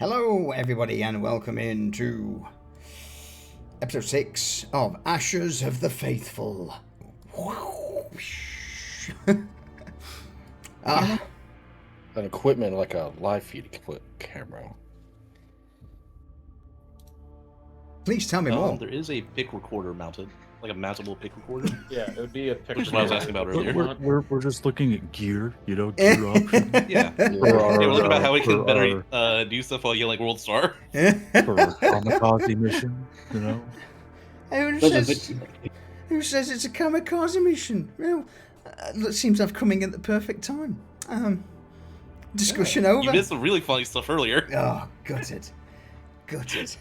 Hello everybody and welcome into episode 6 of Ashes of the Faithful. An equipment like a live feed camera. Please tell me more. There is a pick recorder mounted, like a mountable pick recorder. Yeah, it would be a pick Which is what I was asking about earlier. We're just looking at gear, gear options. Yeah. We're looking about how we can better do stuff while yelling World Star. For a kamikaze mission, you know? Who says it's a kamikaze mission? Well, it seems I've coming at the perfect time. Discussion over. You missed some really funny stuff earlier. Oh, gutted. Gutted.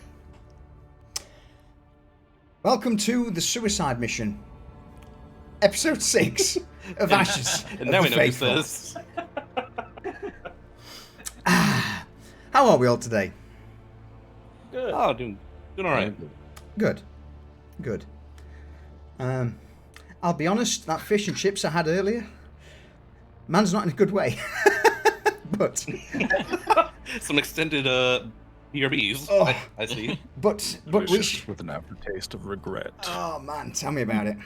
Welcome to the Suicide Mission. Episode 6 of Ashes And of now the we know who Faithful. says. How are we all today? Good. Oh, doing alright. Good. Good. I'll be honest, that fish and chips I had earlier, man's not in a good way. But Some extended BRBs. Oh. I see. but we Delicious with an aftertaste of regret. Oh man, tell me about it.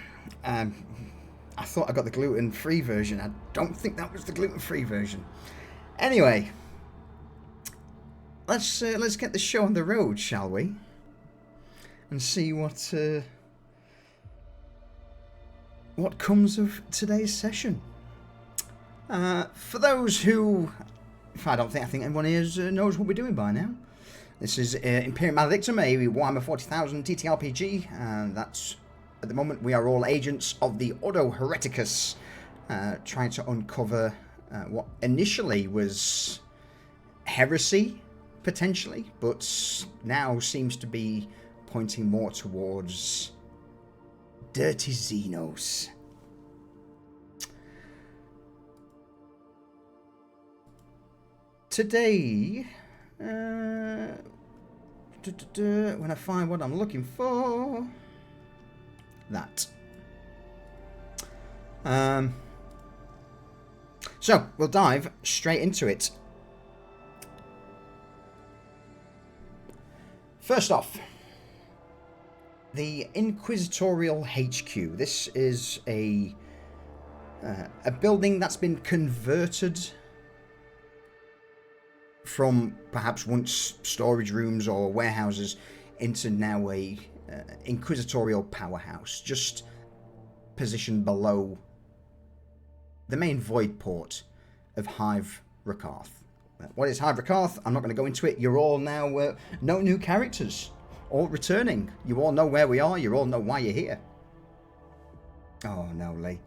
I thought I got the gluten-free version. I don't think that was the gluten-free version. Anyway, let's get the show on the road, shall we? And see what comes of today's session. For those who, I think anyone here knows what we're doing by now. This is Imperium Maledictum, a Warhammer 40,000 TTRPG, and that's, at the moment, we are all agents of the Ordo Hereticus, trying to uncover what initially was heresy, potentially, but now seems to be pointing more towards dirty Xenos. Today, when I find what I'm looking for, that. So, we'll dive straight into it. First off, the Inquisitorial HQ. This is a building that's been converted from perhaps once storage rooms or warehouses into now a inquisitorial powerhouse, just positioned below the main void port of Hive Rokarth. What is Hive Rokarth? I'm not going to go into it. You're all now no new characters, all returning. You all know where we are. You all know why you're here. Oh no, Lee.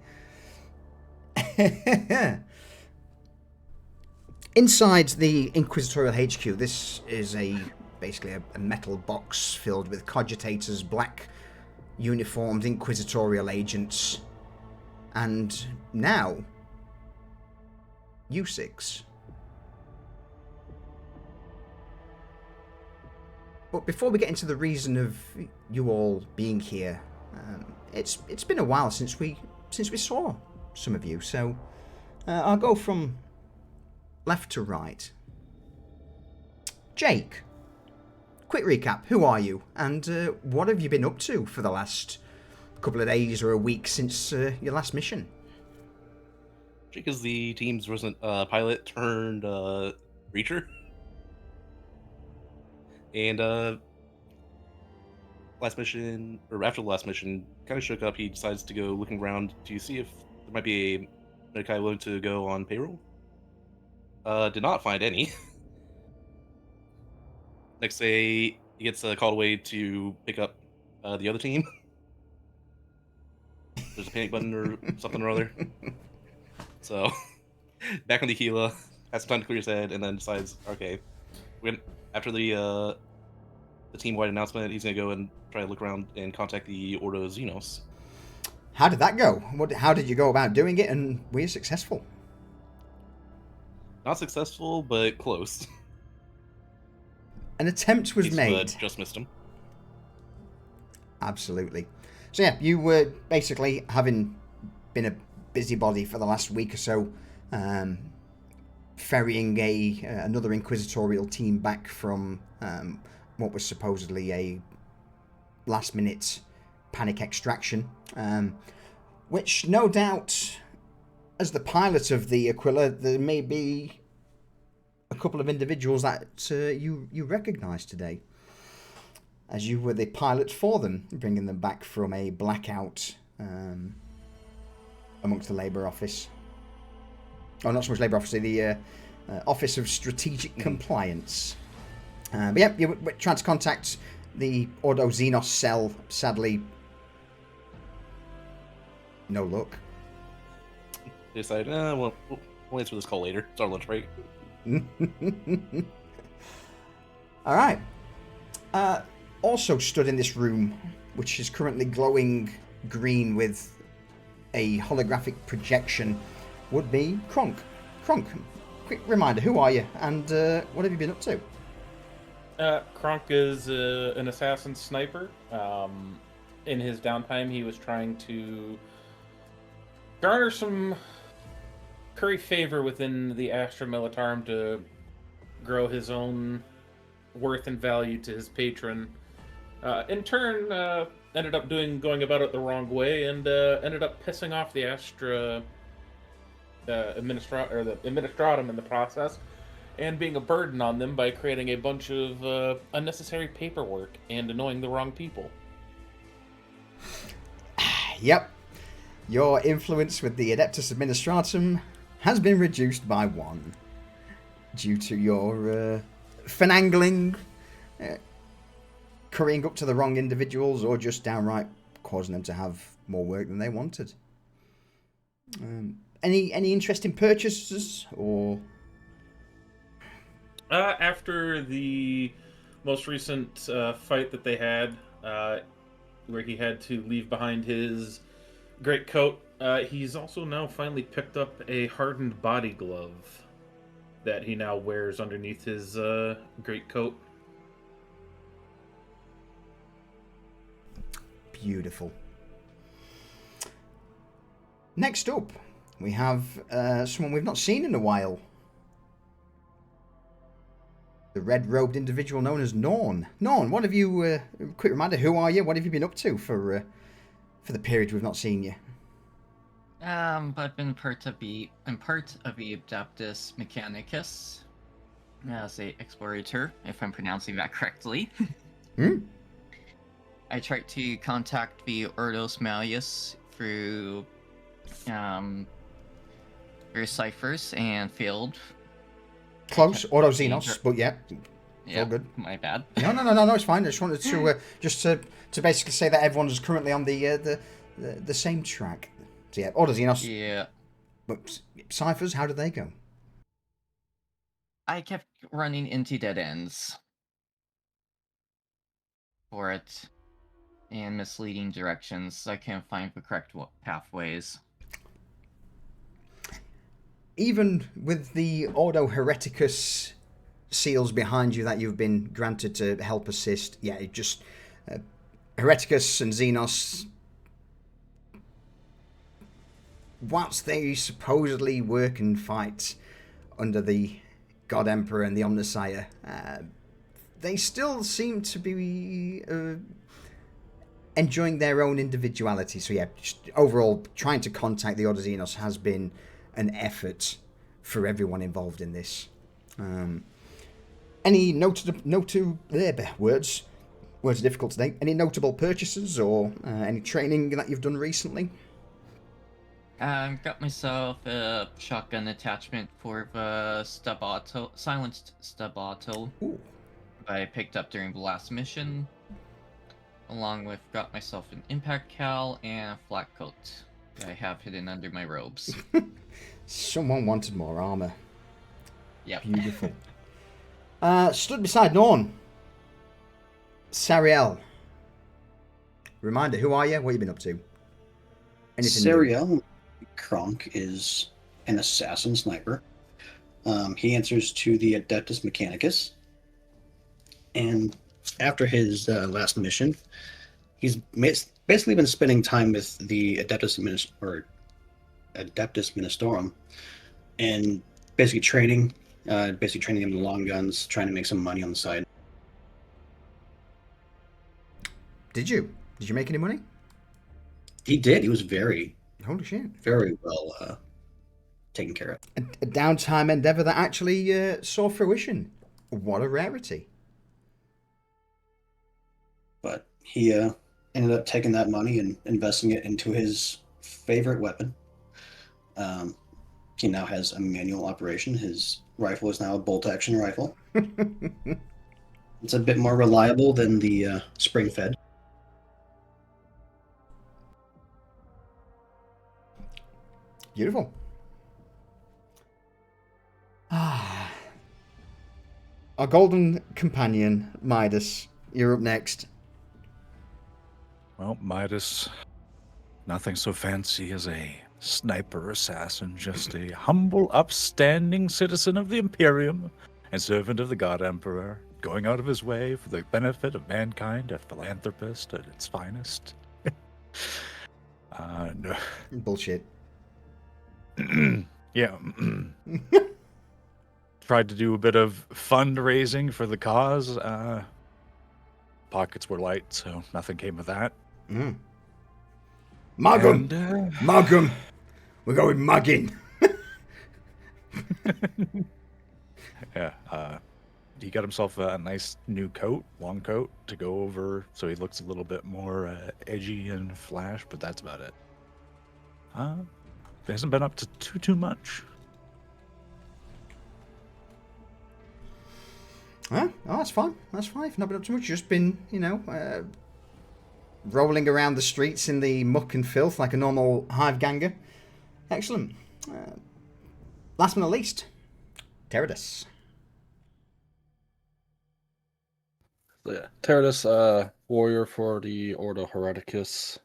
Inside the Inquisitorial HQ, this is basically a metal box filled with cogitators, black uniformed Inquisitorial agents, and now U6. But before we get into the reason of you all being here, it's been a while since we saw some of you, so I'll go from left to right. Jake, quick recap. Who are you, and what have you been up to for the last couple of days or a week since your last mission? Jake is the team's resident pilot turned breacher. And last mission, or after the last mission, kind of shook up. He decides to go looking around to see if there might be a Medicae willing to go on payroll. Did not find any. Next day, he gets called away to pick up the other team. There's a panic button or something or other. So, back on the Gila, has some time to clear his head, and then decides, okay, after the team-wide announcement, he's going to go and try to look around and contact the Ordo Xenos. How did that go? How did you go about doing it, and were you successful? Not successful, but close. An attempt was made. Just missed him. Absolutely. So yeah, you were basically, having been a busybody for the last week or so, ferrying another inquisitorial team back from what was supposedly a last-minute panic extraction, which no doubt, as the pilot of the Aquila, there may be a couple of individuals that you recognise today, as you were the pilot for them, bringing them back from a blackout amongst the Labour Office. Oh, not so much Labour Office, the Office of Strategic Compliance. But yeah, you were trying to contact the Ordo Xenos cell. Sadly, no luck. They decided, we'll answer this call later. It's our lunch break. Alright. Also stood in this room, which is currently glowing green with a holographic projection, would be Kronk. Kronk, quick reminder, who are you, and what have you been up to? Kronk is an assassin sniper. In his downtime, he was trying to garner some curry favor within the Astra Militarum to grow his own worth and value to his patron. In turn, ended up going about it the wrong way, and ended up pissing off the Astra Administratum in the process, and being a burden on them by creating a bunch of unnecessary paperwork and annoying the wrong people. Yep. Your influence with the Adeptus Administratum has been reduced by 1 due to your finagling, currying up to the wrong individuals, or just downright causing them to have more work than they wanted. Any interesting purchases, or? After the most recent fight that they had, where he had to leave behind his great coat, he's also now finally picked up a hardened body glove that he now wears underneath his great coat. Beautiful. Next up, we have someone we've not seen in a while. The red-robed individual known as Norn. Norn, what have you... quick reminder, who are you? What have you been up to for the period we've not seen you? I've been part of the Adeptus Mechanicus as a explorator, if I'm pronouncing that correctly. I tried to contact the Ordos Malleus through ciphers and failed. Close, Ordo Xenos, but yeah, yeah, all good. My bad. No, it's fine. I just wanted to to basically say that everyone's currently on the same track. So yeah, Ordo Xenos. Yeah. But ciphers, how did they go? I kept running into dead ends for it and misleading directions, so I can't find the correct pathways. Even with the Ordo Hereticus seals behind you that you've been granted to help assist, yeah, it just... Hereticus and Xenos, whilst they supposedly work and fight under the God Emperor and the Omnissiah, they still seem to be enjoying their own individuality. So yeah, just overall, trying to contact the Ordo Xenos has been an effort for everyone involved in this. Any words are difficult today. Any notable purchases or any training that you've done recently? Got myself a shotgun attachment for the silenced stub auto I picked up during the last mission, along with got myself an impact cal and a flat coat that I have hidden under my robes. Someone wanted more armor. Yep. Beautiful. Stood beside Norn. Sariel. Reminder, who are you? What have you been up to? Anything Sariel Kronk is an assassin sniper. He answers to the Adeptus Mechanicus. And after his last mission, he's basically been spending time with the Adeptus Ministorum and basically training them to long guns, trying to make some money on the side. Did you make any money? He did. He was very, Holy shit. very well taken care of. A downtime endeavor that actually saw fruition. What a rarity. But he ended up taking that money and investing it into his favorite weapon. He now has a manual operation. His rifle is now a bolt-action rifle. It's a bit more reliable than the spring-fed. Beautiful. Ah. Our golden companion, Midas, you're up next. Well, Midas, nothing so fancy as a sniper assassin, just a humble, upstanding citizen of the Imperium and servant of the God Emperor, going out of his way for the benefit of mankind, a philanthropist at its finest. No. Bullshit. Yeah. Tried to do a bit of fundraising for the cause. Pockets were light, so nothing came of that. Mug 'em! And, Mug 'em! We're going mugging. Yeah, he got himself a nice new coat, long coat, to go over, so he looks a little bit more edgy and flash, but that's about it. He hasn't been up to too much. Huh? Oh, that's fine. That's fine. If not been up too much, just been, rolling around the streets in the muck and filth like a normal hive ganger. Excellent. Last but not least, Teradus. Yeah, Teradus, warrior for the Ordo Hereticus.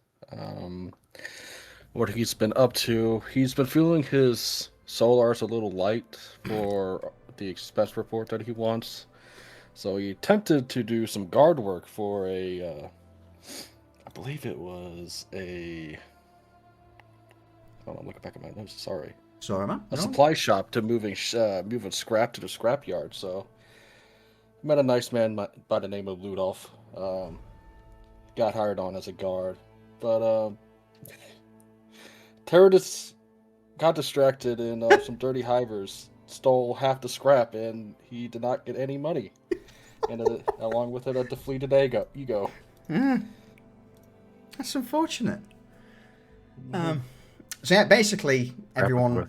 What he's been up to, he's been feeling his solars a little light for the expense report that he wants. So he attempted to do some guard work for I believe it was hold on, looking back at my notes, sorry. Sorry, man. A supply shop to moving scrap to the scrap yard. So met a nice man by the name of Ludolf. Got hired on as a guard, but Teradus got distracted and some dirty hivers stole half the scrap, and he did not get any money. And along with it, a deflated ego. That's unfortunate. So yeah, basically everyone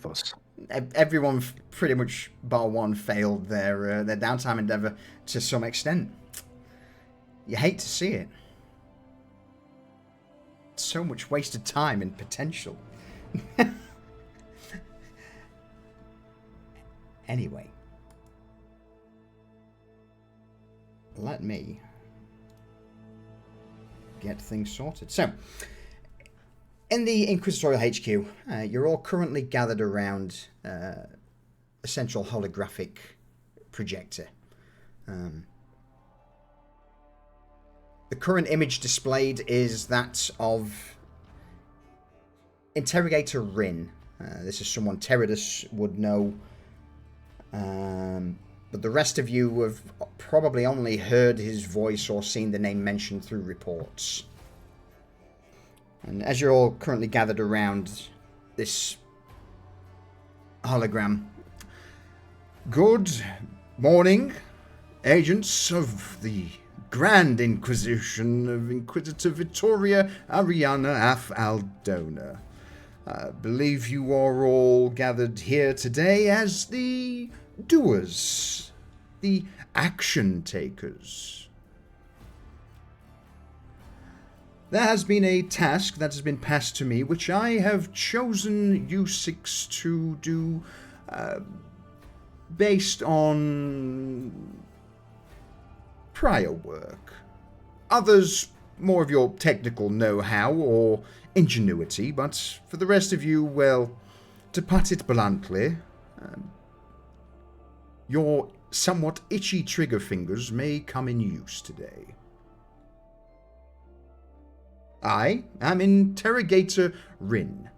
pretty much bar one failed their downtime endeavor to some extent. You hate to see it. So much wasted time and potential. Anyway, let me get things sorted. So, in the Inquisitorial HQ, you're all currently gathered around a central holographic projector. The current image displayed is that of Interrogator Rin. This is someone Teradus would know. But the rest of you have probably only heard his voice or seen the name mentioned through reports. And as you're all currently gathered around this hologram, good morning, agents of the Grand Inquisition of Inquisitor Vittoria Aldona. I believe you are all gathered here today as the doers, the action takers. There has been a task that has been passed to me, which I have chosen you six to do based on prior work. Others, more of your technical know-how or ingenuity, but for the rest of you, well, to put it bluntly, your somewhat itchy trigger fingers may come in use today. I am Interrogator Rin,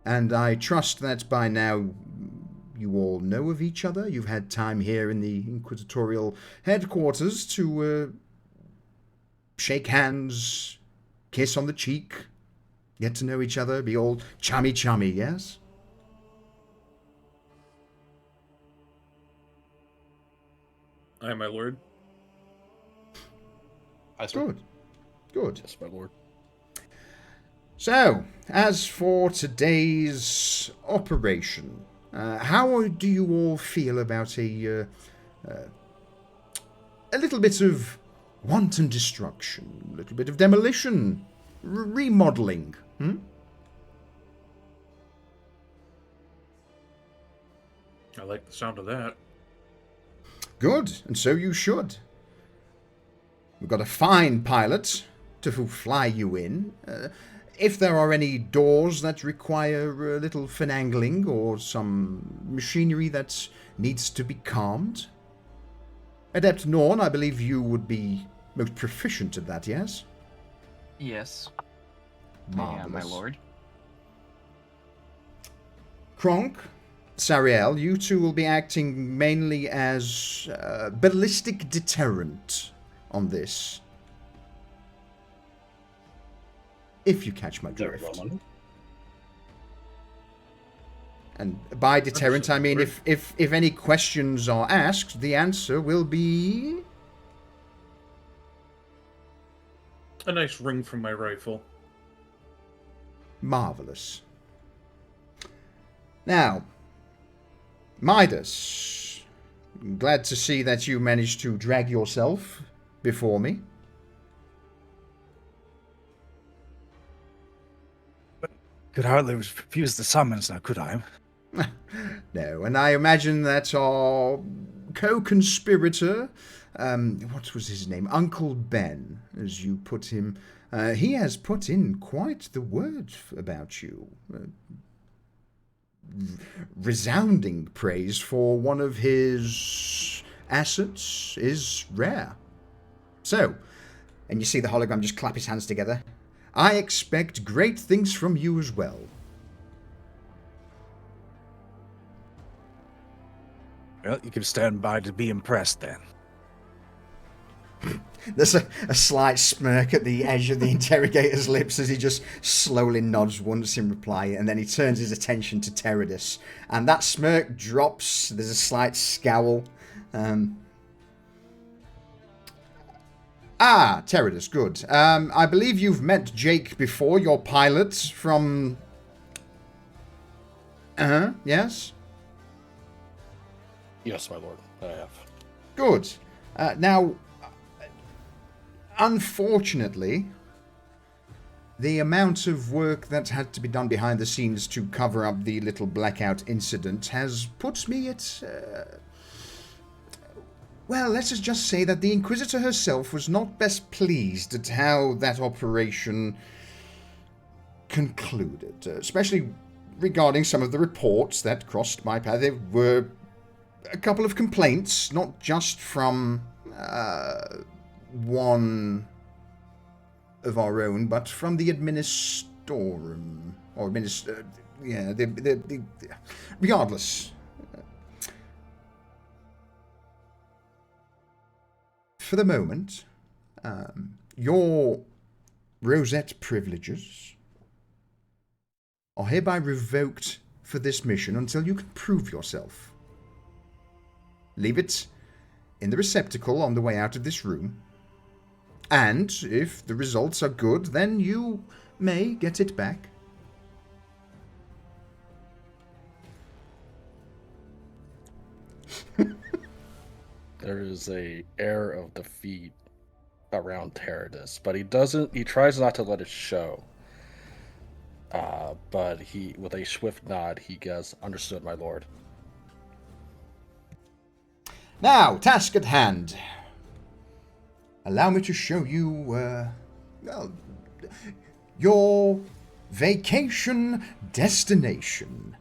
and I trust that by now you all know of each other. You've had time here in the Inquisitorial headquarters to shake hands, kiss on the cheek, get to know each other, be all chummy, yes? Aye, my lord. Aye, sir. Good. Yes, my lord. So, as for today's operation, how do you all feel about a little bit of wanton destruction, a little bit of demolition, remodeling? I like the sound of that. Good, and so you should. We've got a fine pilot to fly you in. If there are any doors that require a little finagling or some machinery that needs to be calmed. Adept Norn, I believe you would be most proficient at that, yes? Yes. Marvelous. Yeah, my lord. Kronk, Sariel, you two will be acting mainly as ballistic deterrent on this. If you catch my Very drift. well. And by deterrent, I mean if any questions are asked, the answer will be... A nice ring from my rifle. Marvelous. Now, Midas, glad to see that you managed to drag yourself before me. Could hardly refuse the summons now, could I? No, and I imagine that our co-conspirator, what was his name? Uncle Ben, as you put him, he has put in quite the word about you. Resounding praise for one of his assets is rare. So, and you see the hologram just clap his hands together. I expect great things from you as well. Well, you can stand by to be impressed then. There's a slight smirk at the edge of the interrogator's lips as he just slowly nods once in reply, and then he turns his attention to Teradus. And that smirk drops, there's a slight scowl. Teradus, good. I believe you've met Jake before, your pilot from... yes? Yes, my lord, I have. Good. Now, unfortunately, the amount of work that had to be done behind the scenes to cover up the little blackout incident has put me at... well, let's just say that the Inquisitor herself was not best pleased at how that operation concluded, especially regarding some of the reports that crossed my path. There were a couple of complaints, not just from one of our own, but from the Administorum, or regardless. For the moment, your Rosette privileges are hereby revoked for this mission until you can prove yourself. Leave it in the receptacle on the way out of this room, and if the results are good, then you may get it back. There is a air of defeat around Teradus, but he tries not to let it show. But with a swift nod, he goes, "Understood, my lord." Now, task at hand. Allow me to show you, your vacation destination.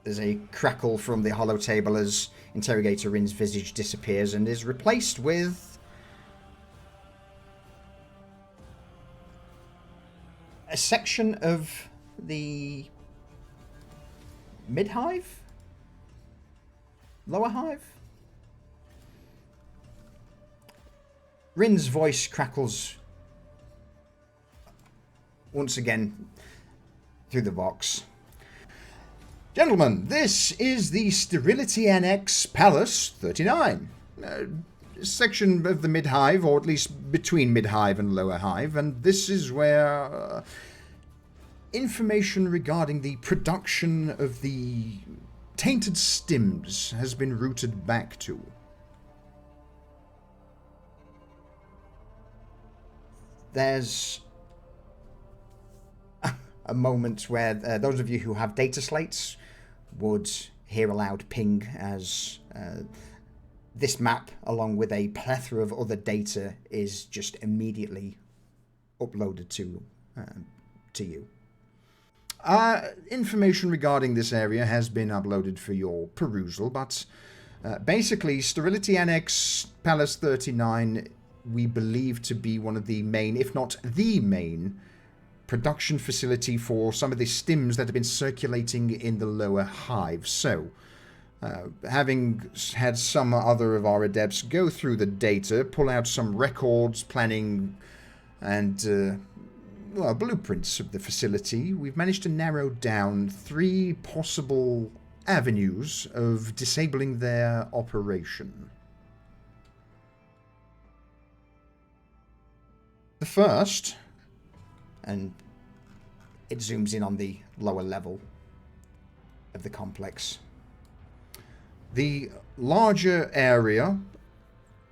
There's a crackle from the hollow table as Interrogator Rin's visage disappears and is replaced with a section of the mid-hive? Lower Hive? Rin's voice crackles once again through the Vox. Gentlemen, this is the Sterility Annex Palace 39. Section of the Mid-Hive, or at least between Mid-Hive and Lower Hive, and this is where information regarding the production of the tainted stims has been routed back to. There's a moment where those of you who have data slates would hear a loud ping as this map, along with a plethora of other data, is just immediately uploaded to you. Information regarding this area has been uploaded for your perusal, but basically, Sterility Annex Palace 39, we believe to be one of the main, if not the main, production facility for some of the stims that have been circulating in the Lower Hive. So, having had some other of our adepts go through the data, pull out some records, planning, and blueprints of the facility, we've managed to narrow down 3 possible avenues of disabling their operation. The first, and it zooms in on the lower level of the complex, the larger area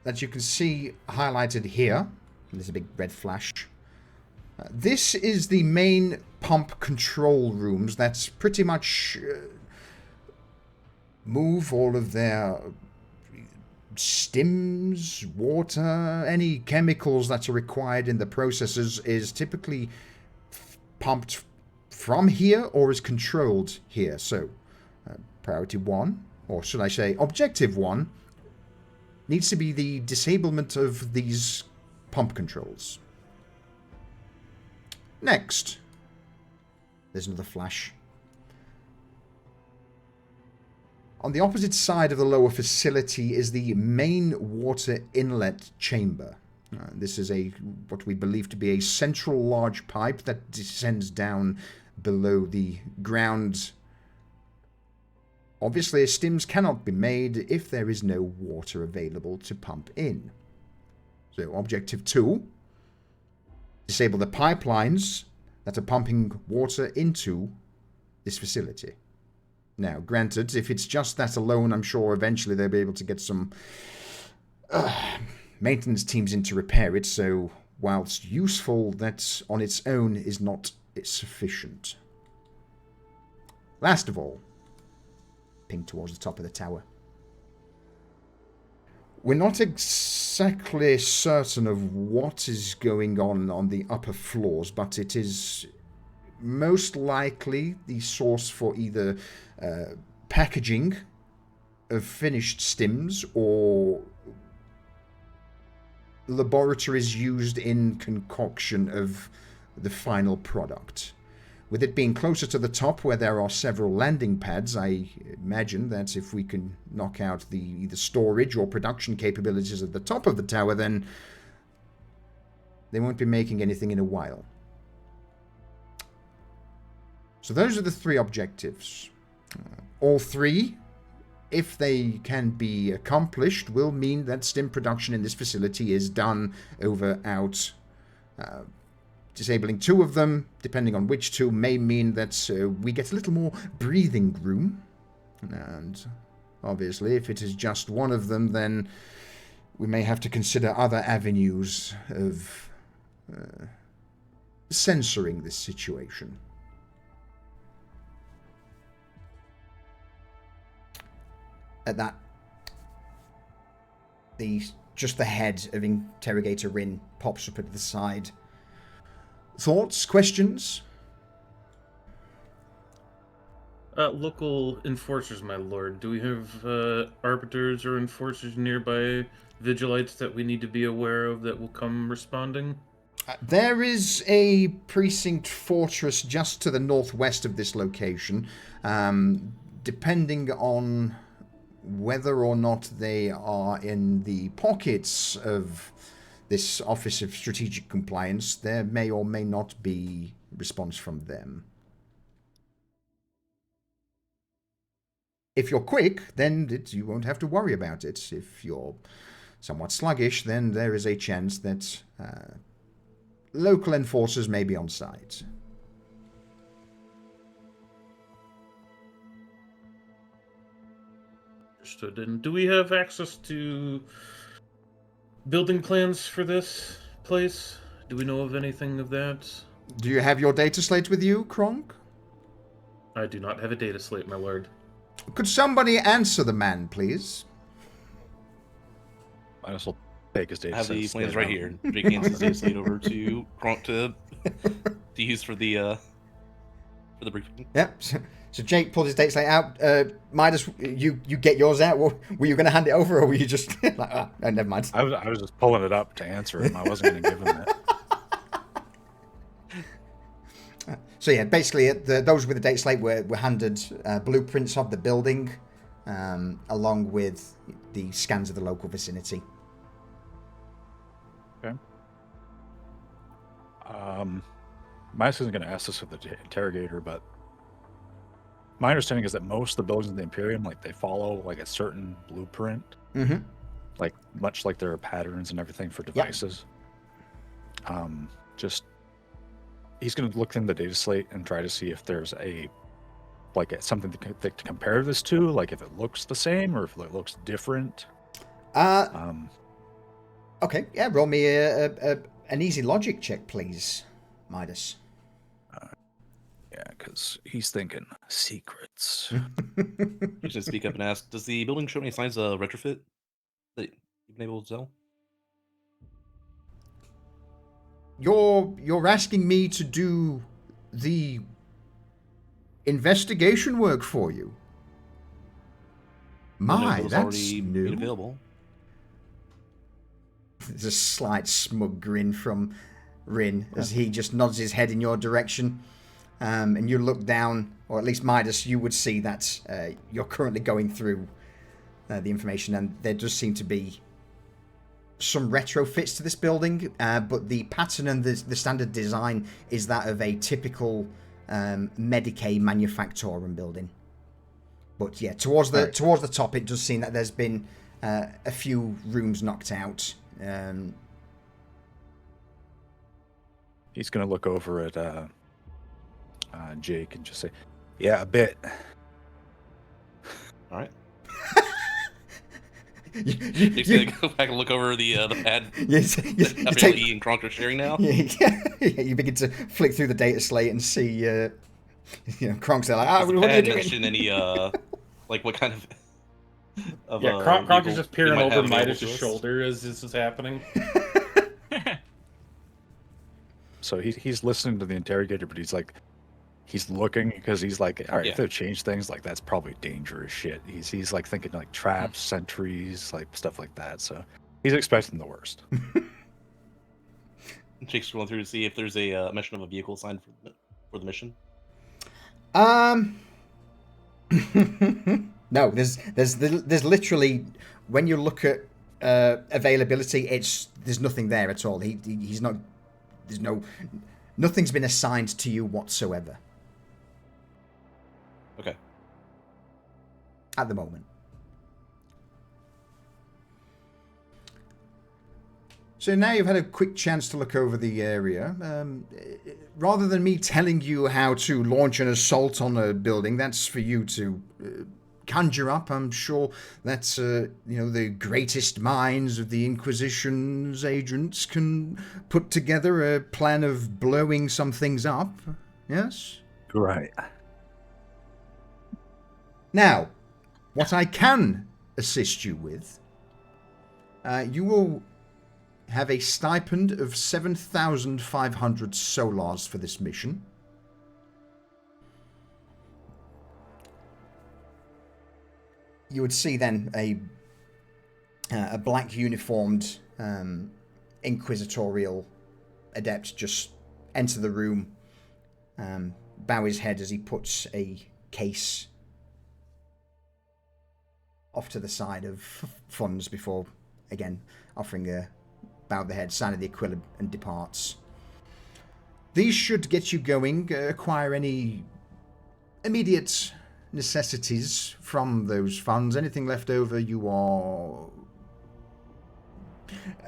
that you can see highlighted here, there's a big red flash, this is the main pump control rooms that's pretty much move all of their stims, water, any chemicals that are required in the processes is typically pumped from here or is controlled here. So, priority 1, or should I say objective 1, needs to be the disablement of these pump controls. Next, there's another flash. On the opposite side of the lower facility is the main water inlet chamber. This is what we believe to be a central large pipe that descends down below the ground. Obviously, stims cannot be made if there is no water available to pump in. So, objective 2, disable the pipelines that are pumping water into this facility. Now, granted, if it's just that alone, I'm sure eventually they'll be able to get some maintenance teams in to repair it, so whilst useful, that on its own is not sufficient. Last of all, ping towards the top of the tower. We're not exactly certain of what is going on the upper floors, but it is most likely the source for either packaging of finished stims or laboratories used in concoction of the final product. With it being closer to the top where there are several landing pads, I imagine that if we can knock out the either storage or production capabilities at the top of the tower, then they won't be making anything in a while. So those are the 3 objectives. All 3, if they can be accomplished, will mean that stim production in this facility is done out. Disabling 2 of them, depending on which 2, may mean that we get a little more breathing room. And obviously, if it is just one of them, then we may have to consider other avenues of censoring this situation. At that, just the head of Interrogator Rin pops up at the side. Thoughts? Questions? Local enforcers, my lord. Do we have arbiters or enforcers nearby, vigilites that we need to be aware of that will come responding? There is a precinct fortress just to the northwest of this location. Depending on whether or not they are in the pockets of this Office of Strategic Compliance, there may or may not be response from them. If you're quick, then you won't have to worry about it. If you're somewhat sluggish, then there is a chance that local enforcers may be on site. Understood. And do we have access to building plans for this place? Do we know of anything of that? Do you have your data slate with you, Kronk? I do not have a data slate, my lord. Could somebody answer the man, please? I guess we'll take his data. I have the plans right here. Jake hands his data slate over to Kronk to use for the briefing. Yep. So Jake pulled his data slate out. Midas, you get yours out. Were you going to hand it over, or were you just like, no, never mind? I was just pulling it up to answer him. I wasn't going to give him it. So yeah, basically, those with the data slate were handed blueprints of the building, along with the scans of the local vicinity. Okay. Midas isn't going to ask this with the interrogator, but my understanding is that most of the buildings in the Imperium, like, they follow like a certain blueprint, like much like there are patterns and everything for devices. Yep. He's going to look in the data slate and try to see if there's something to compare this to, like if it looks the same or if it looks different. Okay, yeah, roll me an easy logic check, please, Midas. Yeah, because he's thinking secrets. You should speak up and ask, does the building show any signs of retrofit that you've been able to tell? You're asking me to do the investigation work for you? My, that's already new. made available. There's a slight smug grin from Rin as he just nods his head in your direction. And you look down, or at least Midas, you would see that you're currently going through the information, and there does seem to be some retrofits to this building, but the pattern and the standard design is that of a typical Medicaid manufactorum building. But yeah, towards the top, it does seem that there's been a few rooms knocked out. He's going to look over at Jake and just say, "Yeah, a bit." All right. You're gonna go back and look over the pad that E and Kronk are sharing now. Yeah, you begin to flick through the data slate and see, Kronk's there like, what are you doing? Mention any like what kind of Kronk is just peering over Midas' shoulder shoulder as this is happening. So he's listening to the interrogator, but he's looking because he's like, all right, if they change things, like that's probably dangerous shit. He's like thinking like traps, sentries, like stuff like that. So he's expecting the worst. Jake's going through to see if there's a mention of a vehicle assigned for the mission. No, there's literally, when you look at availability, there's nothing there at all. He's not. Nothing's been assigned to you whatsoever. Okay. At the moment. So now you've had a quick chance to look over the area. Rather than me telling you how to launch an assault on a building, that's for you to conjure up. I'm sure that's, the greatest minds of the Inquisition's agents can put together a plan of blowing some things up. Yes? Right. Now, what I can assist you with, you will have a stipend of 7,500 solars for this mission. You would see then a black uniformed inquisitorial adept just enter the room, bow his head as he puts a case off to the side of funds before, again, offering a bow of the head, sign of the Aquila, and departs. These should get you going, acquire any immediate necessities from those funds. Anything left over, you are...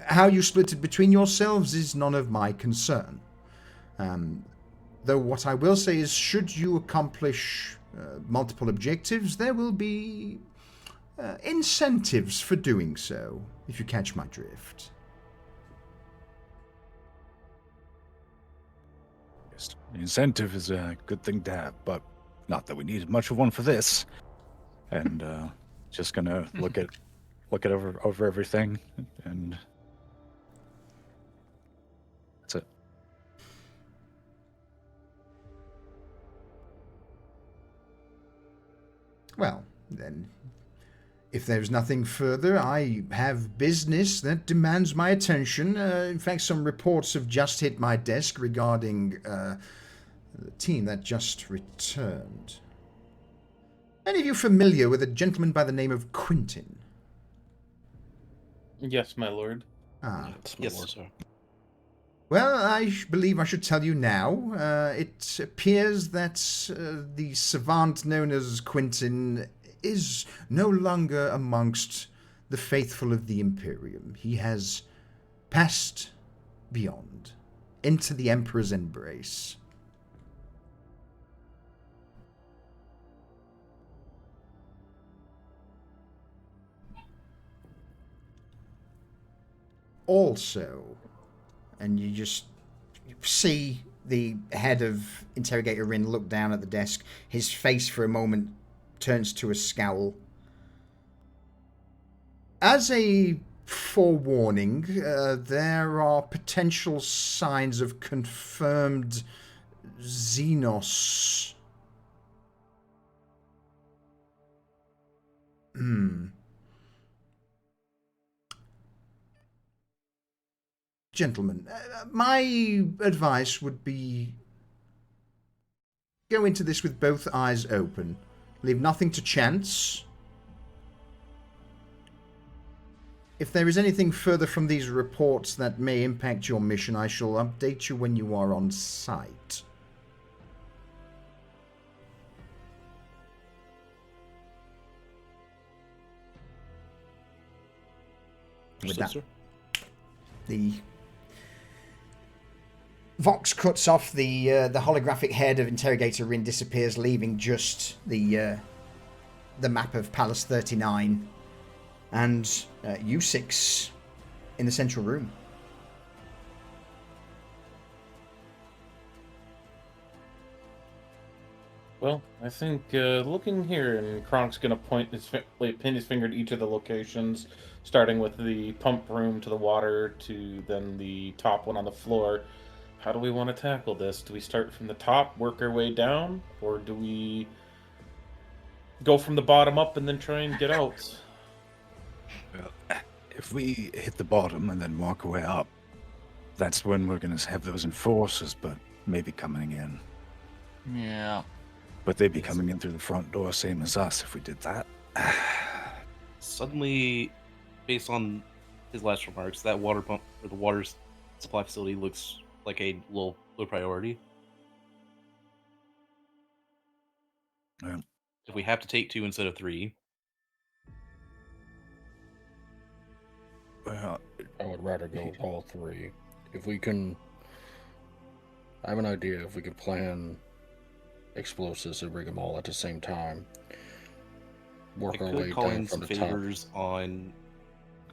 How you split it between yourselves is none of my concern. Though what I will say is, should you accomplish multiple objectives, there will be incentives for doing so, if you catch my drift. Yes, the incentive is a good thing to have, but not that we needed much of one for this. And just gonna look at over everything, and that's it. Well, then, if there's nothing further, I have business that demands my attention. In fact, some reports have just hit my desk regarding the team that just returned. Any of you familiar with a gentleman by the name of Quentin? Yes, my lord. Yes, sir. Well, I believe I should tell you now. It appears that the savant known as Quentin is no longer amongst the faithful of the Imperium. He has passed beyond, into the Emperor's embrace. Also, and you just see the head of Interrogator Rin look down at the desk. His face for a moment turns to a scowl. As a forewarning, there are potential signs of confirmed Xenos. Gentlemen, my advice would be go into this with both eyes open. Leave nothing to chance. If there is anything further from these reports that may impact your mission, I shall update you when you are on site. With that, the Vox cuts off, the holographic head of Interrogator Rin disappears, leaving just the map of Palace 39 and U6 in the central room. Well, I think looking here, and Kronk's gonna pin his finger at each of the locations, starting with the pump room to the water to then the top one on the floor. How do we want to tackle this? Do we start from the top, work our way down, or do we go from the bottom up and then try and get out? Well, if we hit the bottom and then walk our way up, that's when we're going to have those enforcers, but maybe coming in. Yeah. But they'd be coming in through the front door, same as us, if we did that. Suddenly, based on his last remarks, that water pump or the water supply facility looks like a low priority. Yeah. If we have to take 2 instead of 3, Well, I would rather go with all 3. If we can... I have an idea. If we could plan explosives and bring them all at the same time. Work I our way could call down in from some the top. favors on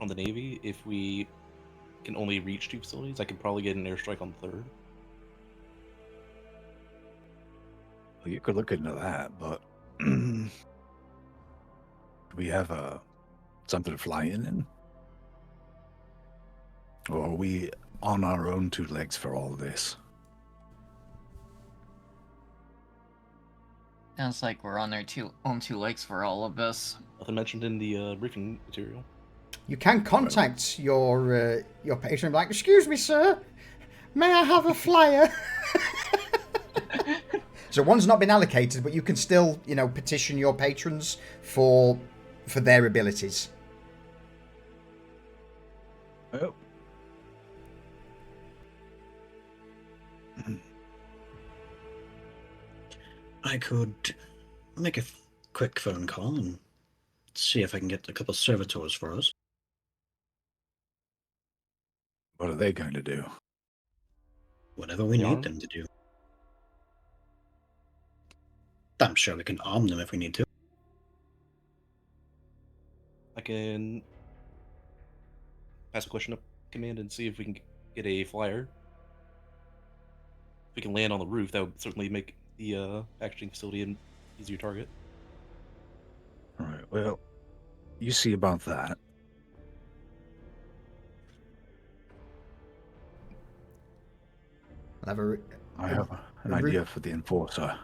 the Navy. If we can only reach 2 facilities, I could probably get an airstrike on the 3rd. well, you could look into that, but do we have something to fly in? Or are we on our own 2 legs for all this? Sounds like we're on our own 2 legs for all of this. Nothing mentioned in the briefing material. You can contact your patron and be like, excuse me, sir, may I have a flyer? So one's not been allocated, but you can still, petition your patrons for for their abilities. Oh. I could make a quick phone call and see if I can get a couple servitors for us. What are they going to do? Whatever we Yarn? need them to do. I'm sure we can arm them if we need to. I can pass a question up command and see if we can get a flyer. If we can land on the roof, that would certainly make the packaging facility an easier target. All right. Well, you see about that. I'll have I have an idea for the enforcer.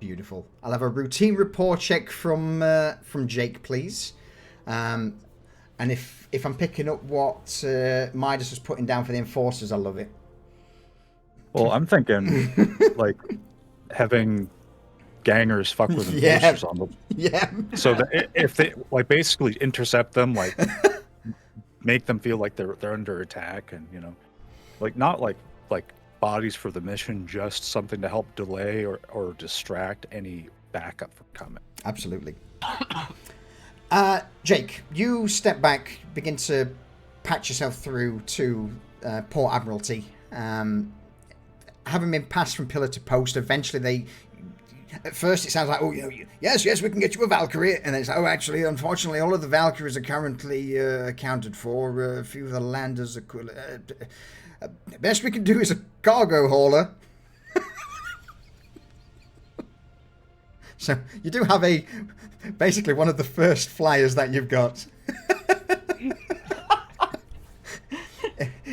Beautiful. I'll have a routine rapport check from Jake, please. And if I'm picking up what Midas was putting down for the enforcers, I love it. Well, I'm thinking like having gangers fuck with enforcers on them. Yeah. So that if they like basically intercept them, like make them feel like they're under attack, and like not like bodies for the mission, just something to help delay or distract any backup from coming. Absolutely. Jake, you step back, begin to patch yourself through to Port Admiralty. Having been passed from pillar to post, eventually at first it sounds like, oh, yes, we can get you a Valkyrie. And then it's like, oh, actually, unfortunately, all of the Valkyries are currently accounted for. A few of the landers are... best we can do is a cargo hauler. So you do have basically one of the first flyers that you've got.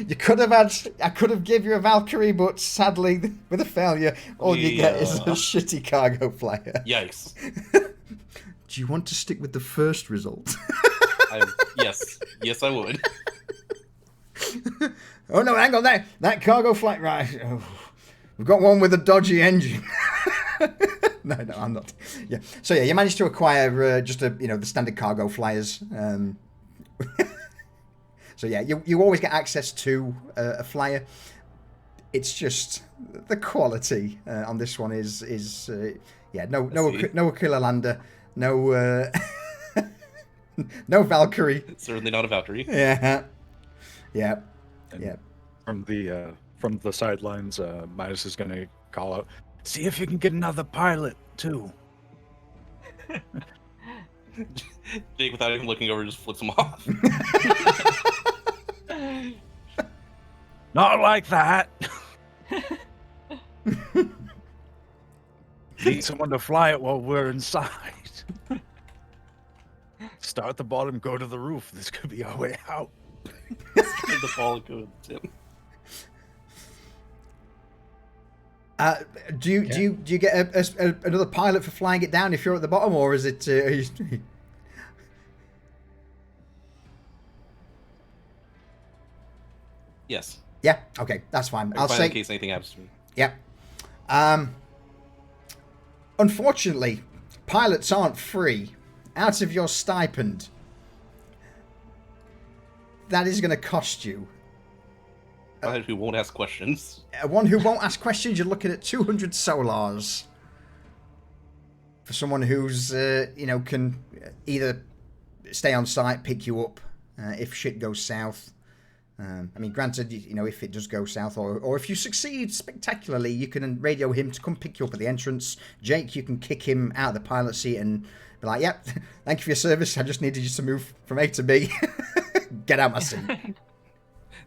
I could have give you a Valkyrie, but sadly, with a failure, all you get is a shitty cargo flyer. Yikes. Do you want to stick with the first result? Yes, I would. Oh no, hang on, that cargo flight, right? Oh, we've got one with a dodgy engine. No, I'm not. Yeah. So yeah, you managed to acquire just the standard cargo flyers. So yeah, you always get access to a flyer. It's just the quality on this one is no Aquila Lander, no no Valkyrie. Certainly not a Valkyrie. Yeah. From the sidelines, Midas is going to call out, "See if you can get another pilot too." Jake, without even looking over, just flips him off. Not like that. Need someone to fly it while we're inside. Start at the bottom, go to the roof. This could be our way out. The ball goes, Tim. Do you get another pilot for flying it down if you're at the bottom, or is it? Yes. Yeah. Okay, that's fine. I'll say in case anything happens to me. Yeah. Unfortunately, pilots aren't free. Out of your stipend, that is going to cost you. Pilot who won't ask questions. One who won't ask questions, you're looking at 200 solars. For someone who's, can either stay on site, pick you up if shit goes south. Granted, if it does go south, or if you succeed spectacularly, you can radio him to come pick you up at the entrance. Jake, you can kick him out of the pilot seat and be like, yep, thank you for your service. I just needed you to move from A to B. Get out my seat.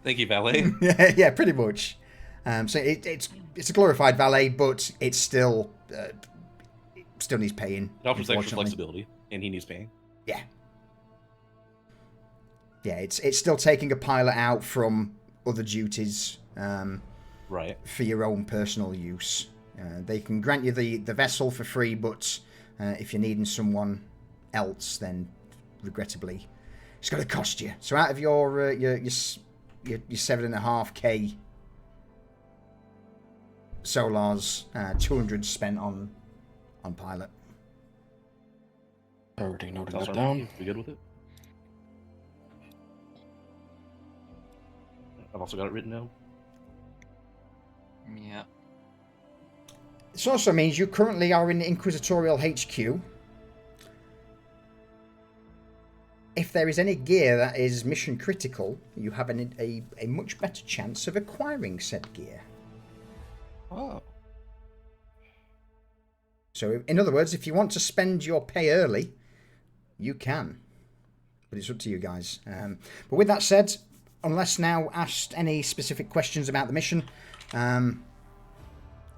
Thank you, valet. Yeah, pretty much. So it's a glorified valet, but it's still needs paying. It offers extra flexibility, and he needs paying. Yeah. Yeah, it's still taking a pilot out from other duties, right, for your own personal use. They can grant you the vessel for free, but if you're needing someone else, then regrettably, it's going to cost you. So out of your 7.5k solars, 200 spent on pilot. Already noting I'll that start down. with you. We good with it? I've also got it written down. Yeah. This also means you currently are in Inquisitorial HQ. If there is any gear that is mission critical, you have a much better chance of acquiring said gear. Oh. So, in other words, if you want to spend your pay early, you can. But it's up to you guys. But with that said, unless now asked any specific questions about the mission,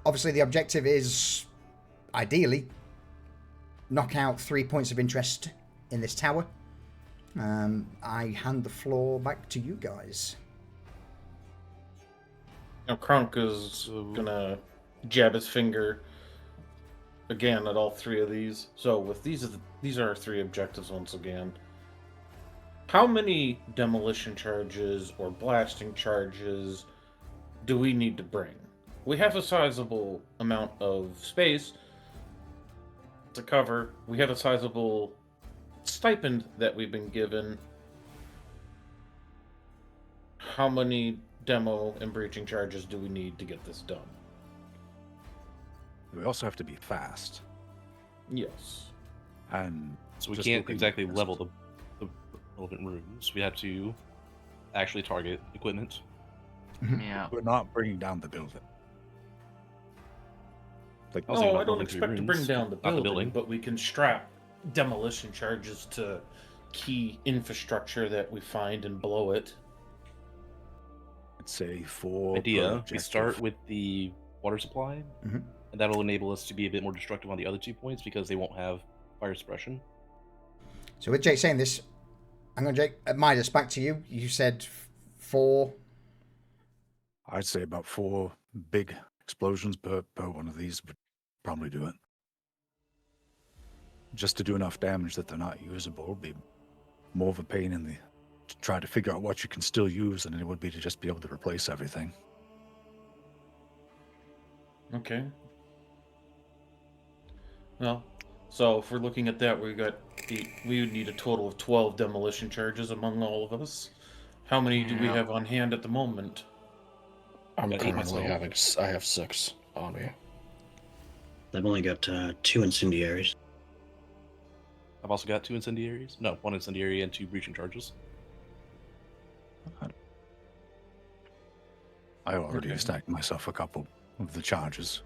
obviously the objective is, ideally, knock out 3 points of interest in this tower. I hand the floor back to you guys. Now Kronk is gonna jab his finger again at all three of these. So with these are our three objectives once again. How many demolition charges or blasting charges do we need to bring? We have a sizable amount of space to cover. We have a sizable stipend that we've been given. How many demo and breaching charges do we need to get this done? We also have to be fast. Yes. And So we just can't looking exactly at- level the relevant rooms. We have to actually target equipment. Yeah. We're not bringing down the building. Like, I was thinking No, about I don't building three expect to bring rooms, down the not the building, building. but we can strap demolition charges to key infrastructure that we find and blow it. I'd say 4 per Idea: we objective. start with the water supply, Mhm. and that'll enable us to be a bit more destructive on the other 2 points because they won't have fire suppression. So with Jake saying this, hang on, Jake. Midas, back to you. You said 4. I'd say about 4 big explosions per one of these would probably do it. Just to do enough damage that they're not usable would be more of a pain in the to try to figure out what you can still use than it would be to just be able to replace everything. Okay. Well, so if we're looking at that, we would need a total of 12 demolition charges among all of us. How many do we Yeah. have on hand at the moment? I'm Got 8 currently myself. I have 6 on me. I've only got 2 incendiaries. I've also got 2 incendiaries. No, 1 incendiary and 2 breaching charges. I already Okay. stacked myself a couple of the charges.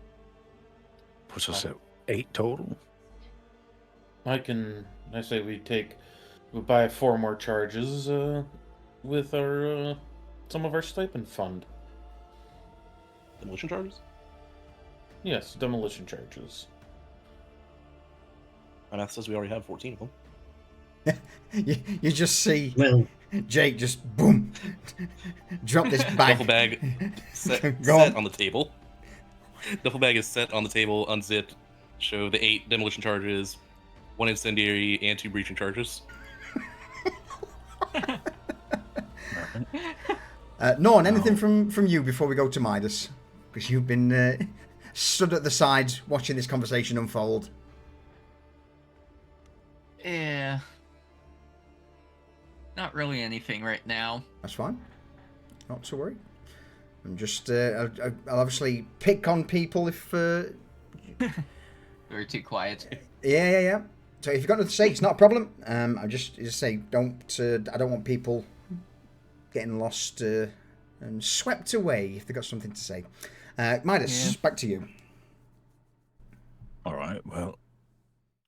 Puts us at 8 total. I say we buy 4 more charges with our some of our stipend fund. Demolition charges? Yes, demolition charges. My math says we already have 14 of them. You just see Well, Jake just boom drop this bag. Duffel bag set Go on. on the table. Duffel bag is set on the table, unzipped. Show the 8 demolition charges, 1 incendiary, and 2 breaching charges. Norn, anything from you before we go to Midas? Because you've been stood at the side watching this conversation unfold. Yeah. Not really anything right now. That's fine. Not to worry. I'm just, I'll obviously pick on people if... We were too quiet. Yeah. So if you've got nothing to say, it's not a problem. I just say, I don't want people getting lost and swept away if they've got something to say. Midas, back to you. All right, well,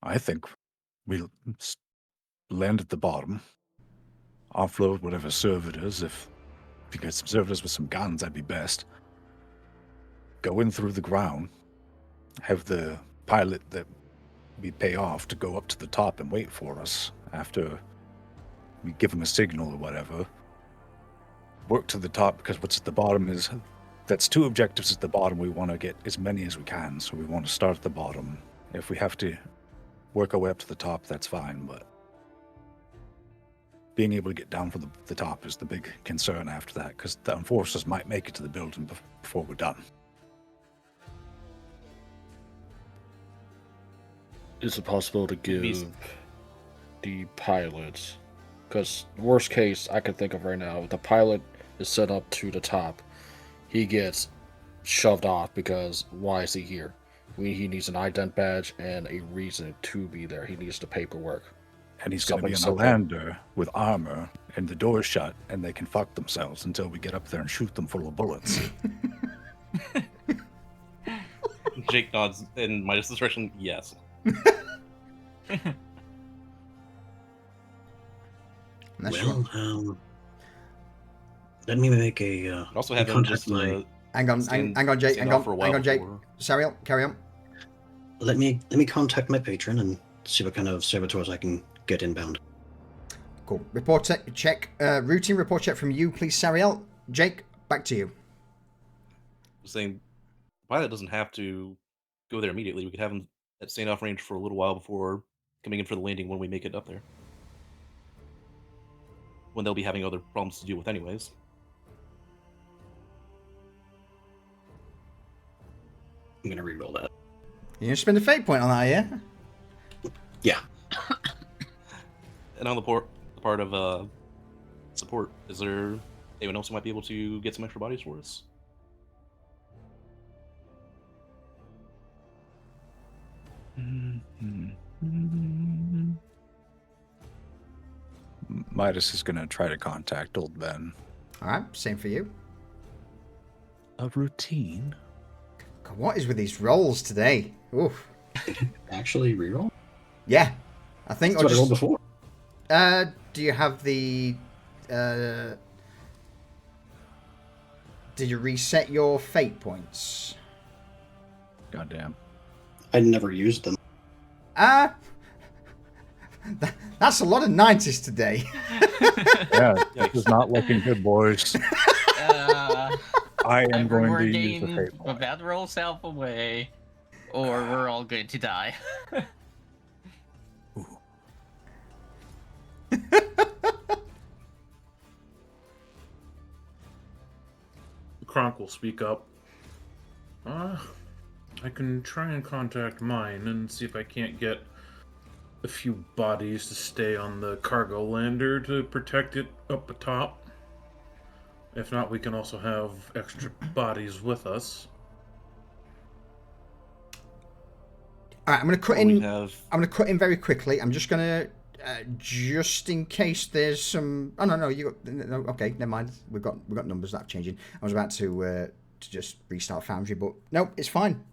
I think we'll land at the bottom, offload whatever servitors. If you get some servitors with some guns, that'd be best. Go in through the ground, have the pilot that we pay off to go up to the top and wait for us after we give him a signal or whatever. Work to the top, because what's at the bottom is... That's 2 objectives at the bottom. We want to get as many as we can, so we want to start at the bottom. If we have to work our way up to the top, that's fine, but being able to get down from the top is the big concern after that, because the enforcers might make it to the building before we're done. Is it possible to give These- the pilot. Because worst case I can think of right now, if the pilot is set up to the top, he gets shoved off because why is he here? He needs an ident badge and a reason to be there. He needs the paperwork. And he's going to be in a Something lander with armor and the door's shut and they can fuck themselves until we get up there and shoot them full of bullets. Jake nods in my discretion. Yes. Well, let me make a. Also have him contact just my- Hang on, Jake. Hang on, Jake. Sariel, carry on. Let me contact my patron and see what kind of servitors I can get inbound. Cool. Check. Routine report check from you, please, Sariel. Jake, back to you. Saying the pilot doesn't have to go there immediately. We could have him at standoff range for a little while before coming in for the landing when we make it up there. When they'll be having other problems to deal with anyways. I'm gonna reroll that. You're gonna spend a fate point on that, yeah? Yeah. And on the part of support, is there anyone else who might be able to get some extra bodies for us? Midas is going to try to contact old Ben. All right, same for you. A routine? God, what is with these rolls today? Oof. Actually, reroll? Yeah, I think. That's what I rolled before. Do you have the? Did you reset your fate points? Goddamn. I never used them. That's a lot of 90s today. Yeah, this is not looking good, boys. I am going to use the fate A point. bad roll self away, or we're all going to die. Kronk will speak up. I can try and contact mine and see if I can't get a few bodies to stay on the cargo lander to protect it up atop. If not, we can also have extra bodies with us. All right, I'm going to cut Or in. we have I'm going to cut in very quickly. I'm just going to, just in case there's some. Oh no, you got. No, okay, never mind. We've got numbers that are changing. I was about to just restart Foundry, but no, it's fine.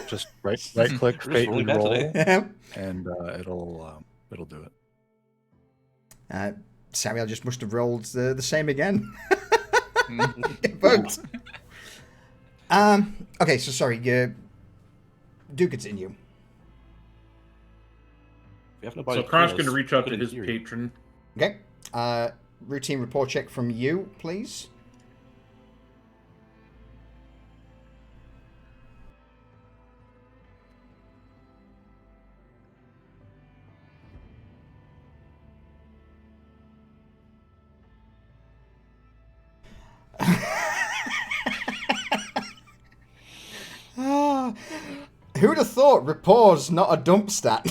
Just right click, We're fate just rolling and bad roll, today. and it'll do it. Sariel just must have rolled the same again. Get bugged. Okay, so sorry. Do continue. we have no So bodies Kronk's between going to us, reach we out to couldn't his hear you. patron. Okay. Routine report check from you, please. Who'd have thought rapport's not a dump stat?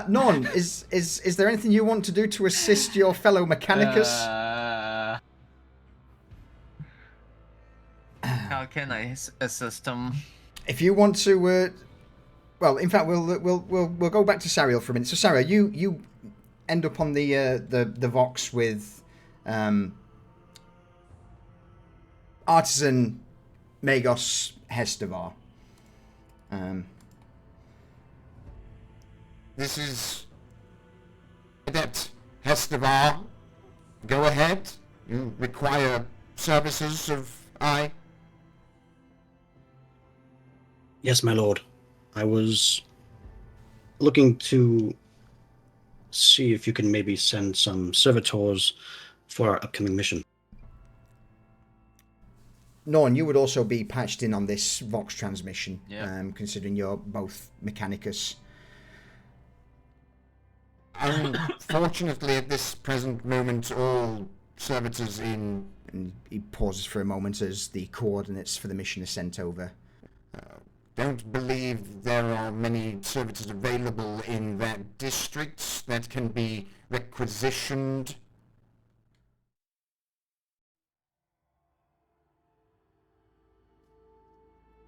Norn, is there anything you want to do to assist your fellow Mechanicus? How can I assist him? If you want to, well, in fact, we'll go back to Sariel for a minute. So, Sariel, you end up on the Vox with Artisan Magos Hestevar. This is Adept Hestevar. Go ahead. You require services of I. Yes, my lord. I was looking to see if you can maybe send some servitors for our upcoming mission. Norn, you would also be patched in on this Vox transmission, Yeah. considering you're both Mechanicus. Unfortunately, at this present moment, all servitors in... And he pauses for a moment as the coordinates for the mission are sent over. don't believe there are many servitors available in that district that can be requisitioned.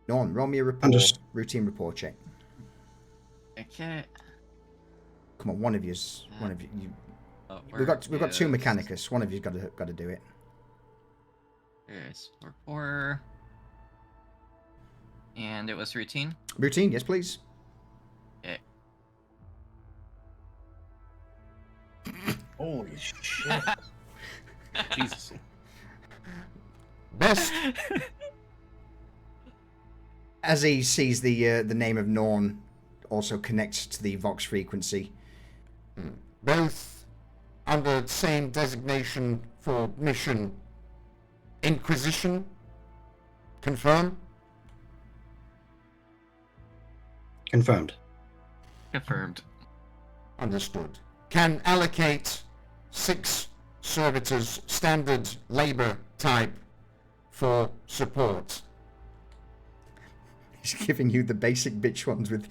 Norm, roll me a report, routine report check. Okay. Come on, one of you. We've got two Mechanicus. One of you's got to do it. There's 4. And it was routine? Routine, yes, please. Okay. Holy shit. Jesus. Best. As he sees the name of Norn also connects to the Vox frequency. Both under the same designation for mission. Inquisition. Confirm? Confirmed. Confirmed. Understood. Can allocate 6 servitors standard labor type for support. He's giving you the basic bitch ones with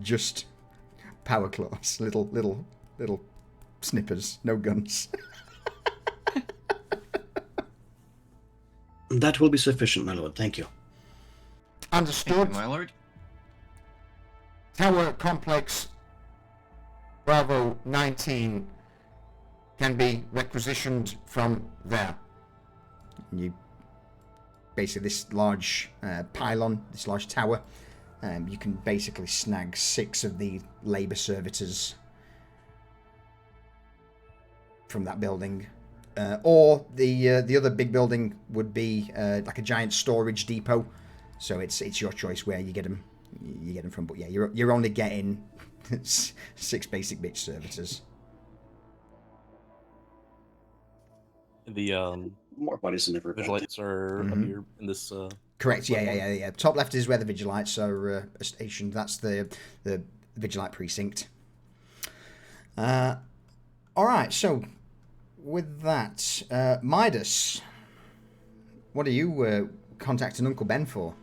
just power claws, little snippers, no guns. That will be sufficient, my lord. Thank you. Understood. Thank you, my lord. Tower complex Bravo 19 can be requisitioned from there. You basically this large pylon, this large tower. You can basically snag 6 of the labour servitors from that building, or the other big building would be like a giant storage depot. So it's your choice where you get them. You get them from, but yeah, you're only getting 6 basic bitch servitors. The More bodies than ever. Vigilites are up here in this. Correct. Yeah. Top left is where the Vigilites are stationed. That's the Vigilite precinct. All right. So with that, Midas, what are you contacting Uncle Ben for?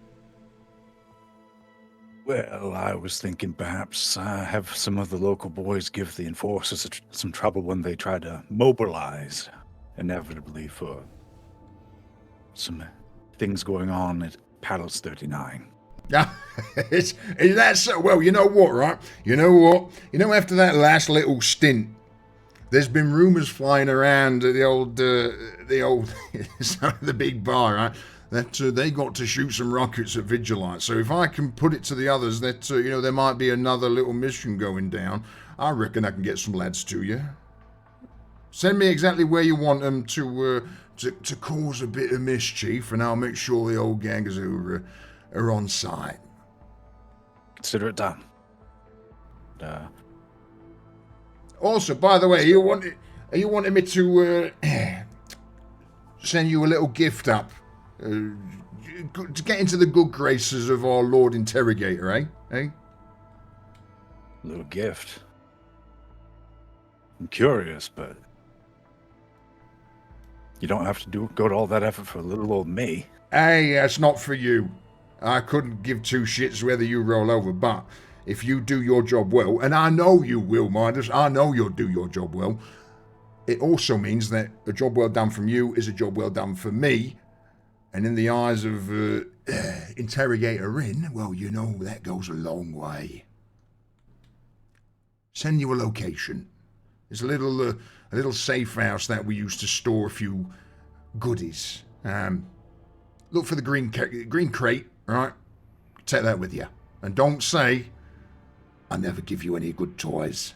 Well, I was thinking perhaps have some of the local boys give the enforcers some trouble when they try to mobilize, inevitably for some things going on at Palace 39. Is that so? Well, you know what, right? You know what? You know, after that last little stint, there's been rumours flying around at the old the big bar, right? That they got to shoot some rockets at Vigilite. So if I can put it to the others that there might be another little mission going down, I reckon I can get some lads to you. Send me exactly where you want them to cause a bit of mischief, and I'll make sure the old gangers are on site. Consider it done. Also, by the way, are you wanting me to send you a little gift up to get into the good graces of our Lord Interrogator, eh? Little gift. I'm curious, but you don't have to go to all that effort for little old me. Hey, that's not for you. I couldn't give 2 shits whether you roll over, but if you do your job well, and I know you will, Midas, I know you'll do your job well, it also means that a job well done from you is a job well done for me, and in the eyes of Interrogator Rin, well, that goes a long way. Send you a location. It's a little safe house that we used to store a few goodies. Look for the green crate, right? Take that with you. And don't say, I never give you any good toys.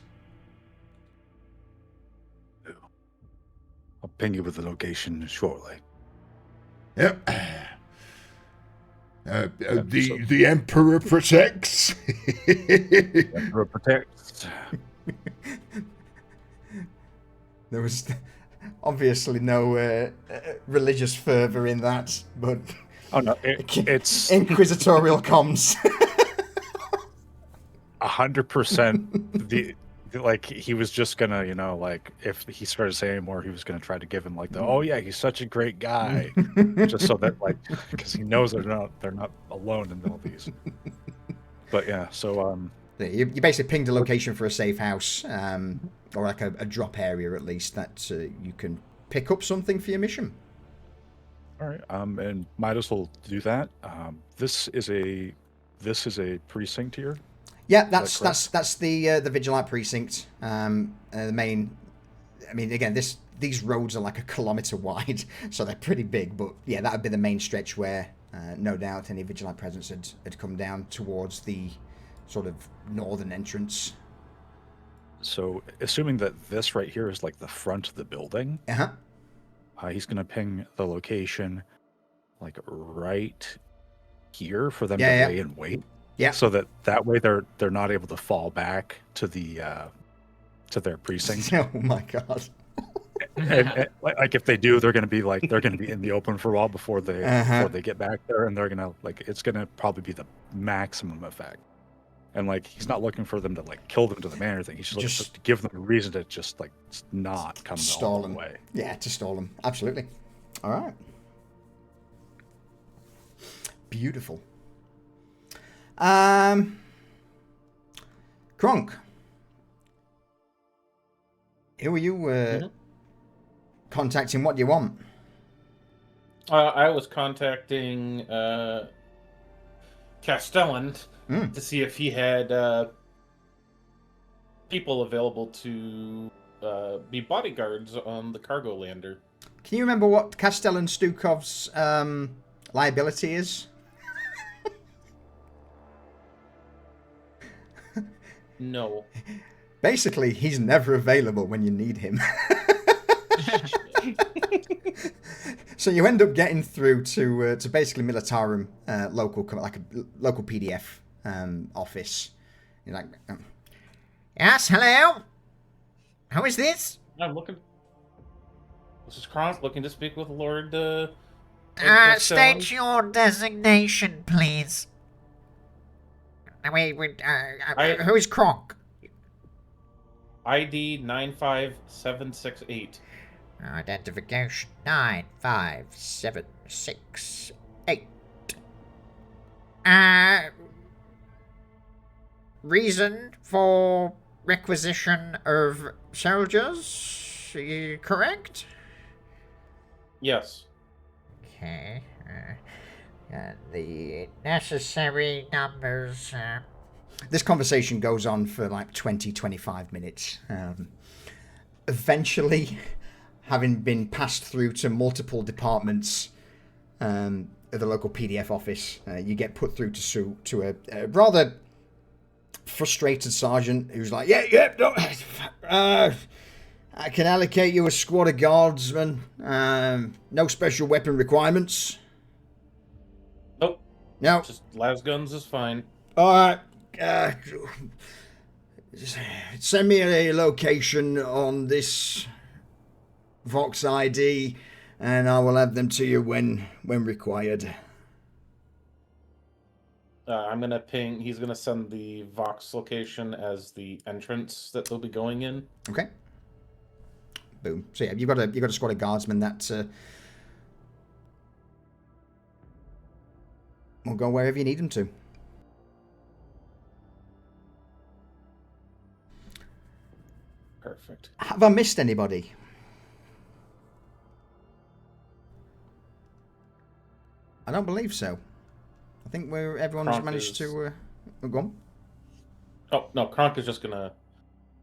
I'll ping you with the location shortly. Yep. The Emperor protects. The Emperor protects. There was obviously no religious fervour in that, but oh no, it's inquisitorial comms. 100% like he was just gonna, like if he started saying more, he was gonna try to give him like the, oh yeah, he's such a great guy, just so that like, because he knows they're not alone in all these. But yeah, so You basically pinged a location for a safe house, or like a drop area at least, that you can pick up something for your mission. all right, and might as well do that. This is a precinct here. Yeah, that's the Vigilante precinct. The main. I mean, again, these roads are like 1 kilometer wide, so they're pretty big. But yeah, that would be the main stretch where, no doubt, any Vigilante presence had come down towards the sort of northern entrance. So, assuming that this right here is like the front of the building, he's gonna ping the location, like right here for them to lay in wait. Yeah. So that way they're not able to fall back to the to their precinct. Oh my god. and, like if they do, they're gonna be in the open for a while before they get back there, and they're gonna it's gonna probably be the maximum effect. And like he's not looking for them to like kill them to the man or anything. He's just looking to give them a reason to just like not come all the way. Yeah, to stall them. Absolutely. All right. Beautiful. Kronk. Who are you contacting? What do you want? I was contacting Castellan to see if he had people available to be bodyguards on the cargo lander. Can you remember what Castellan Stukov's liability is? No. Basically, he's never available when you need him. So you end up getting through to basically Militarum, local PDF office. You're like, yes, hello. Who is this? I'm looking. This is Kronk looking to speak with Lord. State your designation, please. Wait, who is Kronk? ID 95768. Identification 95768. Reason for requisition of soldiers, correct? Yes. Okay. The necessary numbers. This conversation goes on for like 20-25 minutes. Eventually, having been passed through to multiple departments of the local PDF office, you get put through to a rather frustrated sergeant who's like, I can allocate you a squad of guardsmen. No special weapon requirements. Nope. No. Just las guns is fine. All right. Send me a location on this Vox ID, and I will add them to you when required. I'm gonna ping. He's gonna send the Vox location as the entrance that they'll be going in. Okay. Boom. So yeah, you've got a squad of guardsmen that will go wherever you need them to. Perfect. Have I missed anybody? I don't believe so. I think everyone's Kronk managed to go on. Oh no, Kronk is just gonna.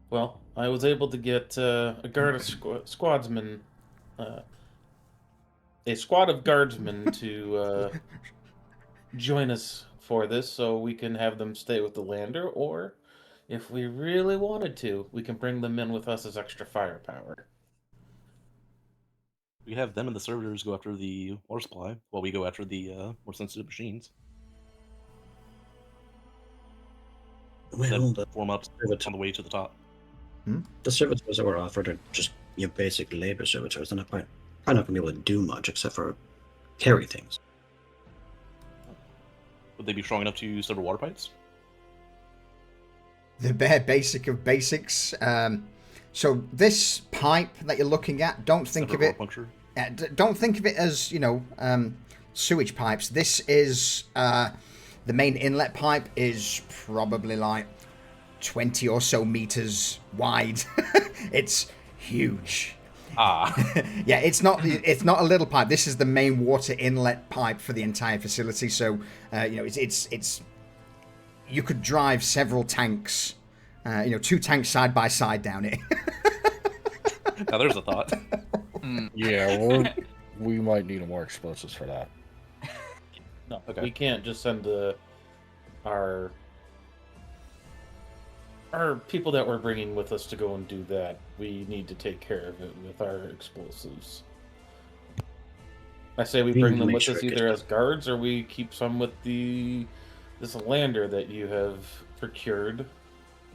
Well, I was able to get a guard of squadsmen, a squad of guardsmen to join us for this, so we can have them stay with the lander, or if we really wanted to, we can bring them in with us as extra firepower. We have them and the servitors go after the ore supply, while we go after the more sensitive machines. Well, Then the form up on the way to the top. The servitors that were offered are just your basic labor servitors. They're probably not going to be able to do much except for carry things. Would they be strong enough to use several water pipes? the bare basic of basics. So this pipe that you're looking at, don't think of it. Don't think of it as sewage pipes. This is the main inlet pipe is probably like 20 or so meters wide. It's huge. Yeah, it's not a little pipe. This is the main water inlet pipe for the entire facility. So it's you could drive several tanks, 2 tanks side by side down it. Now there's a thought. Yeah, we might need more explosives for that. No, Okay. we can't just send our people that we're bringing with us to go and do that. We need to take care of it with our explosives. I say we bring them with us either as guards or we keep some with this lander that you have procured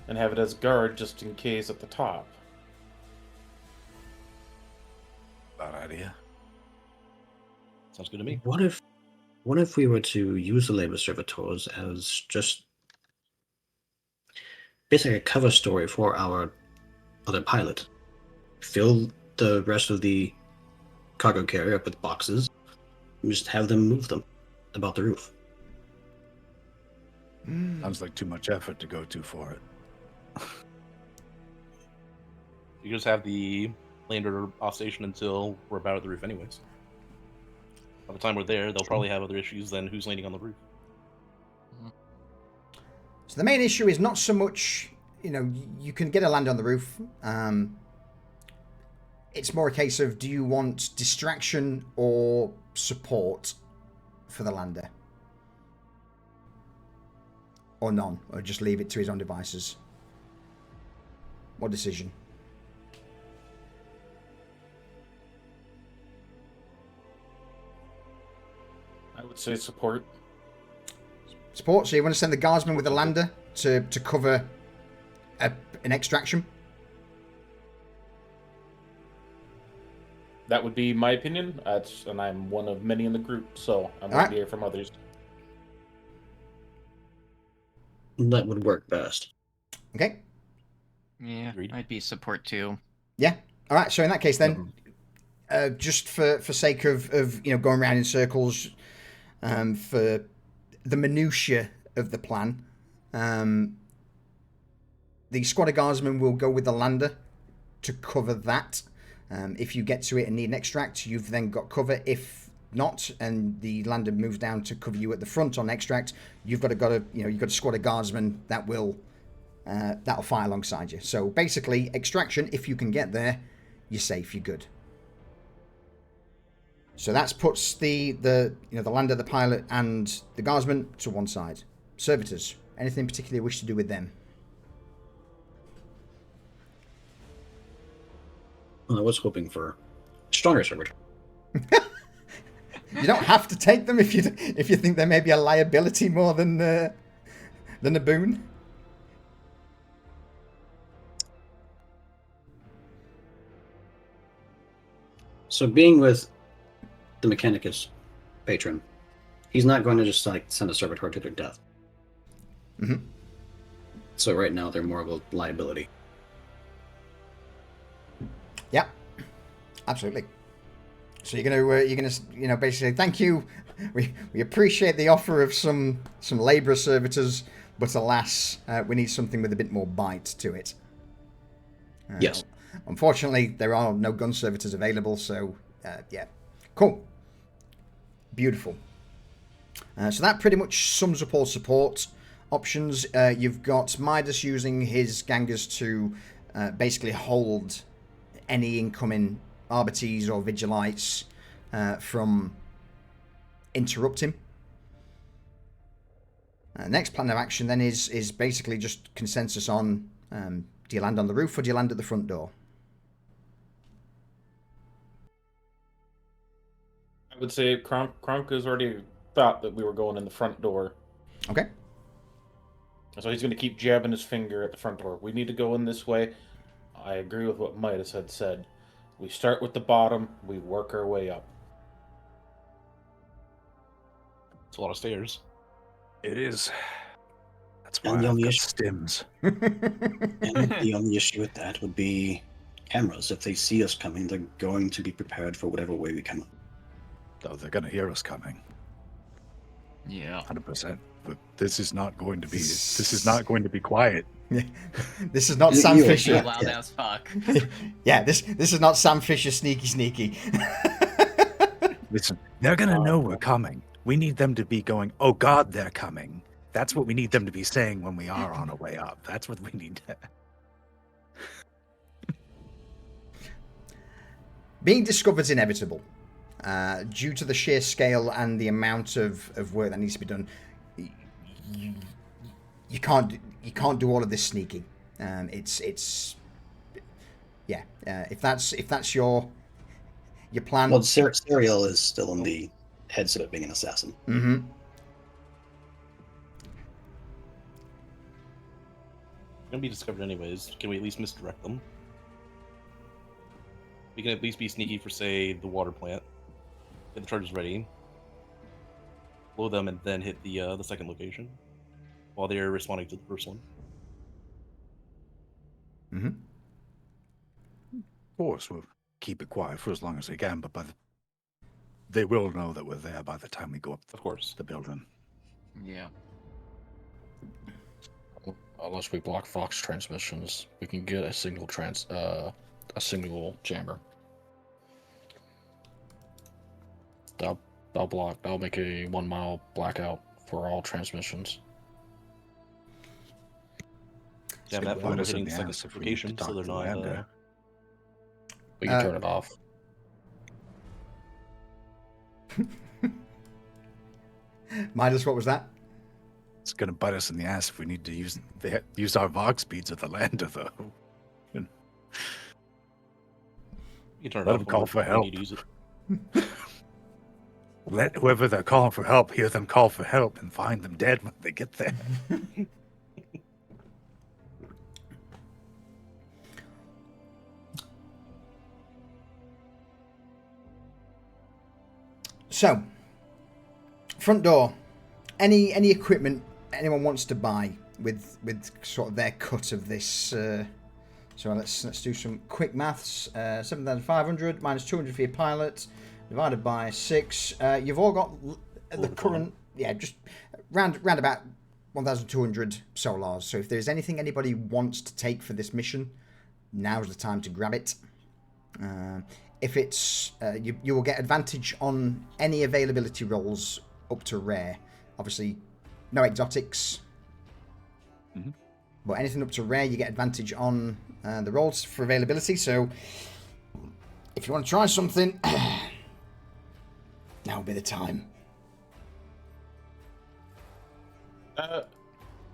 and have it as guard just in case at the top. Bad idea. Sounds good to me. What if we were to use the labor servitors as just basically a cover story for our other pilot? Fill the rest of the cargo carrier up with boxes and just have them move them about the roof. Sounds like too much effort to go to for it. You just have the lander off station until we're about at the roof anyways. By the time we're there, they'll probably have other issues than who's landing on the roof. So the main issue is not so much, you can get a lander on the roof. It's more a case of, do you want distraction or support for the lander? Or none, or just leave it to his own devices? What decision? I would say support. Support, so you want to send the guardsman with the lander to cover an extraction? That would be my opinion. And I'm one of many in the group, so I'm going to hear from others. That would work best. Okay. Yeah, I'd be support too. Yeah. All right. So in that case, then, just for sake of going around in circles, for the minutiae of the plan, the squad of guardsmen will go with the lander to cover that. If you get to it and need an extract, you've then got cover. If not, and the lander moves down to cover you at the front on extract, you've got a squad of guardsmen that will that'll fire alongside you. So basically, extraction, if you can get there, you're safe, you're good. So that puts the lander, the pilot, and the guardsman to one side. Servitors, anything in particular you wish to do with them? Well, I was hoping for stronger servitor. You don't have to take them if you think they may be a liability more than a boon. So being with the Mechanicus patron, he's not going to just send a servitor to their death. Mm-hmm. So right now they're more of a liability. Yeah, absolutely. So you're gonna basically thank you. We appreciate the offer of some labourer servitors, but alas, we need something with a bit more bite to it. Yes. Unfortunately, there are no gun servitors available. So yeah, cool, beautiful. So that pretty much sums up all support options. You've got Midas using his gangers to basically hold any incoming Arbites or Vigilites from interrupting. Next plan of action then is basically just consensus on do you land on the roof or do you land at the front door? I would say Kronk has already thought that we were going in the front door. Okay. So he's going to keep jabbing his finger at the front door. We need to go in this way. I agree with what Midas had said. We start with the bottom, we work our way up. It's a lot of stairs. It is. That's why And the I've only got issue- stims. And the only issue with that would be cameras. If they see us coming, they're going to be prepared for whatever way we come up. Oh, they're going to hear us coming. Yeah. 100%. But this is not going to be. This is not going to be quiet. This is not You- Sam you- Be Fisher. loud as fuck. Yeah, this is not Sam Fisher sneaky. Listen, they're going to know we're coming. We need them to be going, oh God, they're coming. That's what we need them to be saying when we are on our way up. That's what we need to. Being discovered is inevitable. Due to the sheer scale and the amount of work that needs to be done, you can't do all of this sneaking. If that's your plan. Well, Serial is still in the headset of being an assassin. Mm-hmm. Gonna be discovered anyways. Can we at least misdirect them? We can at least be sneaky for, say, the water plant. Get the charges ready. Blow them and then hit the second location while they're responding to the first one. Mm-hmm. Of course, we'll keep it quiet for as long as we can, but they will know that we're there by the time we go up Of course. the building. Yeah. Unless we block Fox transmissions, we can get a single jammer. That'll make a 1 mile blackout for all transmissions. Yeah, that bite we're us in hitting the the second ass if we need to location, so talk they're to not. Lander. We can turn it off. Midas, what was that? It's going to bite us in the ass if we need to use our Vox speeds at the lander, though. You can turn it Let off them call when for we help. need to use it. Let whoever they're calling for help hear them call for help and find them dead when they get there. So, front door. Any equipment anyone wants to buy with sort of their cut of this. So let's do some quick maths. 7,500 minus 200 for your pilot, divided by 6. You've all got the current, just round about 1,200 solars. So if there's anything anybody wants to take for this mission, now's the time to grab it. If it's you will get advantage on any availability rolls up to rare. Obviously, no exotics. Mhm. But anything up to rare, you get advantage on the rolls for availability. So, if you want to try something, now would be the time.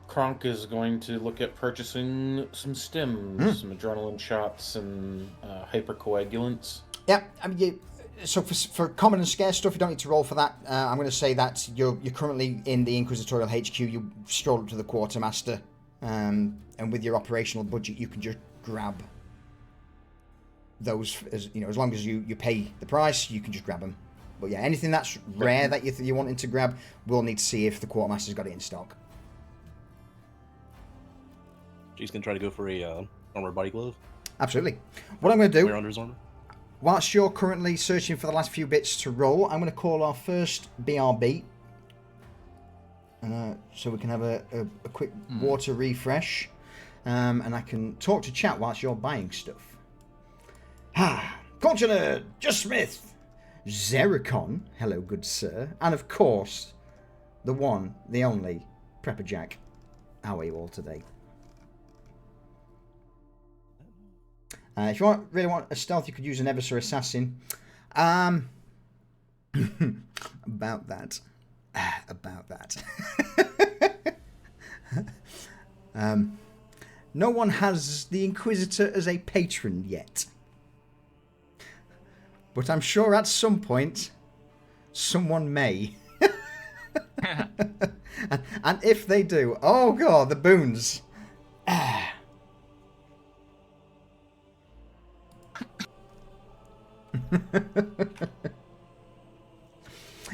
Kronk is going to look at purchasing some stims, some adrenaline shots, and hypercoagulants. Yeah, I mean, so for common and scarce stuff, you don't need to roll for that. I'm going to say that you're currently in the Inquisitorial HQ. You stroll up to the quartermaster, and with your operational budget, you can just grab those. As long as you pay the price, you can just grab them. But yeah, anything that's rare that you're wanting to grab, we'll need to see if the quartermaster's got it in stock. She's gonna try to go for a armored body glove. Absolutely. What I'm going to do, Wear under his armor. whilst you're currently searching for the last few bits to roll, I'm going to call our first BRB. So we can have a quick water refresh. And I can talk to chat whilst you're buying stuff. Culture Nerd, Just Smith, Zericon, hello good sir, and of course, the one, the only, Prepper Jack. How are you all today? If you really want a stealth, you could use an Eversor Assassin. About that. No one has the Inquisitor as a patron yet. But I'm sure at some point, someone may. And if they do, oh god, the boons.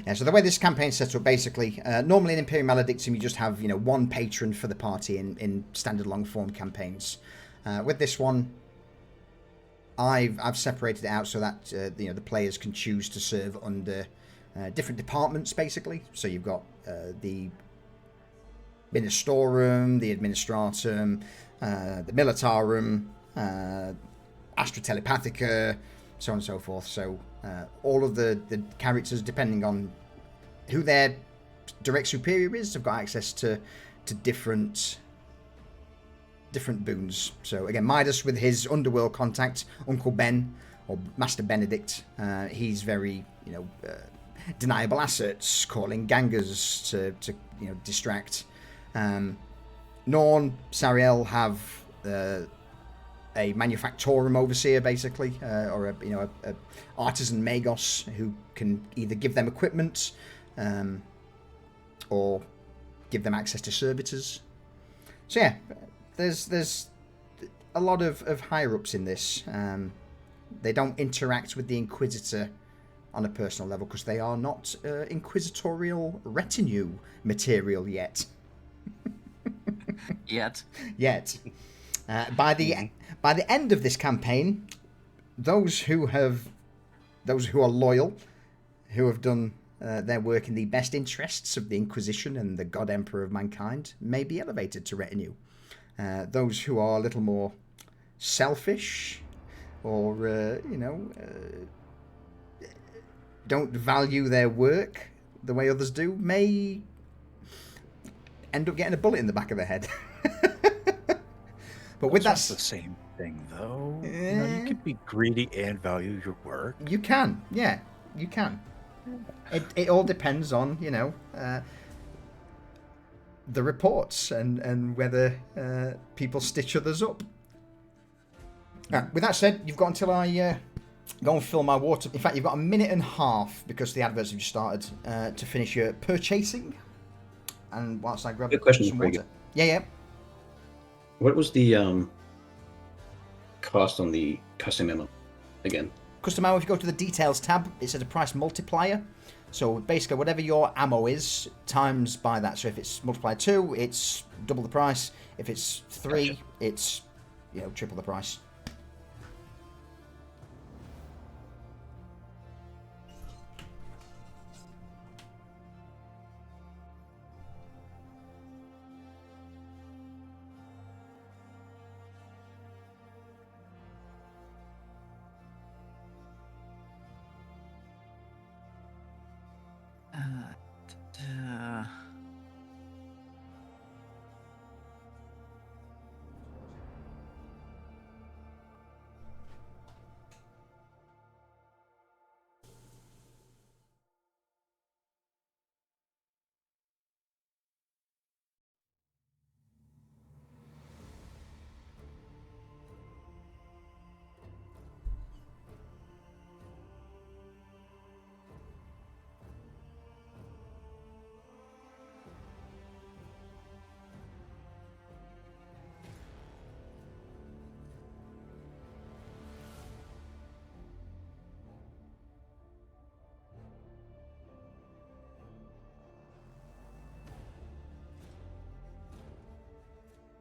Yeah, so the way this campaign's set up, basically, normally in Imperium Maledictum, you just have, one patron for the party in standard long-form campaigns. With this one, I've separated it out so that, the players can choose to serve under different departments, basically. So you've got the Ministorum, the Administratum, the Militarum, Astra Telepathica, so on and so forth. So all of the characters, depending on who their direct superior is, have got access to different boons. So again, Midas with his underworld contact, Uncle Ben or Master Benedict, he's very deniable assets, calling gangers to distract. Norn, Sariel have a manufactorum overseer, basically, or a artisan magos who can either give them equipment or give them access to servitors. So yeah, there's a lot of higher ups in this. They don't interact with the Inquisitor on a personal level because they are not inquisitorial retinue material yet. Yet. By the end of this campaign, those who are loyal, who have done their work in the best interests of the Inquisition and the God Emperor of mankind, may be elevated to retinue. Those who are a little more selfish, or don't value their work the way others do, may end up getting a bullet in the back of the head. But with That's the same thing, though. You can be greedy and value your work. You can, yeah, you can. It all depends on the reports and whether people stitch others up. With that said, you've got until I go and fill my water. In fact, you've got a minute and a half because the adverts have just started to finish your purchasing. And whilst I grab some water. Yeah. What was the cost on the custom ammo again? Custom ammo, if you go to the details tab, it says a price multiplier. So basically, whatever your ammo is, times by that. So if it's multiplied 2, it's double the price. If it's 3, gotcha. It's triple the price.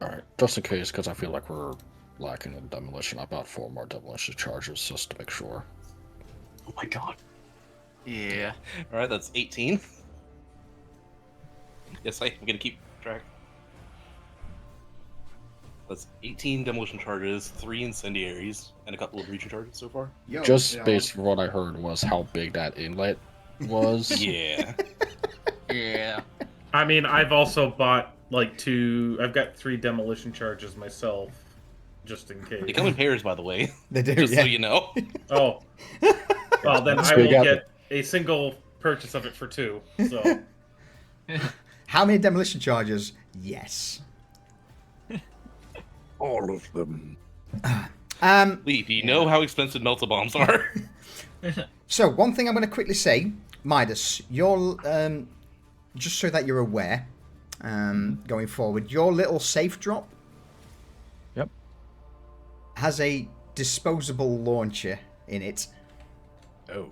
Alright, just in case, because I feel like we're lacking in demolition, I bought 4 more demolition charges just to make sure. Oh my god. Yeah. Alright, that's 18. Yes, I'm gonna keep track. That's 18 demolition charges, 3 incendiaries, and a couple of breaching charges so far. Just based on what I heard was how big that inlet was. Yeah. Yeah. I mean, I've also bought I've got 3 demolition charges myself, just in case. They come in pairs, by the way. They do, just yeah. so you know. Oh. Well, then I will get a single purchase of it for 2, so. How many demolition charges? Yes. All of them. Lee, do you know how expensive melta bombs are? So, one thing I'm going to quickly say, Midas, you're, just so that you're aware, going forward, your little safe drop has a disposable launcher in it. Oh.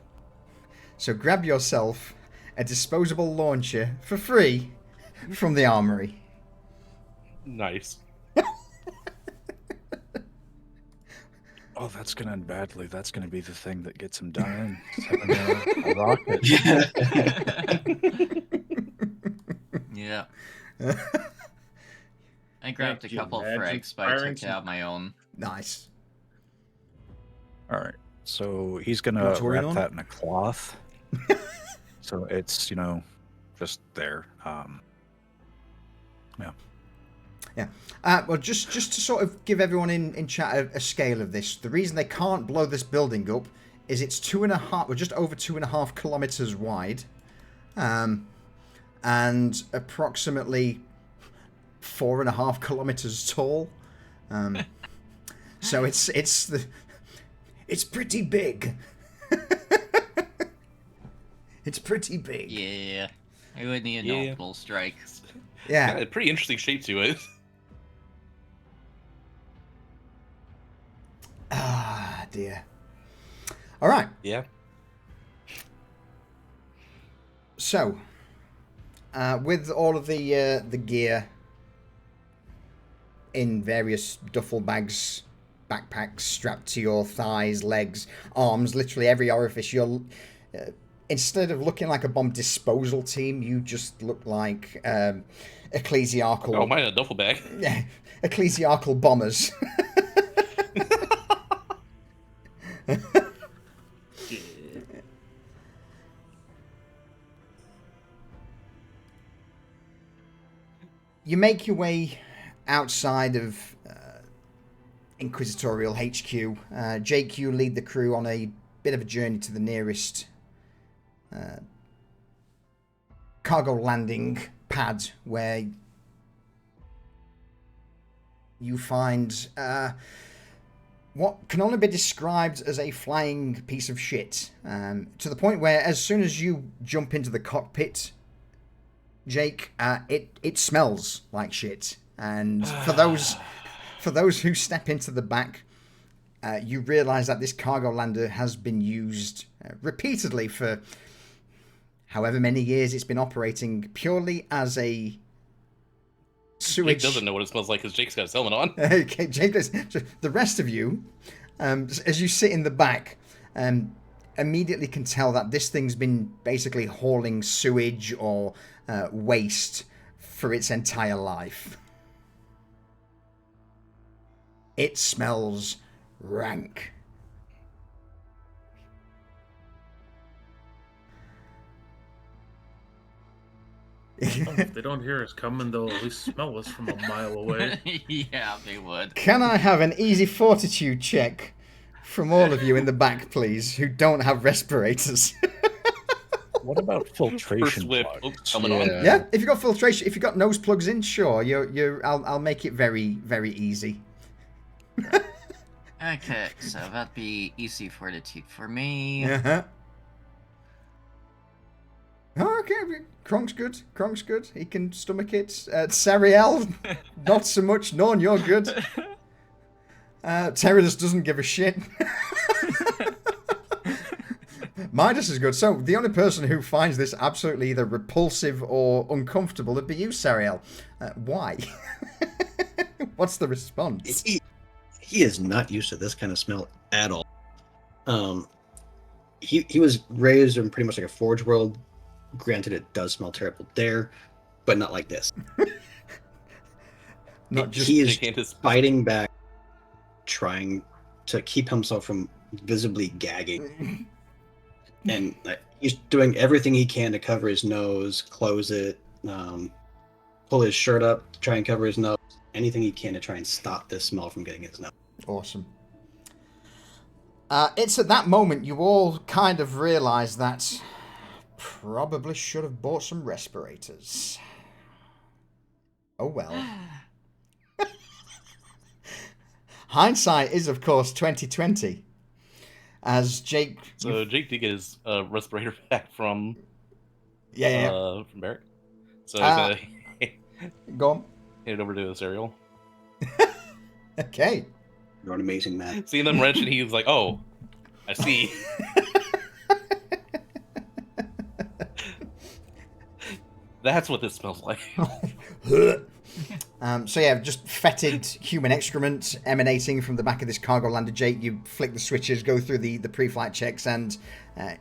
So grab yourself a disposable launcher for free from the armory. Nice. Oh, that's gonna end badly. That's gonna be the thing that gets him dying. Having a rocket. Yeah. I grabbed a Could you couple imagine frags, but I firing took some- out my own. Nice. All right. So he's You gonna want to worry wrap on? that in a cloth. So it's, just there. Well, just to sort of give everyone in chat a scale of this, the reason they can't blow this building up is it's just over 2.5 kilometers wide, and approximately 4.5 kilometers tall. So it's pretty big. It's pretty big. Yeah. I would need an Yeah. orbital strike. Yeah. Got a pretty interesting shape to it. Ah, dear. All right. Yeah. So, with all of the gear in various duffel bags, backpacks strapped to your thighs, legs, arms, literally every orifice, you're instead of looking like a bomb disposal team, you just look like ecclesiarchal. Oh, mine in a duffel bag. Yeah, ecclesiarchal bombers. You make your way outside of Inquisitorial HQ. Jake, you lead the crew on a bit of a journey to the nearest cargo landing pad where you find what can only be described as a flying piece of shit. To the point where as soon as you jump into the cockpit, Jake, it smells like shit. And for those who step into the back, you realize that this cargo lander has been used repeatedly for however many years it's been operating purely as a sewage. Jake doesn't know what it smells like because Jake's got his helmet on. Okay, Jake, the rest of you, as you sit in the back, immediately can tell that this thing's been basically hauling sewage or waste for its entire life. It smells rank. If they don't hear us coming, they'll at least smell us from a mile away. Yeah, they would. Can I have an easy fortitude check from all of you in the back, please, who don't have respirators? What about filtration whip. plugs? Oh, helmet on. Yeah, if you've got filtration, if you've got nose plugs in, sure, I'll make it very, very easy. Okay, so that'd be easy fortitude for me. Uh-huh. Oh, okay, Kronk's good. He can stomach it. Sariel, not so much. Norn, you're good. Teradus doesn't give a shit. Midas is good. So, the only person who finds this absolutely either repulsive or uncomfortable would be you, Sariel. Why? What's the response? He is not used to this kind of smell at all. He was raised in pretty much like a forge world. Granted, it does smell terrible there, but not like this. Not just he is fighting back, trying to keep himself from visibly gagging, and he's doing everything he can to cover his nose, close it, pull his shirt up to try and cover his nose. Anything he can to try and stop this smell from getting his nose. Awesome. It's at that moment you all kind of realize that probably should have bought some respirators. Oh well. Hindsight is, of course, 2020. As Jake. So Jake did get his respirator back from. Yeah. From Barrett. So he's gonna go on. hand it over to Serial. Okay. You're an amazing man. Seeing them wrench, and he was like, "Oh, I see." That's what this smells like. So yeah, just fetid human excrement emanating from the back of this cargo lander. Jake, you flick the switches, go through the pre-flight checks, and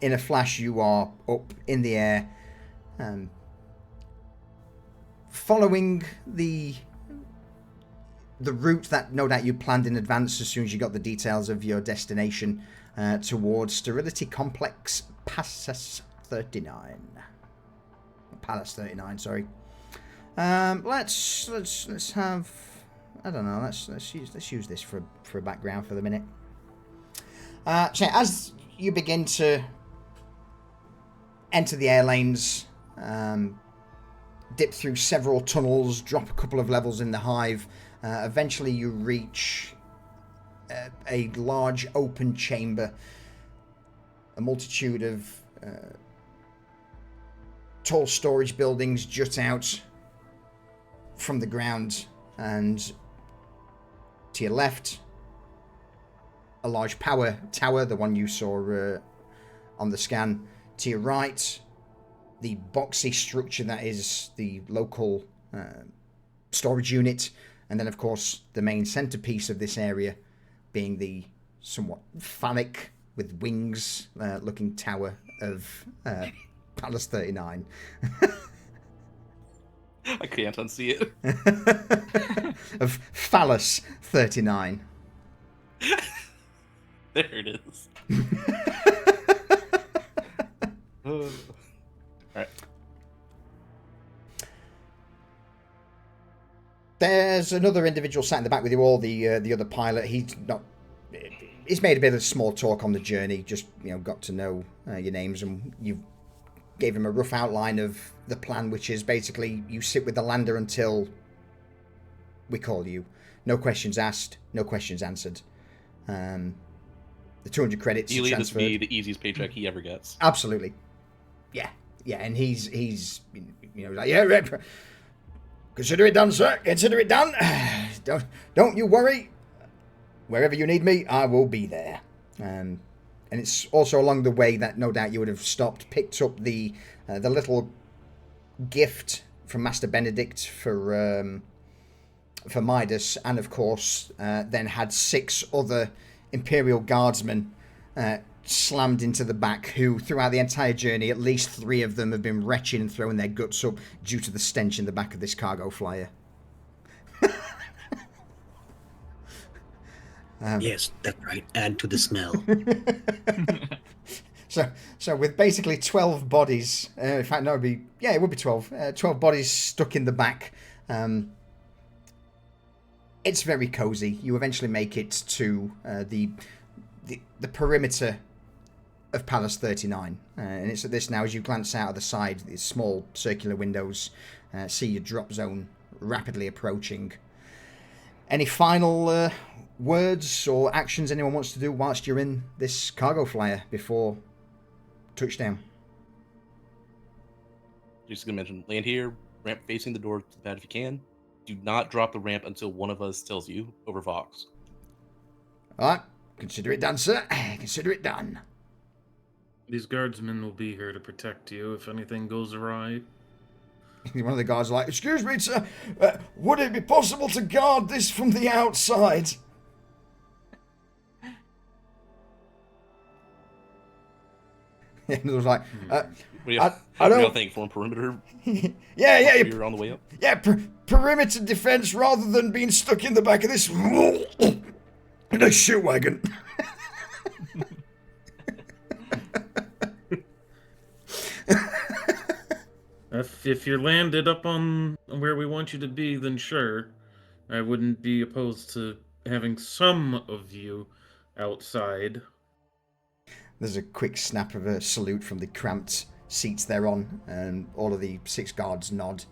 in a flash you are up in the air, following the route that no doubt you planned in advance as soon as you got the details of your destination, towards Sterility Complex Palace 39. Palace 39, sorry. Let's have, I don't know, let's use this for a background for the minute. So as you begin to enter the air lanes, dip through several tunnels, drop a couple of levels in the hive, eventually you reach a large open chamber. A multitude of tall storage buildings jut out from the ground, and to your left, a large power tower, the one you saw on the scan. To your right, the boxy structure that is the local storage unit, and then of course the main centerpiece of this area being the somewhat phallic with wings looking tower of Palace 39. I can't unsee it. Of Phallus 39. There it is. Alright. There's another individual sat in the back with you all, the other pilot. He's made a bit of small talk on the journey, just got to know your names, and you gave him a rough outline of the plan, which is basically you sit with the lander until we call you. No questions asked, no questions answered. The 200 credits He'll transferred. be the easiest paycheck he ever gets. Absolutely. Yeah, and he's like, yeah, consider it done, sir. Consider it done. Don't you worry. Wherever you need me, I will be there. And it's also along the way that no doubt you would have stopped, picked up the little gift from Master Benedict for Midas, and of course then had 6 other Imperial Guardsmen slammed into the back, who throughout the entire journey, at least 3 of them have been retching and throwing their guts up due to the stench in the back of this cargo flyer. Yes, that's right. Add to the smell. So with basically 12 bodies, in fact, no, it would be 12. 12 bodies stuck in the back. It's very cozy. You eventually make it to the perimeter of Palace 39. And it's at this now, as you glance out of the side, these small circular windows, see your drop zone rapidly approaching. Any final words or actions anyone wants to do whilst you're in this cargo flyer before touchdown? Just gonna mention, land here, ramp facing the door to the pad if you can. Do not drop the ramp until one of us tells you over Vox. Alright, consider it done, sir. Consider it done. These guardsmen will be here to protect you if anything goes awry. One of the guards is like, excuse me, sir, would it be possible to guard this from the outside? And it was like, What do you, I don't think from perimeter? yeah, You're on the way up. Yeah, perimeter defense rather than being stuck in the back of this in a shit wagon. If you're landed up on where we want you to be, then sure. I wouldn't be opposed to having some of you outside. There's a quick snap of a salute from the cramped seats they're on, and all of the 6 guards nod.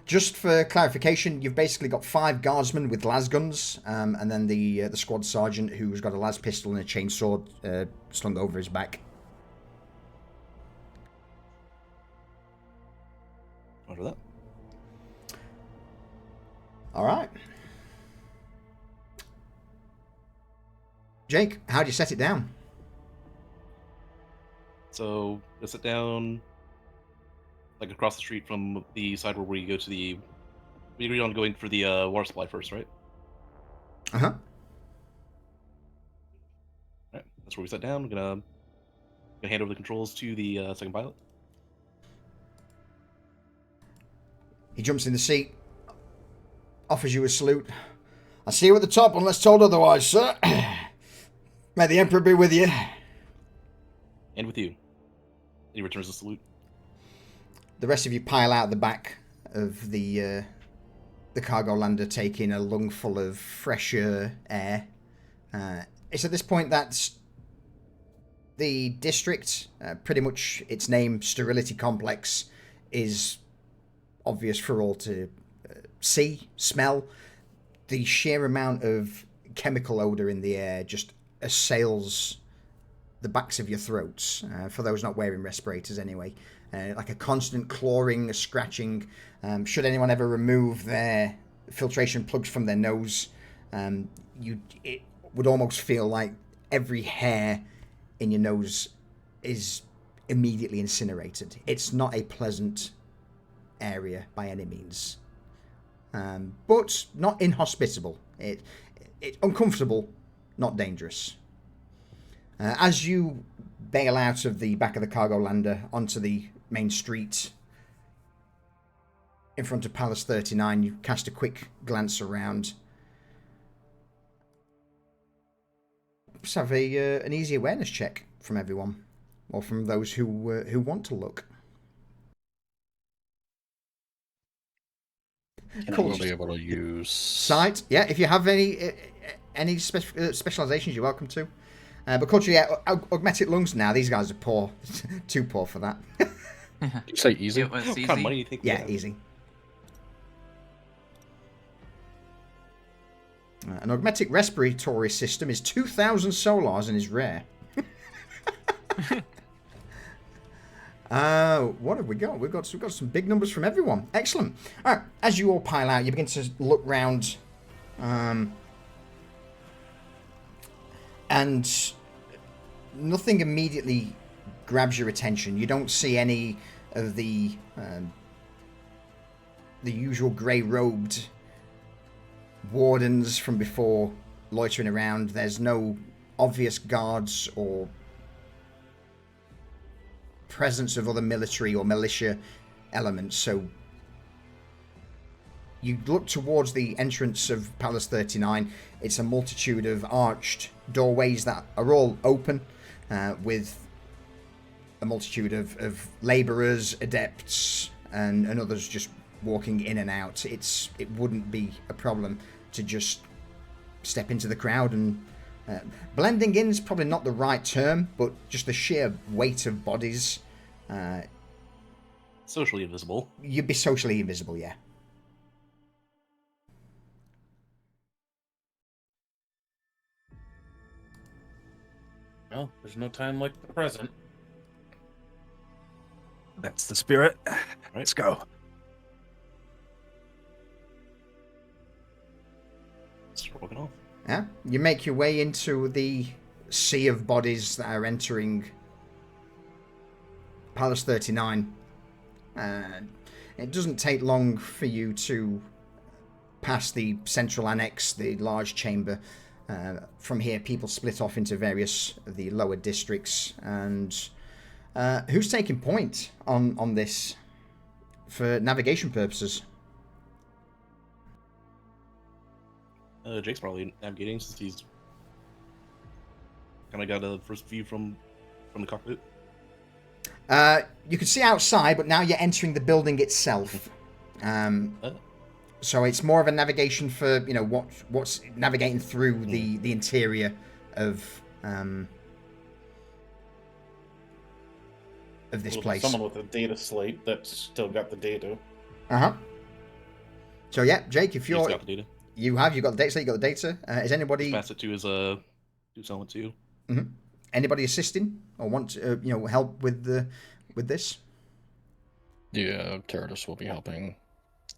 Just for clarification, you've basically got 5 guardsmen with las guns, and then the squad sergeant who's got a las pistol and a chainsaw slung over his back. Under that. All right. Jake, how do you set it down? So, I sit down like across the street from the side where we go to the. We agreed on going for the water supply first, right? Uh-huh. Alright, that's where we sat down. We're gonna hand over the controls to the second pilot. He jumps in the seat, offers you a salute. I see you at the top unless told otherwise, sir. May the Emperor be with you. And with you. And he returns the salute. The rest of you pile out the back of the cargo lander, taking a lungful of fresher air. It's at this point that the district, pretty much its name, Sterility Complex, is obvious for all to see, smell. The sheer amount of chemical odor in the air just assails the backs of your throats, for those not wearing respirators anyway. Like a constant clawing, a scratching. Should anyone ever remove their filtration plugs from their nose, it would almost feel like every hair in your nose is immediately incinerated. It's not a pleasant area by any means, but not inhospitable. It's uncomfortable, not dangerous. As you bail out of the back of the cargo lander onto the main street in front of Palace 39, you cast a quick glance around. Just have an easy awareness check from everyone, or from those who want to look. Cool. We'll be able to use sight. Yeah, if you have any specializations, you're welcome to. But culture, yeah, augmetic lungs. Now these guys are poor, too poor for that. You say easy? It was What easy. kind of money do you think? we Yeah, have? easy. An augmetic respiratory system is 2,000 solars and is rare. What have we got? We've got some big numbers from everyone. Excellent. All right, as you all pile out, you begin to look round, and nothing immediately grabs your attention. You don't see any of the usual grey-robed wardens from before loitering around. There's no obvious guards or presence of other military or militia elements, so you look towards the entrance of Palace 39. It's a multitude of arched doorways that are all open, with a multitude of labourers, adepts, and others just walking in and out. It wouldn't be a problem to just step into the crowd, and blending in is probably not the right term, but just the sheer weight of bodies. Socially invisible. You'd be socially invisible, yeah. Well, there's no time like the present. That's the spirit. Let's go. Start walking off. Yeah, you make your way into the sea of bodies that are entering Palace 39. It doesn't take long for you to pass the central annex, the large chamber. From here, people split off into various of the lower districts. And who's taking point on this for navigation purposes? Jake's probably navigating since he's kind of got a first view from the cockpit. You can see outside, but now you're entering the building itself. So it's more of a navigation for, you know, what's navigating through the interior of this place. Someone with a data slate that's still got the data. So yeah, Jake, if you're Got the data. you've got the data slate, you got the data. Is anybody Pass it to his someone too. Anybody assisting or want to, help with this? Yeah, Terradus will be helping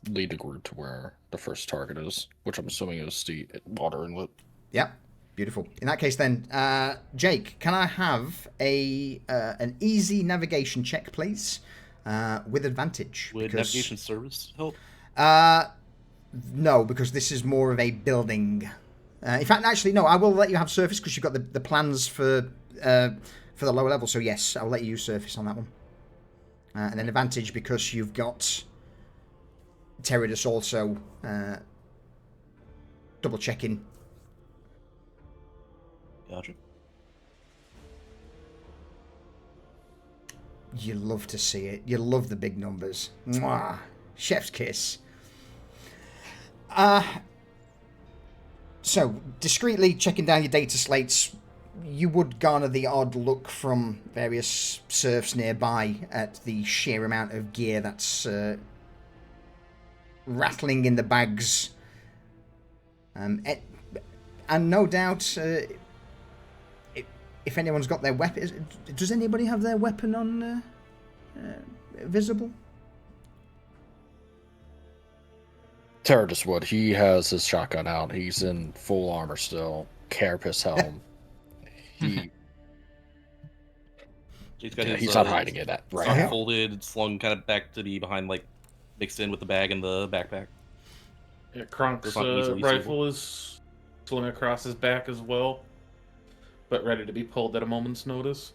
lead the group to where the first target is, which I'm assuming is the water inlet. Yeah, beautiful. In that case, then, Jake, can I have an easy navigation check, please? with advantage. Would because, navigation service help? No, because this is more of a building. In fact, actually, no. I will let you have surface because you've got the plans for the lower level. So yes, I'll let you use surface on that one. And then advantage because you've got Teradus also double checking. Gotcha. You love to see it. You love the big numbers. Mwah. Chef's kiss. So, discreetly checking down your data slates, you would garner the odd look from various serfs nearby at the sheer amount of gear that's rattling in the bags. And no doubt, if anyone's got their weapon... Does anybody have their weapon on visible? Teradus would. He has his shotgun out. He's in full armor still. Carapace helm. He... he's not hiding it right now. Folded, slung kind of back to the behind, like, mixed in with the bag and the backpack. Yeah, Kronk's rifle is slung across his back as well, but ready to be pulled at a moment's notice.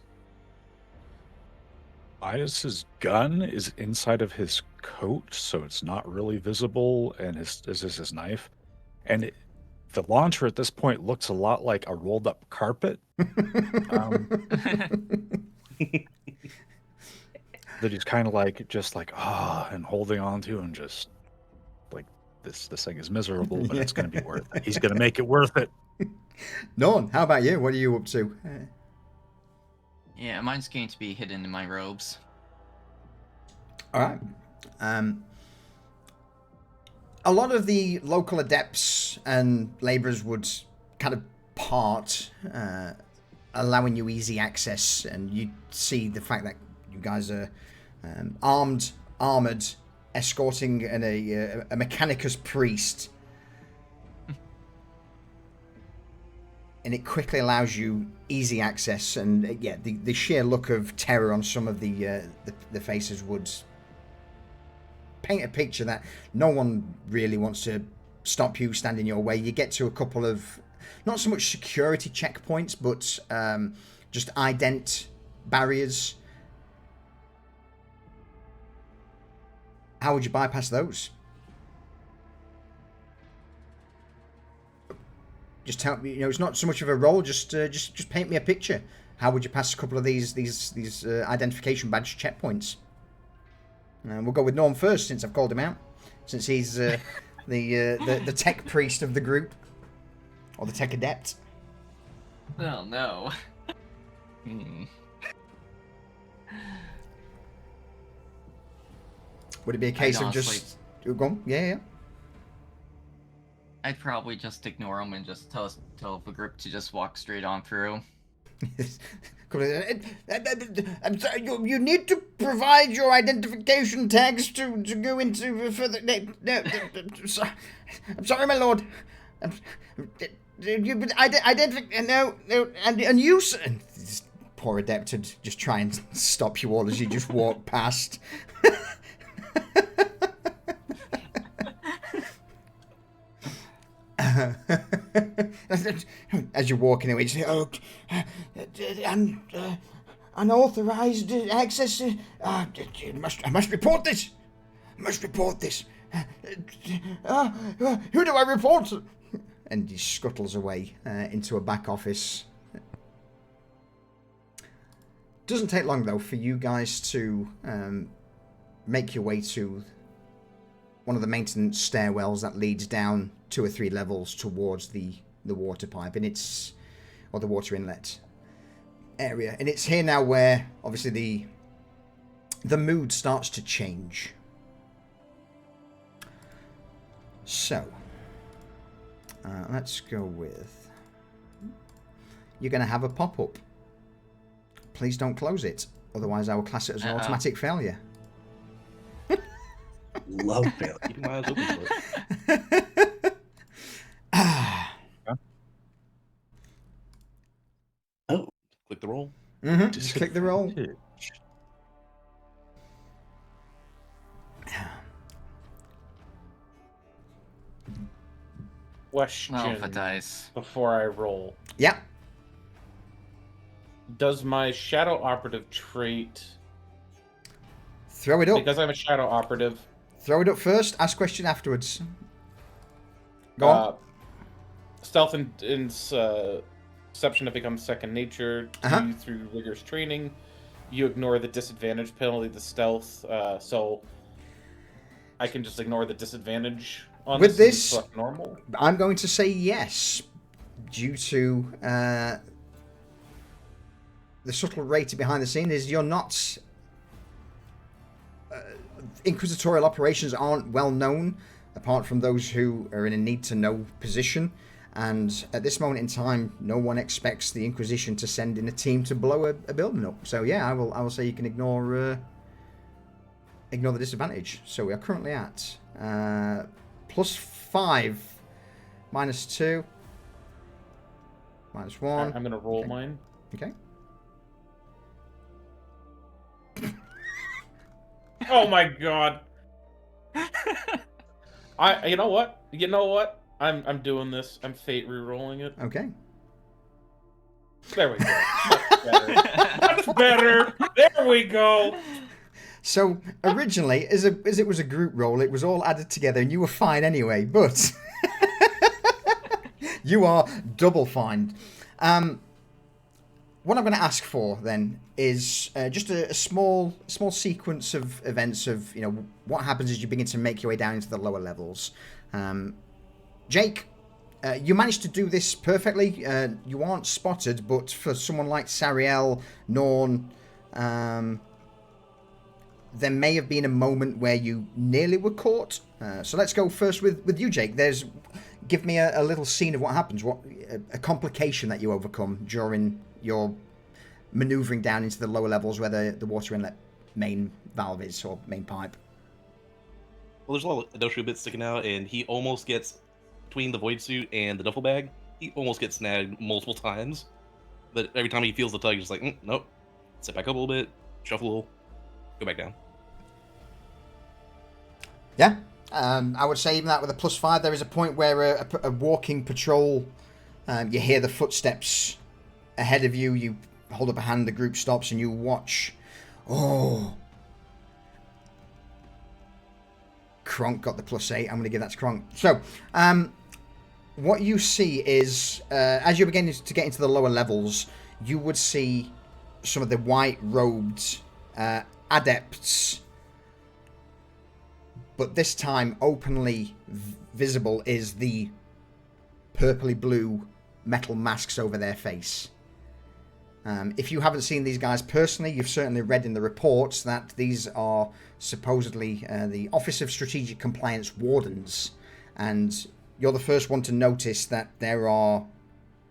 Midas' gun is inside of his coat, so it's not really visible, and this is his knife. And the launcher at this point looks a lot like a rolled up carpet. That he's kind of like, just like, and holding on to, and just like, this thing is miserable, but it's going to be worth it. He's going to make it worth it. Norn, how about you? What are you up to? Yeah, mine's going to be hidden in my robes. All right. A lot of the local adepts and laborers would kind of part, allowing you easy access, and you see the fact that you guys are armored, escorting a Mechanicus priest. And it quickly allows you easy access, and the sheer look of terror on some of the faces would paint a picture that no one really wants to stop you, stand in your way. You get to a couple of, not so much security checkpoints, but just ident barriers. How would you bypass those? Just tell me, it's not so much of a roll. Just paint me a picture. How would you pass a couple of these identification badge checkpoints? We'll go with Norm first, since I've called him out, since he's the tech priest of the group, or the tech adept. Oh no. Would it be a case of just go on? Yeah. I'd probably just ignore him and just tell the group to just walk straight on through. I'm sorry, you need to provide your identification tags to go into further. No, I'm sorry, my lord. Identify. No, and you. And this poor adept would just try and stop you all as you just walk past. As you're walking away, you say, unauthorized access. I must report this. Who do I report? And he scuttles away into a back office. Doesn't take long though for you guys to make your way to one of the maintenance stairwells that leads down 2 or 3 levels towards the water pipe, and or the water inlet area. And it's here now where obviously the mood starts to change. So let's go with, you're going to have a pop-up. Please don't close it, otherwise I will class it as an automatic failure. Love failure. Keep my eyes open for it. Oh. Click the roll. Just click the roll. question Roll for dice. before I roll. Yeah. Does my shadow operative trait, Throw it up. because I'm a shadow operative, Throw it up first. Ask question afterwards. Go on. stealth and deception to become second nature to you through rigorous training. You ignore the disadvantage penalty to stealth, so I can just ignore the disadvantage on With this. this, Select normal. I'm going to say yes, due to the subtle rating behind the scene is you're not. Inquisitorial operations aren't well known, apart from those who are in a need-to-know position. And at this moment in time, no one expects the Inquisition to send in a team to blow a building up. So yeah, I will say you can ignore the disadvantage. So we are currently at +5, -2, -1. I'm gonna roll mine. Okay. Oh my god! You know what? You know what? I'm doing this. I'm fate re-rolling it. Okay. There we go. Much better. Much better. There we go. So originally, as it was a group roll, it was all added together, and you were fine anyway. But you are double fine. What I'm going to ask for then is just a small sequence of events of what happens as you begin to make your way down into the lower levels. Jake, you managed to do this perfectly. You aren't spotted, but for someone like Sariel, Norn, there may have been a moment where you nearly were caught. So let's go first with you, Jake. Give me a little scene of what happens, a complication that you overcome during your maneuvering down into the lower levels where the water inlet main valve is, or main pipe. Well, there's a lot of industrial bits sticking out, and he almost gets between the void suit and the duffel bag. He almost gets snagged multiple times, but every time he feels the tug, he's just like, nope. Sit back up a little bit, shuffle, go back down. Yeah, I would say even that with a +5, there is a point where a walking patrol, you hear the footsteps ahead of you. You hold up a hand, the group stops, and you watch. Oh. Kronk got the +8. I'm going to give that to Kronk. So, what you see is, as you're beginning to get into the lower levels, you would see some of the white-robed adepts, but this time openly visible is the purpley blue metal masks over their face. If you haven't seen these guys personally, you've certainly read in the reports that these are supposedly the Office of Strategic Compliance Wardens, and you're the first one to notice that there are,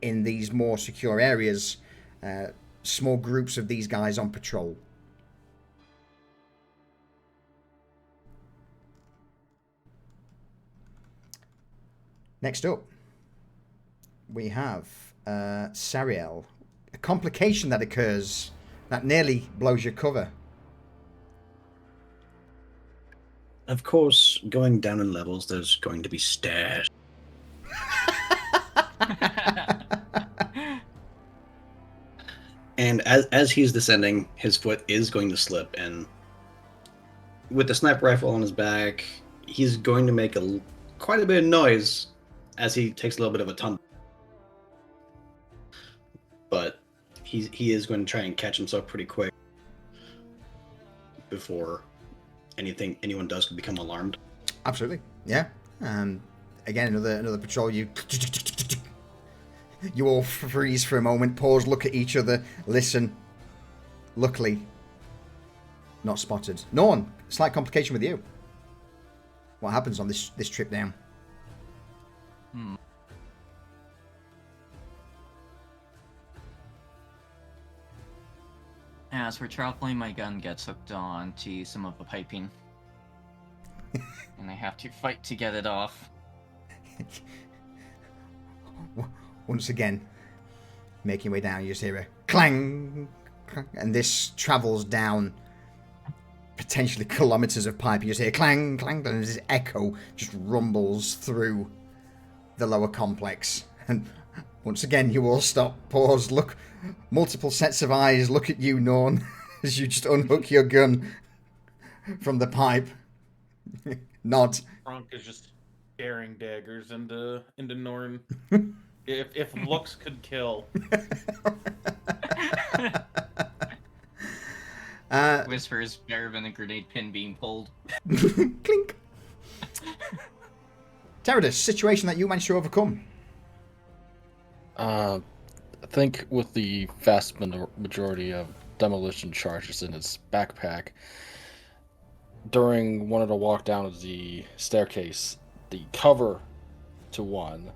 in these more secure areas, small groups of these guys on patrol. Next up, we have Sariel. A complication that occurs that nearly blows your cover. Of course, going down in levels, there's going to be stairs. And as he's descending, his foot is going to slip, and with the sniper rifle on his back, he's going to make quite a bit of noise as he takes a little bit of a tumble. But he is going to try and catch himself pretty quick before anyone does become alarmed. Absolutely, yeah. Again, another patrol. You all freeze for a moment, pause, look at each other, listen. Luckily, not spotted. Norn, slight complication with you. What happens on this trip down? As we're traveling, my gun gets hooked on to some of the piping. And I have to fight to get it off. Once again, making your way down, you just hear a clang, clang, and this travels down potentially kilometers of pipe. You just hear clang, clang, and this echo just rumbles through the lower complex. And once again, you all stop, pause, look, multiple sets of eyes look at you, Norn, as you just unhook your gun from the pipe. Nod. Kronk is just staring daggers into Norn. if looks could kill. Whispers better than a grenade pin being pulled. Clink. Teradus, situation that you managed to overcome. I think with the vast majority of demolition charges in his backpack, during one of the walk down the staircase, the cover to one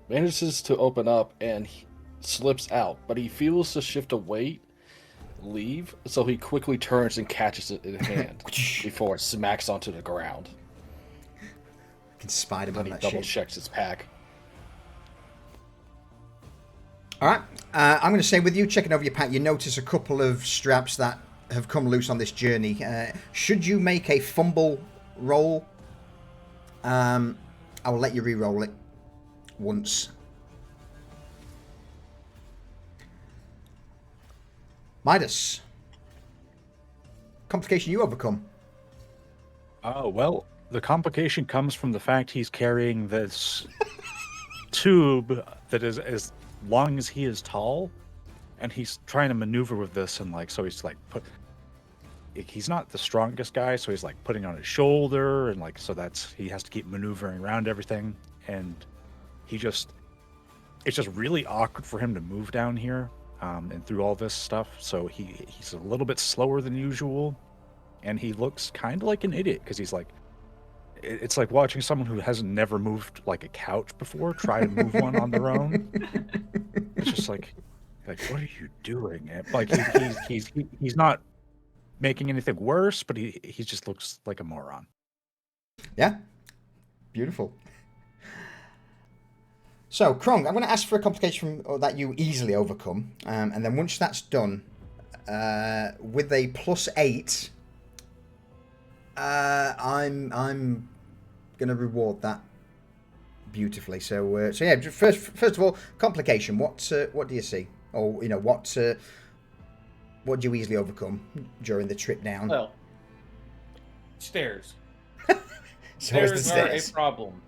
manages to open up and he slips out, but he feels the shift of weight leave, so he quickly turns and catches it in hand before it smacks onto the ground. I can spider Then he double checks his pack. Alright, I'm going to say with you checking over your pack, you notice a couple of straps that have come loose on this journey. Should you make a fumble roll, I will let you re-roll it once. Midas, complication you overcome. Oh, well, the complication comes from the fact he's carrying this tube that is as long as he is tall, and he's trying to maneuver with this, and so he's he's not the strongest guy, so he's putting on his shoulder, and so he has to keep maneuvering around everything, and it's just really awkward for him to move down here, and through all this stuff, so he's a little bit slower than usual, and he looks kind of like an idiot, because he's it's like watching someone who hasn't never moved a couch before try to move one on their own. It's just like what are you doing? He's not making anything worse, but he just looks like a moron. Yeah, beautiful. So, Krong, I'm going to ask for a complication that you easily overcome, and then once that's done, with a +8, I'm going to reward that beautifully. So yeah, first of all, complication. What do you see, or what do you easily overcome during the trip down? Well, stairs. Stairs are a problem.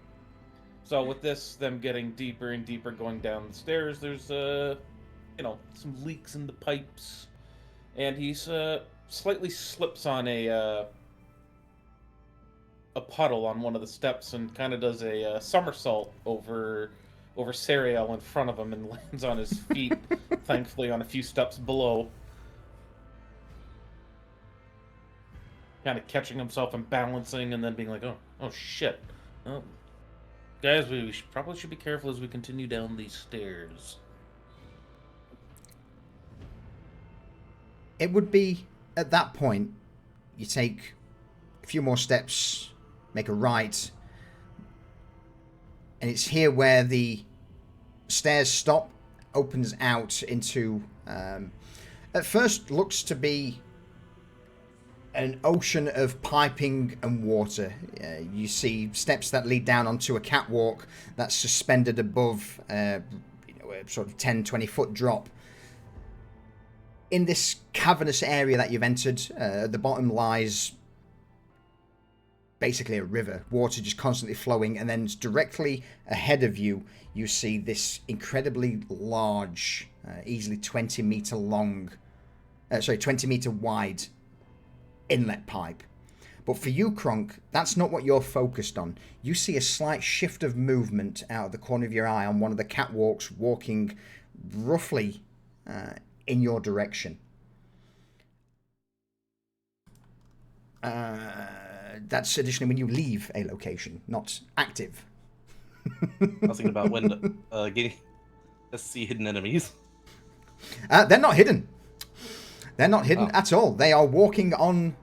So with them getting deeper and deeper going down the stairs, there's some leaks in the pipes, and he's slightly slips on a puddle on one of the steps and kind of does a somersault over Sariel in front of him and lands on his feet, thankfully on a few steps below. Kind of catching himself and balancing, and then being like, oh shit. Oh, guys, we probably should be careful as we continue down these stairs. It would be, at that point, you take a few more steps, make a right, and it's here where the stairs stop, opens out into, at first looks to be an ocean of piping and water. You see steps that lead down onto a catwalk that's suspended above a sort of 10-20 foot drop. In this cavernous area that you've entered, at the bottom lies basically a river, water just constantly flowing, and then directly ahead of you, you see this incredibly large, easily 20 meter wide inlet pipe. But for you, Kronk, that's not what you're focused on. You see a slight shift of movement out of the corner of your eye on one of the catwalks walking roughly in your direction. That's additionally when you leave a location, not active. I was thinking about when getting to see hidden enemies. They're not hidden. They're not hidden at all. They are walking on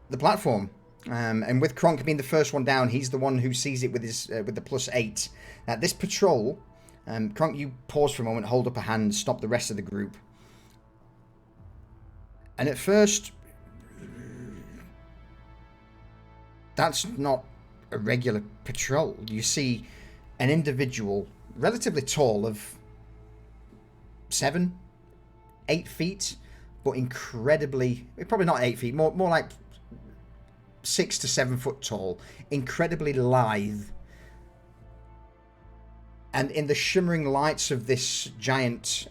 the platform. And with Kronk being the first one down, he's the one who sees it with his with the +8. This patrol, Kronk, you pause for a moment, hold up a hand, stop the rest of the group. And at first, that's not a regular patrol. You see an individual, relatively tall, of 7, 8 feet, but incredibly, probably not 8 feet, more like 6 to 7 foot tall, incredibly lithe. And in the shimmering lights of this giant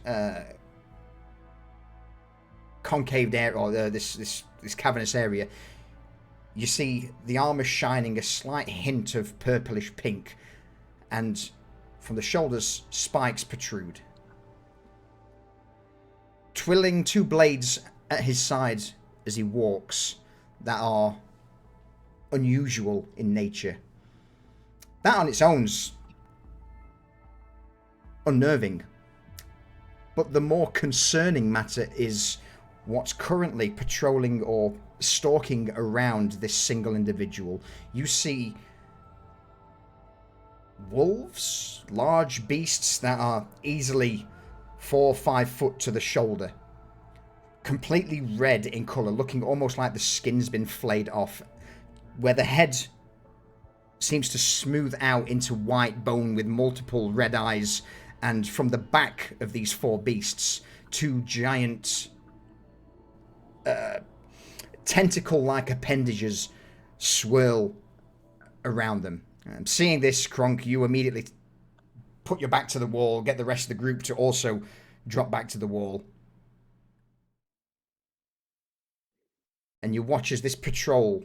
concaved area, or this cavernous area, you see the armor shining a slight hint of purplish pink, and from the shoulders, spikes protrude. Twirling 2 blades at his side as he walks that are unusual in nature. That on its own's unnerving. But the more concerning matter is what's currently patrolling or stalking around this single individual. You see wolves, large beasts that are easily 4 or 5 foot to the shoulder, completely red in colour, looking almost like the skin's been flayed off, where the head seems to smooth out into white bone with multiple red eyes, and from the back of these 4 beasts, 2 giant tentacle-like appendages swirl around them. Seeing this, Kronk, you immediately put your back to the wall, get the rest of the group to also drop back to the wall. And you watch as this patrol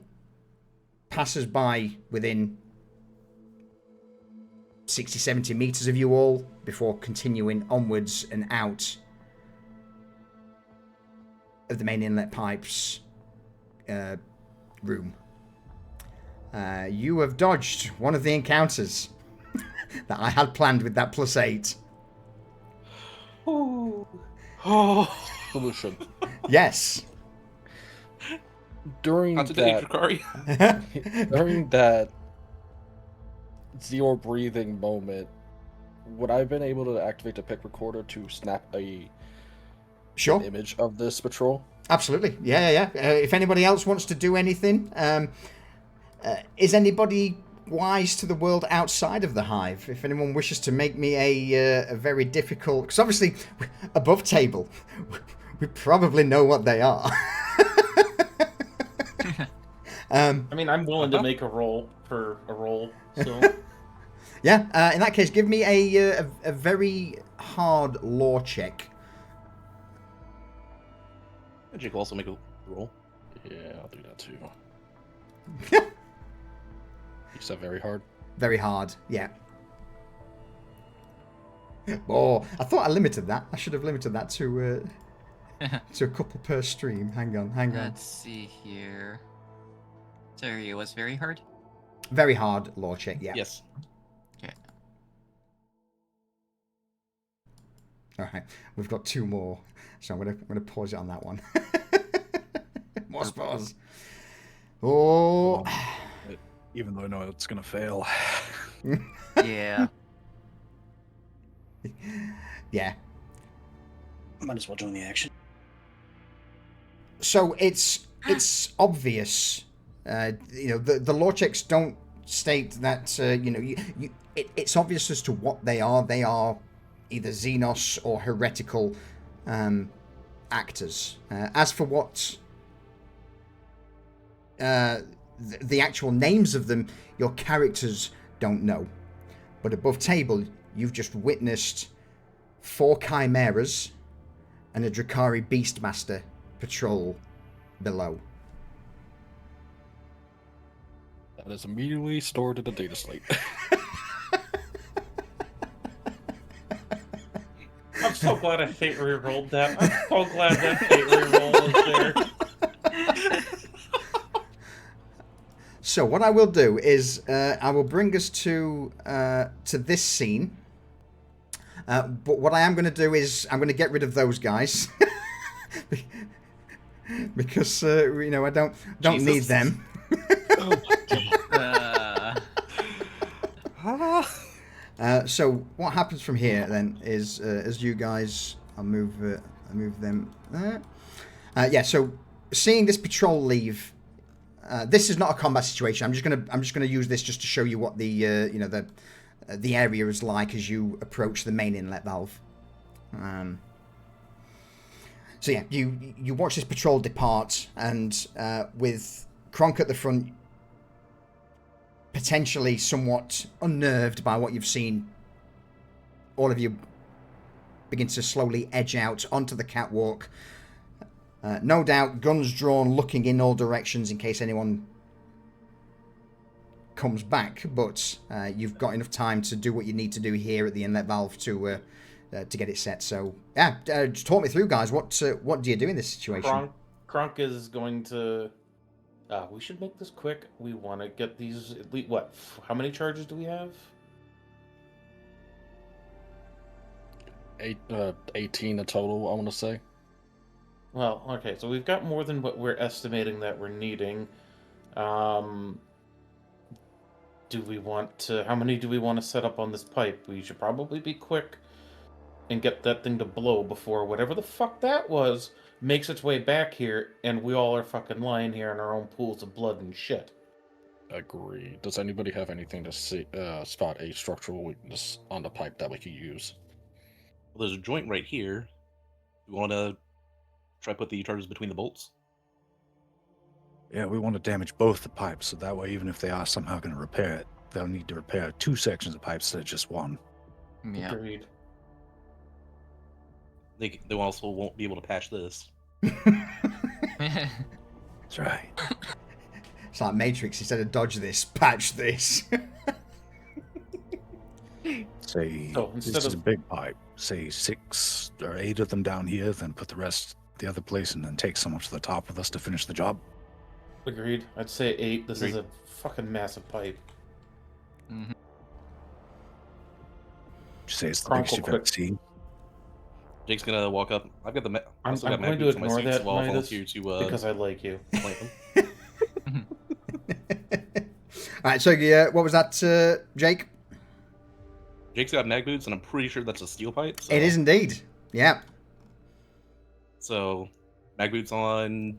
passes by within 60, 70 meters of you all before continuing onwards and out of the main inlet pipes room. You have dodged one of the encounters that I had planned with that +8. Solution. Yes. During Not today, that, Drakari. during that zero breathing moment, would I have been able to activate the pick recorder to snap an image of this patrol? Absolutely. Yeah. If anybody else wants to do anything, is anybody wise to the world outside of the Hive? If anyone wishes to make me a very difficult... Because obviously, above table, we probably know what they are. I mean, I'm willing to make a roll for a roll, so... Yeah, in that case, give me a very hard lore check. Jake will also make a roll. Yeah, I'll do that too. You said very hard? Very hard, yeah. Oh, I thought I limited that. I should have limited that to a couple per stream. Hang on. Let's see here. Sorry, it was very hard? Very hard lore check, yeah. Yes. Okay. Alright, we've got 2 more. So I'm gonna pause it on that one. More spars. Oh. Even though I know it's gonna fail. Yeah. Yeah. Might as well join the action. So it's obvious. The lore checks don't state that. It's obvious as to what they are. They are either Xenos or heretical actors. As for what the actual names of them, your characters don't know. But above table, you've just witnessed 4 chimeras and a Drakari Beastmaster patrol below. That is immediately stored in the data slate. I'm so glad I fate rerolled that. I'm so glad that fate reroll was there. So what I will do is I will bring us to this scene. But what I am going to do is I'm going to get rid of those guys because I don't need them. So what happens from here then is as you guys, I'll move them there. So seeing this patrol leave, this is not a combat situation. I'm just gonna use this just to show you what the the area is like as you approach the main inlet valve. So yeah, you watch this patrol depart, and with Kronk at the front, potentially somewhat unnerved by what you've seen, all of you begin to slowly edge out onto the catwalk. No doubt, guns drawn, looking in all directions in case anyone comes back, but you've got enough time to do what you need to do here at the inlet valve to get it set. So yeah, just talk me through, guys. What do you do in this situation? Kronk is going to. We should make this quick. We want to get these. At least, what? How many charges do we have? 18 in total, I want to say. Well, okay, so we've got more than what we're estimating that we're needing. Do we want to... How many do we want to set up on this pipe? We should probably be quick and get that thing to blow before whatever the fuck that was makes its way back here, and we all are fucking lying here in our own pools of blood and shit. Agreed. Does anybody have anything to see, spot a structural weakness on the pipe that we could use? Well, there's a joint right here. You want to try put the charges between the bolts? Yeah, we want to damage both the pipes, so that way even if they are somehow going to repair it, they'll need to repair 2 sections of pipes instead of just one. Yeah. Agreed. They also won't be able to patch this. That's right. It's like Matrix. Instead of dodge this, patch this. Say, this is a big pipe. Say 6 or 8 of them down here, then put the rest the other place, and then take someone to the top with us to finish the job. Agreed. I'd say 8. This is a fucking massive pipe. Mm-hmm. Would you say it's the biggest you've ever seen? Jake's gonna walk up. I've got the. I'm going to ignore that, so I'll Midas, volunteer to because I like you. plant them. All right, so what was that, Jake? Jake's got mag boots, and I'm pretty sure that's a steel pipe. So. It is indeed. Yeah. So, mag boots on,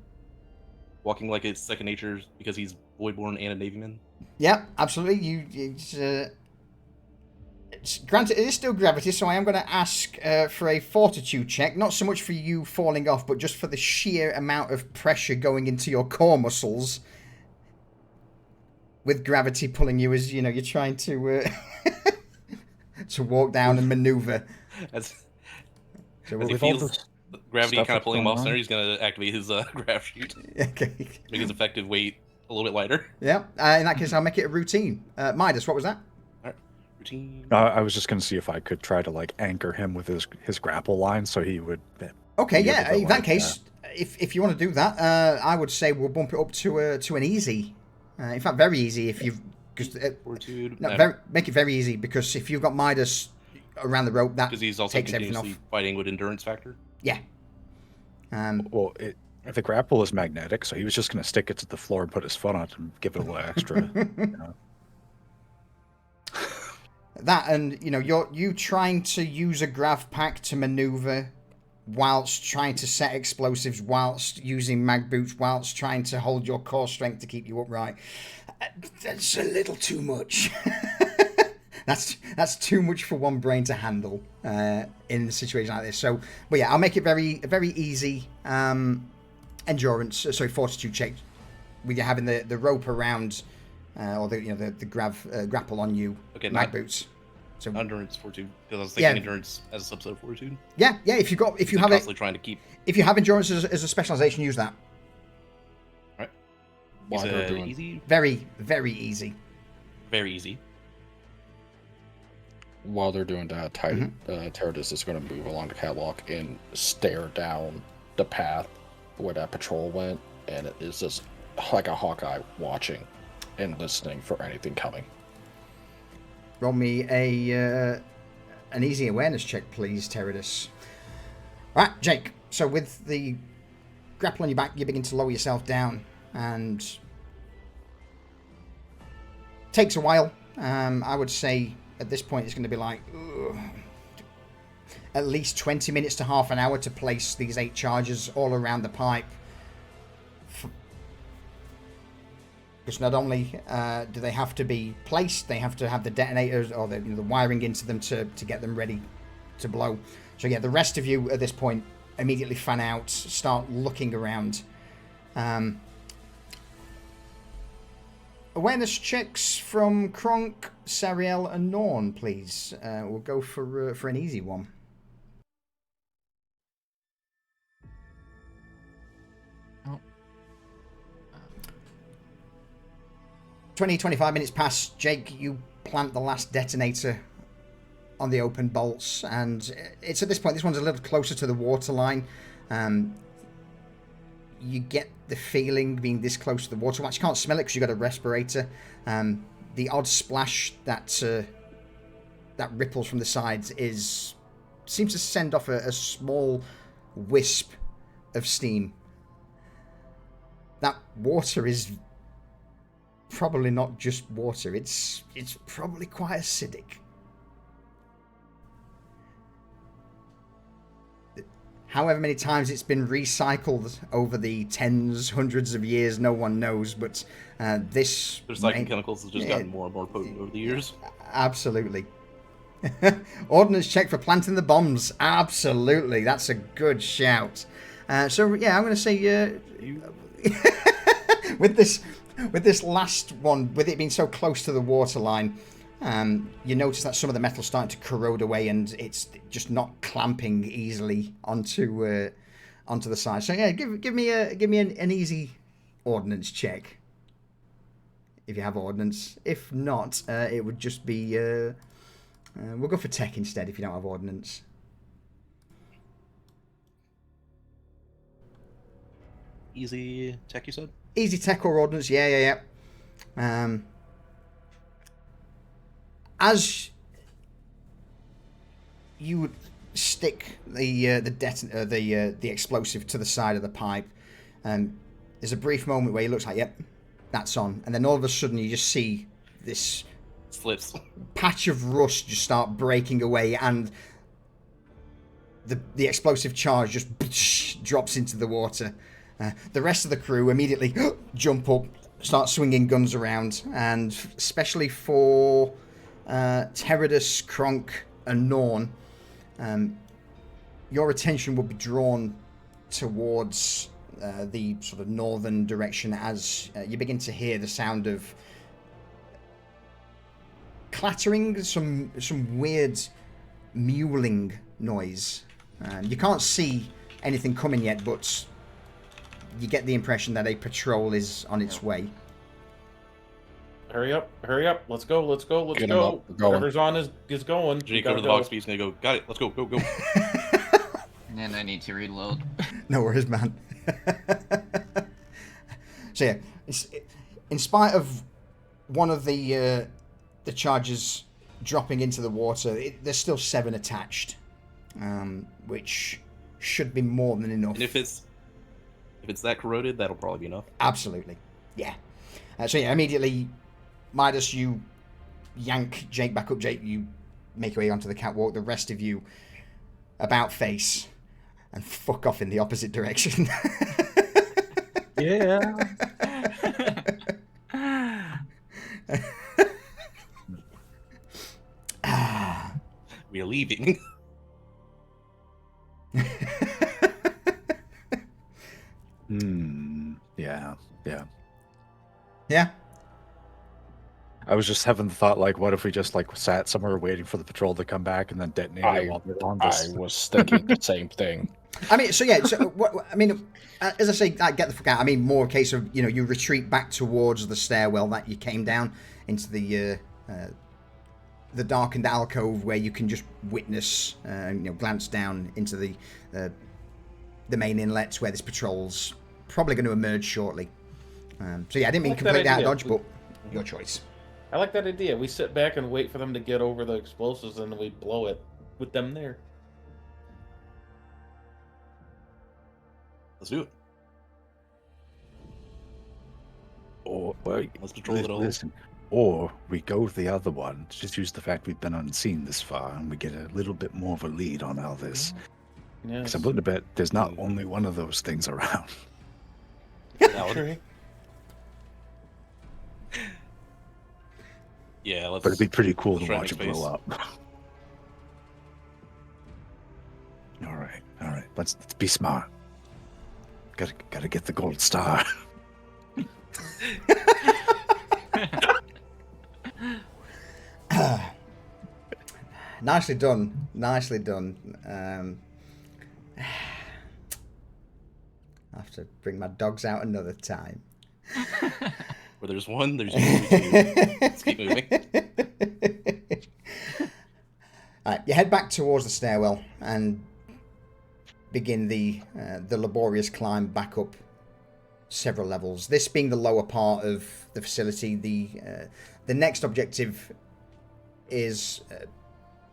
walking like it's second nature because he's Voidborn and a Navyman. Yeah, absolutely. Granted, it is still gravity, so I am going to ask for a fortitude check. Not so much for you falling off, but just for the sheer amount of pressure going into your core muscles. With gravity pulling you as, you're trying to to walk down and maneuver. As So he feels gravity kind of pulling him off center, he's going to activate his grav chute. Okay. Make his effective weight a little bit lighter. Yeah, in that case, I'll make it a routine. Midas, what was that? Routine. I was just going to see if I could try to anchor him with his grapple line so he would. Okay, yeah. In that case, if you want to do that, I would say we'll bump it up to an easy. In fact, very easy if you've. Make it very easy because if you've got Midas around the rope, that because he's also takes everything off. Fighting with endurance factor. Yeah. Well, the grapple is magnetic, so he was just going to stick it to the floor and put his foot on it and give it a little extra. That and you trying to use a grav pack to maneuver whilst trying to set explosives, whilst using mag boots, whilst trying to hold your core strength to keep you upright. That's a little too much. That's too much for one brain to handle in a situation like this. So, but yeah, I'll make it very easy fortitude check with you having the rope around or the grapple on you. Okay, mag boots. So endurance fortitude because I was thinking endurance as a subset of fortitude. Yeah. If you have it, trying to keep. If you have endurance as a specialization, use that. All right. Easy. Very, very easy. Very easy. While they're doing that, Teradus is going to move along the catwalk and stare down the path where that patrol went, and it is just like a Hawkeye watching and listening for anything coming. Roll me an easy awareness check, please, Teradus. Right, Jake. So with the grapple on your back, you begin to lower yourself down, and takes a while. I would say at this point it's going to be like at least 20 minutes to half an hour to place these 8 charges all around the pipe. Because not only do they have to be placed, they have to have the detonators or the wiring into them to get them ready to blow. So yeah, the rest of you at this point immediately fan out, start looking around. Awareness checks from Kronk, Sariel, and Norn, please. We'll go for an easy one. 20-25 minutes pass. Jake, you plant the last detonator on the open bolts, and it's at this point, this one's a little closer to the waterline. You get the feeling being this close to the waterline. You can't smell it because you've got a respirator. The odd splash that ripples from the sides seems to send off a small wisp of steam. That water is probably not just water. It's probably quite acidic. However many times it's been recycled over the tens, hundreds of years, no one knows, but this... Recycling chemicals have just gotten more and more potent over the years. Absolutely. Ordnance check for planting the bombs. Absolutely. That's a good shout. So, yeah, I'm going to say... with this last one, with it being so close to the waterline, you notice that some of the metal's starting to corrode away, and it's just not clamping easily onto the side. So yeah, give me an easy ordnance check if you have ordnance. If not, it would just be we'll go for tech instead if you don't have ordnance. Easy tech, you said? Easy tech or ordnance, yeah. As you would stick the explosive to the side of the pipe, there's a brief moment where he looks like, yep, that's on, and then all of a sudden you just see this slips patch of rust just start breaking away, and the explosive charge just drops into the water. The rest of the crew immediately jump up, start swinging guns around, and especially for Teradus, Kronk, and Norn, your attention will be drawn towards the sort of northern direction as you begin to hear the sound of clattering, some weird mewling noise. You can't see anything coming yet, but you get the impression that a patrol is on its way. Hurry up, let's go. Get 'em up, we're going. Whatever's on is going. Jake over the box piece and they go, got it, let's go. And I need to reload. No worries, man. So yeah, in spite of one of the charges dropping into the water, there's still 7 attached, which should be more than enough. And if it's that corroded, that'll probably be enough. Absolutely, yeah. So yeah, immediately, Midas, you yank Jake back up. Jake, you make your way onto the catwalk. The rest of you about face and fuck off in the opposite direction. Yeah. We are leaving. Yeah. I was just having the thought, like, what if we just sat somewhere waiting for the patrol to come back and then detonated while they're on this? I was thinking the same thing. I mean, so yeah. So as I say, I get the fuck out. I mean, more a case of you retreat back towards the stairwell that you came down into the darkened alcove where you can just witness, glance down into the main inlets where this patrol's probably going to emerge shortly. So yeah, I didn't mean completely out of dodge, but your choice. I like that idea. We sit back and wait for them to get over the explosives, and then we blow it with them there. Let's do it. Or let's patrol it all. Listen, or we go to the other one. Just use the fact we've been unseen this far, and we get a little bit more of a lead on all this. Yes. Because I'm willing to bet there's not only one of those things around. Valid. Yeah, let's. But it'd be pretty cool to try watch it make blow space. up. All right. Let's be smart. Gotta get the gold star. Nicely done. Nicely done. I have to bring my dogs out another time. Where there's one, there's usually two. Let's keep moving. Alright, you head back towards the stairwell and begin the laborious climb back up several levels. This being the lower part of the facility, the next objective is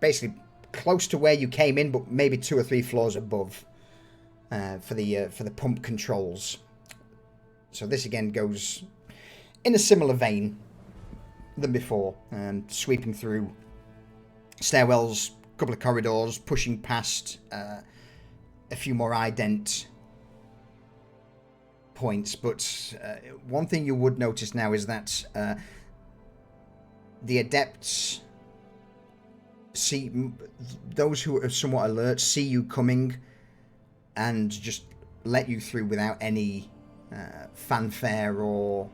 basically close to where you came in, but maybe 2 or 3 floors above for the pump controls. So this again goes in a similar vein than before, sweeping through stairwells, a couple of corridors, pushing past a few more ident points. But one thing you would notice now is that the adepts see those who are somewhat alert, see you coming, and just let you through without any fanfare or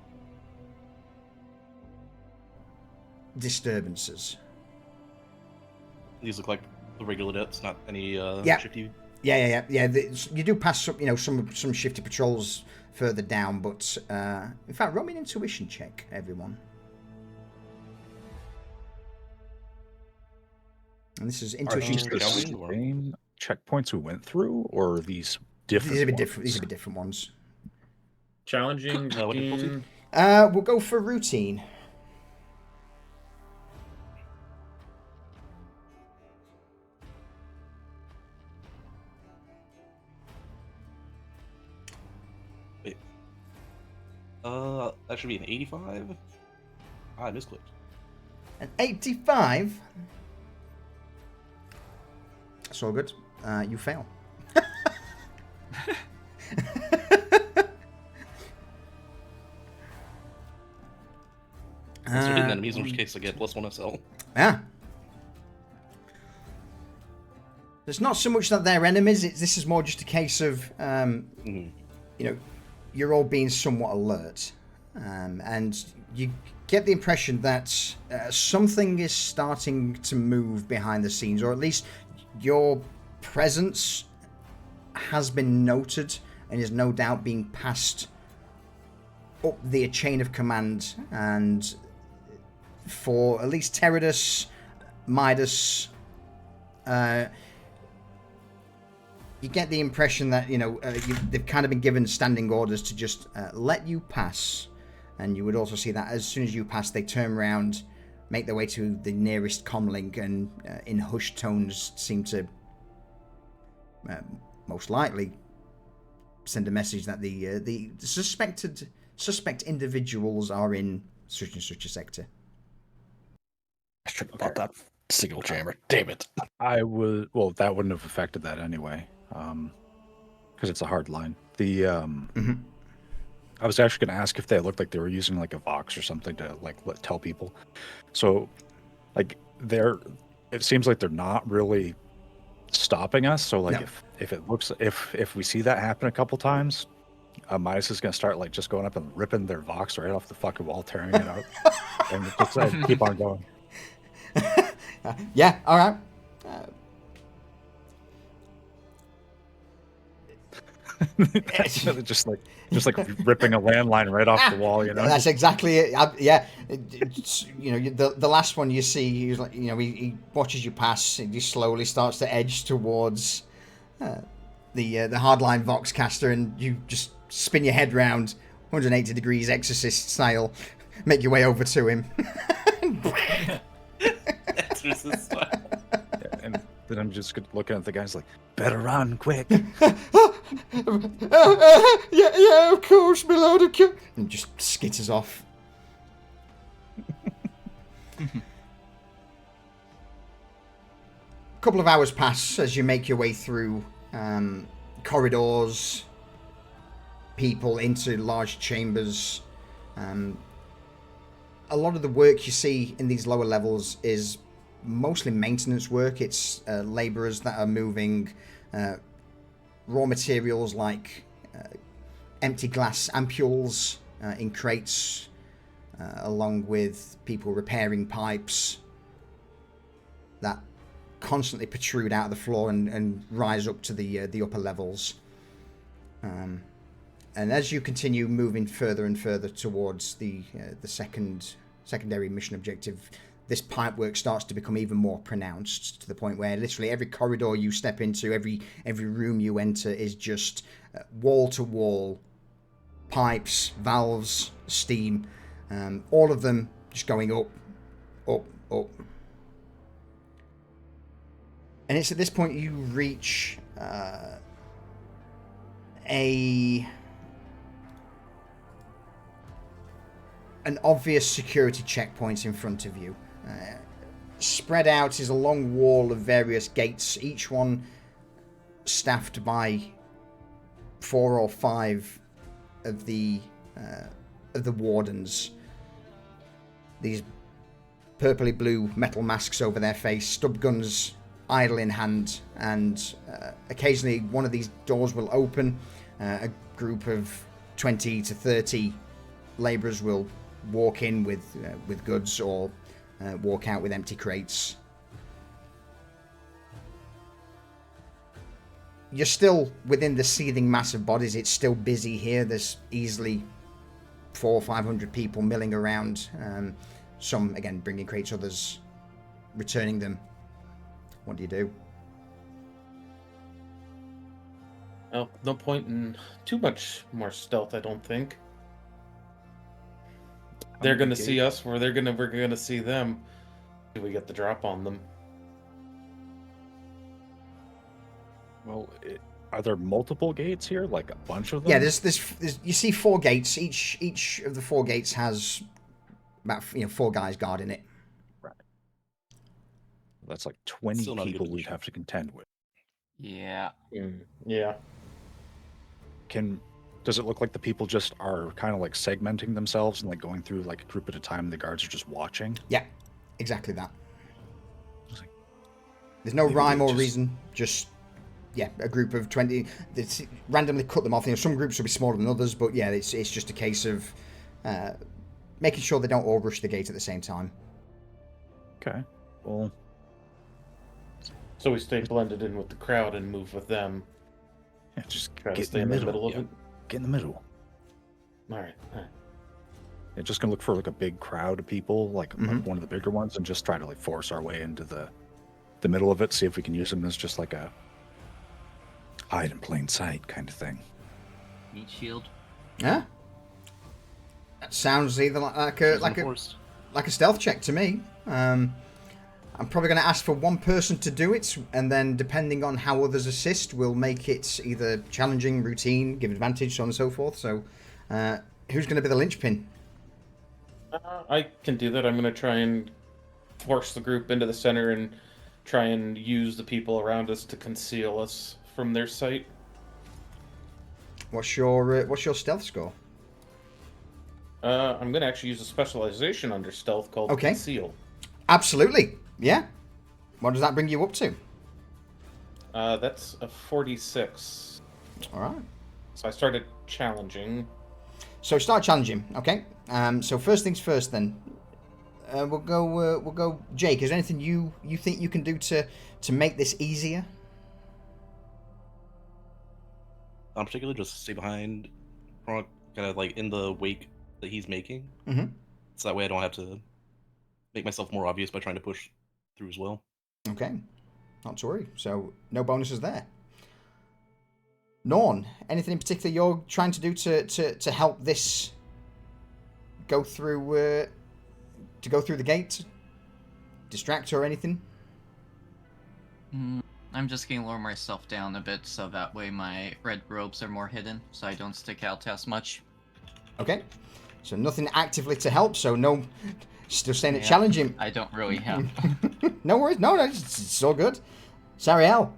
disturbances. These look like the regular adepts, not any shifty. Yeah. You do pass some shifty patrols further down, but in fact, roll me an intuition check, everyone. And this is intuition. Are these the same checkpoints we went through, or are these different? These are different ones. Challenging. Routine. We'll go for routine. Wait. That should be an 85. I misclicked. An 85. That's all good. You fail. They're hidden enemies, in which case I get +1 SL. Yeah. It's not so much that they're enemies. This is more just a case of, you're all being somewhat alert, and you get the impression that something is starting to move behind the scenes, or at least your presence has been noted and is no doubt being passed up the chain of command. And for at least Teradus, Midas, you get the impression that they've kind of been given standing orders to just let you pass. And you would also see that as soon as you pass, they turn around, make their way to the nearest comlink, and in hushed tones seem to most likely send a message that the suspect individuals are in such and such a sector. I should have bought that signal jammer. Damn it. That wouldn't have affected that anyway, because it's a hard line. I was actually going to ask if they looked like they were using like a Vox or something to tell people. So, it seems like they're not really stopping us. So, No. if we see that happen a couple times, Midas is going to start just going up and ripping their Vox right off the fucking wall, tearing it out, and just keep on going. Yeah. All right. just like ripping a landline right off the wall, That's exactly it. The last one you see, he's like, he watches you pass, and he slowly starts to edge towards the hardline Voxcaster, and you just spin your head round 180 degrees Exorcist style, make your way over to him. Exorcist style. And then I'm just looking at the guys like, better run quick. Yeah, of course, my lord. And just skitters off. A couple of hours pass as you make your way through corridors, people into large chambers. a lot of the work you see in these lower levels is mostly maintenance work. It's laborers that are moving raw materials like empty glass ampules in crates, along with people repairing pipes that constantly protrude out of the floor and rise up to the upper levels. And as you continue moving further and further towards the secondary mission objective, this pipework starts to become even more pronounced, to the point where literally every corridor you step into, every room you enter is just wall-to-wall pipes, valves, steam, all of them just going up, up, up. And it's at this point you reach an obvious security checkpoint in front of you. Spread out is a long wall of various gates, each one staffed by 4 or 5 of the wardens. These purpley blue metal masks over their face, stub guns idle in hand, and occasionally one of these doors will open. A group of 20 to 30 labourers will walk in with goods, or walk out with empty crates. You're still within the seething mass of bodies. It's still busy here. There's easily 400 or 500 people milling around. Some, again, bringing crates, others returning them. What do you do? Well, no point in too much more stealth, I don't think. They're gonna see us, or we're gonna see them. Do we get the drop on them? Well, are there multiple gates here? Like a bunch of them? Yeah, there's you see 4 gates. Each of the 4 gates has about 4 guys guarding it. Right. That's like 20 people we'd have to contend with. Yeah. Yeah. Does it look like the people just are kind of like segmenting themselves and like going through like a group at a time, and the guards are just watching? Yeah, exactly that. There's no rhyme or reason, just a group of 20. They randomly cut them off. Some groups will be smaller than others, but yeah, it's just a case of making sure they don't all rush the gate at the same time. Okay, well. So we stay blended in with the crowd and move with them. Yeah, just try get to stay in the middle of it. Get in the middle. All right. Yeah, just gonna look for like a big crowd of people, like one of the bigger ones, and just try to like force our way into the middle of it. See if we can use them as just like a hide in plain sight kind of thing. Meat shield. Yeah. That sounds either like a stealth check to me. I'm probably going to ask for one person to do it, and then depending on how others assist, we'll make it either challenging, routine, give advantage, so on and so forth. So, who's going to be the linchpin? I can do that. I'm going to try and force the group into the center and try and use the people around us to conceal us from their sight. What's your stealth score? I'm going to actually use a specialization under stealth called Conceal. Absolutely. Yeah. What does that bring you up to? That's a 46. All right. So I started challenging. So start challenging. Okay. So first things first, then. We'll go. Jake, is there anything you think you can do to make this easier? Particularly just stay behind, kind of like in the wake that he's making. Mm-hmm. So that way I don't have to make myself more obvious by trying to push through as well. Okay, not to worry. So no bonuses there. Norn, anything in particular you're trying to do to help this go through the gate, distract or anything? I'm just gonna lower myself down a bit so that way my red robes are more hidden, so I don't stick out as much. Okay, so nothing actively to help. So no. Still saying it challenging. I don't really have. No worries. No, it's all good. Sariel.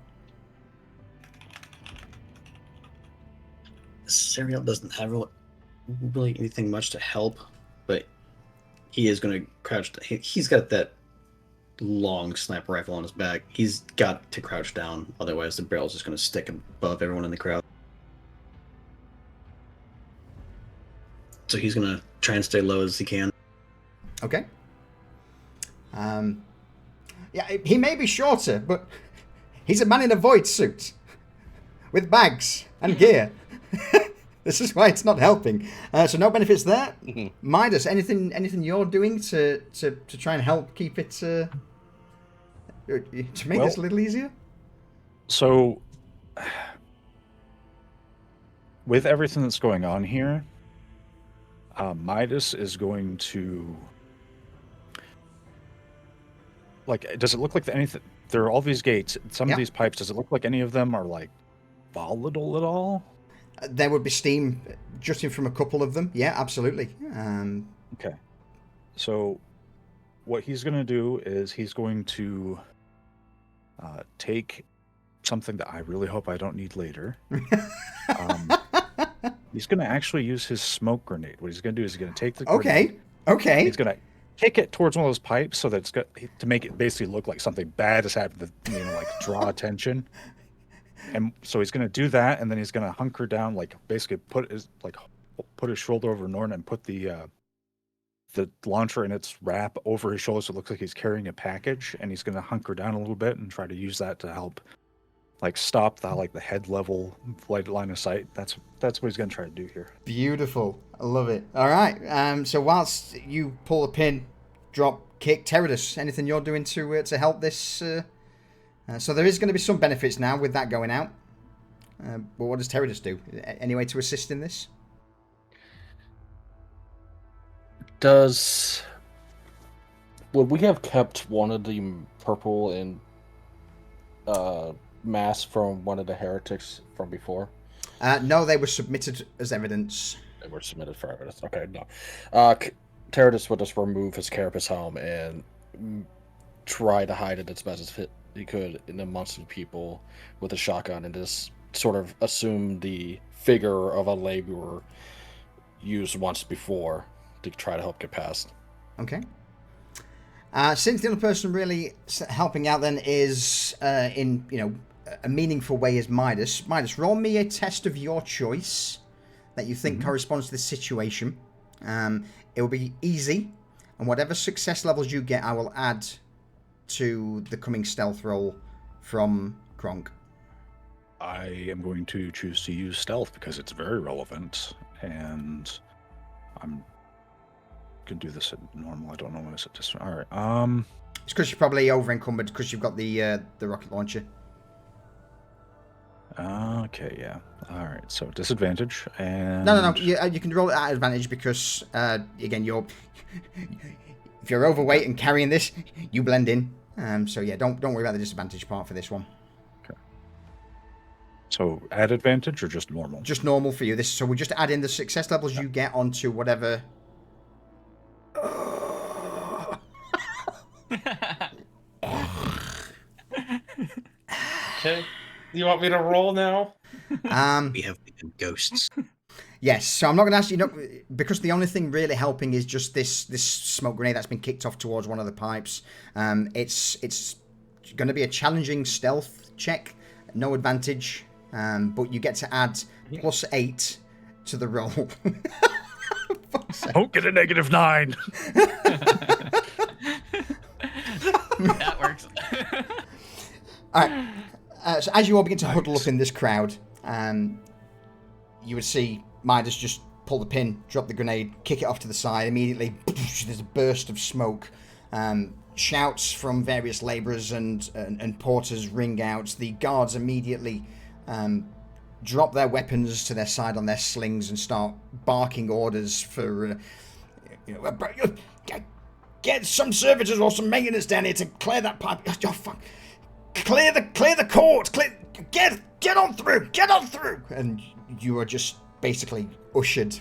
Sariel doesn't have really anything much to help, but he is going to crouch. He's got that long sniper rifle on his back. He's got to crouch down, otherwise the barrel's just going to stick above everyone in the crowd. So he's going to try and stay low as he can. Okay. Yeah, he may be shorter, but he's a man in a void suit with bags and gear. This is why it's not helping. So no benefits there. Midas, anything you're doing to try and help keep it to make this a little easier? So, with everything that's going on here, Midas is going to, like, does it look like anything? There are all these gates. Some of these pipes. Does it look like any of them are like volatile at all? There would be steam jutting from a couple of them. Yeah, absolutely. Okay. So, what he's going to do is he's going to take something that I really hope I don't need later. He's going to actually use his smoke grenade. What he's going to do is he's going to take the grenade. Okay. He's going to kick it towards one of those pipes so that it's got to make it basically look like something bad has happened to, like draw attention. And so he's going to do that, and then he's going to hunker down, like basically put his shoulder over Norn and put the launcher in its wrap over his shoulder so it looks like he's carrying a package, and he's going to hunker down a little bit and try to use that to help like stop the head level line of sight. That's what he's going to try to do here. Beautiful. I love it. All right. So whilst you pull the pin, drop, kick, Teradus, anything you're doing to help this? So there is going to be some benefits now with that going out. But what does Teradus do? Any way to assist in this? Would we have kept one of the purple and mass from one of the heretics from before? No, they were submitted as evidence. They were submitted for evidence. Okay, no. Teradus would just remove his carapace helm and try to hide it as best as he could in amongst the people with a shotgun and just sort of assume the figure of a laborer used once before to try to help get past. Okay. Since the only person really helping out then is in a meaningful way is Midas. Midas, roll me a test of your choice that you think corresponds to this situation. It will be easy, and whatever success levels you get, I will add to the coming stealth roll from Kronk. I am going to choose to use stealth because it's very relevant, and I'm going to do this at normal. I don't know what it's at this. All right. It's because you're probably over encumbered because you've got the rocket launcher. Okay, yeah. All right. So disadvantage and no. You can roll it at advantage because again, if you're overweight and carrying this, you blend in. So yeah, don't worry about the disadvantage part for this one. Okay. So add advantage or just normal? Just normal for you. So we just add in the success levels you get onto whatever. Okay. Do you want me to roll now? We have ghosts. Yes, so I'm not going to ask you, because the only thing really helping is just this smoke grenade that's been kicked off towards one of the pipes. It's going to be a challenging stealth check, no advantage, but you get to add +8 to the roll. Don't get a -9. That works. All right. So as you all begin to huddle up in this crowd, you would see Midas just pull the pin, drop the grenade, kick it off to the side. Immediately, there's a burst of smoke. Shouts from various labourers and porters ring out. The guards immediately drop their weapons to their side on their slings and start barking orders for, get some servitors or some maintenance down here to clear that pipe. Oh, fuck. Clear the court. Get on through. And you are just basically ushered.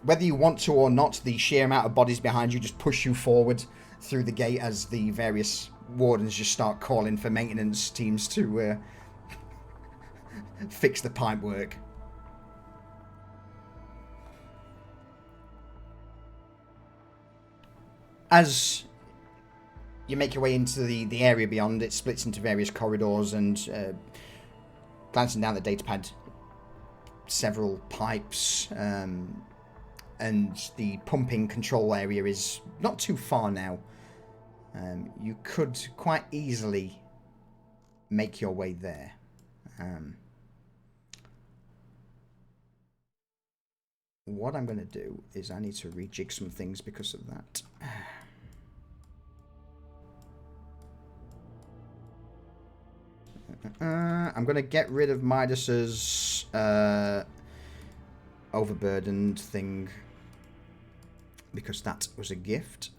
Whether you want to or not, the sheer amount of bodies behind you just push you forward through the gate as the various wardens just start calling for maintenance teams to fix the pipe work. As you make your way into the area beyond, it splits into various corridors, and glancing down the datapad, several pipes, and the pumping control area is not too far now. You could quite easily make your way there. What I'm going to do is I need to rejig some things because of that. I'm going to get rid of Midas's overburdened thing because that was a gift.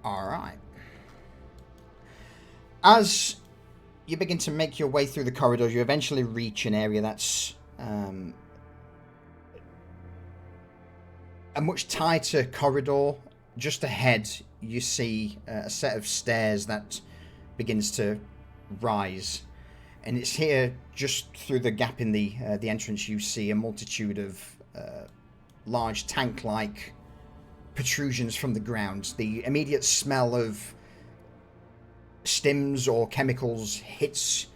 Alright. As you begin to make your way through the corridors, you eventually reach an area that's a much tighter corridor. Just ahead, you see a set of stairs that begins to rise. And it's here, just through the gap in the entrance, you see a multitude of large tank-like protrusions from the ground. The immediate smell of stims or chemicals hits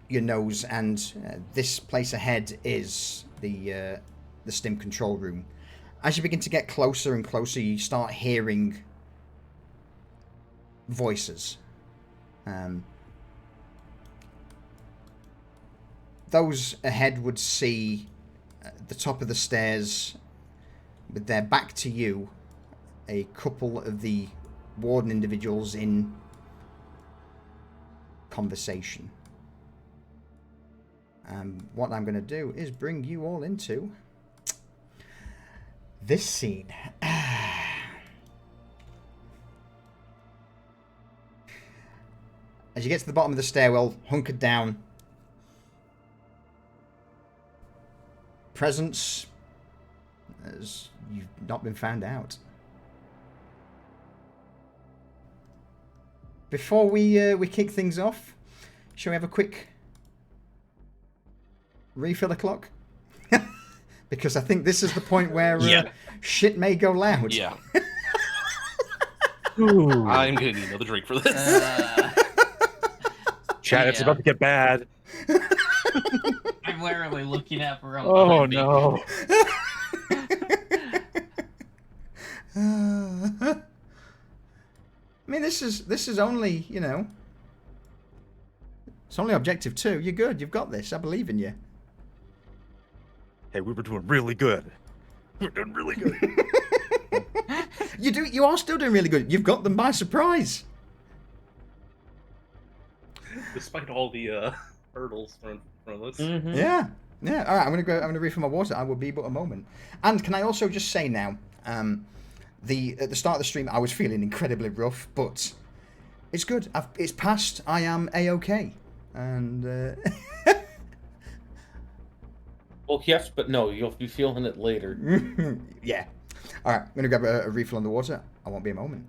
your nose, and this place ahead is the stim control room. As you begin to get closer and closer, you start hearing voices. Those ahead would see at the top of the stairs, with their back to you, a couple of the warden individuals in conversation. What I'm going to do is bring you all into this scene. As you get to the bottom of the stairwell, hunkered down, presence as you've not been found out. Before we kick things off, shall we have a quick refill a clock? Because I think this is the point where shit may go loud. Yeah. I'm gonna need another drink for this. Chat, it's about to get bad. I'm literally looking at her. Oh no. I mean, this is only, you know, it's only objective 2. You're good. You've got this. I believe in you. Hey, we were doing really good. We're doing really good. You are still doing really good. You've got them by surprise. Despite all the hurdles from us. Mm-hmm. Yeah. All right. I'm gonna refill my water. I will be but a moment. And can I also just say now, at the start of the stream, I was feeling incredibly rough, but it's good. It's passed. I am a-okay. And well, yes, but no. You'll be feeling it later. Yeah. All right. I'm gonna grab a refill on the water. I won't be a moment.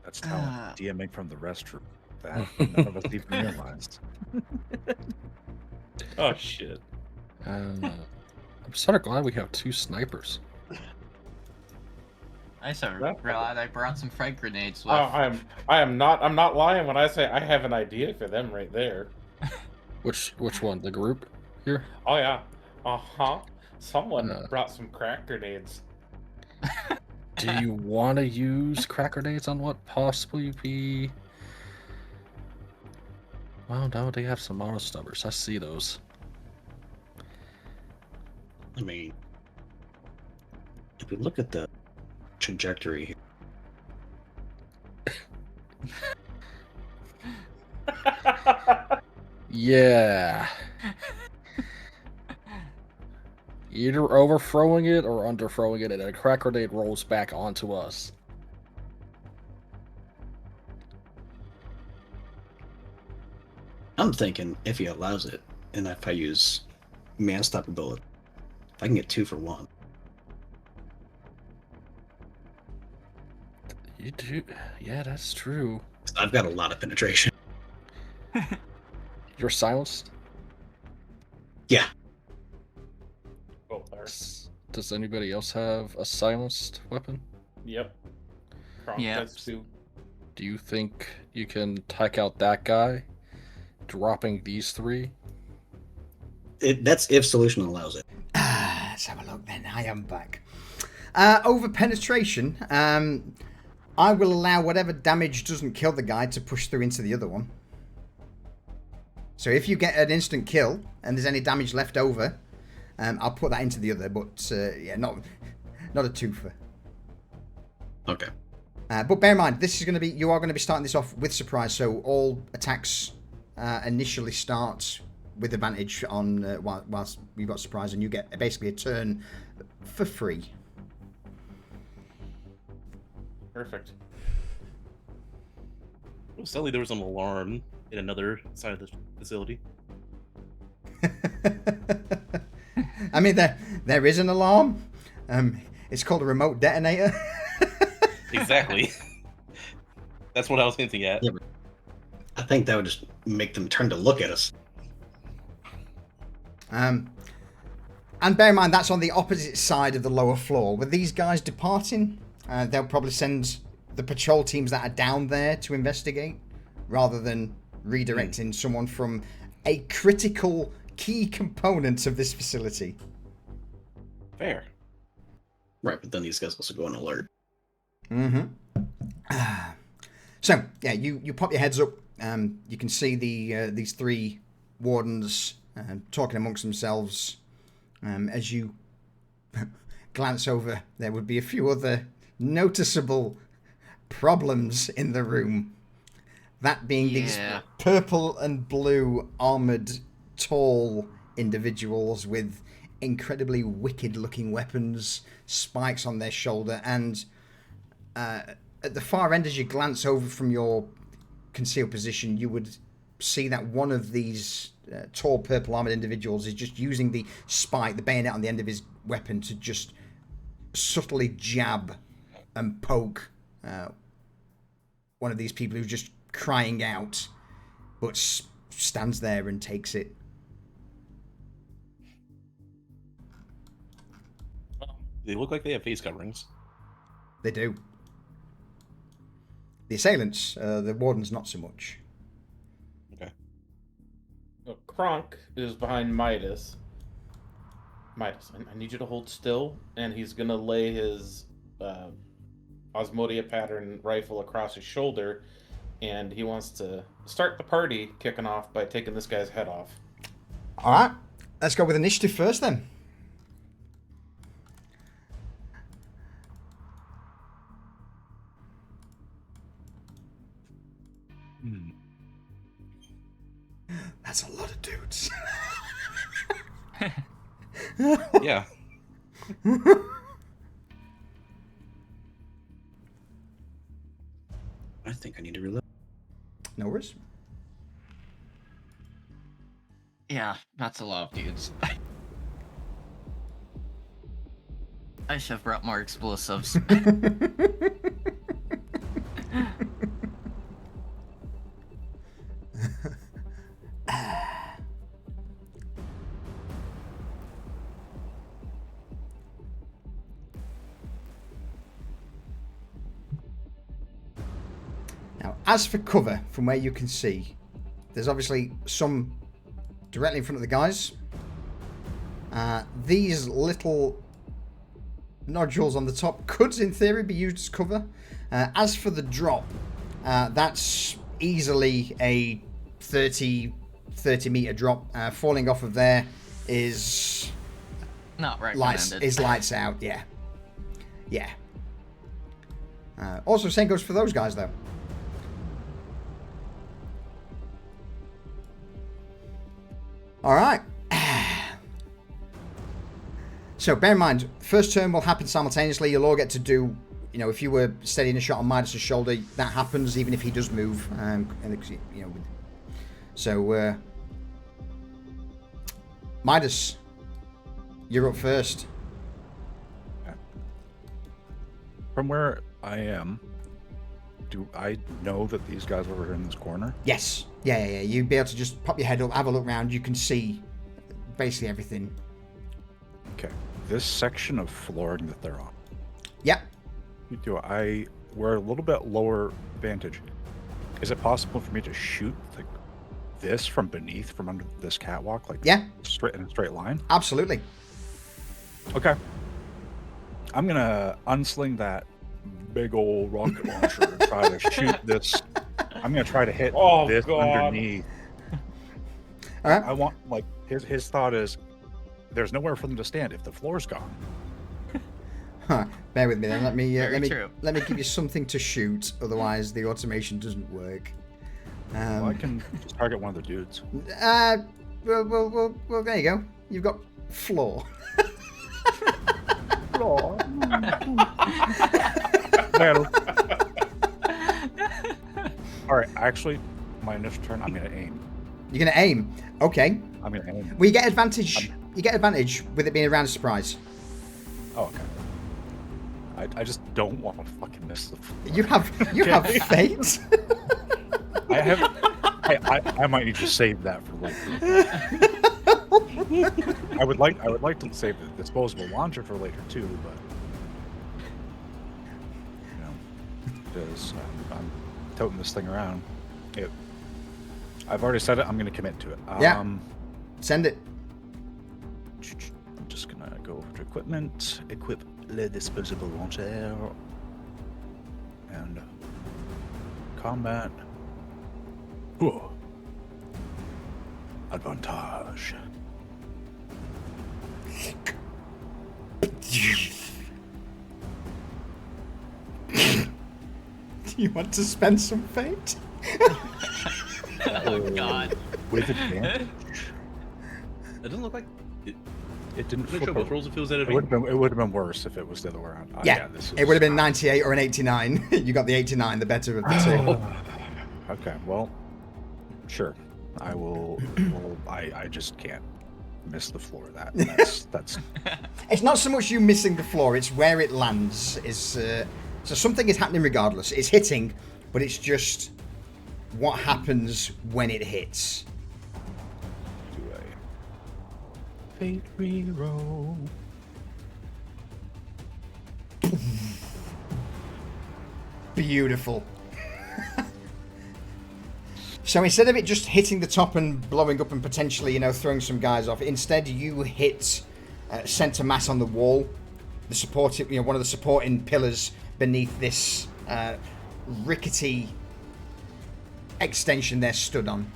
That's talent. DMing from the restroom. That none of us even realized. Oh shit. I'm sort of glad we have 2 snipers. I'm glad I brought some frag grenades with. I'm not lying when I say I have an idea for them right there. Which one? The group here? Oh yeah. Someone brought some crack grenades. Do you want to use crack grenades on what possibly be? Well, no, they have some auto stubbers. I see those. I mean, if we look at the trajectory here. Yeah. Either overthrowing it or underthrowing it, and a crack grenade rolls back onto us. I'm thinking if he allows it, and if I use man stopper bullet, if I can get 2 for 1. You do, yeah, that's true. I've got a lot of penetration. You're silenced? Yeah. Both are. Does anybody else have a silenced weapon? Yep. Kronk Yeah. does too. Do you think you can take out that guy, dropping these three? That's if Solution allows it. Let's have a look then. I am back. Over penetration, I will allow whatever damage doesn't kill the guy to push through into the other one. So if you get an instant kill and there's any damage left over, I'll put that into the other. But yeah, not a twofer. Okay. But bear in mind, this is going to be, you are going to be starting this off with surprise. So all attacks initially start with advantage on whilst you've got surprise, and you get basically a turn for free. Perfect. Well, suddenly there was an alarm in another side of the facility. I mean, there is an alarm. It's called a remote detonator. Exactly. That's what I was hinting at. Yeah, but I think that would just make them turn to look at us. And bear in mind, that's on the opposite side of the lower floor. With these guys departing, they'll probably send the patrol teams that are down there to investigate, rather than redirecting someone from a critical key component of this facility. Fair. Right, but then these guys also go on alert. Mm-hmm. So, yeah, you pop your heads up. You can see these three wardens talking amongst themselves. As you glance over, there would be a few other noticeable problems in the room. That being these purple and blue armored tall individuals with incredibly wicked looking weapons, spikes on their shoulder, and at the far end, as you glance over from your concealed position, you would see that one of these tall purple armored individuals is just using the spike, the bayonet on the end of his weapon, to just subtly jab and poke one of these people who's just crying out, but stands there and takes it. They look like they have face coverings. They do. The assailants, the wardens, not so much. Okay. Well, Kronk is behind Midas. Midas, I need you to hold still, and he's gonna lay his Osmodia pattern rifle across his shoulder, and he wants to start the party kicking off by taking this guy's head off. All right, let's go with initiative first then. That's a lot of dudes. Yeah. I think I need to reload. No worries. Yeah, that's a lot of dudes. I should have brought more explosives. Now, as for cover, from where you can see, there's obviously some directly in front of the guys. These little nodules on the top could, in theory, be used as cover. As for the drop, that's easily a 30 meter drop. Falling off of there is not recommended. Lights out. Yeah. Also, same goes for those guys, though. All right. So bear in mind, first turn will happen simultaneously. You'll all get to do, if you were steadying a shot on Midas' shoulder, that happens even if he does move. So Midas, you're up first. From where I am, do I know that these guys over here in this corner? Yes. Yeah. You'd be able to just pop your head up, have a look around. You can see basically everything. Okay. This section of flooring that they're on. Yeah. We're a little bit lower vantage. Is it possible for me to shoot like this from beneath, from under this catwalk, like straight in a straight line? Absolutely. Okay. I'm gonna unsling that big old rocket launcher and try to shoot this. I'm gonna try to hit this underneath. All right. I want, like, his thought is, there's nowhere for them to stand if the floor's gone. Huh. Bear with me then. Let me give you something to shoot. Otherwise, the automation doesn't work. Well, I can just target one of the dudes. Well, there you go. You've got floor. Floor. Well. All right. Actually, my initial turn, I'm gonna aim. You're gonna aim. Okay. I'm gonna aim. Well, you get advantage. You get advantage with it being a round of surprise. Oh, okay. I just don't want to fucking miss the. You have fate. I might need to save that for later. I would like to save the disposable launcher for later too, but because I'm toting this thing around. I've already said it. I'm going to commit to it. Send it. I'm just gonna go over to equipment, equip le disposable launcher, and combat. Whoa. Advantage. Do you want to spend some fate? Oh God. With advantage. It doesn't look like it. It didn't Make flip sure both over. rolls it feels that It would have been worse if it was the other way around. It would have been 98 or an 89. You got the 89, the better of the two. Okay, well, sure. I will. I just can't miss the floor. That's. It's not so much you missing the floor; it's where it lands. So something is happening regardless. It's hitting, but it's just what happens when it hits. Do a fate reroll. Beautiful. So instead of it just hitting the top and blowing up and potentially, throwing some guys off, instead you hit center mass on the wall, the supporting, one of the supporting pillars beneath this rickety extension they're stood on.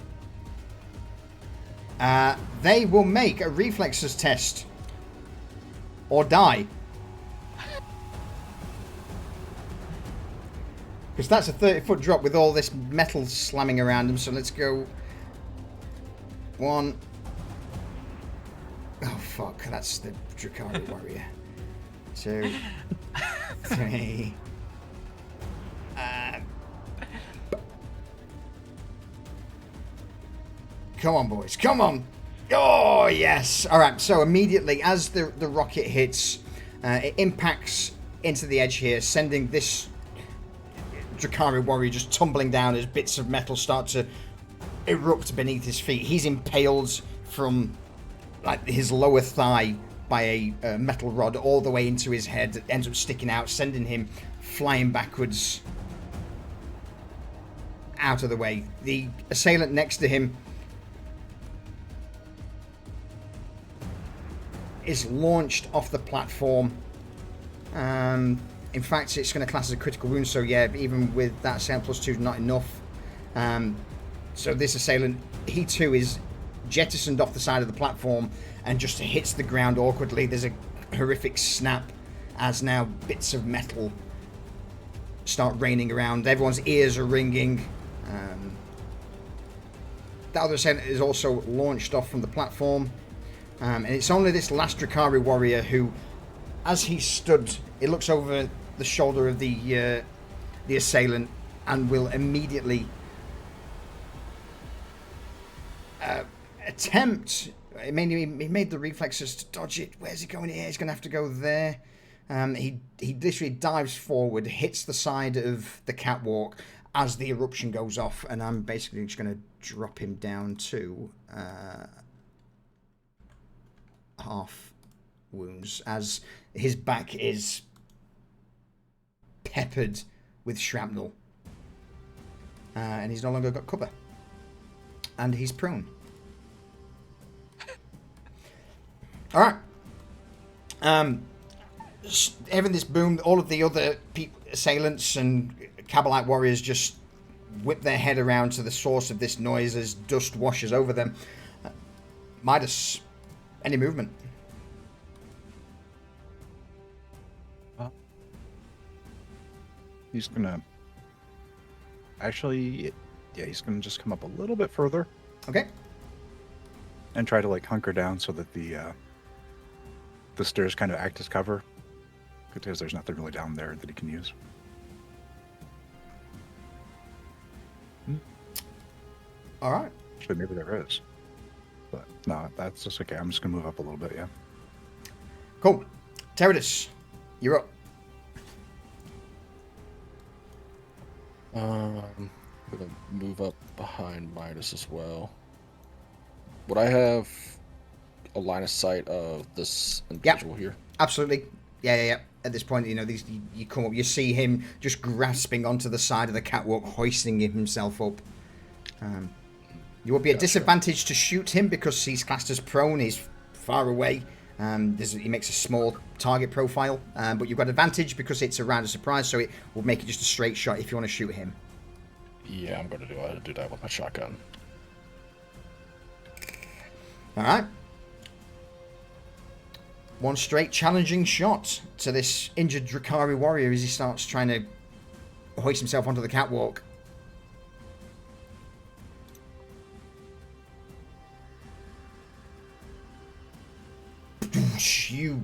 They will make a reflexes test or die. Because that's a 30-foot drop with all this metal slamming around them. So let's go. 1. Oh, fuck. That's the Drakari warrior. 2. 3. Come on, boys. Come on. Oh, yes. All right. So immediately as the rocket hits, it impacts into the edge here, sending this Drakari warrior just tumbling down as bits of metal start to erupt beneath his feet. He's impaled from his lower thigh by a metal rod all the way into his head that ends up sticking out, sending him flying backwards out of the way. The assailant next to him is launched off the platform. In fact, it's going to class as a critical wound, so yeah, even with that assailant +2 is not enough. So this assailant, he too is jettisoned off the side of the platform and just hits the ground awkwardly. There's a horrific snap as now bits of metal start raining around. Everyone's ears are ringing. The other assailant is also launched off from the platform. And it's only this last Drakari warrior who, as he stood, it looks over the shoulder of the assailant and will immediately attempt. He made the reflexes to dodge it. Where's he going here? He's going to have to go there. He literally dives forward, hits the side of the catwalk, as the eruption goes off, and I'm basically just going to drop him down to half wounds as his back is peppered with shrapnel. And he's no longer got cover. And he's prone. Alright. Having this boom, all of the other assailants and Kabbalite warriors just whip their head around to the source of this noise as dust washes over them. Midas, any movement? He's gonna... Actually, yeah, he's gonna just come up a little bit further. Okay. And try to, like, hunker down so that the stairs kind of act as cover. Because there's nothing really down there that he can use. Alright. Actually, maybe there is. But, no, that's just okay. I'm just gonna move up a little bit, yeah. Cool. Teradus, you're up. I'm gonna move up behind Midas as well. Would I have a line of sight of this individual here? Absolutely. Yeah. At this point, you come up, you see him just grasping onto the side of the catwalk, hoisting himself up. You will be at disadvantage to shoot him because he's classed as prone. He's far away. He makes a small target profile, but you've got advantage because it's a round of surprise, so it will make it just a straight shot if you want to shoot him. Yeah, I'm going to do that with my shotgun. Alright. One straight challenging shot to this injured Drakari warrior as he starts trying to hoist himself onto the catwalk. You,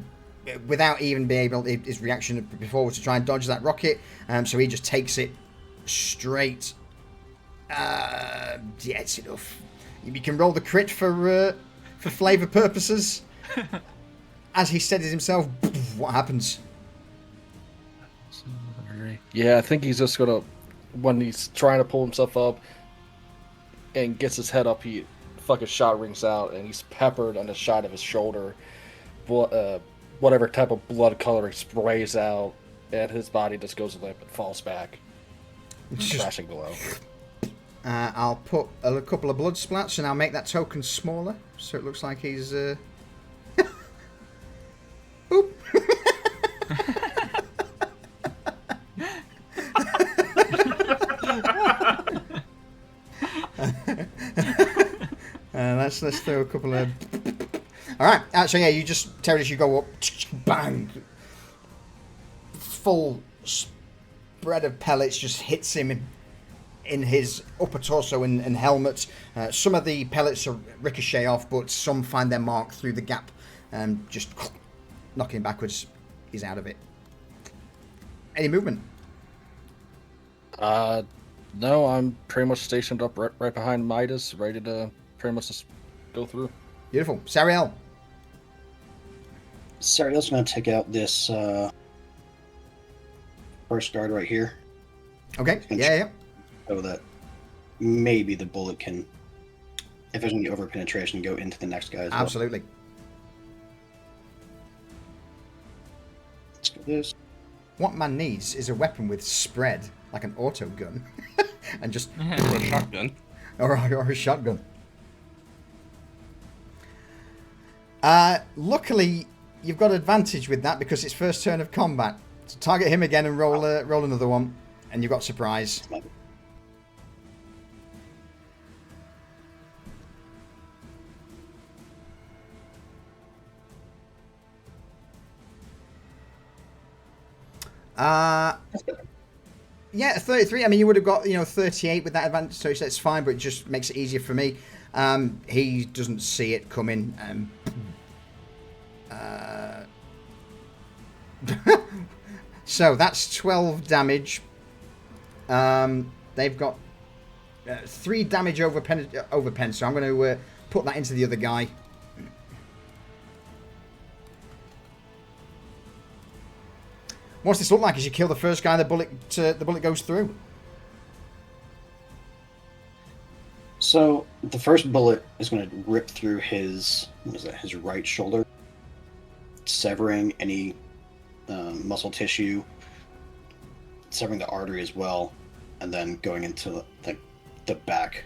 without even being able, his reaction before was to try and dodge that rocket, so he just takes it straight. Yeah, it's enough. You can roll the crit for flavour purposes. As he steadies himself, what happens? Yeah, I think he's just gonna, when he's trying to pull himself up and gets his head up, he fucking shot rings out and he's peppered on the side of his shoulder. Whatever type of blood coloring sprays out, and his body just goes limp and falls back, crashing below. I'll put a couple of blood splats and I'll make that token smaller, so it looks like he's... Boop! Let's throw a couple of... Alright, so yeah, you just, Teradus, you go up, bang! Full spread of pellets just hits him in his upper torso and helmet. Some of the pellets are ricochet off, but some find their mark through the gap and just knocking him backwards. He's out of it. Any movement? No, I'm pretty much stationed up right behind Midas, ready to pretty much just go through. Beautiful. Sariel. Sariel's going to take out this first guard right here. Okay, yeah. So that maybe the bullet can, if there's any over penetration, go into the next guy as Absolutely. Well. Let's go this. What man needs is a weapon with spread, like an auto gun, and just or a shotgun, or a shotgun. Luckily, you've got advantage with that because it's first turn of combat. So target him again and roll another one, and you've got surprise. Yeah, 33. I mean, you would have got 38 with that advantage, so that's fine, but it just makes it easier for me. He doesn't see it coming. So that's 12 damage. They've got 3 damage over pen, so I'm going to put that into the other guy. What's this look like as you kill the first guy, the bullet goes through? So the first bullet is going to rip through his right shoulder, severing any muscle tissue, severing the artery as well, and then going into the back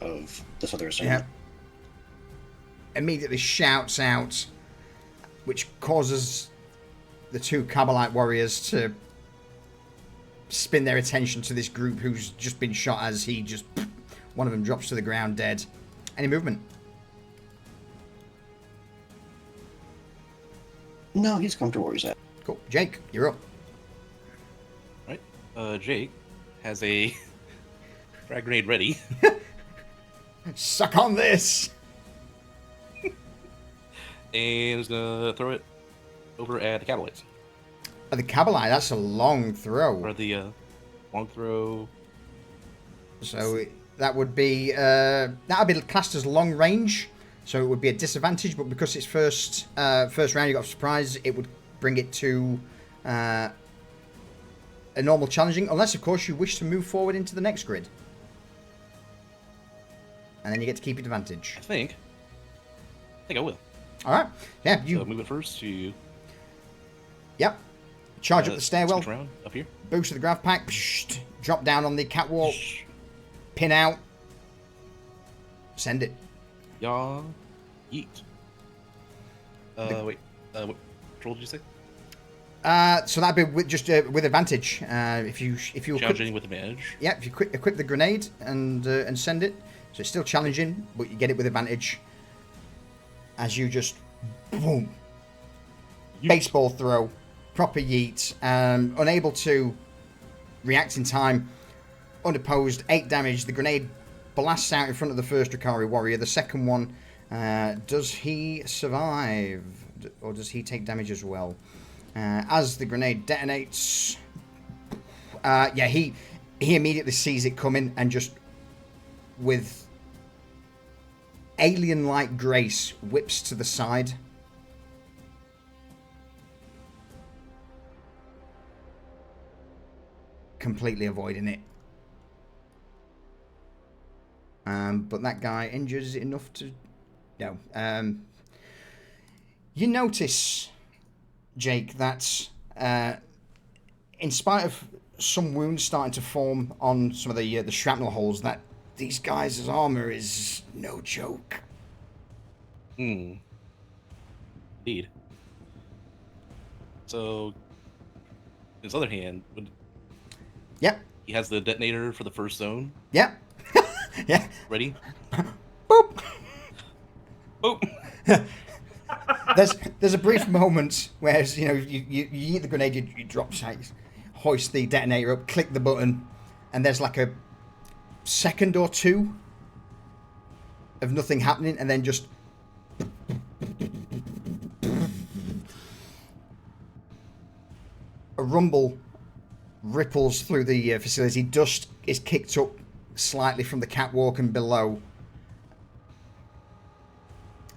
of this other assailant. Yeah. Immediately shouts out, which causes the two Kabbalite warriors to spin their attention to this group who's just been shot as one of them drops to the ground dead. Any movement? No, he's comfortable where he's at. Cool. Jake, you're up. Right. Jake has a frag grenade ready. Suck on this! And is gonna throw it over at the Kabalites. The Kabbalite, that's a long throw. Or the long throw. So that would be classed as long range. So it would be a disadvantage, but because it's first round you got a surprise, it would bring it to a normal challenging, unless of course you wish to move forward into the next grid. And then you get to keep advantage. I think I will. Alright. Yeah, you move it first to... Yep. Charge up the stairwell. Around, up here. Boost to the grav pack. Psh, drop down on the catwalk. Pin out. Send it. Yaw. Yeet. Wait. What control did you say? So that'd be with advantage. If you challenging with advantage. Yeah, if you equip the grenade and send it, so it's still challenging, but you get it with advantage. As you just boom, baseball throw, proper yeet, unable to react in time, unopposed, 8 damage. The grenade blasts out in front of the first Rukari warrior. The second one, does he survive, or does he take damage as well? As the grenade detonates, he immediately sees it coming and just with alien-like grace whips to the side. Completely avoiding it. But that guy injures enough to... No. You notice, Jake, that in spite of some wounds starting to form on some of the shrapnel holes, that these guys' armor is no joke. Indeed. So, on his other hand, Yep. He has the detonator for the first zone. Yep. Yeah. Ready? Boop. Boop. There's a brief moment where you eat the grenade, you drop, hoist the detonator up, click the button, and there's like a second or two of nothing happening, and then just a rumble ripples through the facility. Dust is kicked up slightly from the catwalk and below.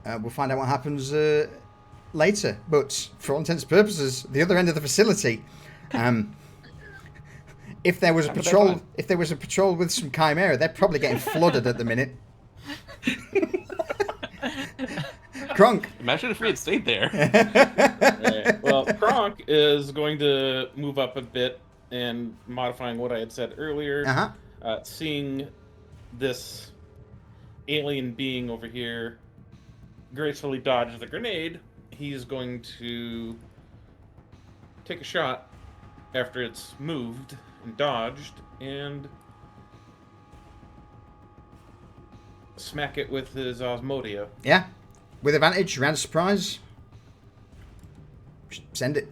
We'll find out what happens later, but for all intents and purposes, the other end of the facility. If there was a patrol with some Chimera, they're probably getting flooded at the minute. Kronk. Imagine if we had stayed there. Right. Well, Kronk is going to move up a bit and modifying what I had said earlier. Seeing this alien being over here gracefully dodge the grenade, he's going to take a shot after it's moved and dodged and smack it with his Osmodia. Yeah. With advantage, round of surprise. Send it.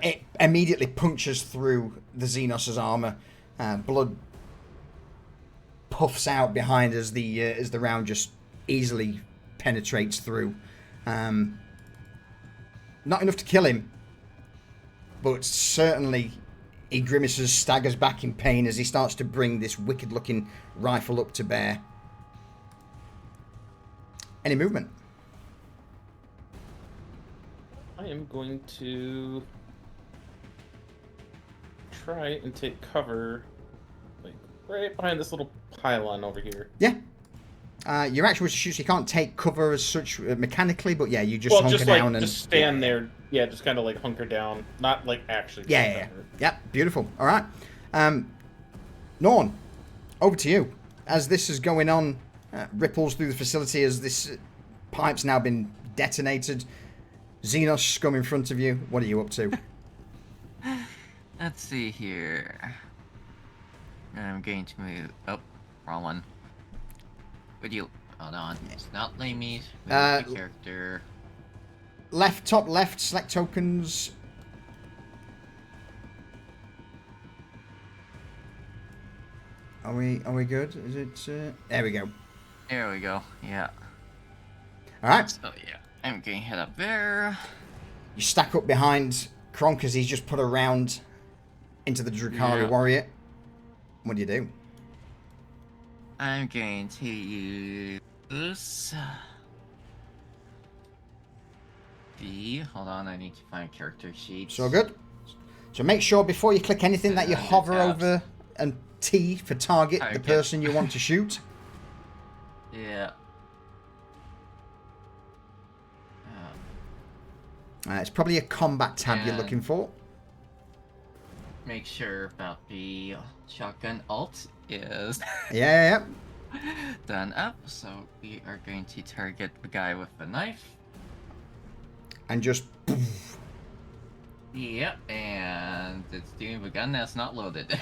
It immediately punctures through the Xenos' armor. Blood puffs out behind as the round just easily penetrates through. Not enough to kill him, but certainly he grimaces, staggers back in pain as he starts to bring this wicked-looking rifle up to bear. Any movement? I am going to try and take cover, like right behind this little pylon over here. Yeah. You're actually so you can't take cover as such mechanically, but yeah, you just hunker down and just stand there. Yeah, just kind of like hunker down, not like actually. Yeah. Beautiful. All right. Norn, over to you. As this is going on, ripples through the facility as this pipe's now been detonated. Xenos scum in front of you. What are you up to? Let's see here. I'm going to move. Oh, wrong one. Would you hold on? It's not letting me move the character. Left, top left, select tokens. Are we good? Is it? There we go. There we go. Yeah. All right. So yeah, I'm going to head up there. You stack up behind Kronk as he's just put a round into the Drukhari warrior. What do you do? I'm going to use hold on, I need to find character sheets. So good. So make sure before you click anything that you hover over and T for target the person you want to shoot. Yeah. It's probably a combat tab you're looking for. Make sure about the shotgun alt is yeah. done up. So we are going to target the guy with the knife. And just poof. Yep, and it's doing the gun that's not loaded.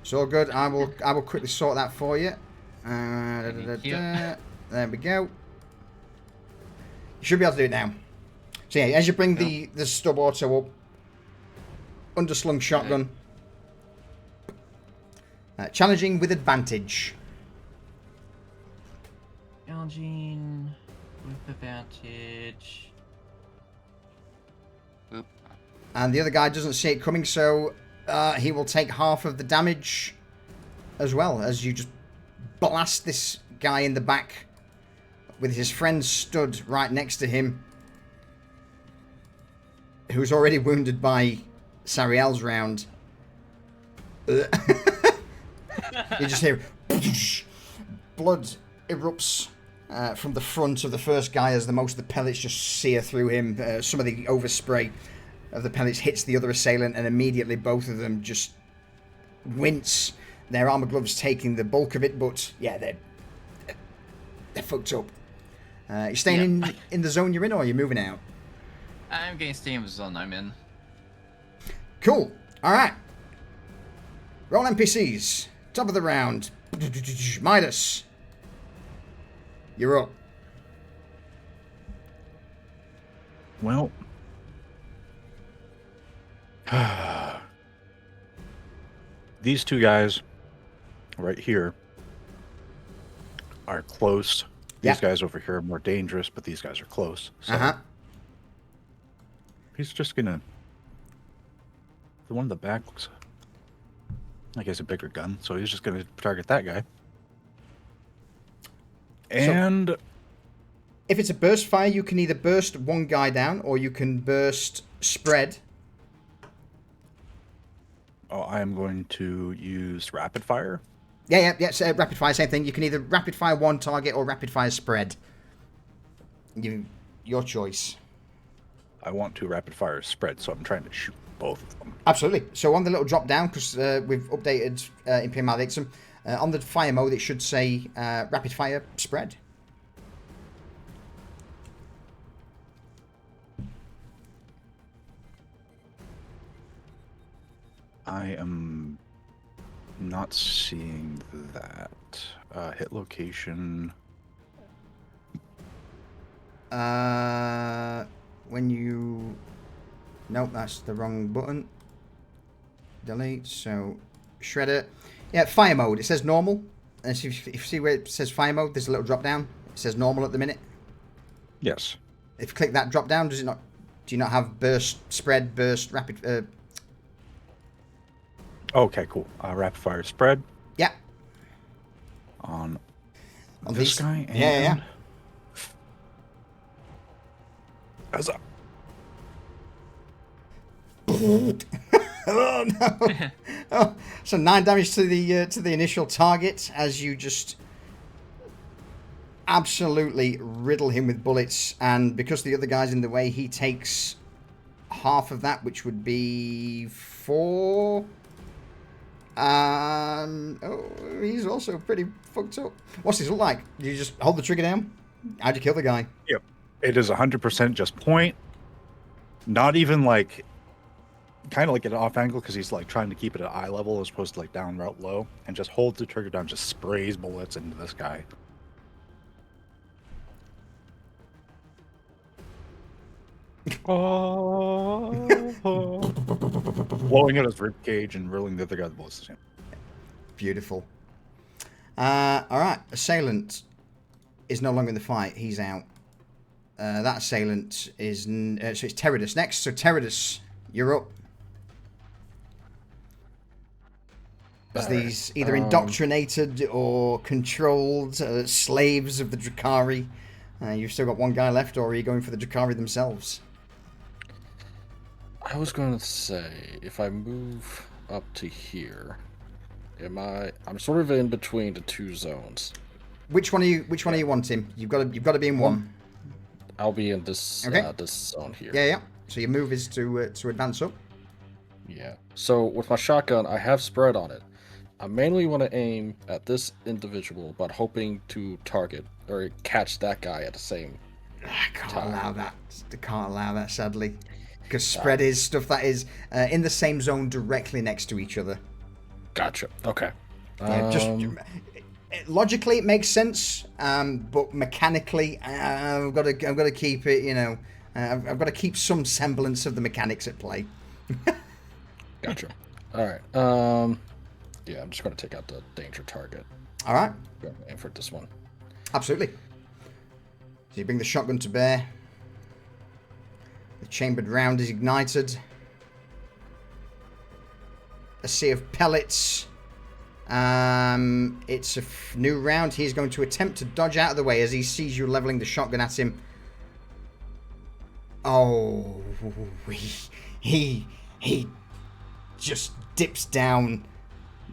So good. I will quickly sort that for you. There we go. You should be able to do it now. So yeah, as you bring the stub auto up, underslung shotgun, challenging with advantage. Challenging with advantage. Oop. And the other guy doesn't see it coming, so he will take half of the damage as well as you just blast this guy in the back with his friend stood right next to him, who's already wounded by Sariel's round. You just hear blood erupts from the front of the first guy as most of the pellets just sear through him. Some of the overspray of the pellets hits the other assailant, and immediately both of them just wince. Their armor gloves taking the bulk of it, but yeah, they're fucked up. You staying in the zone you're in, or are you moving out? I'm going to stay in the zone I'm in. Cool. All right. Roll NPCs. Top of the round. Midas. You're up. Well. These two guys right here are close. These guys over here are more dangerous, but these guys are close. So he's just gonna. The one in the back looks like he has a bigger gun, so he's just gonna target that guy. And if it's a burst fire, you can either burst one guy down, or you can burst spread. Oh, I am going to use rapid fire. Yeah. So rapid fire, same thing. You can either rapid fire one target or rapid fire spread. Your choice. I want to rapid fire spread, so I'm trying to shoot both of them. Absolutely. So on the little drop down, because we've updated Imperium Maledictum, on the fire mode it should say rapid fire spread. I am not seeing that. Hit location. When you... Nope, that's the wrong button. Delete, so... Shredder. Yeah, fire mode. It says normal. And so if you see where it says fire mode, there's a little drop down. It says normal at the minute. Yes. If you click that drop down, does it not... Do you not have burst, spread, burst, rapid... Okay, cool. Rapid fire spread. Yeah. On this these guy. And yeah. As a... Oh no! Oh, so 9 damage to the initial target as you just absolutely riddle him with bullets, and because the other guy's in the way, he takes half of that, which would be 4. Oh, he's also pretty fucked up. What's this look like? You just hold the trigger down? How'd you kill the guy? Yep. It is 100% just point. Not even like, kind of like at an off angle because he's like trying to keep it at eye level as opposed to like down route low, and just holds the trigger down, just sprays bullets into this guy. Blowing out his rib cage and rolling the other guy the bullets. Beautiful. Alright, assailant is no longer in the fight. He's out. That assailant is... so it's Teradus next. So Teradus, you're up. As these either indoctrinated or controlled slaves of the Drakari. You've still got one guy left, or are you going for the Drakari themselves? I was going to say, if I move up to here, I'm sort of in between the two zones. Which one are you wanting? You've got to be in one. I'll be in this this zone here. Yeah. So your move is to advance up. Yeah. So with my shotgun, I have spread on it. I mainly want to aim at this individual, but hoping to target or catch that guy at the same I can't allow that. I can't allow that, sadly. Because spread is stuff that is in the same zone directly next to each other. Gotcha. Okay. Yeah, just logically it makes sense, but mechanically I've got to keep it. You know, I've got to keep some semblance of the mechanics at play. Gotcha. All right. Yeah, I'm just going to take out the danger target. All right. Aim for this one. Absolutely. So you bring the shotgun to bear. The chambered round is ignited. A sea of pellets. It's a new round. He's going to attempt to dodge out of the way as he sees you leveling the shotgun at him. Oh, he just dips down.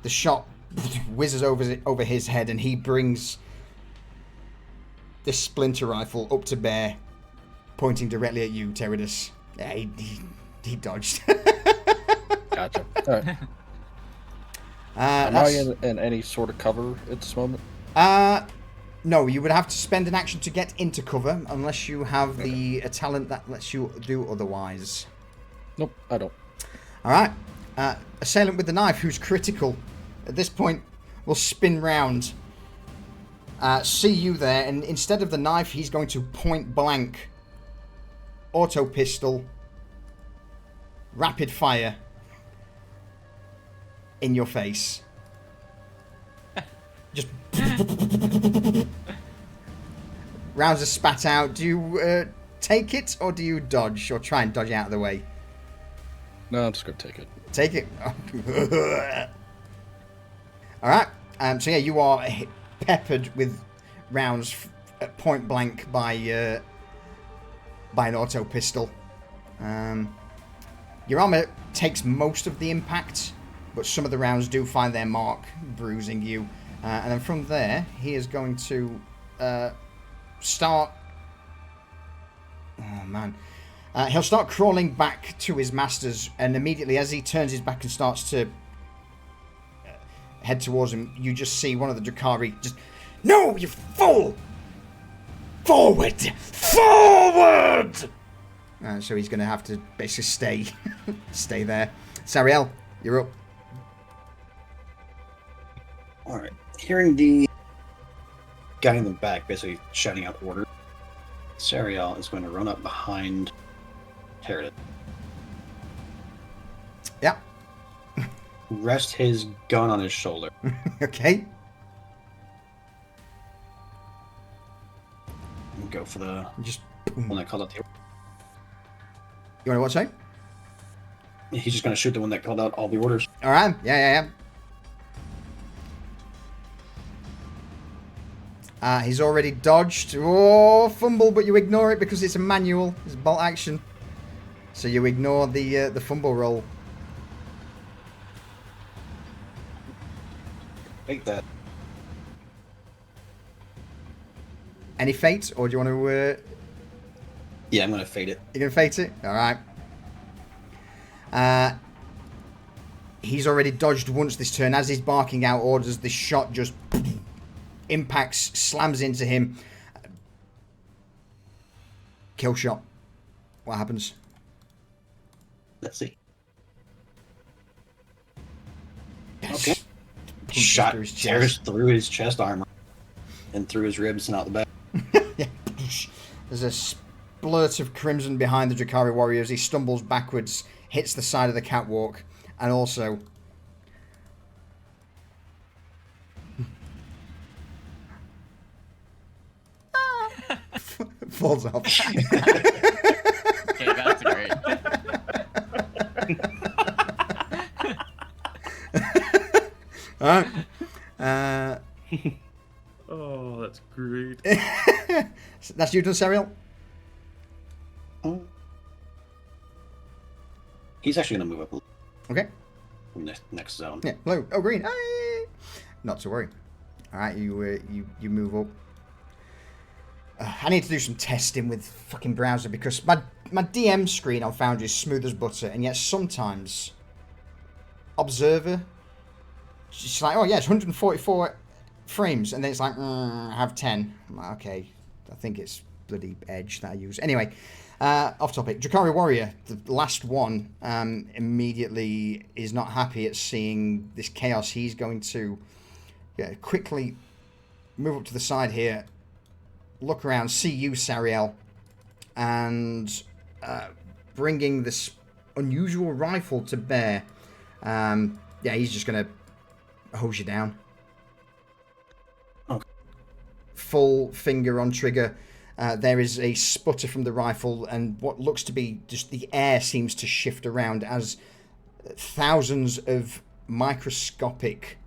The shot whizzes over his head, and he brings this splinter rifle up to bear, pointing directly at you, Teradus. Yeah, he dodged. Gotcha. All right. Am I in any sort of cover at this moment? No, you would have to spend an action to get into cover, unless you have a talent that lets you do otherwise. Nope, I don't. All right. Assailant with the knife, who's critical at this point, will spin round. See you there, and instead of the knife, he's going to point blank, auto pistol, rapid fire in your face. Just rounds are spat out. Do you take it, or do you dodge, or try and dodge out of the way? No, I'm just gonna take it. Take it. All right. So yeah, you are peppered with rounds at point blank by an auto pistol. Your armor takes most of the impact, but some of the rounds do find their mark, bruising you. And then from there, he is going to start... Oh, man. He'll start crawling back to his masters, and immediately as he turns his back and starts to head towards him, you just see one of the Drakari just... No, you fool! Forward! Forward! So he's going to have to basically stay there. Sariel, you're up. Alright. Hearing the guy in the back basically shouting out order, Sariel is going to run up behind Teradus. Yeah. Rest his gun on his shoulder. Okay. And go for the Just one that called out the... You want to what, say? He's just going to shoot the one that called out all the orders. Alright, yeah. He's already dodged. Oh, fumble, but you ignore it because it's a manual. It's a bolt action. So you ignore the fumble roll. Take that. Any fate, or do you want to? Yeah, I'm gonna fade it. You're gonna fate it. All right. He's already dodged once this turn. As he's barking out orders, this shot just impacts, slams into him. Kill shot. What happens? Let's see. Yes. Okay. Punches Shot through his tears chest. through his chest armor and through his ribs and out the back. Yeah. There's a splurt of crimson behind the Drakari warrior as he stumbles backwards, hits the side of the catwalk, and also falls off. Okay, that's great. Alright. Oh, that's great. That's you done, Serial? Oh. He's actually gonna move up a little Okay. from the next zone. Yeah, blue. Oh, green. Hey! Not to worry. Alright, you move up. I need to do some testing with fucking browser because my DM screen on Foundry is smooth as butter, and yet sometimes Observer, it's like, oh yeah, it's 144 frames, and then it's like, I have 10. I'm like, okay, I think it's bloody Edge that I use. Anyway, off topic. Drakari Warrior, the last one, immediately is not happy at seeing this chaos. He's going to quickly move up to the side here, look around, see you, Sariel, and bringing this unusual rifle to bear. Yeah, he's just going to hose you down. Okay. Full finger on trigger. There is a sputter from the rifle, and what looks to be just the air seems to shift around as thousands of microscopic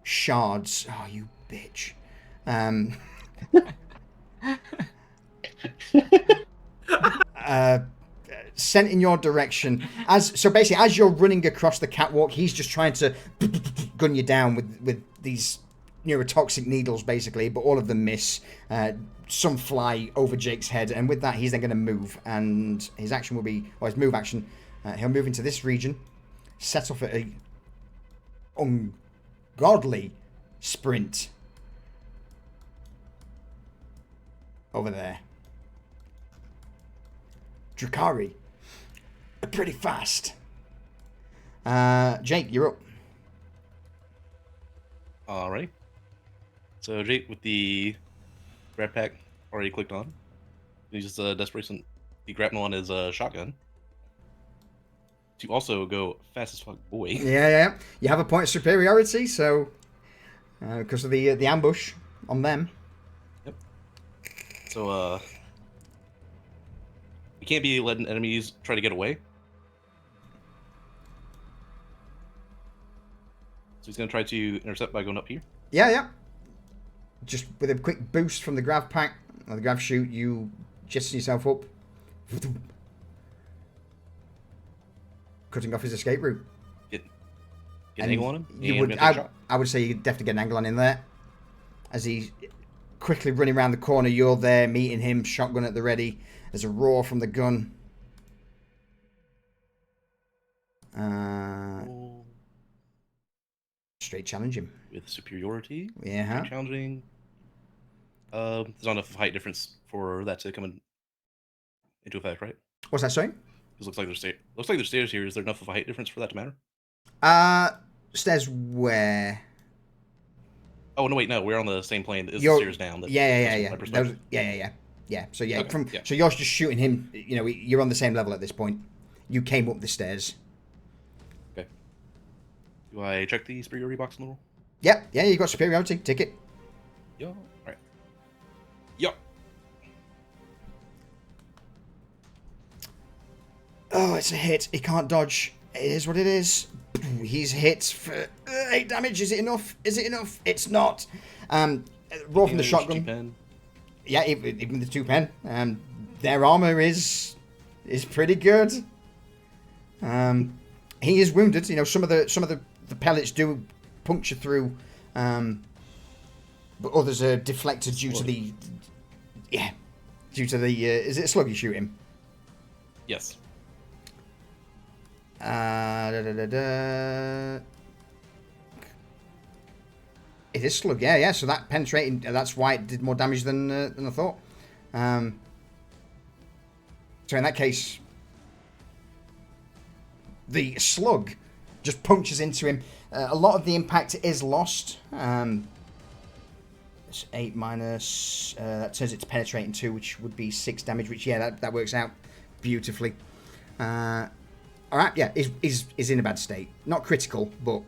shards. Oh, you bitch. Sent in your direction. So basically, as you're running across the catwalk, he's just trying to gun you down with these neurotoxic needles, basically, but all of them miss. Some fly over Jake's head, and with that, he's then going to move, and his action will be, or his move action, he'll move into this region, set off at a ungodly sprint over there. Drakari, pretty fast. Jake, you're up. Alright. So Jake, with the grab pack already clicked on, he uses desperation. He grabbed on his shotgun to also go fast as fuck, boy. Yeah. You have a point of superiority, so because of the ambush on them. Yep. So you can't be letting enemies try to get away. So he's gonna try to intercept by going up here. Yeah. Just with a quick boost from the grav pack or the grav chute, you jettison yourself up, cutting off his escape route. Get an angle on him. I would say you could definitely get an angle on him there. As he quickly running around the corner, you're there meeting him, shotgun at the ready. There's a roar from the gun. Straight challenge him. With superiority. Yeah. Straight challenging. There's not enough height difference for that to come into effect, right? What's that, sorry? Because looks like there's stairs here. Is there enough of a height difference for that to matter? Stairs where? Oh no, wait, no, we're on the same plane. It's the stairs down. Yeah. So Okay, so you're just shooting him. You're on the same level at this point. You came up the stairs. Okay. Do I check the superiority box on the roll? Yeah. You got superiority. Take it. Yeah. All right. Yup. Oh, it's a hit. He can't dodge. It is what it is. He's hit for 8 damage. Is it enough? It's not. Roll from the shotgun. G-pen. Yeah, even the 2 pen. Their armor is pretty good. He is wounded. You know, some of the pellets do puncture through, but others are deflected due to the is it a slug you shoot him? Yes. It is slug, yeah. So that penetrating, that's why it did more damage than I thought. So in that case, the slug just punctures into him. A lot of the impact is lost. It's 8 minus. That turns it to penetrating 2, which would be 6 damage. Which that works out beautifully. All right, yeah, is in a bad state. Not critical, but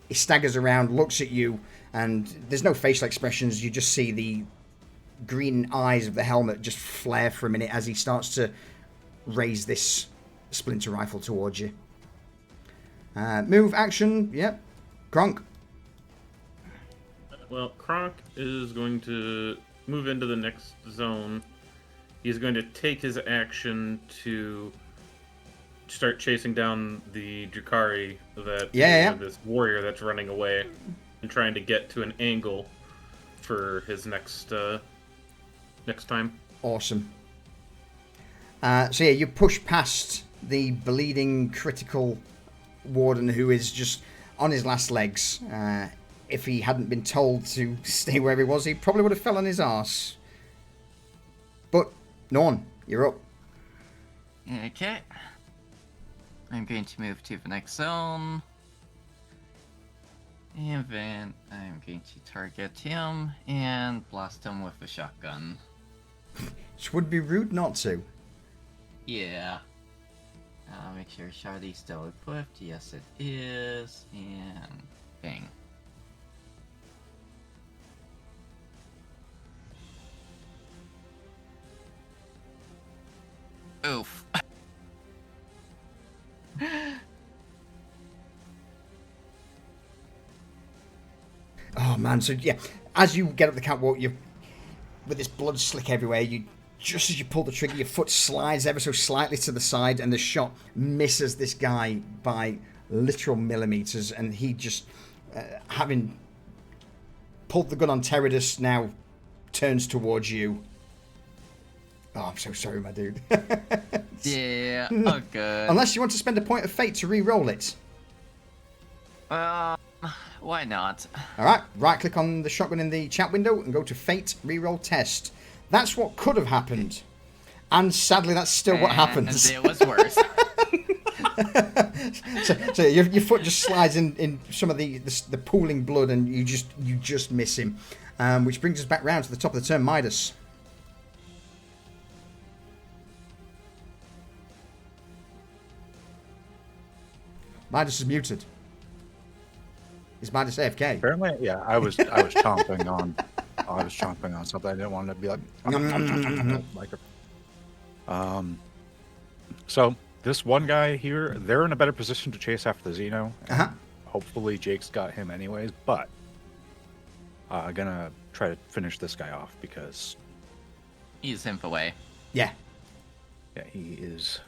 he staggers around, looks at you, and there's no facial expressions. You just see the green eyes of the helmet just flare for a minute as he starts to raise this splinter rifle towards you. Move, action, yep. Kronk. Well, Kronk is going to move into the next zone. He's going to take his action to start chasing down the Drukhari this warrior that's running away and trying to get to an angle for his next time. Awesome. So yeah, you push past the bleeding critical warden who is just on his last legs. If he hadn't been told to stay where he was, he probably would have fell on his arse. But Norn, you're up. Okay. I'm going to move to the next zone. And then I'm going to target him and blast him with a shotgun. Which would be rude not to. Yeah. Make sure Charlie's still equipped. Yes, it is. And bang. Oof. Oh man, so yeah, as you get up the catwalk, you with this blood slick everywhere, you just as you pull the trigger, your foot slides ever so slightly to the side, and the shot misses this guy by literal millimeters, and he just, having pulled the gun on Teradus, now turns towards you. Oh, I'm so sorry, my dude. Yeah, oh good. Unless you want to spend a point of fate to re-roll it. Why not? Alright, right-click on the shotgun in the chat window and go to Fate Reroll Test. That's what could have happened. And sadly, that's still what happens. It was worse. so your foot just slides in some of the pooling blood, and you just miss him. Which brings us back round to the top of the turn, Midas. Midas is muted. Is Midas AFK? Apparently, yeah. I was chomping on. I was chomping on something. I didn't want to be like. So this one guy here, they're in a better position to chase after the Xeno. Hopefully, Jake's got him anyways. But I'm gonna try to finish this guy off because he's him away. Yeah. Yeah, he is.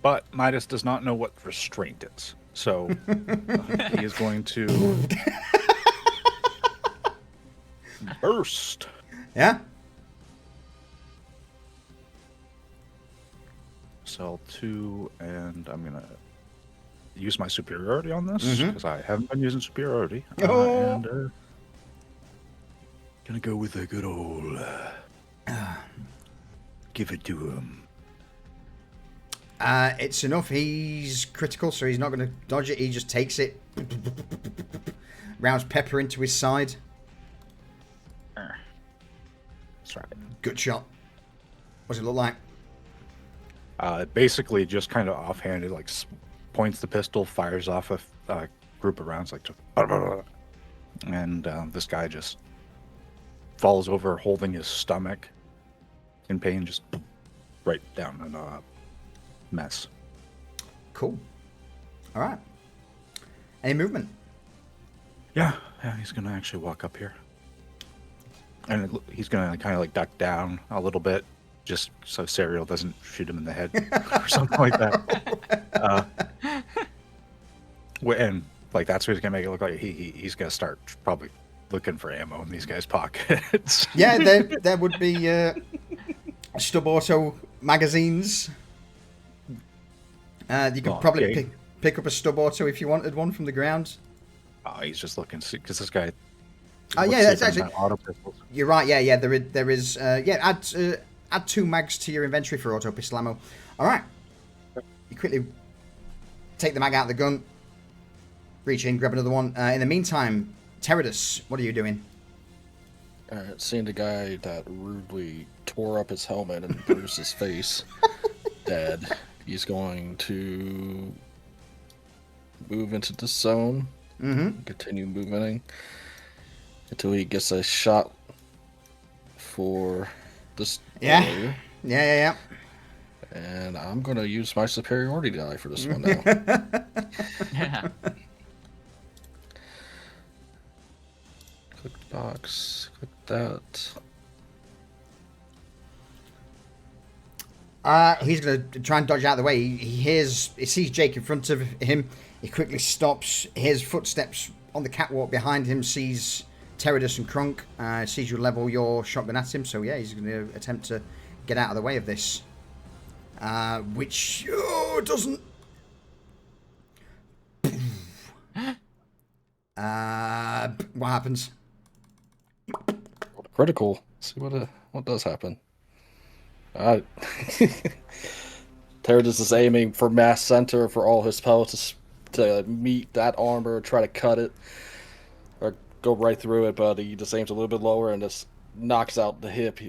But Midas does not know what restraint is. So he is going to burst. Yeah. Sell 2, and I'm going to use my superiority on this because I haven't been using superiority. And gonna go with a good old give it to him. It's enough. He's critical, so he's not going to dodge it. He just takes it. Rounds pepper into his side. That's right. Good shot. What does it look like? Basically, just kind of offhanded, like points the pistol, fires off a group of rounds, like, and this guy just falls over, holding his stomach in pain, just right down in a mess. Cool. All right. Any movement? Yeah, he's gonna actually walk up here, and he's gonna kind of like duck down a little bit, just so Serial doesn't shoot him in the head or something like that. And like that's what he's gonna make it look like. He's gonna start probably looking for ammo in these guys' pockets. Yeah, there would be stub auto magazines. You could probably pick up a stub auto if you wanted one from the ground. Oh, he's just looking because this guy. Oh yeah, that's actually. Auto pistols. You're right. Yeah. There is. Yeah. Add 2 mags to your inventory for auto pistol ammo. All right. You quickly take the mag out of the gun. Reach in, grab another one. In the meantime, Teradus, what are you doing? Seeing the guy that rudely tore up his helmet and bruised his face dead, he's going to move into the zone. Mm-hmm. Continue moving until he gets a shot for this warrior. Yeah. And I'm going to use my superiority die for this one now. Yeah. Click the box. Click that. He's going to try and dodge out of the way. He sees Jake in front of him. He quickly stops, hears footsteps on the catwalk behind him, sees Teradus and Krunk, sees you level your shotgun at him. So yeah, he's going to attempt to get out of the way of this. Which doesn't. What happens? Critical. See what does happen. Teradus is aiming for mass center for all his pellets to meet that armor, try to cut it, or go right through it, but he just aims a little bit lower and just knocks out the hip.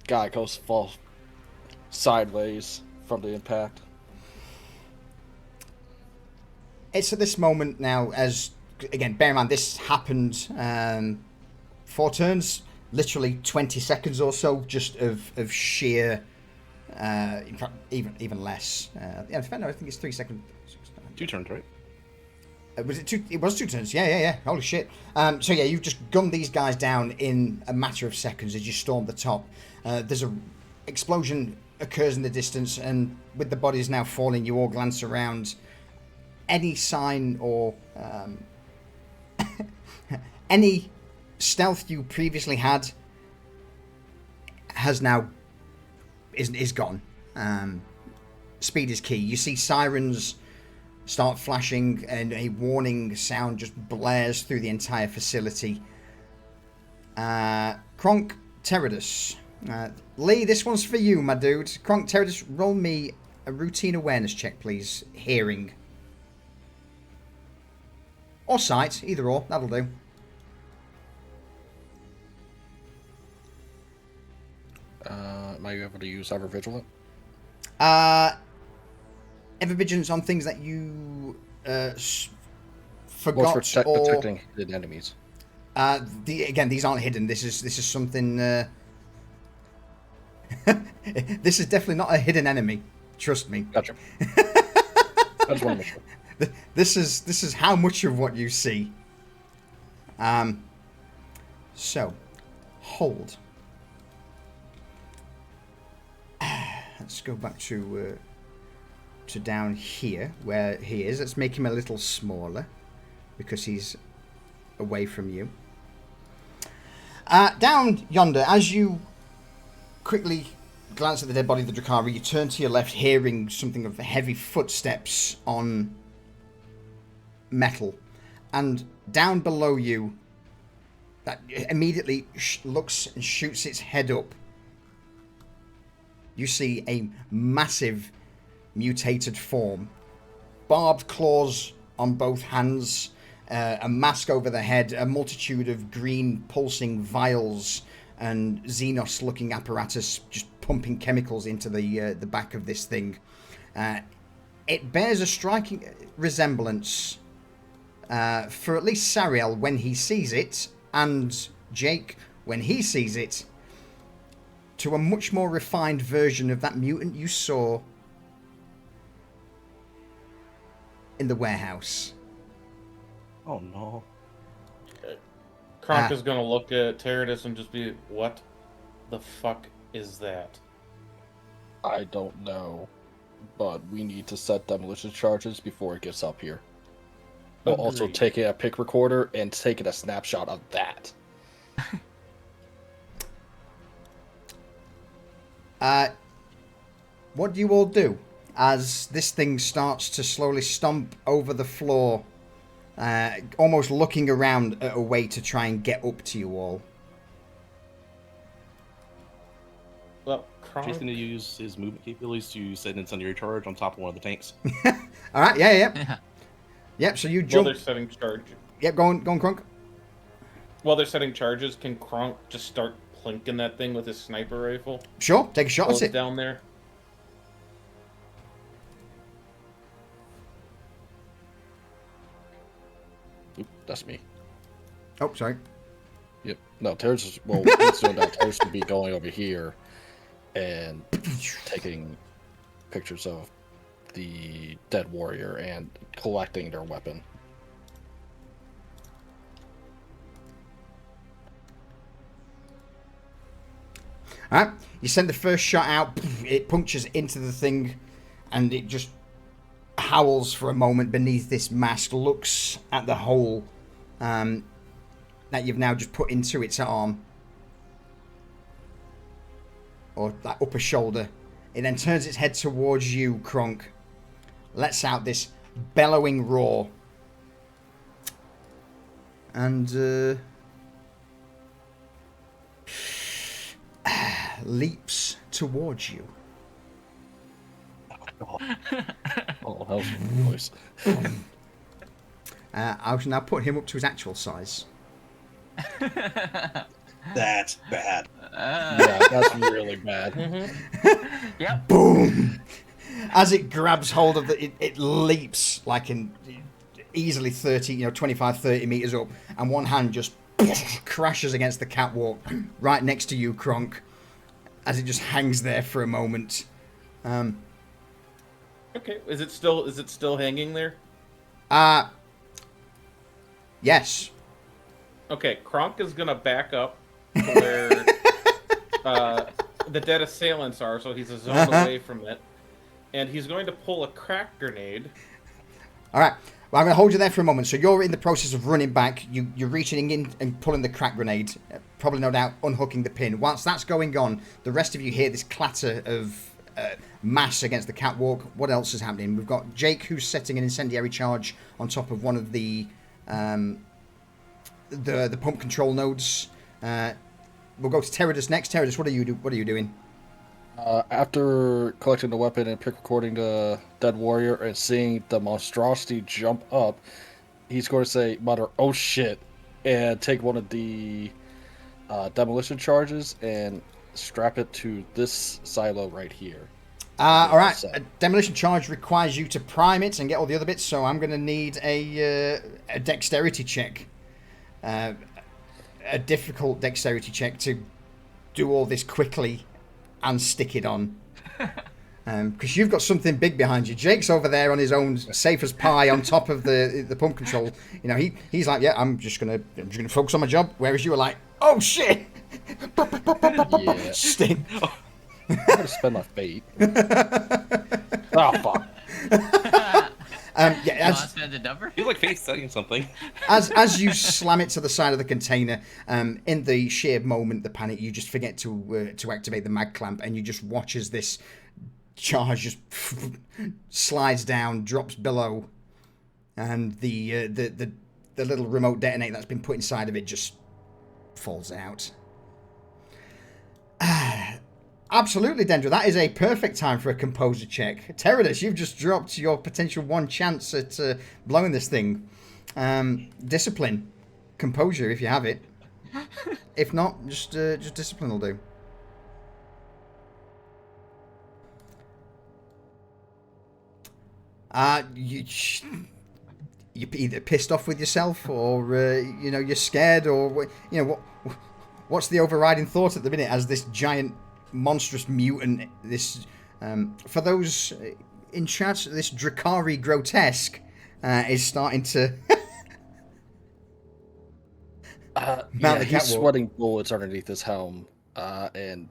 Guy falls sideways from the impact. It's at this moment now, as again, bear in mind this happened 4 turns, literally 20 seconds or so, just of sheer, in fact, even less. No, I think it's 3 seconds. 2 turns, right? Was it 2? It was 2 turns. Yeah. Holy shit. So yeah, you've just gunned these guys down in a matter of seconds as you storm the top. There's a explosion occurs in the distance, and with the bodies now falling, you all glance around. Any sign or any stealth you previously had is gone. Speed is key. You see sirens start flashing, and a warning sound just blares through the entire facility. Kronk, Teradus. Lee, this one's for you, my dude. Kronk, Teradus, roll me a routine awareness check, please. Hearing. Or sight, either or, that'll do. Am I able to use Ever Vigilant? Ever Vigilance on things that you forgot or... protecting hidden enemies. Again, these aren't hidden. This is something... This is definitely not a hidden enemy. Trust me. Gotcha. I just want to make sure. This is how much of what you see. So, hold. Let's go back to down here where he is. Let's make him a little smaller because he's away from you. Down yonder, as you quickly glance at the dead body of the Drakari, you turn to your left, hearing something of heavy footsteps on metal, and down below you, that immediately looks and shoots its head up. You see a massive mutated form, barbed claws on both hands, a mask over the head, a multitude of green pulsing vials and Xenos-looking apparatus just pumping chemicals into the back of this thing. It bears a striking resemblance for at least Sariel when he sees it, and Jake when he sees it, to a much more refined version of that mutant you saw in the warehouse. Oh no. Kronk is going to look at Teradus and just be, what the fuck is that? I don't know, but we need to set demolition charges before it gets up here. We'll also Agreed. take a pick recorder and take a snapshot of that. What do you all do as this thing starts to slowly stomp over the floor, almost looking around at a way to try and get up to you all? Well, He's going to use his movement capabilities to set an incendiary charge on top of one of the tanks. All right, yeah. Yep, so you While jump. they're setting charge. Yep, go on, Crunk. While they're setting charges, can Kronk just start plinking that thing with his sniper rifle? Sure, take a shot While at it's it. down there. Oop, that's me. Oh, sorry. Yep. No, Terrence is... Well, he's doing that. Terrence would be going over here and taking pictures of the dead warrior and collecting their weapon. All right, you send the first shot out. It punctures into the thing, and it just howls for a moment beneath this mask. Looks at the hole that you've now just put into its arm, or that upper shoulder. It then turns its head towards you, Kronk. Lets out this bellowing roar, and leaps towards you. Oh, hell's voice. I shall now put him up to his actual size. That's bad. Yeah, that's really bad. Yep. Boom! As it grabs hold of it leaps like in easily 25, 30 meters up, and one hand just crashes against the catwalk right next to you, Kronk, as it just hangs there for a moment. Okay, is it still hanging there? Yes. Okay, Kronk is gonna back up to where the dead assailants are, so he's a zone away from it, and he's going to pull a crack grenade. All right. Well, I'm going to hold you there for a moment. So you're in the process of running back. You're reaching in and pulling the crack grenade. Probably, no doubt, unhooking the pin. Whilst that's going on, the rest of you hear this clatter of mass against the catwalk. What else is happening? We've got Jake, who's setting an incendiary charge on top of one of the pump control nodes. We'll go to Teradus next. Teradus, what are you doing? After collecting the weapon and pick recording the dead warrior and seeing the monstrosity jump up, he's going to mutter, "Oh shit," and take one of the demolition charges and strap it to this silo right here. All right. A demolition charge requires you to prime it and get all the other bits, so I'm going to need a dexterity check. A difficult dexterity check to do all this quickly and stick it on. Because you've got something big behind you. Jake's over there on his own, safe as pie, on top of the pump control. You know, he's like, yeah, I'm just gonna focus on my job. Whereas you were like, oh shit, Yeah. sting. I'm gonna spend my fate. Oh fuck. Yeah, You want to spend a number? I feel like Fate's saying something. as you slam it to the side of the container, in the sheer moment, the panic, you just forget to activate the mag clamp, and you just watch as this charge just slides down, drops below, and the little remote detonator that's been put inside of it just falls out. Absolutely, Dendra. That is a perfect time for a composure check. Teradus, you've just dropped your potential one chance at blowing this thing. Discipline. Composure, if you have it. If not, just discipline will do. You're either pissed off with yourself, or you're scared, or what's the overriding thought at the minute as this giant monstrous mutant, this for those in chat, this Drakari grotesque is starting to Yeah, mount the he's catwalk. sweating bullets underneath his helm, and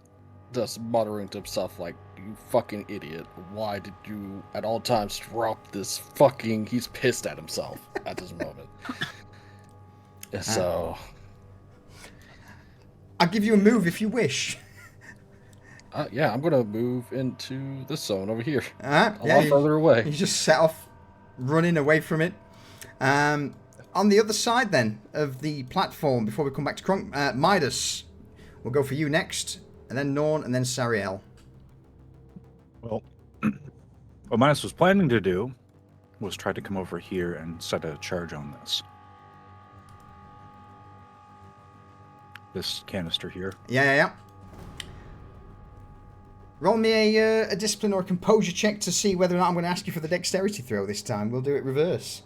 just muttering to himself like, "You fucking idiot! Why did you at all times drop this fucking?" He's pissed at himself at this moment. And so, I'll give you a move if you wish. yeah, I'm gonna move into this zone over here, A a lot further away. You just set off running away from it. On the other side then of the platform, before we come back to Kronk, Midas, we'll go for you next, and then Norn, and then Sariel. Well, what Midas was planning to do was try to come over here and set a charge on this canister here. Yeah. Roll me a discipline or a composure check to see whether or not I'm going to ask you for the dexterity throw this time. We'll do it reverse.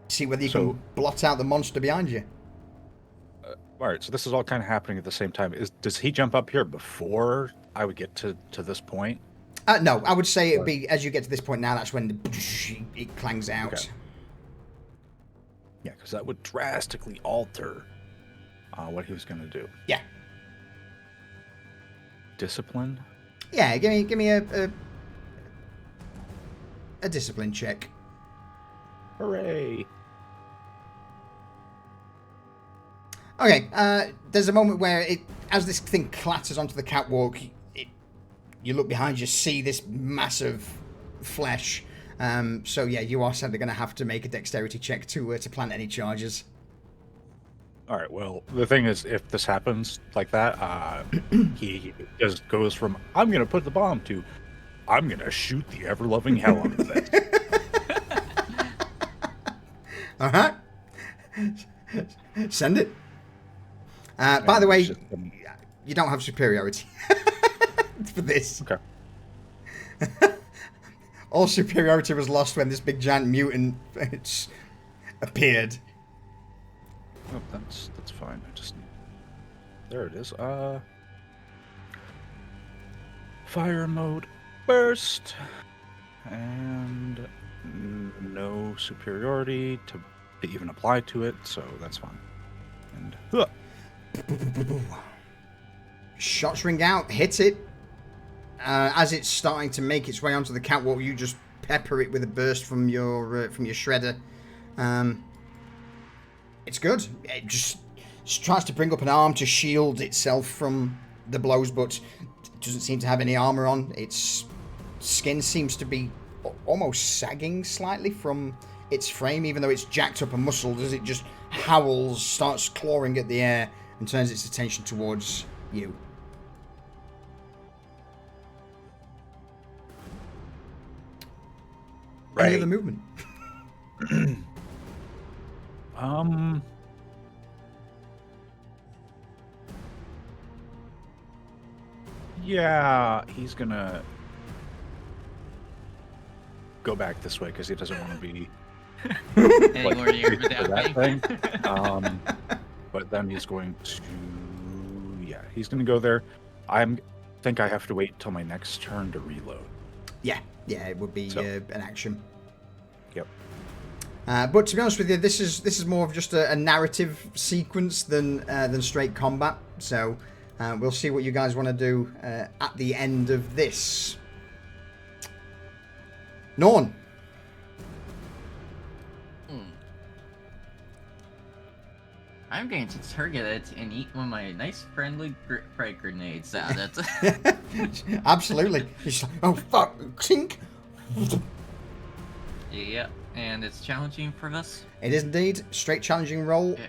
See whether you can blot out the monster behind you. All right, so this is all kind of happening at the same time. Does he jump up here before I would get to this point? No, I would say it would be as you get to this point now, that's when it clangs out. Okay. Yeah, because that would drastically alter what he was going to do. Yeah. Discipline? Yeah, give me a discipline check. Hooray! Okay, there's a moment where as this thing clatters onto the catwalk, you look behind you, see this massive flesh. So yeah, you are sadly going to have to make a dexterity check to plant any charges. All right, well, the thing is, if this happens like that, he just goes from, I'm going to put the bomb to, I'm going to shoot the ever-loving hell out of it. All right. Send it. By the way, you don't have superiority for this. Okay. All superiority was lost when this big giant mutant appeared. Oh, that's fine. There it is. Fire mode burst, and no superiority to even apply to it, so that's fine. And shots ring out, hit it. As it's starting to make its way onto the catwalk, you just pepper it with a burst from your shredder. It's good. It just tries to bring up an arm to shield itself from the blows, but it doesn't seem to have any armor on. Its skin seems to be almost sagging slightly from its frame, even though it's jacked up and muscled, as it just howls, starts clawing at the air, and turns its attention towards you. Right. Any other movement? Yeah, he's gonna go back this way because he doesn't want to be Anywhere near that thing. But then he's going to, he's gonna go there. Think I have to wait till my next turn to reload. Yeah, it would be an action. Yep. But to be honest with you, this is more of just a narrative sequence than straight combat. So we'll see what you guys want to do at the end of this. Norn. I'm going to target it and eat one of my nice friendly frag grenades out of it. Absolutely. He's like, oh fuck, clink. Yeah, and it's challenging for this. It is indeed. Straight challenging roll. Okay.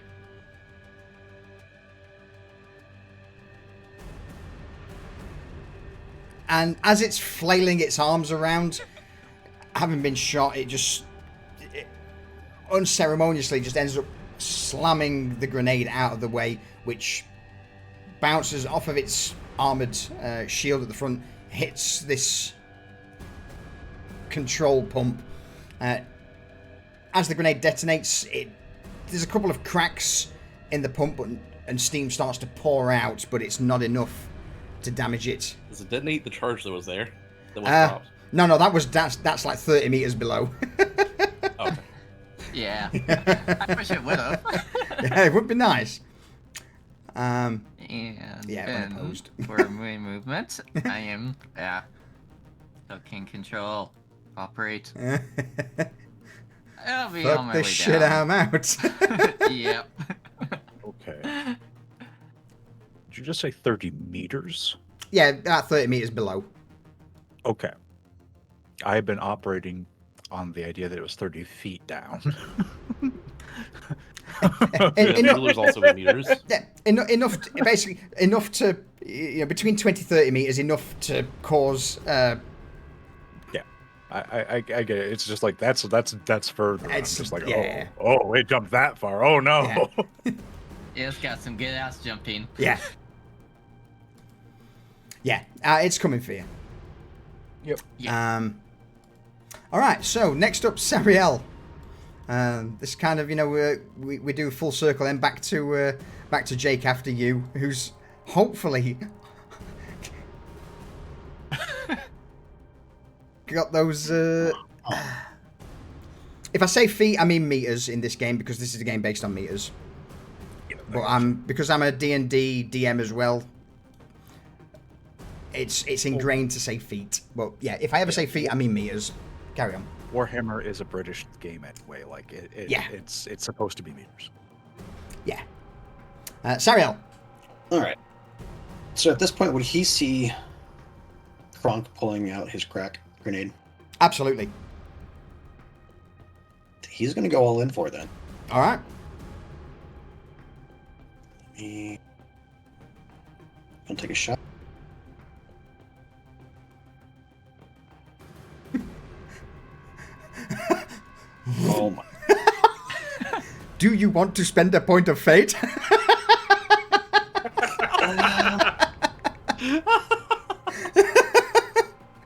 And as it's flailing its arms around, having been shot, it unceremoniously just ends up slamming the grenade out of the way, which bounces off of its armored shield at the front, hits this control pump. As the grenade detonates, there's a couple of cracks in the pump, and steam starts to pour out, but it's not enough to damage it. Does it detonate the charge that was there? That was dropped? No, that's like 30 meters below. Okay. Yeah. I wish it would have. Yeah, it would be nice. Yeah, and Yeah, then unopposed. for my movement, I am so can control, operate. I'll be on Fuck my this way shit, down. I'm out. Yep. Okay. Did you just say 30 meters? Yeah, about 30 meters below. Okay. I've been operating on the idea that it was 30 feet down. The ruler's also in meters. Yeah, enough, basically, enough to, between 20 30 meters, enough to cause, Yeah, I get it. It's just like, that's further. I'm just like, yeah. oh, it jumped that far. Oh, no. Yeah. Yeah, it's got some good ass jumping. Yeah. Yeah, it's coming for you. Yep. All right, so next up, Sariel. This kind of, we do full circle, then back to Jake after you, who's hopefully got those. If I say feet, I mean meters in this game because this is a game based on meters. Yeah, But because I'm a D&D DM as well. It's ingrained to say feet. But yeah, if I ever say feet, I mean meters. Carry on. Warhammer is a British game anyway. Like it's supposed to be meters. Yeah. Sariel. All right. So at this point, would he see Kronk pulling out his crack grenade? Absolutely. He's going to go all in for it then. All right. I'm going to take a shot. Oh my. Do you want to spend a point of fate?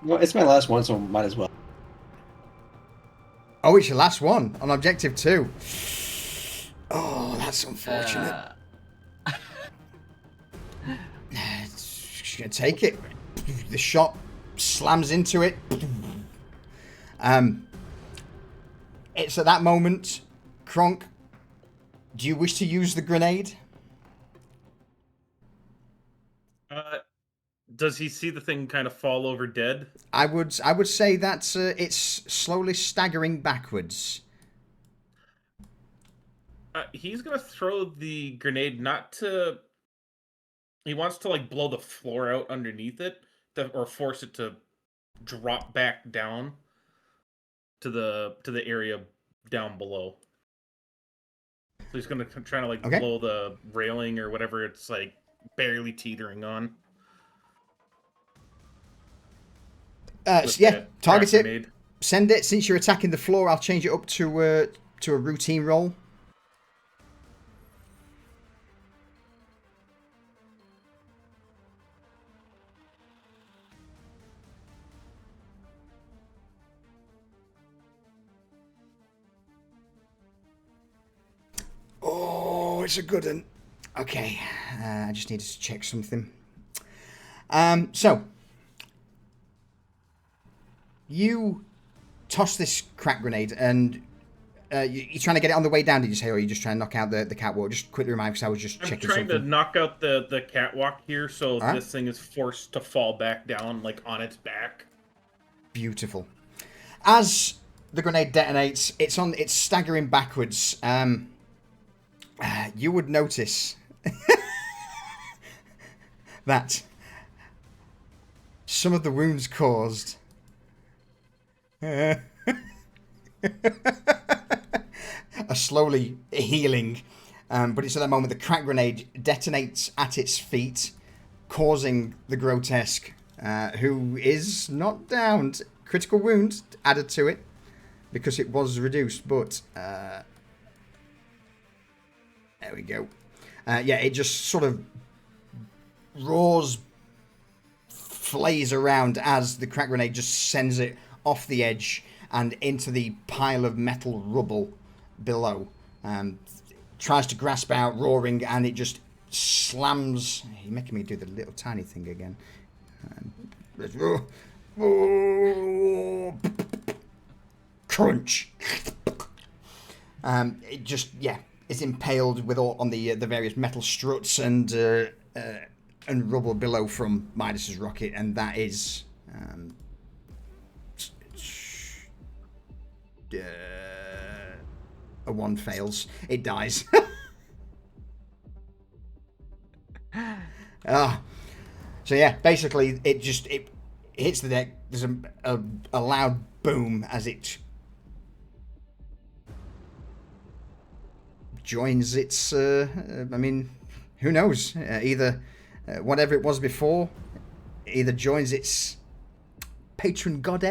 Well, it's my last one, so might as well. Oh, it's your last one on objective 2. Oh, that's unfortunate. She's going to take it. The shot slams into it. It's at that moment, Kronk, do you wish to use the grenade? Does he see the thing kind of fall over dead? I would say that it's slowly staggering backwards. He's gonna throw the grenade not to. He wants to like blow the floor out underneath it, or force it to drop back down to the area down below. So he's gonna try to blow the railing or whatever it's like barely teetering on. Yeah, target it. Grenade. Send it. Since you're attacking the floor, I'll change it up to a routine roll. Oh, it's a good one. Okay, I just need to check something. So, you toss this crack grenade, and you're trying to get it on the way down, did you say, or are you just trying to knock out the catwalk? Just quickly remind me, because I was just checking something. I'm trying to knock out the catwalk here, so this thing is forced to fall back down, like, on its back. Beautiful. As the grenade detonates, it's staggering backwards. You would notice that some of the wounds caused are slowly healing, but it's at that moment the crack grenade detonates at its feet, causing the grotesque, who is not downed, critical wound added to it because it was reduced, but there we go. Yeah, it just sort of roars, flays around as the crack grenade just sends it off the edge and into the pile of metal rubble below. Tries to grasp out, roaring, and it just slams. You're making me do the little tiny thing again. Crunch. It just, yeah, is impaled with all on the various metal struts, and and rubble below from Midas's rocket, and that is a 1 fails. It dies. So yeah, basically it hits the deck. There's a loud boom as it joins its I mean, who knows, either whatever it was before either joins its patron god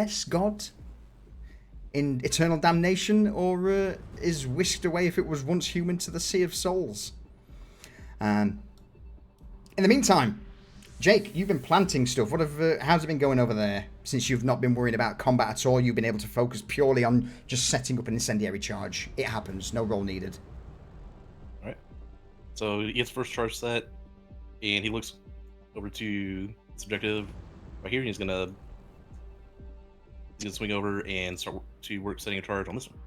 in eternal damnation, or is whisked away, if it was once human, to the Sea of Souls. In the meantime, Jake, you've been planting stuff. How's it been going over there? Since you've not been worrying about combat at all, you've been able to focus purely on just setting up an incendiary charge. It happens, no roll needed. Alright. So he gets first charge set, and he looks over to this objective right here, and he's gonna swing over and start to work setting a charge on this one.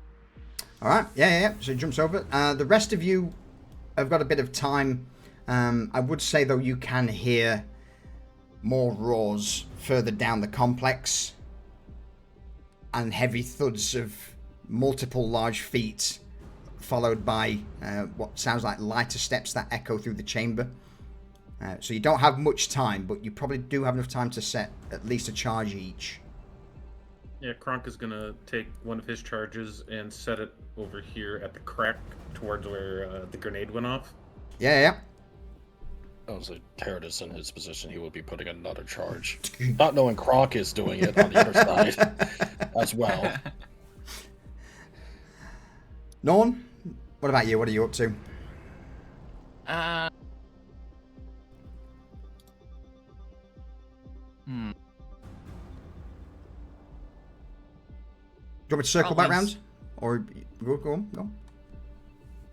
Alright, yeah. So he jumps over. The rest of you have got a bit of time. I would say, though, you can hear more roars further down the complex and heavy thuds of multiple large feet, followed by what sounds like lighter steps that echo through the chamber. So you don't have much time, but you probably do have enough time to set at least a charge each. Yeah, Kronk is gonna take one of his charges and set it over here at the crack towards where the grenade went off. Yeah. Honestly, Hereticus in his position, he would be putting another charge. Not knowing Kronk is doing it on the other side as well. Norn, what about you? What are you up to? Do you want me to circle back round? Or go on.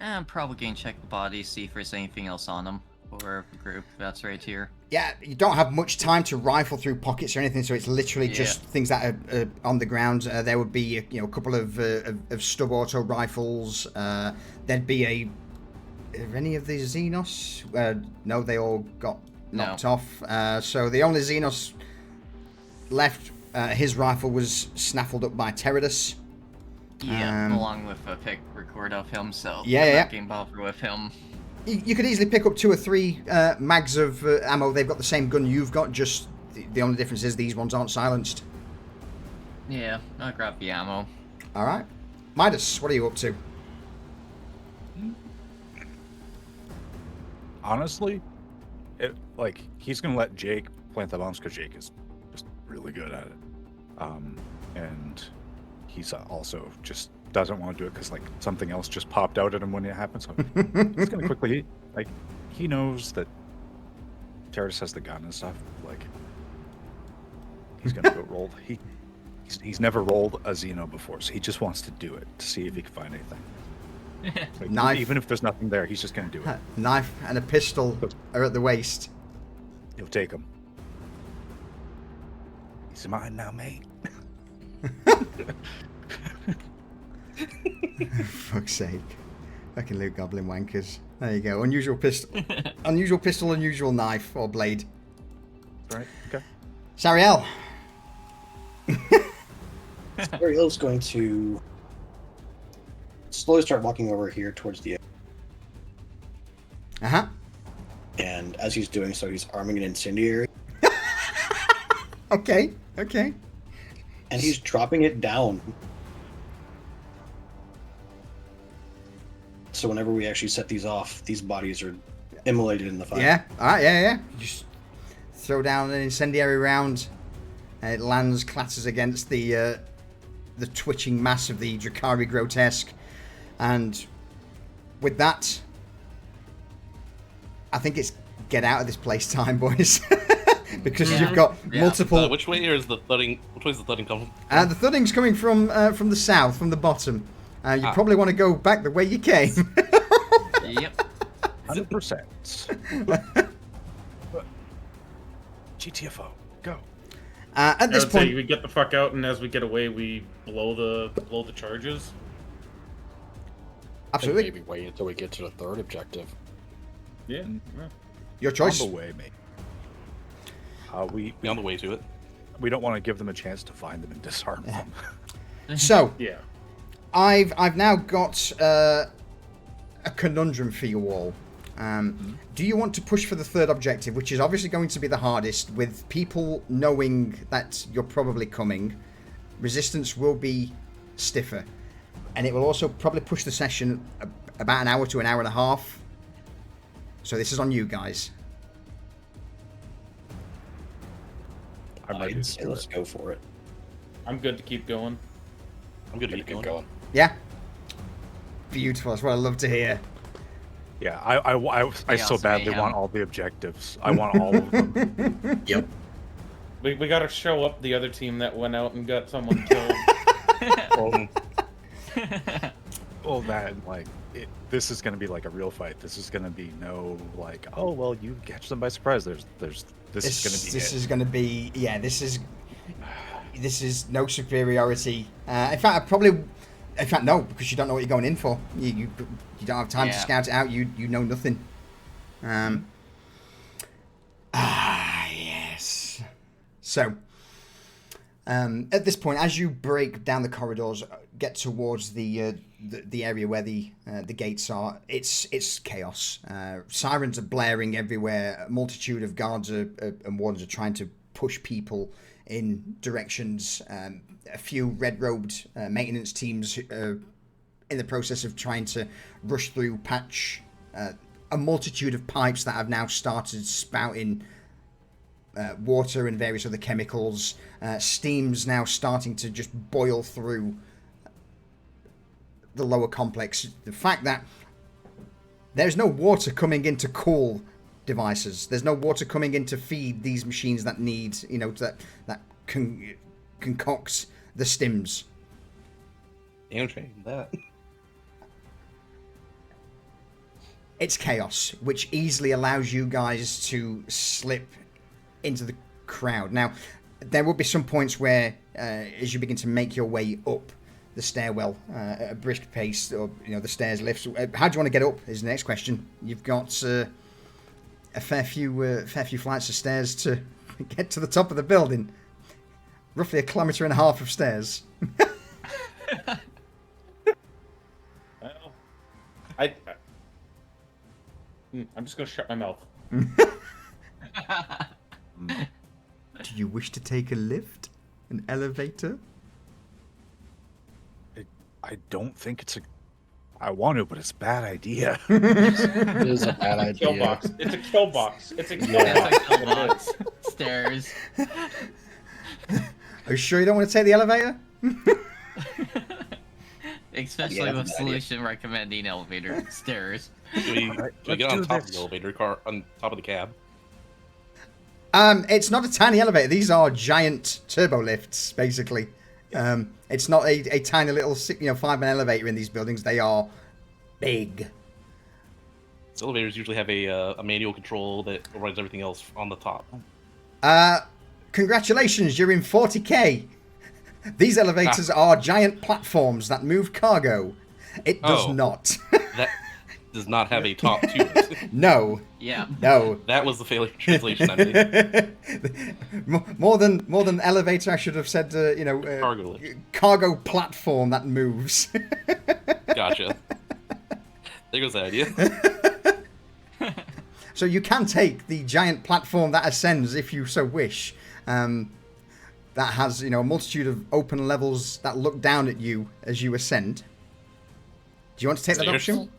I'm probably going to check the body, see if there's anything else on them. Or the group that's right here. Yeah, you don't have much time to rifle through pockets or anything, so it's literally just things that are on the ground. There would be a couple of stub auto rifles. There'd be are any of these Xenos? No, they all got knocked off. So the only Xenos left, his rifle was snaffled up by Teradus. Yeah, along with a pick record of him, so yeah. I'm not getting bothered with him. You could easily pick up 2 or 3 mags of ammo. They've got the same gun you've got, just the only difference is these ones aren't silenced. Yeah, I'll grab the ammo. Alright. Midas, what are you up to? Honestly, he's going to let Jake plant the bombs because Jake is just really good at it. And he's also just doesn't want to do it because something else just popped out at him when it happened. So he's gonna quickly he knows that Teradus has the gun and stuff. He's gonna go roll. He's never rolled a Xeno before, so he just wants to do it to see if he can find anything. Knife. Even if there's nothing there, he's just gonna do it. Knife and a pistol are at the waist. He'll take him. He's mine now, mate. Fuck's sake. Fucking Luke Goblin wankers. There you go. Unusual pistol. Unusual knife or blade. Right, okay. Sariel. Sariel's going to slowly start walking over here towards the edge. Uh-huh. And as he's doing so, he's arming an incendiary. Okay. And he's dropping it down. So whenever we actually set these off, these bodies are immolated in the fire. Yeah. Alright, yeah. Just throw down an incendiary round. It lands, clatters against the twitching mass of the Drakari Grotesque. And with that, I think it's get out of this place time, boys. Because you've got multiple... which way is the thudding? Which way is the thudding coming from? The thudding's coming from the south, from the bottom. You probably want to go back the way you came. Yep. 100%. GTFO, go. At this point, we get the fuck out, and as we get away, we blow the charges. Absolutely. Maybe wait until we get to the third objective. Yeah. Your choice. On the way, mate. Be on the way to it. We don't want to give them a chance to find them and disarm them. So, Yeah. I've now got a conundrum for you all. Do you want to push for the third objective, which is obviously going to be the hardest, with people knowing that you're probably coming? Resistance will be stiffer, and it will also probably push the session about an hour to an hour and a half. So this is on you guys. I'd say let's go for it. I'm good to keep going. I'm good to keep going. Yeah? Beautiful. That's what I love to hear. Yeah, I so badly want all the objectives. I want all of them. Yep. We gotta show up the other team that went out and got someone killed. Well, that, like, this is going to be like a real fight. This is going to be no, like, oh, well, you catch them by surprise. This is going to be This is no superiority. In fact, no, because you don't know what you're going in for. You don't have time to scout it out. You know nothing. Yes. So, at this point, as you break down the corridors, get towards the area where the gates are, it's chaos. Sirens are blaring everywhere. A multitude of guards and wardens are trying to push people in directions. A few red-robed maintenance teams are in the process of trying to rush through, patch a multitude of pipes that have now started spouting water and various other chemicals. Steam's now starting to just boil through the lower complex. The fact that there's no water coming in to cool devices, there's no water coming in to feed these machines that need, that concocts the stims. Damn shame that. It's chaos, which easily allows you guys to slip into the crowd. Now, there will be some points where, as you begin to make your way up the stairwell at a brisk pace, or the stairs lifts. How do you want to get up? Is the next question. You've got a fair few flights of stairs to get to the top of the building. Roughly 1.5 kilometers of stairs. Well, I'm just gonna shut my mouth. Do you wish to take a lift? An elevator? I don't think it's I want to, but it's a bad idea. It is a bad idea. Kill box. It's a kill box. It's a kill It's box. a kill box. Stairs. Are you sure you don't want to take the elevator? Especially with solution recommending elevator stairs. Should we get on top of the elevator car, on top of the cab? It's not a tiny elevator. These are giant turbo lifts, basically. It's not a tiny little 5-man elevator in these buildings. They are big. So elevators usually have a manual control that runs everything else on the top. Congratulations, you're in 40k. These elevators are giant platforms that move cargo. It does not. That does not have a top to it. No. Yeah. No. That was the failure translation I made. More than elevator, I should have said, Cargo lift. Cargo platform that moves. Gotcha. There goes that idea. So you can take the giant platform that ascends if you so wish. That has, a multitude of open levels that look down at you as you ascend. Do you want to take that option?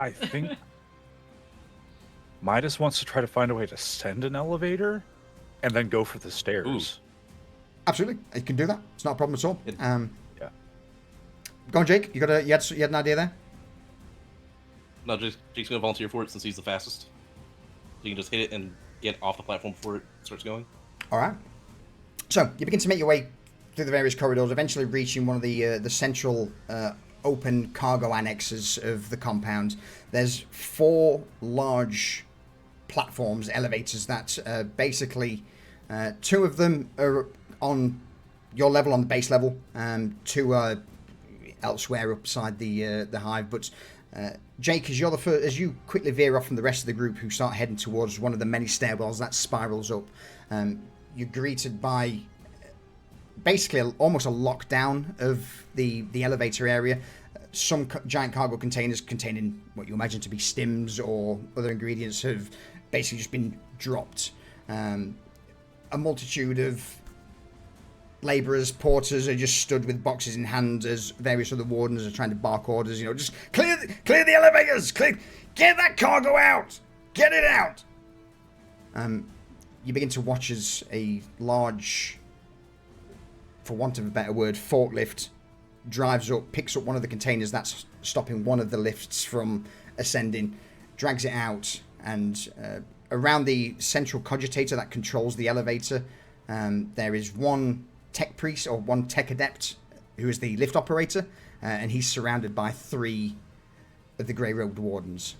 I think Midas wants to try to find a way to send an elevator and then go for the stairs. Ooh. Absolutely, you can do that. It's not a problem at all. Yeah. Go on, Jake. You had an idea there? No, Jake's gonna volunteer for it since he's the fastest. So you can just hit it and get off the platform before it starts going. All right. So you begin to make your way through the various corridors, eventually reaching one of the central open cargo annexes of the compound. There's 4 large platforms, elevators that basically 2 of them are on your level, on the base level, 2 are elsewhere upside the hive, but Jake, as you're the first, as you quickly veer off from the rest of the group who start heading towards one of the many stairwells that spirals up, you're greeted by basically almost a lockdown of the elevator area. Some giant cargo containers containing what you imagine to be stims or other ingredients have basically just been dropped. A multitude of labourers, porters are just stood with boxes in hand as various other wardens are trying to bark orders, just clear the elevators, get that cargo out, get it out. You begin to watch as a large, for want of a better word, forklift drives up, picks up one of the containers that's stopping one of the lifts from ascending, drags it out, and around the central cogitator that controls the elevator, there is one tech priest or one tech adept who is the lift operator, and he's surrounded by 3 of the grey-robed wardens.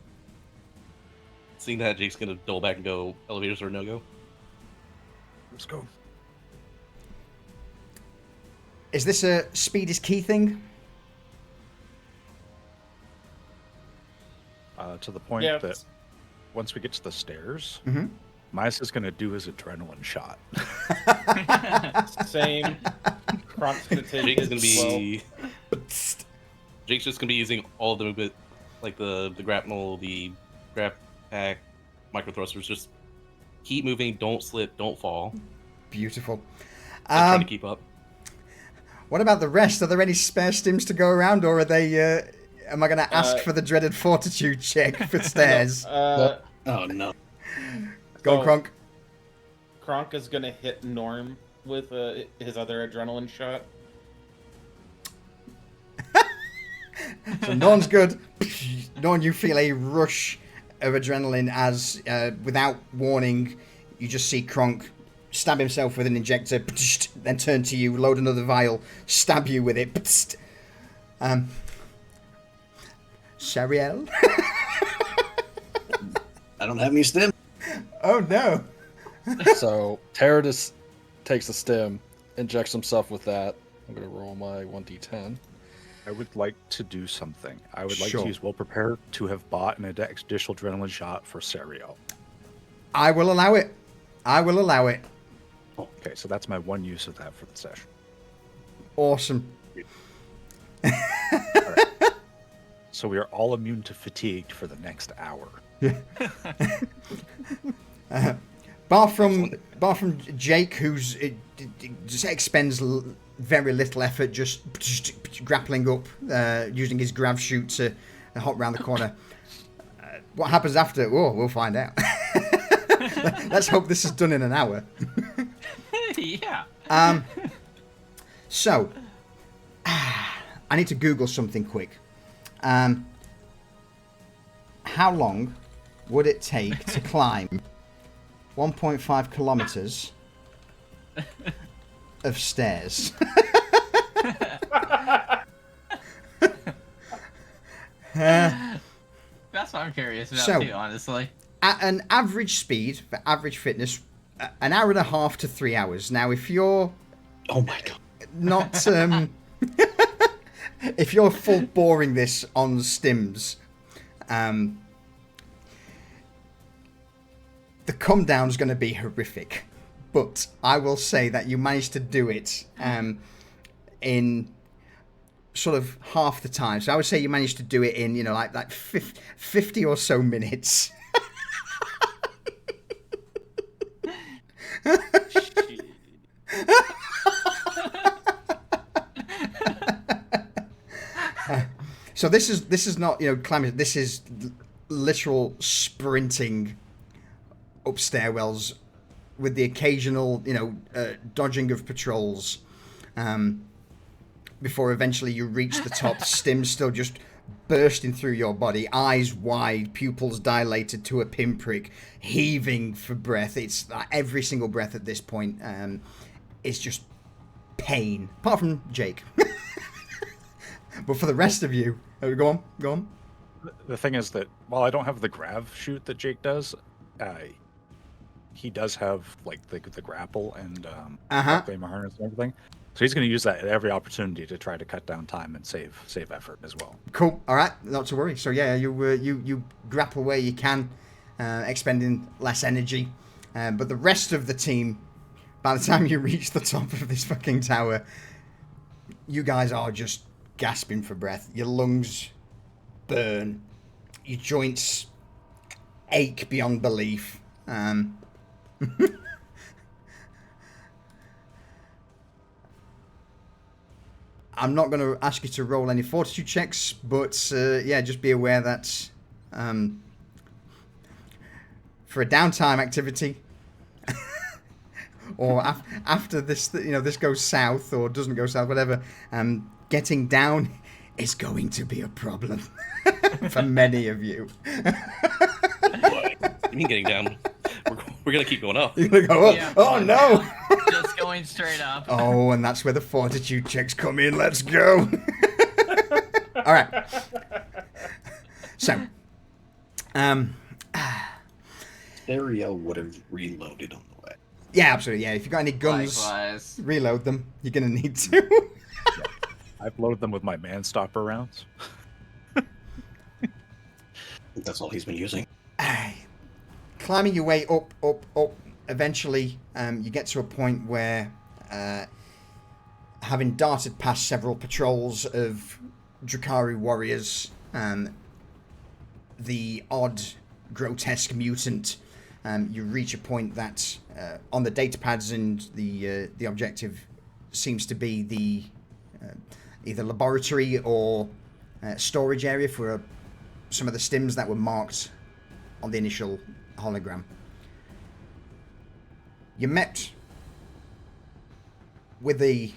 Seeing that, Jake's gonna double back and go, elevators or no-go? Let's go. Is this a speed is key thing? To the point that once we get to the stairs, Mias is going to do his adrenaline shot. Same. Cronc's gonna take Jake's his gonna be. Jake's just gonna be using all of the movement, like the grapnel, the grab pack, micro thrusters. Just keep moving, don't slip, don't fall. Beautiful. Trying to keep up. What about the rest? Are there any spare stims to go around, or are they? Am I going to ask for the dreaded fortitude check for stairs? Oh no. Go on, Kronk. Kronk is gonna hit Norm with his other adrenaline shot. So Norn's good. Norn, you feel a rush of adrenaline as, without warning, you just see Kronk stab himself with an injector, then turn to you, load another vial, stab you with it. Shariel? I don't have any stim. Oh no. So Teradus takes the stem, injects himself with that. I'm going to roll my 1d10. I would like to do something. I would like Sure. to use Well Prepared to have bought an additional adrenaline shot for Serial. I will allow it. Okay, so that's my one use of that for the session. Awesome. So we are all immune to fatigue for the next hour. Bar from Jake, who's just expends very little effort, just grappling up, using his grav chute to hop round the corner. What happens after? Oh, we'll find out. Let's hope this is done in an hour. Yeah. So, I need to Google something quick. How long would it take to climb 1.5 kilometers of stairs? That's what I'm curious about So- too, honestly. At an average speed for average fitness, an hour and a half to 3 hours. Now, if you're Oh my god. not if you're full boring this on stims, the come down is going to be horrific, but I will say that you managed to do it in sort of half the time. So I would say you managed to do it in like 50 or so minutes. So this is not climbing. This is literal sprinting up stairwells with the occasional dodging of patrols before eventually you reach the top. Stims still just bursting through your body, eyes wide, pupils dilated to a pinprick, heaving for breath. It's like every single breath at this point is just pain, apart from Jake. But for the rest of you, go on. The thing is that while I don't have the grav shoot that Jake does, he does have like the grapple and flame harness and everything. So he's going to use that at every opportunity to try to cut down time and save effort as well. Cool. All right, not to worry. So yeah, you grapple where you can, expending less energy, but the rest of the team, by the time you reach the top of this fucking tower, you guys are just gasping for breath. Your lungs burn, your joints ache beyond belief. I'm not going to ask you to roll any fortitude checks, but yeah, just be aware that for a downtime activity, or after this, this goes south or doesn't go south, whatever, getting down is going to be a problem for many of you. What? You mean getting down? We're gonna keep going up. You're gonna go up. Yeah, Oh no! Just going straight up. Oh, and that's where the fortitude checks come in. Let's go. All right. So, Stereo would have reloaded on the way. yeah, absolutely. Yeah, if you've got any guns, Likewise. reload them. You're gonna need to. I've loaded them with my man-stopper rounds. That's all he's been using. Climbing your way up. Eventually, you get to a point where, having darted past several patrols of Drakari warriors, the odd, grotesque mutant, you reach a point that, on the data pads and the objective seems to be the either laboratory or storage area for some of the stims that were marked on the initial hologram. You're met with a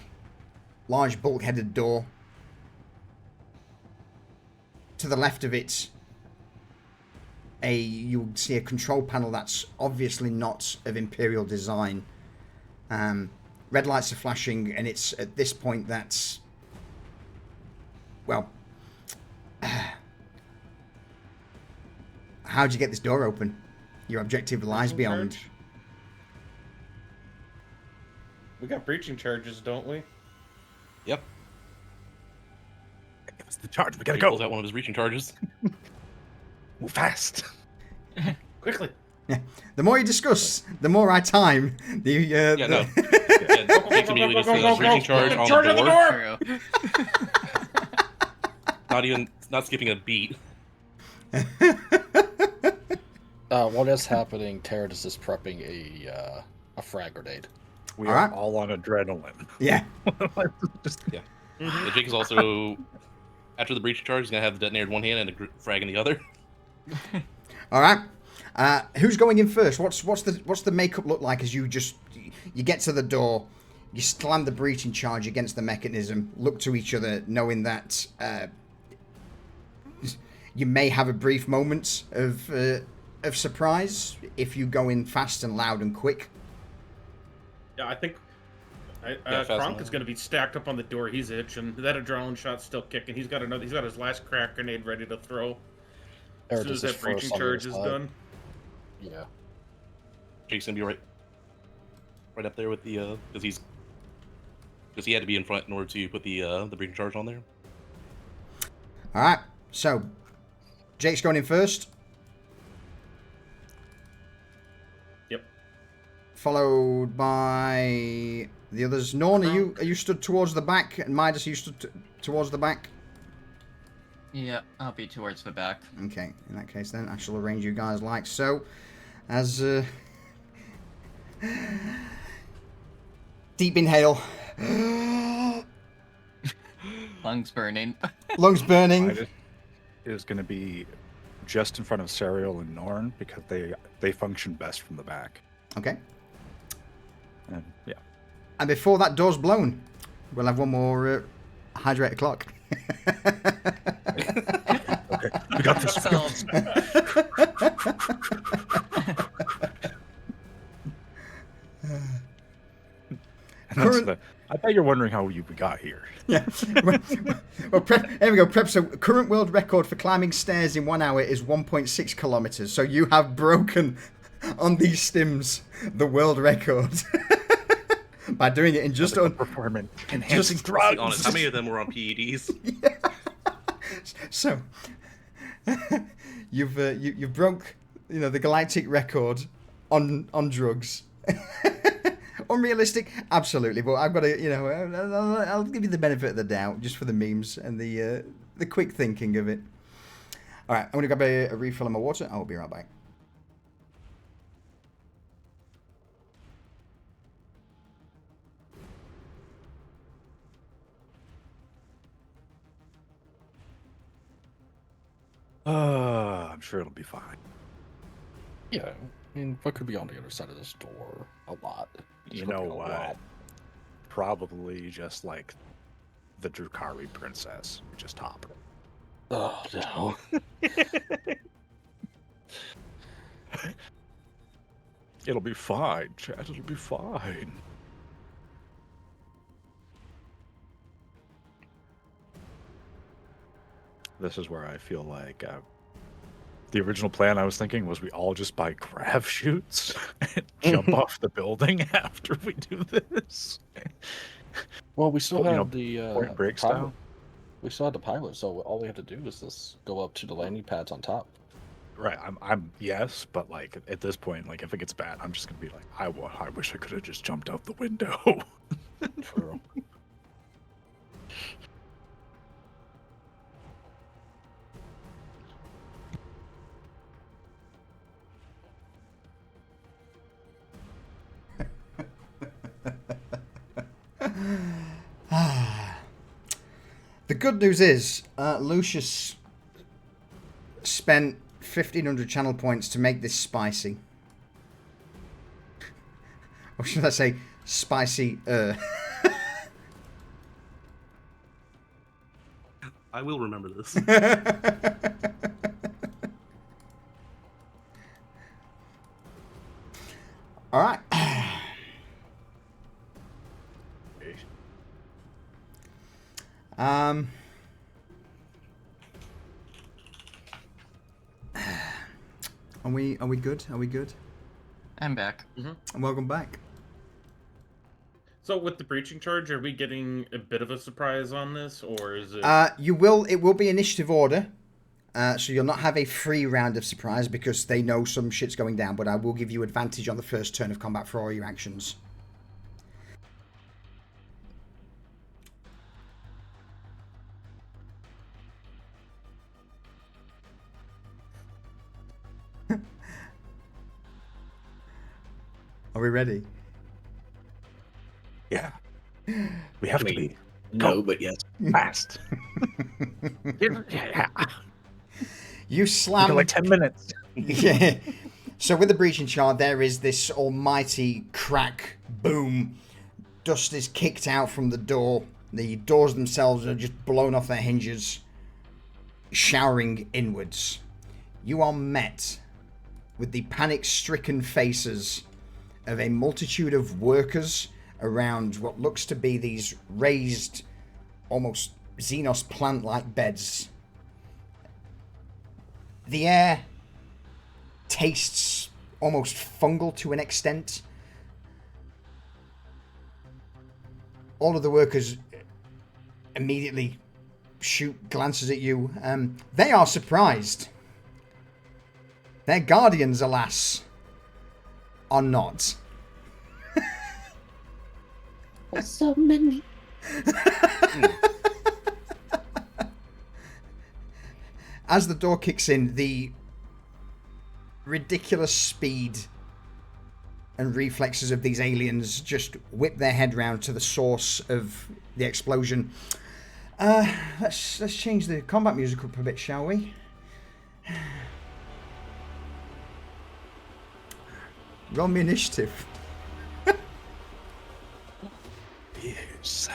large bulk-headed door. To the left of it, you'll see a control panel that's obviously not of Imperial design. Red lights are flashing, and it's at this point that's, well, how'd you get this door open? Your objective lies beyond. We got breaching charges, don't we? Yep. Give us the charge. We gotta He go. pulls out one of his reaching charges. Move fast. Quickly. Yeah. The more you discuss, the more I time. The Yeah, no. Yeah, Jake's immediately just does a reaching charge on Charge the on door. True. Not skipping a beat. While that's happening, Terradus is prepping a frag grenade. We All are right. all on adrenaline. Yeah. Yeah. Jake is also, after the breaching charge, he's gonna have the detonator in one hand and a frag in the other. All right. Who's going in first? What's the makeup look like as you get to the door, you slam the breaching charge against the mechanism, look to each other, knowing that you may have a brief moment of surprise if you go in fast and loud and quick. Yeah, I think fast Kronk enough. is going to be stacked up on the door. He's itching. That adrenaline shot's still kicking. He's got his last crack grenade ready to throw. As soon Terradus as that is breaching first on the charge is side. done. Yeah. Jake's gonna be right up there with the because he had to be in front in order to put the breaching charge on there. All right. So Jake's going in first. Yep. Followed by the others. Norn, are you stood towards the back? And Midas, are you stood towards the back? Yeah, I'll be towards the back. Okay, in that case then, I shall arrange you guys like so. As, deep inhale. Lungs burning. Lungs burning. Midas is going to be just in front of Serial and Norn because they function best from the back. Okay. And yeah. And before that door's blown, we'll have one more hydrator clock. Okay, we got this. I bet you're wondering how we got here. Yeah. Well, here we go. Prep. So, current world record for climbing stairs in 1 hour is 1.6 kilometers. So you have broken on these stims the world record by doing it in just performance enhancing just Let's be drugs. honest, how many of them were on PEDs? So you've broke the galactic record on drugs. Unrealistic, absolutely, but I've got to I'll give you the benefit of the doubt just for the memes and the quick thinking of it. All right, I'm gonna grab a refill of my water. I'll be right back. I'm sure it'll be fine. Yeah, I mean, what could be on the other side of this door? A lot. You know what? Probably just like the Drukari princess. Just hop her. Oh, no. It'll be fine, Chad. It'll be fine. This is where I feel like the original plan I was thinking was we all just buy grav chutes and jump off the building after we do this. Well, we still Well, have the Point Break pilot. style. We still have the pilot, so all we have to do is just go up to the landing pads on top. Right, I'm yes, but like at this point, like if it gets bad, I'm just gonna be like, I wish I could have just jumped out the window. True. The good news is, Lucius spent 1,500 channel points to make this spicy. Or should I say, spicy? I will remember this. All right. Are we good? Are we good? I'm back. And welcome back. So with the breaching charge, are we getting a bit of a surprise on this, or is it? It will be initiative order. So you'll not have a free round of surprise because they know some shit's going down, but I will give you advantage on the first turn of combat for all your actions. Are we ready? Yeah. We have to be. No, but yes. Fast. Yeah. You slam... like 10 minutes. Yeah. So with the breaching charge, there is this almighty crack, boom. Dust is kicked out from the door. The doors themselves are just blown off their hinges, showering inwards. You are met with the panic-stricken faces of a multitude of workers around what looks to be these raised, almost Xenos plant-like beds. The air tastes almost fungal to an extent. All of the workers immediately shoot glances at you. They are surprised. Their guardians, alas, are not. There's so many. As the door kicks in, the ridiculous speed and reflexes of these aliens just whip their head round to the source of the explosion. Let's change the combat music up a bit, shall we? Roll me initiative. Yes.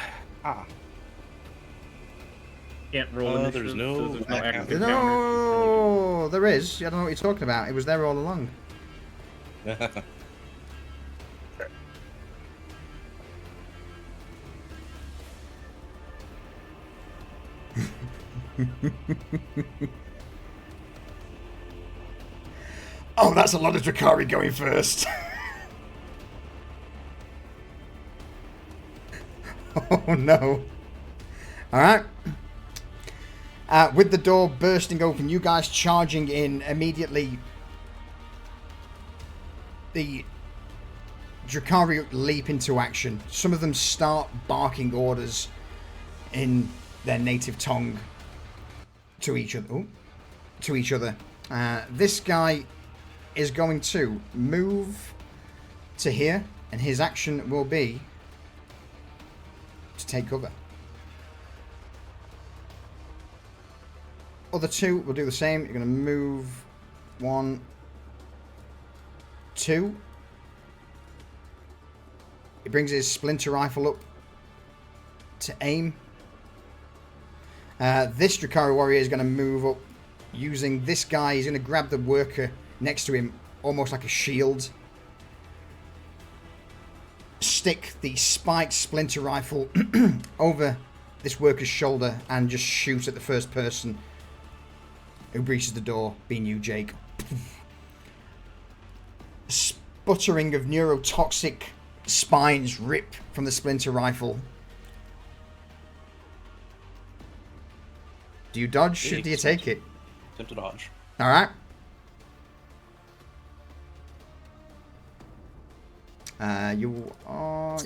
Can't roll initiative, there's no- so there's no active counter. No, there is. I don't know what you're talking about. It was there all along. Oh, that's a lot of Drakari going first. Oh no. Alright. With the door bursting open, you guys charging in immediately. The Drakari leap into action. Some of them start barking orders in their native tongue to each other. Ooh, to each other. This guy is going to move to here, and his action will be to take cover. Other two will do the same. You're going to move 1, 2. He brings his splinter rifle up to aim. This Drakari warrior is going to move up using this guy. He's going to grab the worker next to him, almost like a shield. Stick the spiked splinter rifle over this worker's shoulder and just shoot at the first person who breaches the door, being you, Jake. Sputtering of neurotoxic spines rip from the splinter rifle. Do you dodge or do you take it? Attempt to dodge. Alright. You are...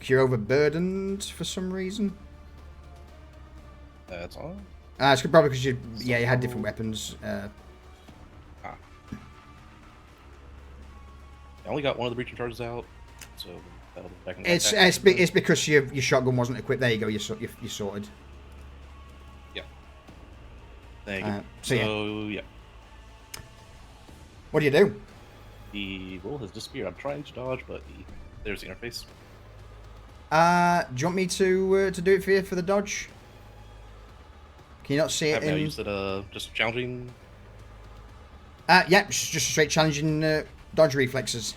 You're overburdened for some reason. That's all. It's probably because you had different weapons. I only got one of the breaching charges out, so that'll be back in the It's because your shotgun wasn't equipped. There you go. You're sorted. Yeah. Thank you. So yeah. What do you do? The roll has disappeared. I'm trying to dodge, but there's the interface. Do you want me to do it for you for the dodge? Can you not see it? Have I used it? Just challenging. Yeah, just straight challenging dodge reflexes.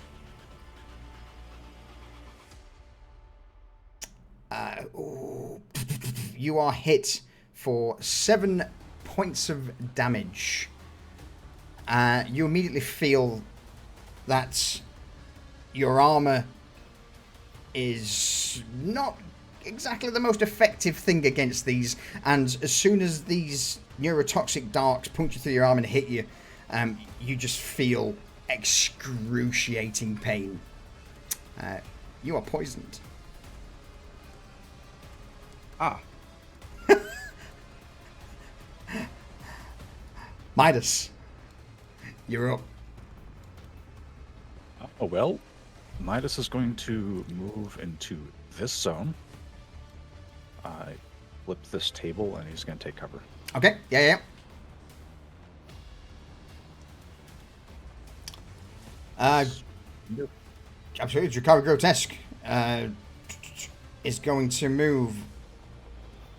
You are hit for 7 points of damage. You immediately feel that your armor is not exactly the most effective thing against these, and as soon as these neurotoxic darks puncture through your arm and hit you, you just feel excruciating pain. You are poisoned. Midas, you're up. Oh, well, Midas is going to move into this zone. I flip this table, and he's going to take cover. Okay, yeah. Absolutely, Drakari Grotesque is going to move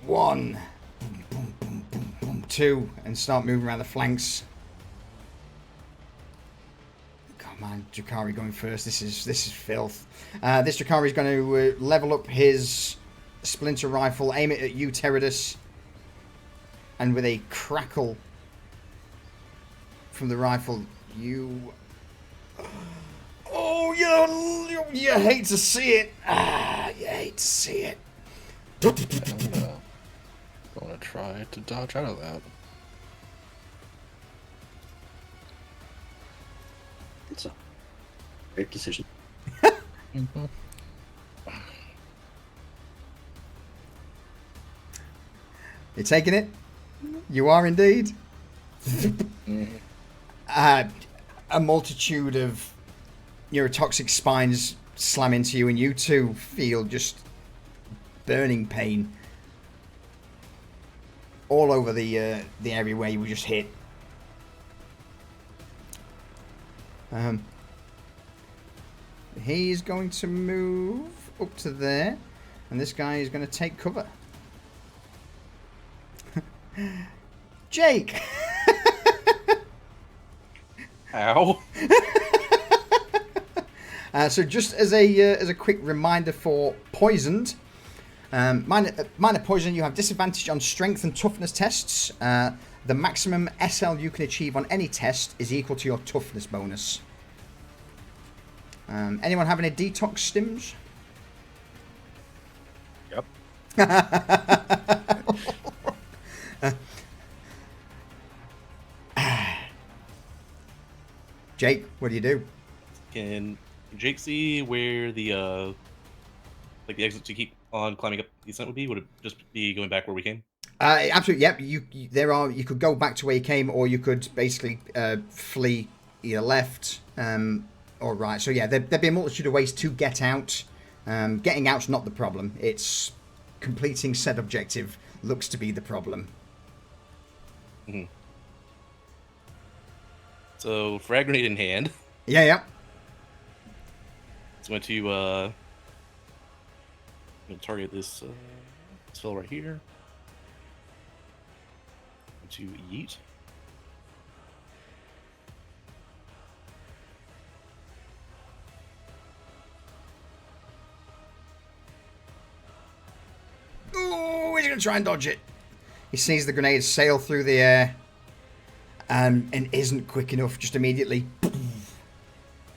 1, 2, and start moving around the flanks. Come on, Drakari going first. This is filth. This Drakari is going to level up his splinter rifle, aim it at you, Teradus, and with a crackle from the rifle, you... Oh, you hate to see it. You hate to see it. I'm gonna try to dodge out of that. It's a great decision. You're taking it? You are indeed. A multitude of neurotoxic spines slam into you, and you too feel just burning pain all over the area where you were just hit. He's going to move up to there, and this guy is going to take cover. Jake! Ow. So just as a quick reminder for poisoned, minor poison, you have disadvantage on strength and toughness tests. The maximum SL you can achieve on any test is equal to your toughness bonus. Anyone have any detox stims? Jake, what do you do? Can Jake see where the like the exit to keep on climbing up the ascent would be? Would it just be going back where we came? Absolutely. Yep. You could go back to where you came, or you could basically flee either left or right. So yeah, there'd be a multitude of ways to get out. Getting out's not the problem. It's completing said objective looks to be the problem. Mm-hmm. So frag grenade in hand. Yeah. It's going to target this fellow right here. To yeet. Oh, he's going to try and dodge it. He sees the grenade sail through the air and isn't quick enough. Just immediately,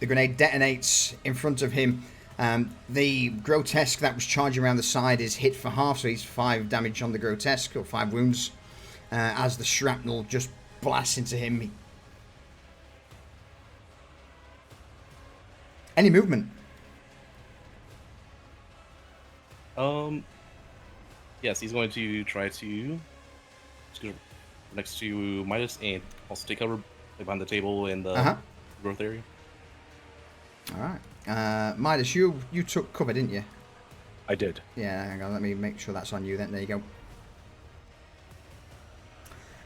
the grenade detonates in front of him. The grotesque that was charging around the side is hit for half, so he's 5 damage on the grotesque, or 5 wounds. As the shrapnel just blasts into him. Any movement? Yes, he's going to try to just go next to Midas and also take cover behind the table in the growth area. All right. Midas, you took cover, didn't you? I did. Yeah, hang on. Let me make sure that's on you then. There you go.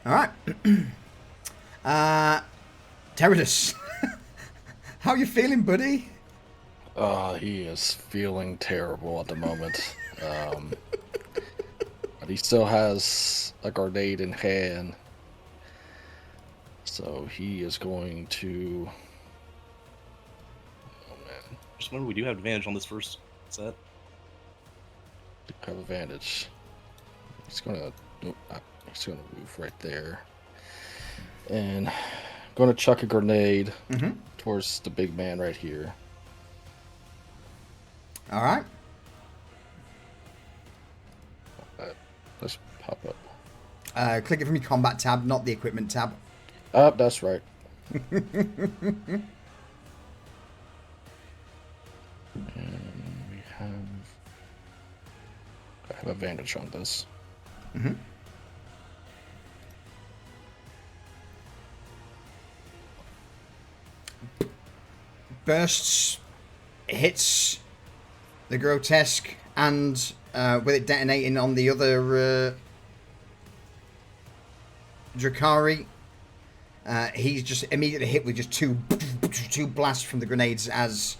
All right. Teradus, how are you feeling, buddy? He is feeling terrible at the moment. But he still has a grenade in hand. So he is going to... Oh, man. Just remember, we do have advantage on this first set. Have advantage. He's gonna move right there, and I'm gonna chuck a grenade towards the big man right here. All right. Let's pop up. Click it from your combat tab, not the equipment tab. That's right. And we have... I have advantage on this. Bursts, hits the grotesque, and with it detonating on the other Drakari, he's just immediately hit with just two blasts from the grenades as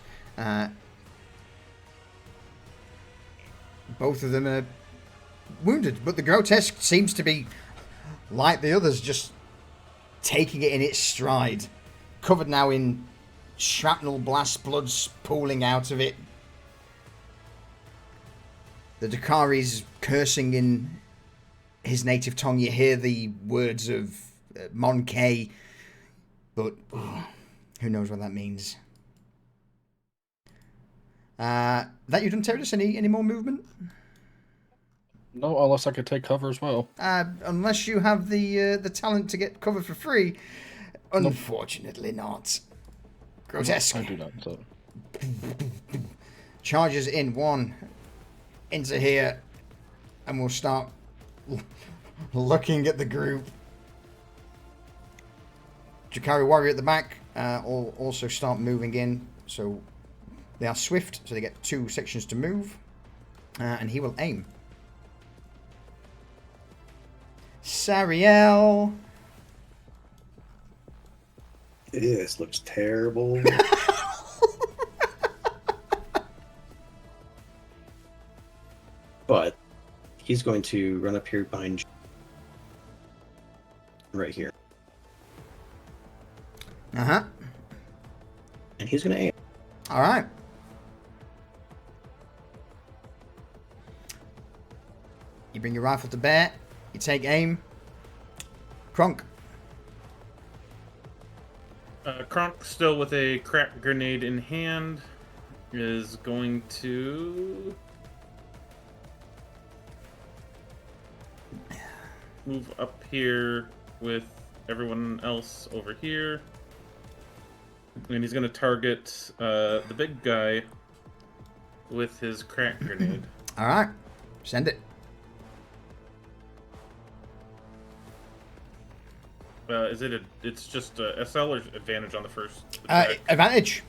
both of them are wounded. But the grotesque seems to be, like the others, just taking it in its stride. Covered now in shrapnel blast, blood's pooling out of it. The Drakari's cursing in his native tongue. You hear the words of Monkey, but who knows what that means. That you done, Teradus? Any more movement? No, unless I could take cover as well. Unless you have the talent to get cover for free. Unfortunately not. Grotesque. I do not. So. Charges in one into here, and we'll start looking at the group. Drakari Warrior at the back also start moving in, so they are swift, so they get 2 sections to move, and he will aim. Sariel. This looks terrible. But he's going to run up here behind you. Right here. And he's going to aim. All right. You bring your rifle to bear. You take aim. Kronk. Kronk, still with a crack grenade in hand, is going to move up here with everyone else over here. And he's going to target the big guy with his crack grenade. All right, send it. Is it it's just a SL or advantage on the first attack? Advantage.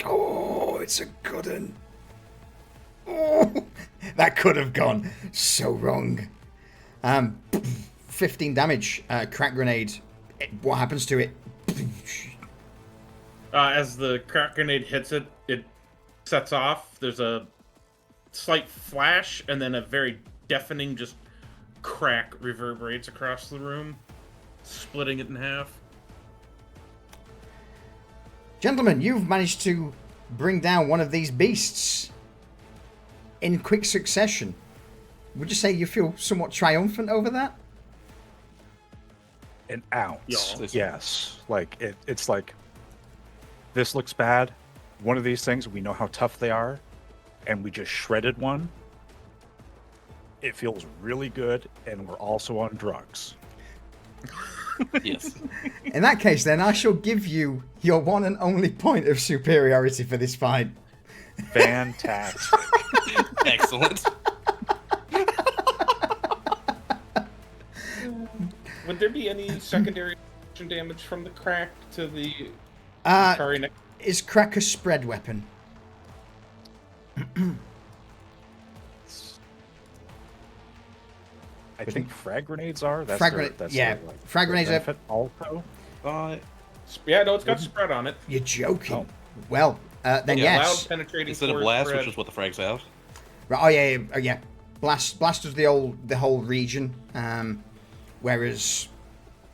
Oh, it's a good one. Oh, that could have gone so wrong. 15 damage, crack grenade. What happens to it? As the crack grenade hits it, it sets off. There's a slight flash, and then a very deafening just crack reverberates across the room, splitting it in half. Gentlemen, you've managed to bring down one of these beasts in quick succession. Would you say you feel somewhat triumphant over that? An ounce. Yeah. Yes. Like it's like this looks bad. One of these things, we know how tough they are, and we just shredded one. It feels really good, and we're also on drugs. Yes. In that case, then, I shall give you your one and only point of superiority for this fight. Fantastic. Excellent. Would there be any secondary damage from the crack to the Kari next? Is crack a spread weapon? I think frag grenades are. That's Frag their- grenade- that's yeah. their, like, Frag their grenades are- benefit also. Yeah, no, it's got spread on it. You're joking. Oh. Well, then Yeah, yes. Loud penetrating Instead of force blast, spread. which is what the frags have. Right, oh yeah. Blast does the whole region, whereas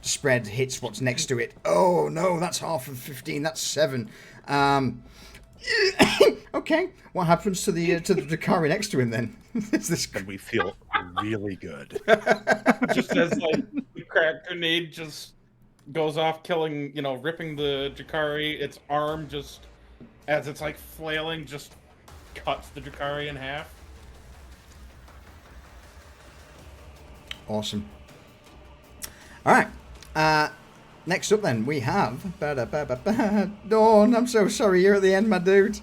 spread hits what's next to it. Oh no, that's half of 15. That's 7. Okay, what happens to the Drakari next to him then? Is this? And we feel really good. Just as like the crack grenade just goes off, killing, ripping the Drakari, its arm just, as it's like flailing, just cuts the Drakari in half. Awesome. All right. Next up, then we have Dawn. I'm so sorry, you're at the end, my dude.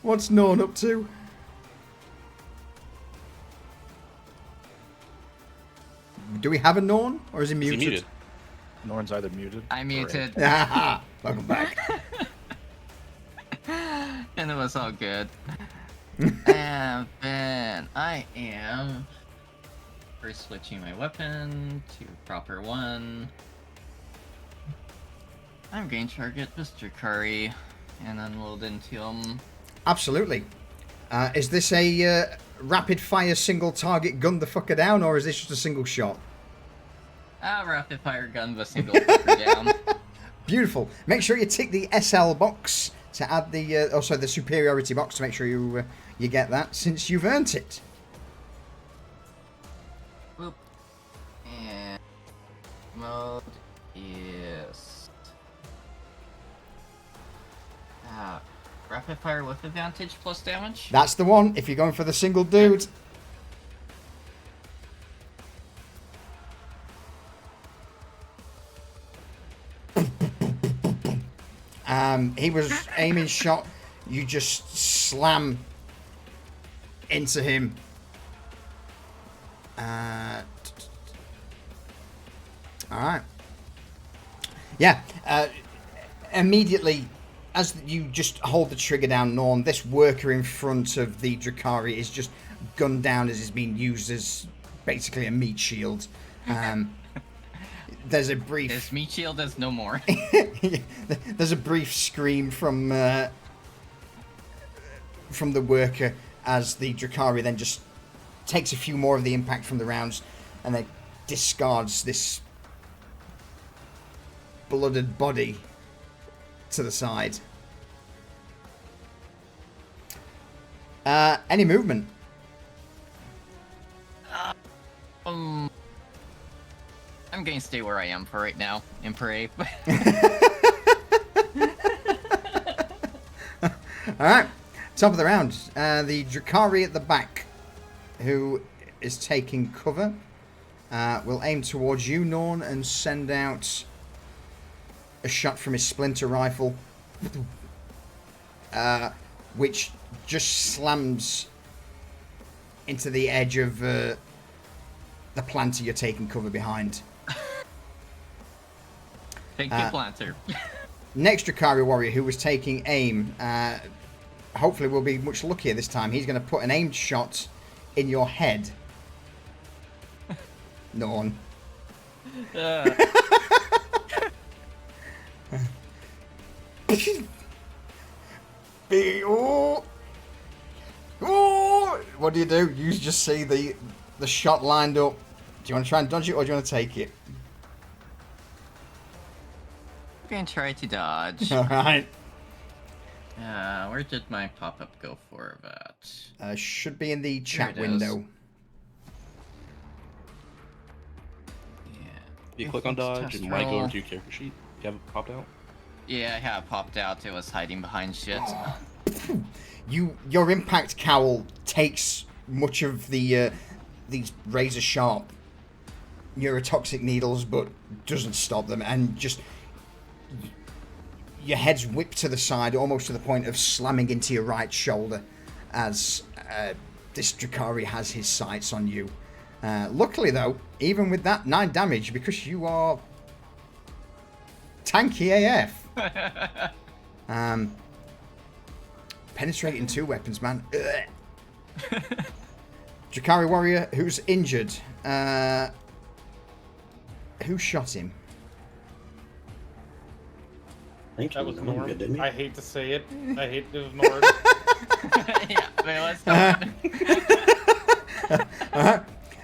What's Norn up to? Do we have a Norn, or is he muted? Is he muted? Norn's either muted. I muted. Ah, welcome back. And it was all good. And then I am first switching my weapon to proper one. I'm going to target Mr. Curry and unload into him. Absolutely. Is this a rapid fire single target gun the fucker down, or is this just a single shot? Rapid fire gun with single fucker down. Beautiful. Make sure you tick the SL box to add the superiority box to make sure you get that, since you've earned it. Boop. And mode is rapid fire with advantage plus damage. That's the one, if you're going for the single dude. He was aiming shot. You just slam into him. Alright. Yeah. Immediately, as you just hold the trigger down, Norm, this worker in front of the Drakari is just gunned down as it's being used as basically a meat shield. There's a brief... This meat shield is no more. There's a brief scream from the worker as the Drakari then just takes a few more of the impact from the rounds and then discards this blooded body to the side. Any movement? I'm going going to stay where I am for right now and pray. Alright, top of the round. The Drakari at the back, who is taking cover, will aim towards you, Norn, and send out a shot from his splinter rifle, which just slams into the edge of the planter you're taking cover behind. Thank you, planter. Next Drakari warrior who was taking aim, hopefully will be much luckier this time. He's going to put an aimed shot in your head. Norn. Oh. Oh. What do? You just see the shot lined up. Do you want to try and dodge it, or do you want to take it? I'm going to try to dodge. Alright. Where did my pop-up go for that? Should be in the chat it window. Yeah. You click on dodge, it might go into your character sheet. You have it popped out? Yeah, I have it popped out. It was hiding behind shit. Your impact cowl takes much of the these razor sharp neurotoxic needles, but doesn't stop them, and just your head's whipped to the side, almost to the point of slamming into your right shoulder, as this Drakari has his sights on you. Luckily, though, even with that 9 damage, because you are tanky AF. Penetrating 2 weapons, man. Drakari warrior who's injured. Who shot him? I think That was Norm Norm. didn't he? I hate to say it. I hate it was Norm. Yeah, but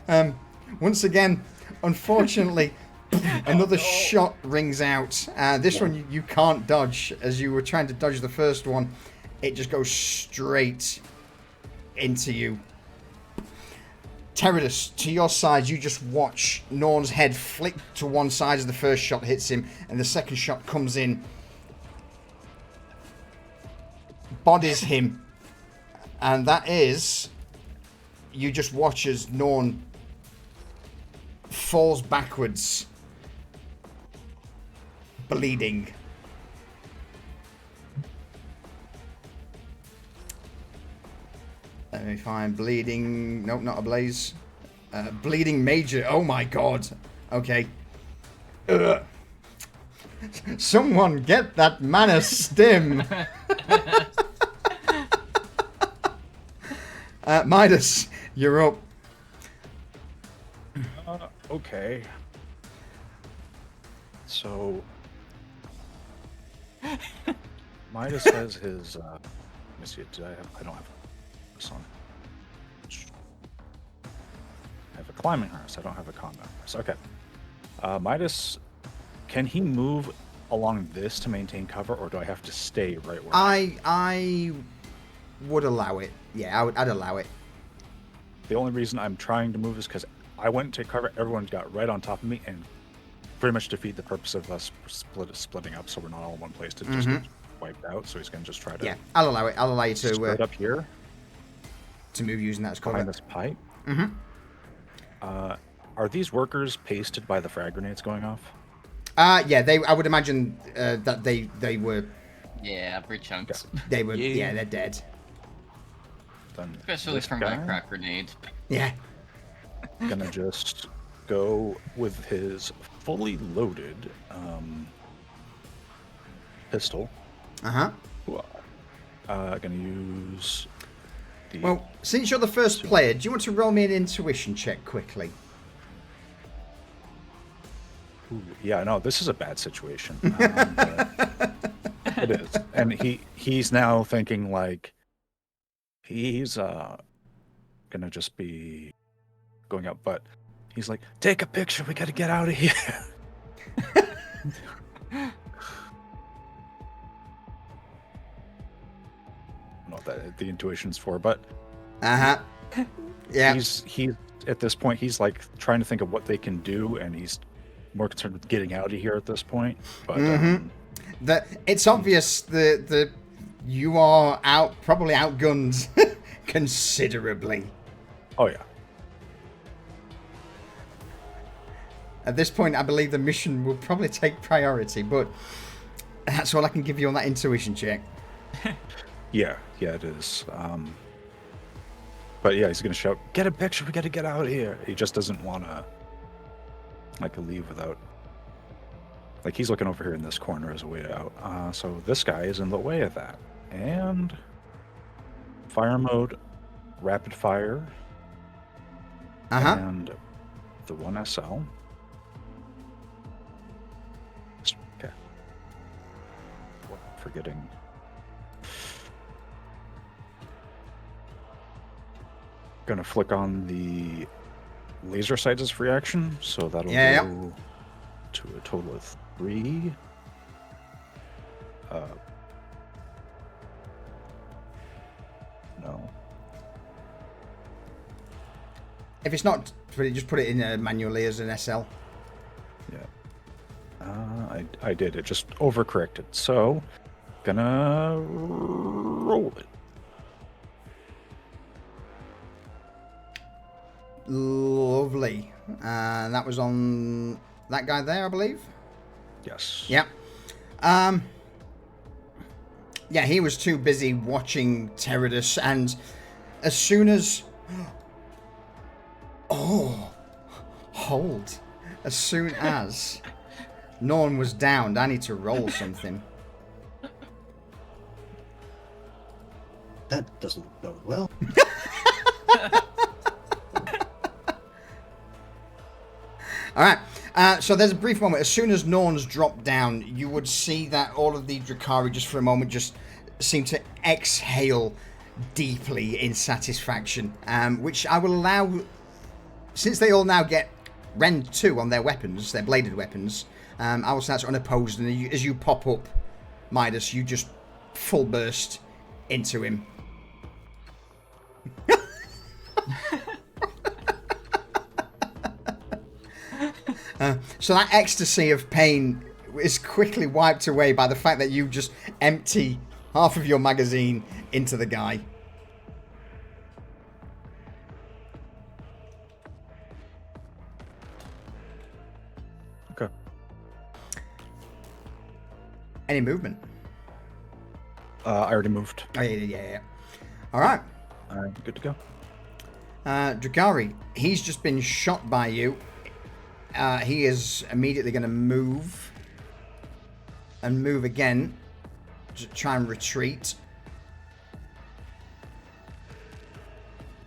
let's Once again, unfortunately, another shot rings out. This one you can't dodge. As you were trying to dodge the first one, it just goes straight into you. Teradus, to your side, you just watch Norn's head flick to one side as the first shot hits him, and the second shot comes in, bodies him, and that is, you just watch as Norn falls backwards, bleeding. Let me find bleeding. Nope, not a blaze. Bleeding major. Oh my god. Okay. Someone get that mana stim. Midas, you're up. Okay. So Midas has his. Let me see. I don't have this on. I have a climbing harness. I don't have a combat harness. Okay. Midas, can he move along this to maintain cover, or do I have to stay right where? I would allow it. Yeah, I'd allow it. The only reason I'm trying to move is because I went to cover. Everyone got right on top of me and pretty much defeat the purpose of us splitting up, so we're not all in one place to just get wiped out. So he's gonna just try to. Yeah, I'll allow it. I'll allow you to right up here to move using that as cover. behind this pipe. Are these workers pasted by the frag grenades going off? Yeah, I would imagine that they were. Yeah, for chunks. They were. Yeah, they're dead. Then Especially this from my guy, crack grenade. Yeah. Gonna just go with his fully loaded pistol. Gonna Use the. Well, since you're the first player, do you want to roll me an intuition check quickly? Ooh, yeah, no, this is a bad situation. But it is, and he's now thinking like he's gonna just be going up, but he's like, take a picture. We got to get out of here. I don't know what the intuition's for, but Yeah. he's at this point he's like trying to think of what they can do, and he's more concerned with getting out of here at this point. But It's obvious that you are probably outgunned considerably. oh yeah, At this point, I believe the mission will probably take priority, but that's all I can give you on that intuition check. yeah, it is. But yeah, he's gonna shout, "Get a picture! We gotta get out of here!" He just doesn't want to leave without. Like, he's looking over here in this corner as a way out. So this guy is in the way of that. And fire mode, rapid fire, and the 1 SL. Okay. What am I forgetting? Gonna flick on the laser sights as free action, so that'll go to a total of 3. No. If it's not, just put it in manually as an SL. Yeah. I did. It just overcorrected. So, gonna roll it. Lovely. That was on that guy there, I believe. Yes. Yep. Yeah, he was too busy watching Teradus, and as soon as... Oh, hold. As soon as Norn was downed, I need to roll something. That doesn't go well. All right. So there's a brief moment. As soon as Norn's dropped down, you would see that all of the Drakari just for a moment just seem to exhale deeply in satisfaction, which I will allow, since they all now get Rend 2 on their weapons, their bladed weapons, I will start unopposed, and as you pop up, Midas, you just full burst into him. So that ecstasy of pain is quickly wiped away by the fact that you just empty half of your magazine into the guy. Okay. Any movement? I already moved. Oh, yeah. All right. I'm good to go. Drakari, he's just been shot by you. He is immediately going to move. And move again. To try and retreat.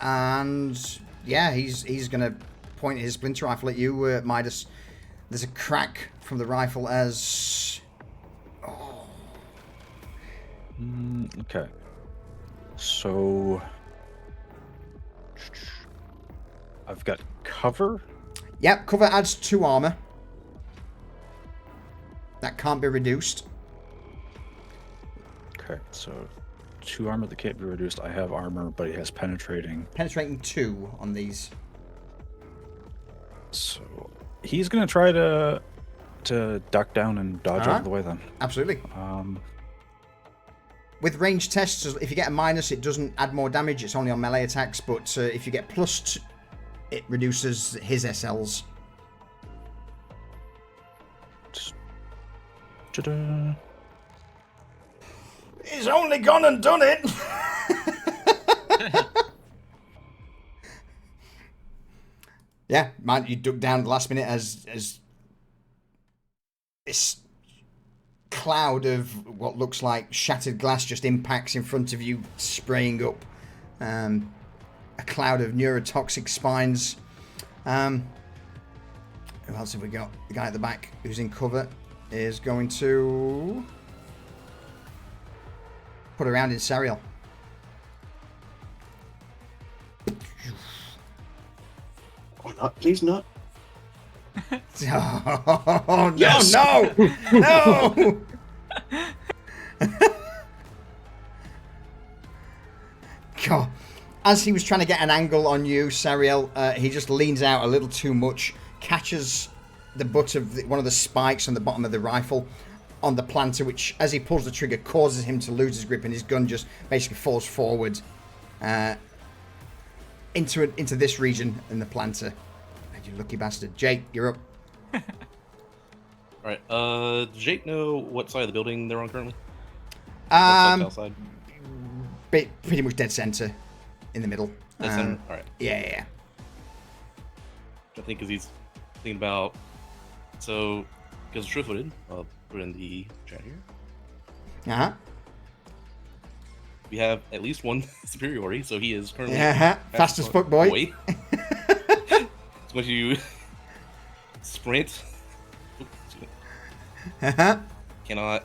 And yeah, he's going to point his splinter rifle at you, Midas. There's a crack from the rifle as... Oh. Okay. So... I've got cover. Yep, cover adds 2 armor. That can't be reduced. Okay, so 2 armor that can't be reduced. I have armor, but it has penetrating. Penetrating 2 on these. So he's gonna try to duck down and dodge out of the way then. Absolutely. With range tests, if you get a minus, it doesn't add more damage. It's only on melee attacks. But if you get plus, it reduces his SLs. Ta-da. He's only gone and done it. Yeah, man, you duck down at the last minute as this cloud of what looks like shattered glass just impacts in front of you, spraying up a cloud of neurotoxic spines. Who else have we got? The guy at the back who's in cover is going to put around in Serial. Or not, please not. Oh, no, Yes! no! God. As he was trying to get an angle on you, Serial, he just leans out a little too much, catches the butt of one of the spikes on the bottom of the rifle on the planter, which, as he pulls the trigger, causes him to lose his grip, and his gun just basically falls forward into this region in the planter. You lucky bastard. Jake, you're up. Alright, does Jake know what side of the building they're on currently? Outside? Pretty much dead center in the middle. Dead center? Alright. Yeah. I think because he's thinking about... So, because sure-footed, I'll put it in the chat here. Uh-huh. We have at least one superiority, so he is currently... Fast as fuck, boy. He's going to sprint... Cannot...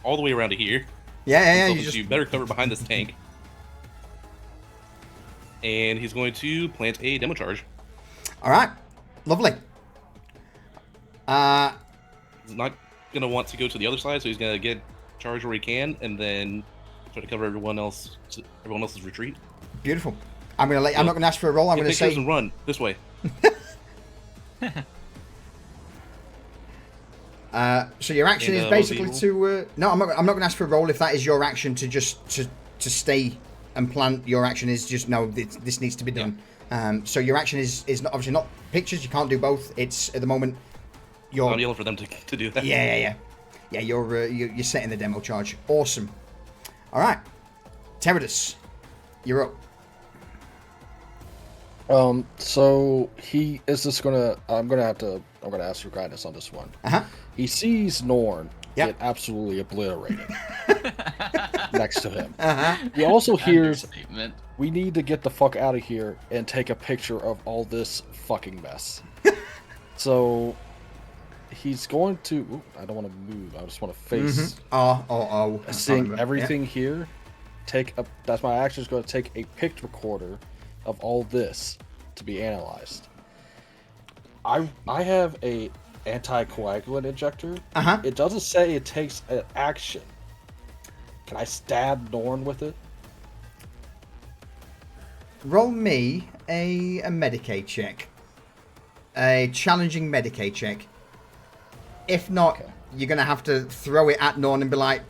All the way around to here. Yeah. You better cover behind this tank. And he's going to plant a demo charge. Alright. Lovely. He's not going to want to go to the other side, so he's going to get charged where he can, and then try to cover everyone else's retreat. Beautiful. I'm not going to ask for a roll. I'm going to say... and run this way. So your action is basically to... no, I'm not going to ask for a roll if that is your action to just to stay and plant. Your action is just, no, this needs to be done. Yeah. So your action is not, obviously not pictures. You can't do both. It's, at the moment, you're... I'm yelling for them to do that. Yeah, you're setting the demo charge. Awesome. All right. Teradus, you're up. So he is just gonna. I'm gonna ask your guidance on this one. He sees Norn get absolutely obliterated next to him. He also hears, "We need to get the fuck out of here and take a picture of all this fucking mess." So he's going to. Ooh, I don't want to move. I just want to face. Seeing everything here. That's my action. Is going to take a pic recorder of all this to be analyzed. I have a anticoagulant injector. It doesn't say it takes an action. Can I stab Norn with it? Roll me a Medicaid check. A challenging Medicaid check. If not, you're going to have to throw it at Norn and be like,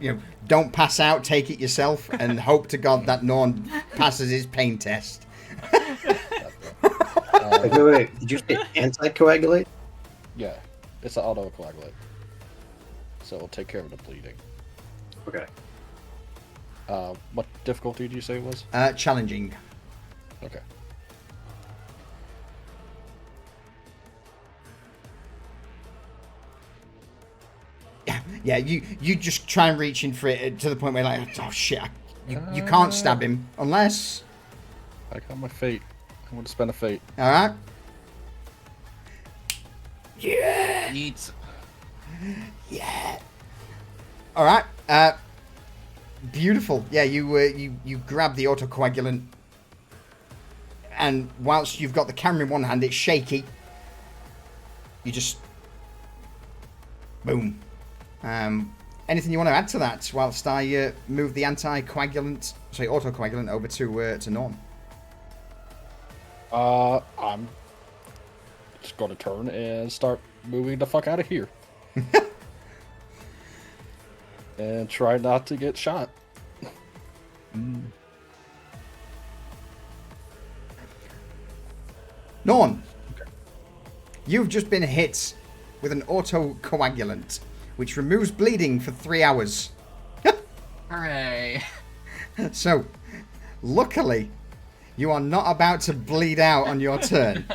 don't pass out, take it yourself, and hope to God that Norn passes his pain test. Wait. Did you say anticoagulate? Yeah, it's an autocoagulate. So it'll take care of the bleeding. Okay. What difficulty did you say it was? Challenging. Okay. Yeah, you just try and reach in for it to the point where oh shit, you can't stab him unless... I got my fate. I want to spend a fate. Alright. Yeah. Yeah. Alright. Beautiful. Yeah, you grab the autocoagulant, and whilst you've got the camera in one hand, it's shaky. You just... Boom. Anything you want to add to that whilst I move the autocoagulant over to Norm? I'm just going to turn and start moving the fuck out of here. And try not to get shot. Norm, you've just been hit with an autocoagulant, which removes bleeding for 3 hours. Hooray! So, luckily, you are not about to bleed out on your turn.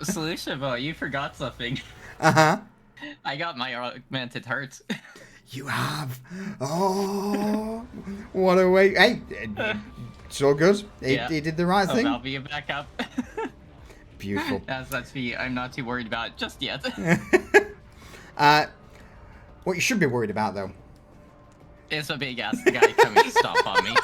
Solution, you forgot something. I got my augmented heart. You have? Oh, what a way. Hey, it's all good. He did the right thing. I'll be a backup. Beautiful. That's me. I'm not too worried about it just yet. What you should be worried about, though, is a big ass guy coming to stomp on me.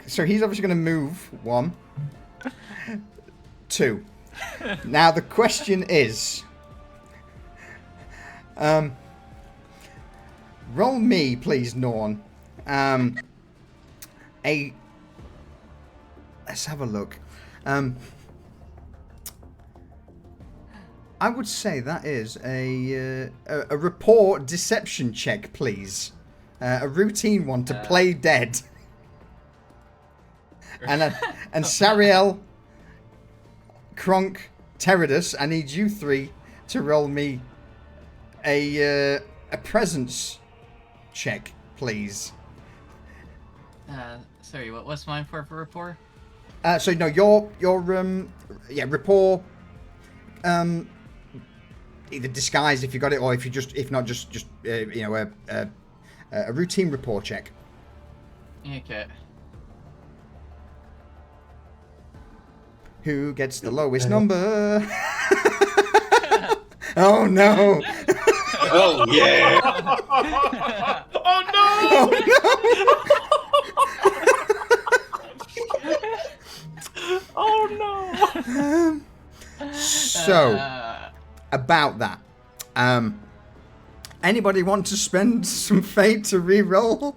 So he's obviously going to move 1, 2. Now the question is, roll me, please, Norn. Let's have a look. I would say that is a rapport deception check, please. A routine one to play dead. And Sariel, Kronk, Teradus, I need you three to roll me a presence check, please. Sorry, what was mine for rapport? So no, your rapport. Either disguise if you got it, or if not, just a routine rapport check. Okay. Who gets the lowest number? Oh no! Oh yeah! Oh no! Oh no! So, about that. Anybody want to spend some fate to re-roll?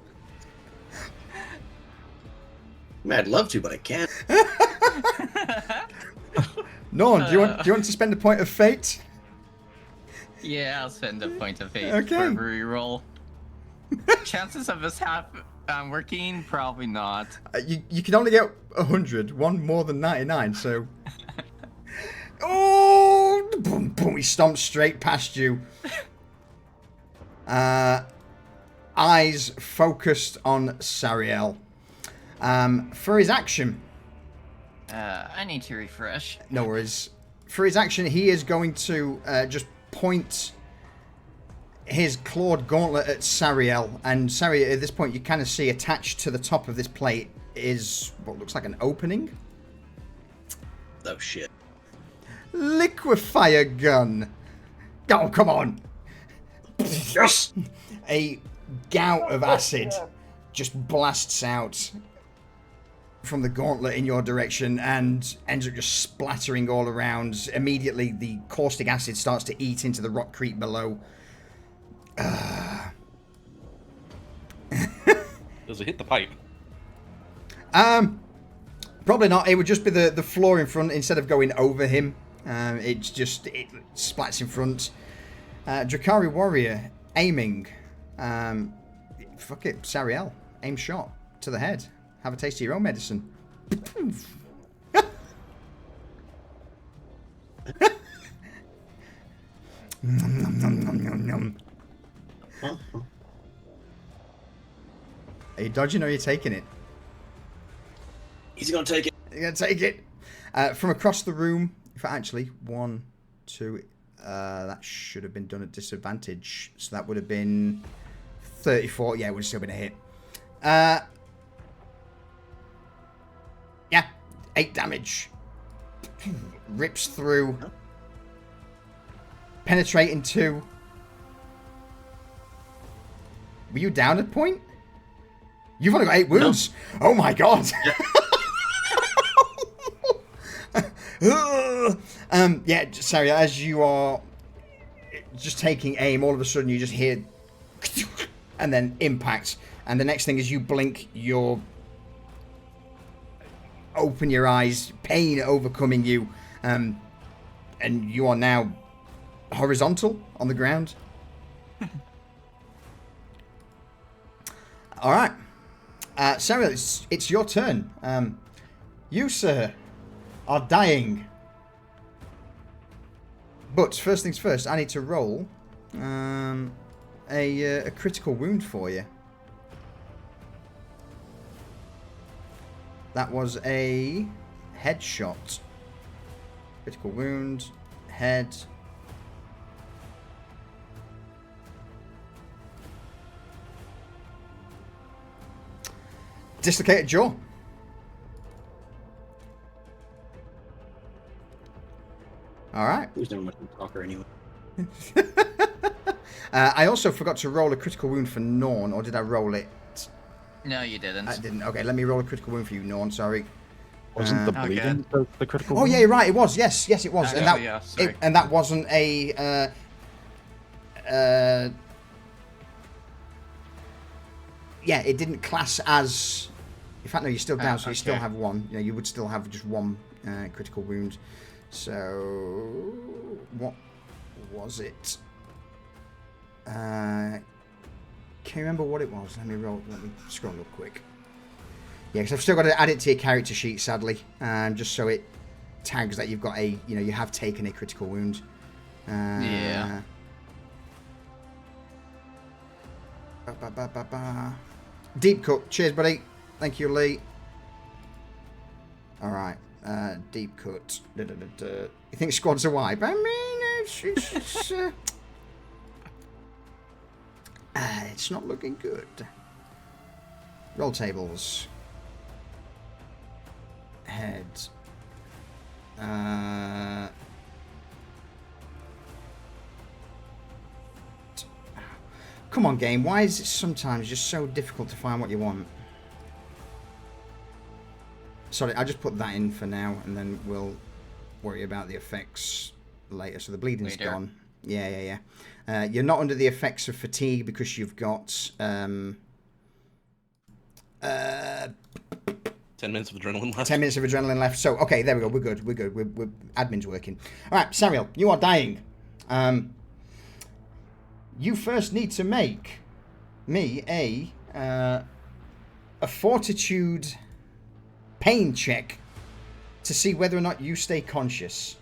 I'd love to, but I can't. Norn, do you want to spend a point of fate? Yeah, I'll spend a point of fate Okay. for a reroll. Chances of us working? Probably not. You can only get 100, one more than 99, so... Oh! Boom, boom, he stomps straight past you. Eyes focused on Sariel. For his action... I need to refresh. No worries. For his action, he is going to just point his clawed gauntlet at Sariel. And Sariel, at this point, you kind of see attached to the top of this plate is what looks like an opening. Oh, shit. Liquefier gun. Oh, come on. Yes! A gout of acid just blasts out from the gauntlet in your direction and ends up just splattering all around. Immediately, the caustic acid starts to eat into the rockcrete below. Does it hit the pipe? Probably not. It would just be the floor in front instead of going over him. It splats in front. Drakari Warrior aiming. Fuck it, Sariel. Aim shot to the head. Have a taste of your own medicine. Nom, nom, nom, nom, nom. Are you dodging or are you taking it? He's gonna take it. You're going to take it. From across the room. In fact, actually, 1, 2. That should have been done at disadvantage. So that would have been 34. Yeah, it would have still been a hit. Yeah, 8 damage. Rips through. Penetrating 2. Were you down a point? You've only got 8 wounds. No. Oh my god. Yeah, sorry, as you are just taking aim, all of a sudden you just hear and then impact. And the next thing is you blink, you're open your eyes, pain overcoming you, and you are now horizontal on the ground. All right, Sarah, it's your turn. You, sir, are dying. But first things first, I need to roll a critical wound for you. That was a headshot. Critical wound, head. Dislocated jaw. All right. Who's doing much talker anyway? I also forgot to roll a critical wound for Norn, or did I roll it? No, you didn't. I didn't. Okay, let me roll a critical wound for you, Norn. Sorry. Wasn't the bleeding the critical? Oh yeah, you're right. It was. Yes, it was. Actually, And that yeah, sorry. and that wasn't a yeah, it didn't class as. In fact, no, you're still down, so you still okay. have one. You know, you would still have just one critical wound. So, what was it? Can't remember what it was. Let me scroll up quick. Yeah, because I've still got to add it to your character sheet, sadly, just so it tags that you've got you have taken a critical wound. Yeah. Deep cut. Cheers, buddy. Thank you, Lee. All right. Deep cut. You think squad's a wipe? I mean, it's not looking good. Roll tables. Head. Come on, game. Why is it sometimes just so difficult to find what you want? Sorry, I'll just put that in for now, and then we'll worry about the effects later. So the bleeding's gone. Yeah. You're not under the effects of fatigue because you've got 10 minutes of adrenaline left. 10 minutes of adrenaline left. So, okay, there we go. We're good. We're admin's working. All right, Sariel, you are dying. You first need to make me a fortitude pain check to see whether or not you stay conscious.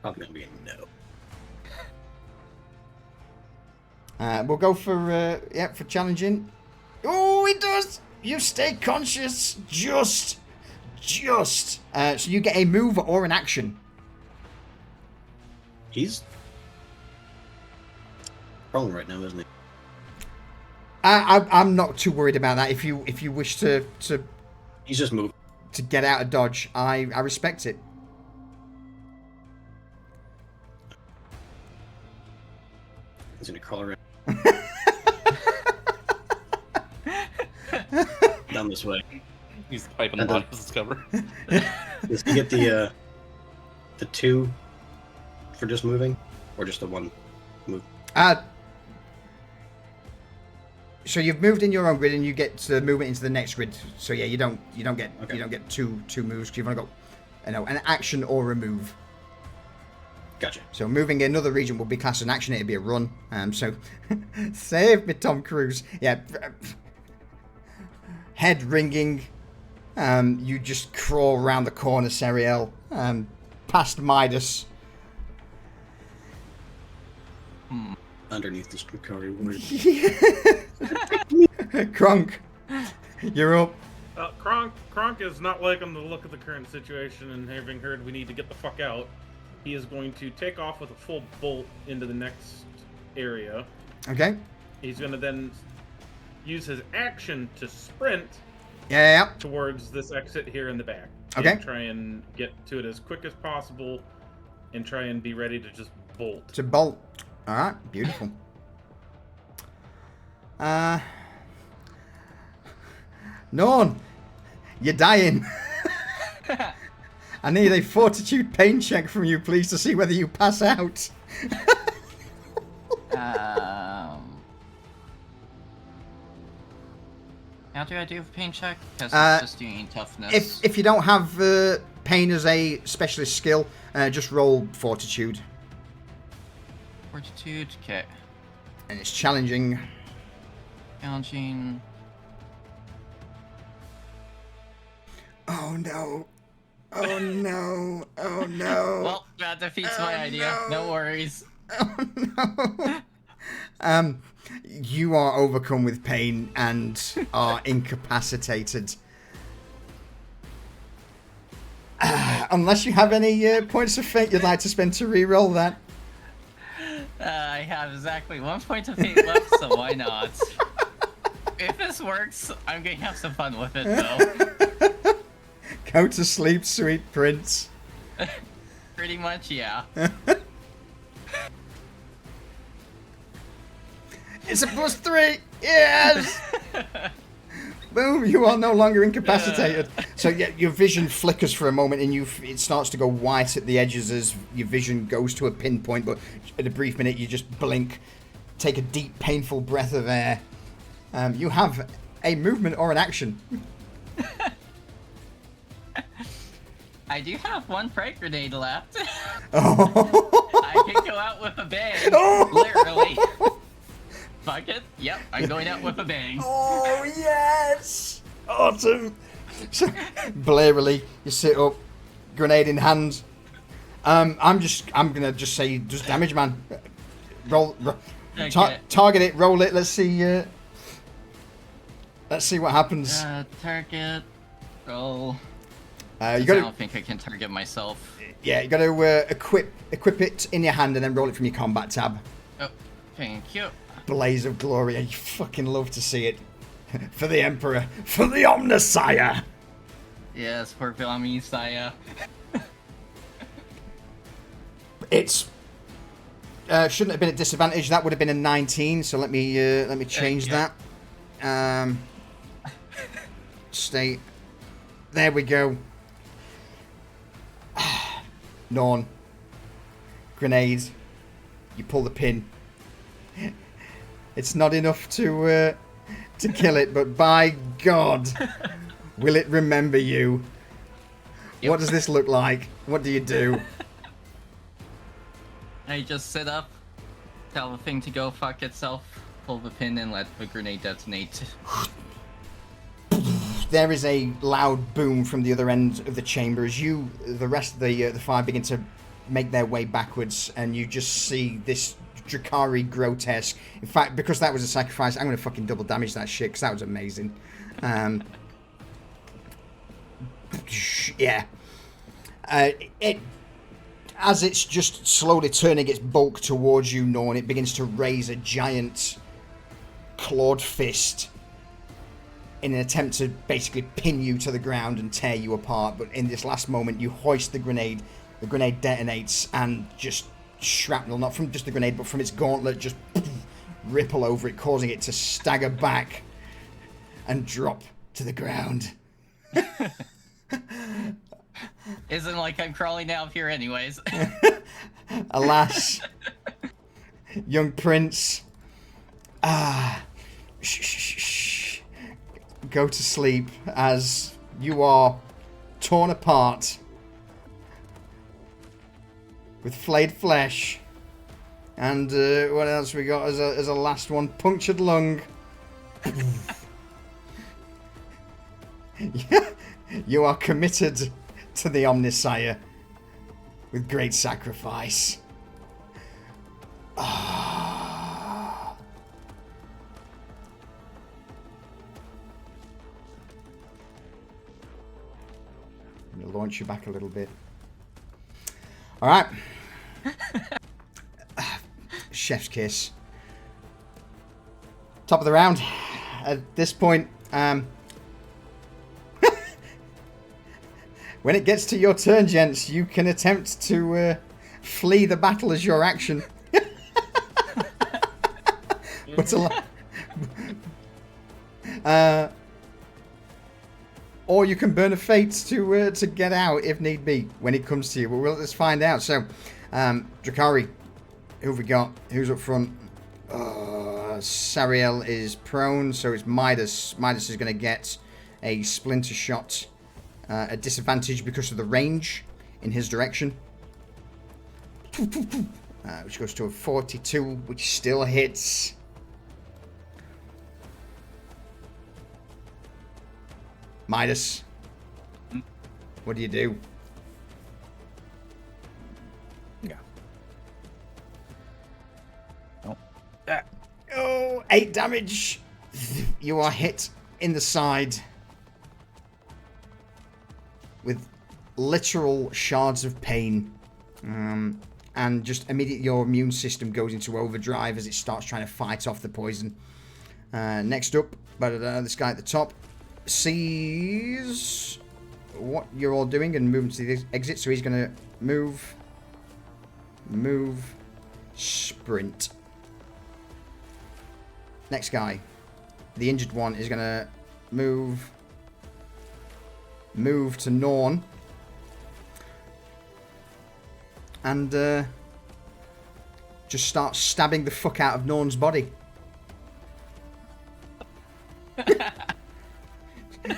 Probably gonna be a no. We'll go for challenging. Oh, it does. You stay conscious. Just. So you get a move or an action. He's prone right now, isn't he? I'm not too worried about that. If you wish to he's just moving to get out of dodge, I respect it. He's gonna crawl around down this way. He's piping the bottom of his cover. Does he get the 2 for just moving, or just the 1 move? So you've moved in your own grid, and you get the movement into the next grid. So yeah, you don't get two moves. 'Cause you've only got an action or a move. Gotcha. So moving another region would be classed as an action. It'd be a run. So save me, Tom Cruise. Yeah. Head ringing. You just crawl around the corner, Seriel. Past Midas. Underneath this Dracari word. Kronk, you're up. Kronk is not liking the look of the current situation, and having heard we need to get the fuck out, he is going to take off with a full bolt into the next area. Okay. He's going to then use his action to sprint towards this exit here in the back. Okay. And try and get to it as quick as possible and try and be ready to just bolt. To bolt. All right, beautiful. Norn, you're dying. I need a fortitude pain check from you, please, to see whether you pass out. How do I do a pain check? Because it's just doing toughness. If you don't have pain as a specialist skill, just roll fortitude. Fortitude, okay. And it's challenging. Challenging. Oh no. Oh no. Oh no. Well, that defeats my idea. No worries. Oh no. You are overcome with pain and are incapacitated. Unless you have any points of fate you'd like to spend to re-roll that. I have exactly 1 point of fate left, so why not? If this works, I'm going to have some fun with it, though. Go to sleep, sweet prince. Pretty much, yeah. It's a +3! Yes! Boom, you are no longer incapacitated. So yeah, your vision flickers for a moment and it starts to go white at the edges as your vision goes to a pinpoint, but at a brief minute you just blink. take a deep, painful breath of air. You have a movement or an action. I do have one frag grenade left. Oh. I can go out with a bang. Literally. Fuck it. Yep, I'm going out with a bang. Oh, yes! Awesome! So, blarily, you sit up, grenade in hand. I'm gonna just say, just damage, man. Roll, Okay. target it, roll it. Let's see what happens. Target. Roll. You I gotta, don't think I can target myself. yeah, you gotta equip it in your hand and then roll it from your combat tab. Oh, thank you. Blaze of glory, you fucking love to see it. For the Emperor, for the Omnissiah. Yes, for Vilamisaya. It's shouldn't have been a disadvantage. That would have been a 19. So let me change that. Stay. There we go. Norn. Grenade. You pull the pin. It's not enough to kill it, but by God, will it remember you? Yep. What does this look like? What do you do? I just sit up, tell the thing to go fuck itself, pull the pin, and let the grenade detonate. There is a loud boom from the other end of the chamber as the rest of the fire begin to make their way backwards, and you just see this Drakari grotesque. In fact, because that was a sacrifice, I'm going to fucking double damage that shit, because that was amazing. Yeah. As it's just slowly turning its bulk towards you, Norn, it begins to raise a giant clawed fist in an attempt to basically pin you to the ground and tear you apart. But in this last moment, you hoist the grenade detonates, and just shrapnel, not from just the grenade, but from its gauntlet, just ripple over it, causing it to stagger back and drop to the ground. Isn't like I'm crawling out of here anyways. Alas, young prince, shh. Go to sleep as you are torn apart with flayed flesh. And what else we got as a last one? Punctured lung. You are committed to the Omnissiah with great sacrifice. I'm going to launch you back a little bit. All right. Chef's kiss. Top of the round. At this point, when it gets to your turn, gents, you can attempt to flee the battle as your action. But or you can burn a fate to get out if need be when it comes to you. But let's find out. So, Drakari, who have we got? Who's up front? Sariel is prone, so it's Midas. Midas is going to get a splinter shot. A disadvantage because of the range in his direction. Which goes to a 42, which still hits. Midas, what do you do? Yeah. Oh. Oh, 8 damage. You are hit in the side with literal shards of pain. And just immediately your immune system goes into overdrive as it starts trying to fight off the poison. Next up, this guy at the top sees what you're all doing and moving to the exit, so he's going to move, sprint. Next guy, the injured one, is going to move to Norn, and just starts stabbing the fuck out of Norn's body.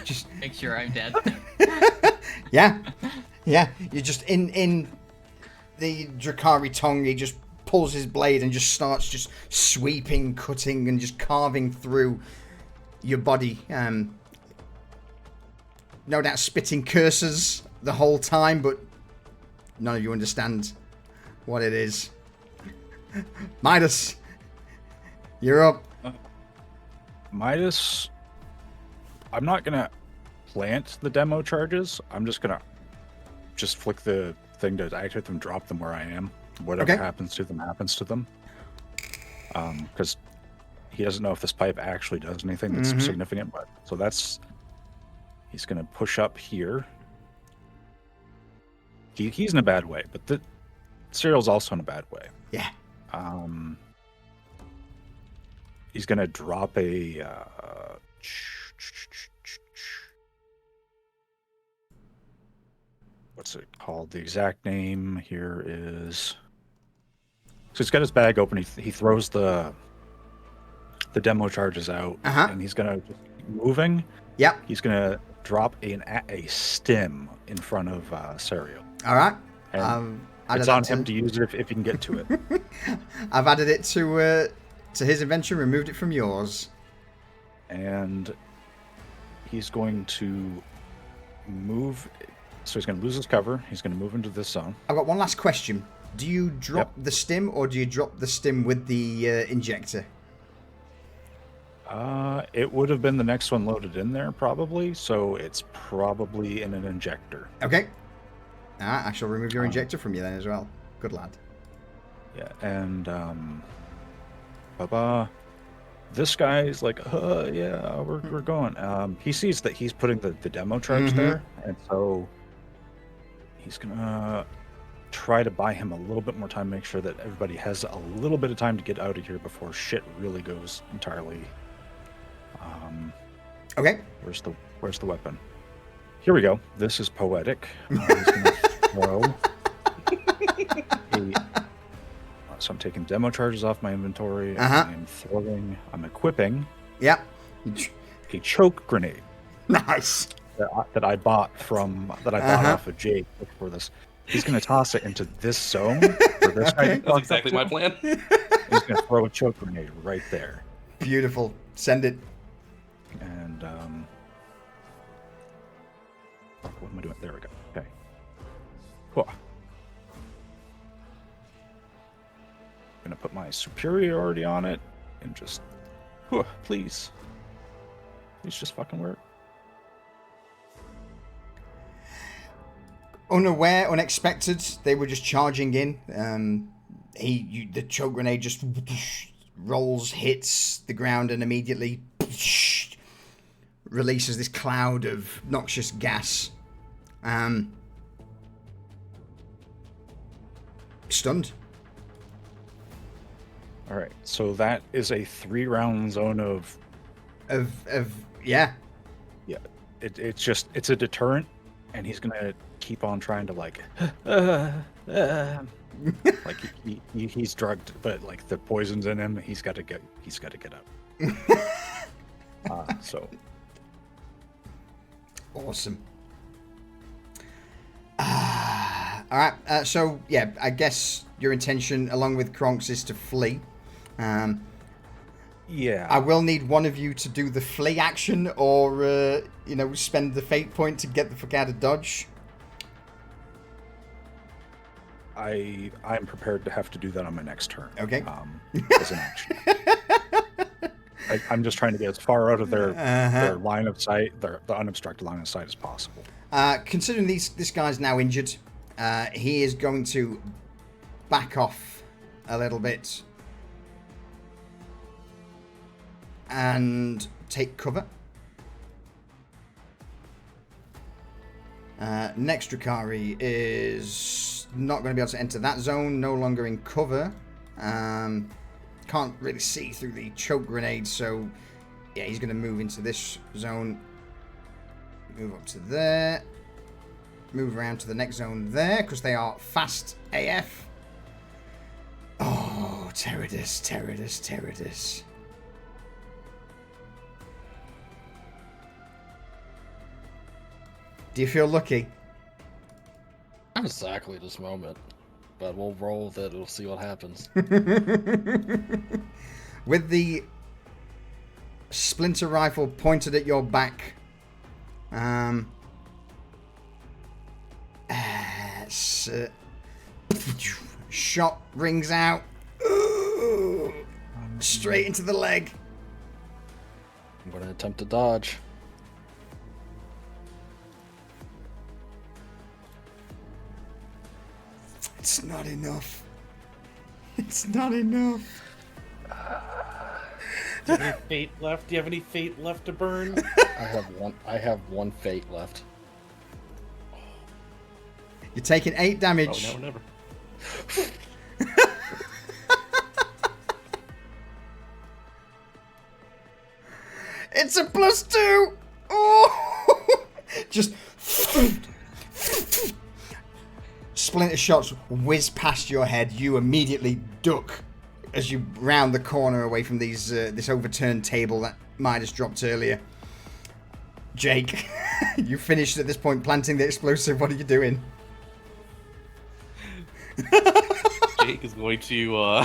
Just make sure I'm dead. yeah. You're just in the Drakari tongue. He just pulls his blade and just starts just sweeping, cutting, and just carving through your body. No doubt spitting curses the whole time, but none of you understand what it is. Midas, you're up. Midas, I'm not gonna plant the demo charges. I'm just gonna flick the thing to activate them, drop them where I am. Whatever happens to them happens to them. Because he doesn't know if this pipe actually does anything that's significant. But so he's gonna push up here. He's in a bad way, but the Cyril's also in a bad way. Yeah. He's gonna drop a what's it called? The exact name here is. So he's got his bag open. He throws the demo charges out, and he's gonna just keep moving. Yep. He's gonna drop a stim in front of Serial. All right. It's on him to use it if he can get to it. I've added it to his inventory, removed it from yours. And he's going to move. So he's going to lose his cover. He's going to move into this zone. I've got one last question. Do you drop the stim, or do you drop the stim with the injector? It would have been the next one loaded in there, probably. So it's probably in an injector. Okay. I shall remove your injector from you then as well. Good lad. Yeah, and this guy's like, yeah, we're going. He sees that he's putting the demo charge there, and so he's gonna try to buy him a little bit more time, make sure that everybody has a little bit of time to get out of here before shit really goes entirely. Okay. Where's the weapon? Here we go. This is poetic. He's gonna throw so I'm taking demo charges off my inventory. I'm equipping. Yep. A choke grenade. Nice. That I bought off of Jake for this. He's going to toss it into this zone. For this guy. That's exactly my plan. He's going to throw a choke grenade right there. Beautiful. Send it. And what am I doing? There we go. Okay. Cool. I'm going to put my superiority on it and just, please just fucking work. Unaware, unexpected, they were just charging in. The choke grenade just rolls, hits the ground, and immediately releases this cloud of noxious gas. Stunned. All right, so that is a 3-round zone of yeah. It's a deterrent, and he's gonna keep on trying to like he's drugged, but like the poison's in him. He's got to get up. So awesome. All right. So yeah, I guess your intention, along with Kronk's, is to flee. Yeah. I will need one of you to do the flee action, or spend the fate point to get the fuck out of Dodge. I'm prepared to have to do that on my next turn. Okay. As an action. I'm just trying to get as far out of their line of sight, the unobstructed line of sight as possible. Considering this guy's now injured, he is going to back off a little bit and take cover. Next Drakari is not going to be able to enter that zone, no longer in cover. Can't really see through the choke grenade, so yeah, he's going to move into this zone. Move up to there. Move around to the next zone there, because they are fast AF. Oh, Teradus. Do you feel lucky? Not exactly this moment, but we'll roll with it. We'll see what happens. With the splinter rifle pointed at your back, shot rings out, straight into the leg. I'm going to attempt to dodge. It's not enough. It's not enough. Do you have any fate left? Do you have any fate left to burn? I have one fate left. You're taking 8 damage. Oh, never. It's a +2. Oh, just splinter shots whiz past your head. You immediately duck as you round the corner away from these this overturned table that Midas dropped earlier. Jake, you finished at this point planting the explosive. What are you doing? Jake is going to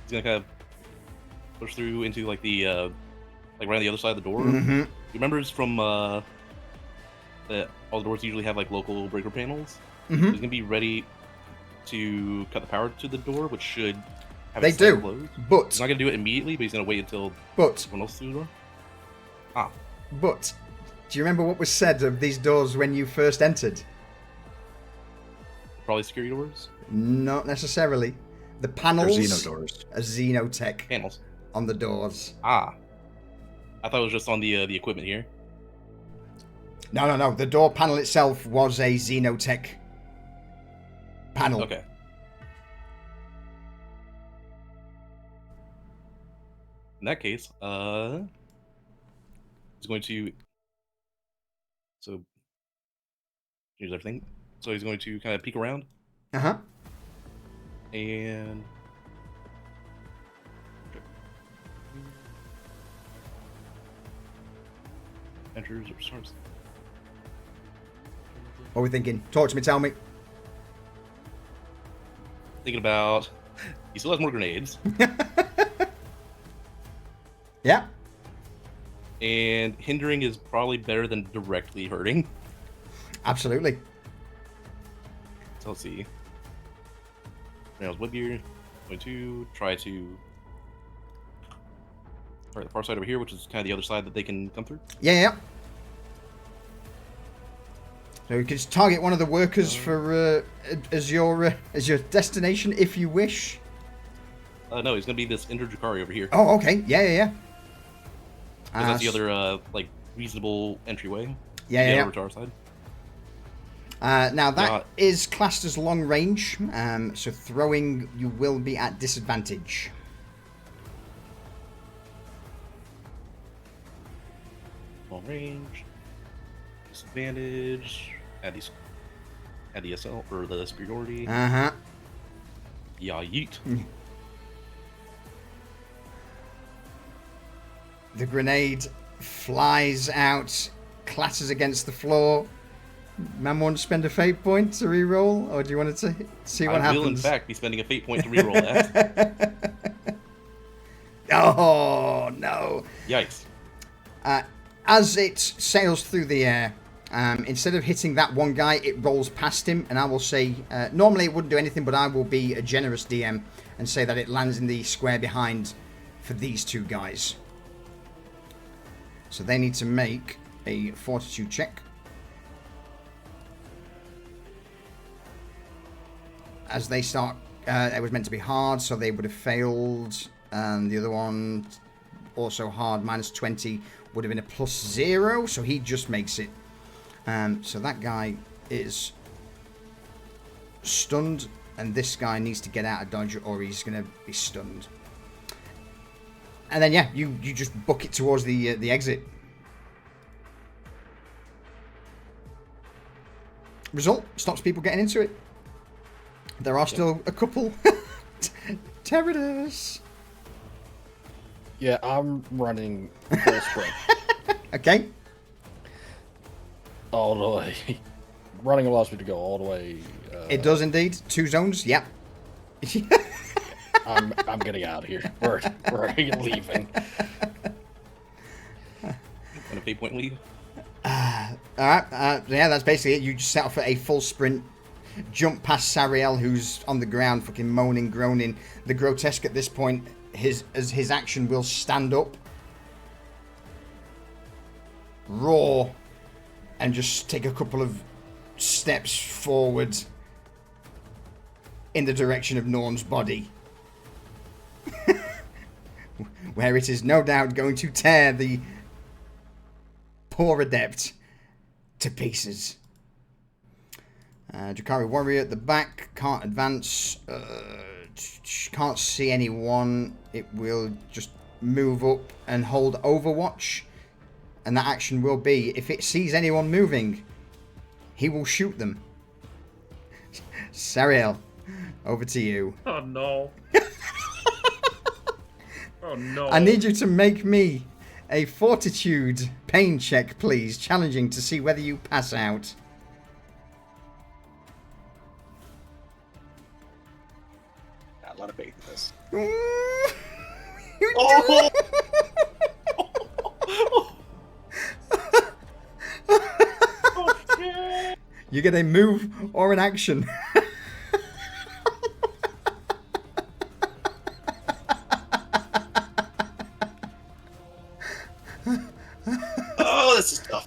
he's gonna kind of push through into like the like right on the other side of the door. Mm-hmm. You remember it's from that all the doors usually have like local breaker panels. Mm-hmm. He's gonna be ready to cut the power to the door, which should have They it slam do, closed. but He's not gonna do it immediately, but he's gonna wait until someone else through the door. But do you remember what was said of these doors when you first entered? Probably security doors. Not necessarily. The panels Xeno doors. are Xenotech Panels on the doors. I thought it was just on the equipment here. No. The door panel itself was a Xenotech panel. Okay. In that case, he's going to. So here's everything. So he's going to kind of peek around. Uh-huh. And enters or starts. What are we thinking? Talk to me, tell me. Thinking about he still has more grenades. Yeah. And hindering is probably better than directly hurting. Absolutely. So let's see. Nails web gear. Going to try to. Alright, the far side over here, which is kind of the other side that they can come through. Yeah. So you can just target one of the workers for as your destination if you wish. No, he's gonna be this Ender Drakari over here. Oh, okay. Yeah. That's the other like reasonable entryway. Yeah. Over to our side. Now that is classed as long range, so throwing you will be at disadvantage. Long range, disadvantage. Add the SL or the superiority. Yeah, yeet. The grenade flies out, clatters against the floor. Man, want to spend a fate point to reroll, or do you want to see what happens? I will, in fact, be spending a fate point to reroll that. Oh no! Yikes! As it sails through the air, instead of hitting that one guy, it rolls past him, and I will say, normally it wouldn't do anything, but I will be a generous DM and say that it lands in the square behind for these two guys. So they need to make a fortitude check. As they start, it was meant to be hard, so they would have failed. And the other one, also hard, -20, would have been a +0, so he just makes it. So that guy is stunned, and this guy needs to get out of dodge, or he's going to be stunned. And then, yeah, you just book it towards the exit. Result, stops people getting into it. There are still a couple. Terrorists. Yeah, I'm running full sprint. Okay. All the way. Running allows me to go all the way. It does indeed. 2 zones. Yep. I'm getting out of here. We're leaving. And a pay point lead. Alright, yeah, that's basically it. You just set off for a full sprint, jump past Sariel, who's on the ground, fucking moaning, groaning. The grotesque at this point, his action will stand up, roar, and just take a couple of steps forward in the direction of Norm's body. Where it is no doubt going to tear the poor adept to pieces. Drakari warrior at the back, can't advance, can't see anyone. It will just move up and hold overwatch, and that action will be, if it sees anyone moving, he will shoot them. Sariel, over to you. Oh no. Oh no. I need you to make me a fortitude pain check, please. Challenging to see whether you pass out. Got a lot of faith in this. Oh! You get a move or an action. Oh, this is tough.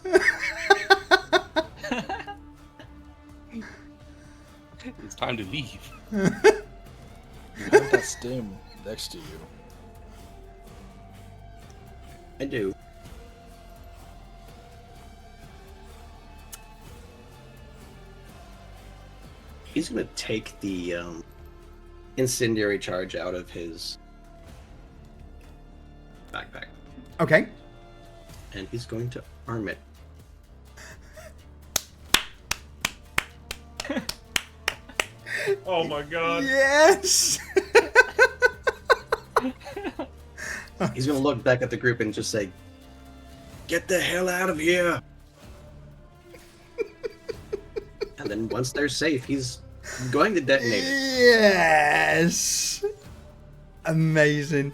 It's time to leave. You have that stem next to you. I do. He's going to take the incendiary charge out of his backpack. Okay. And he's going to arm it. Oh my god. Yes! He's going to look back at the group and just say, "Get the hell out of here!" And then once they're safe, he's going to detonate it. Yes! Amazing.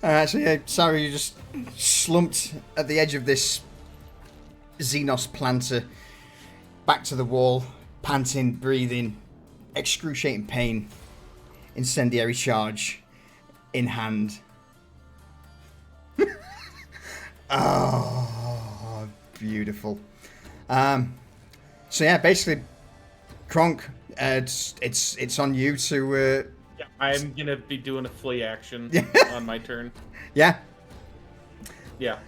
So yeah, sorry, you just slumped at the edge of this Xenos planter, back to the wall, panting, breathing, excruciating pain, incendiary charge in hand. Oh, beautiful. So yeah, basically, Kronk, it's on you to. Yeah, I'm gonna be doing a flee action on my turn. Yeah. Yeah.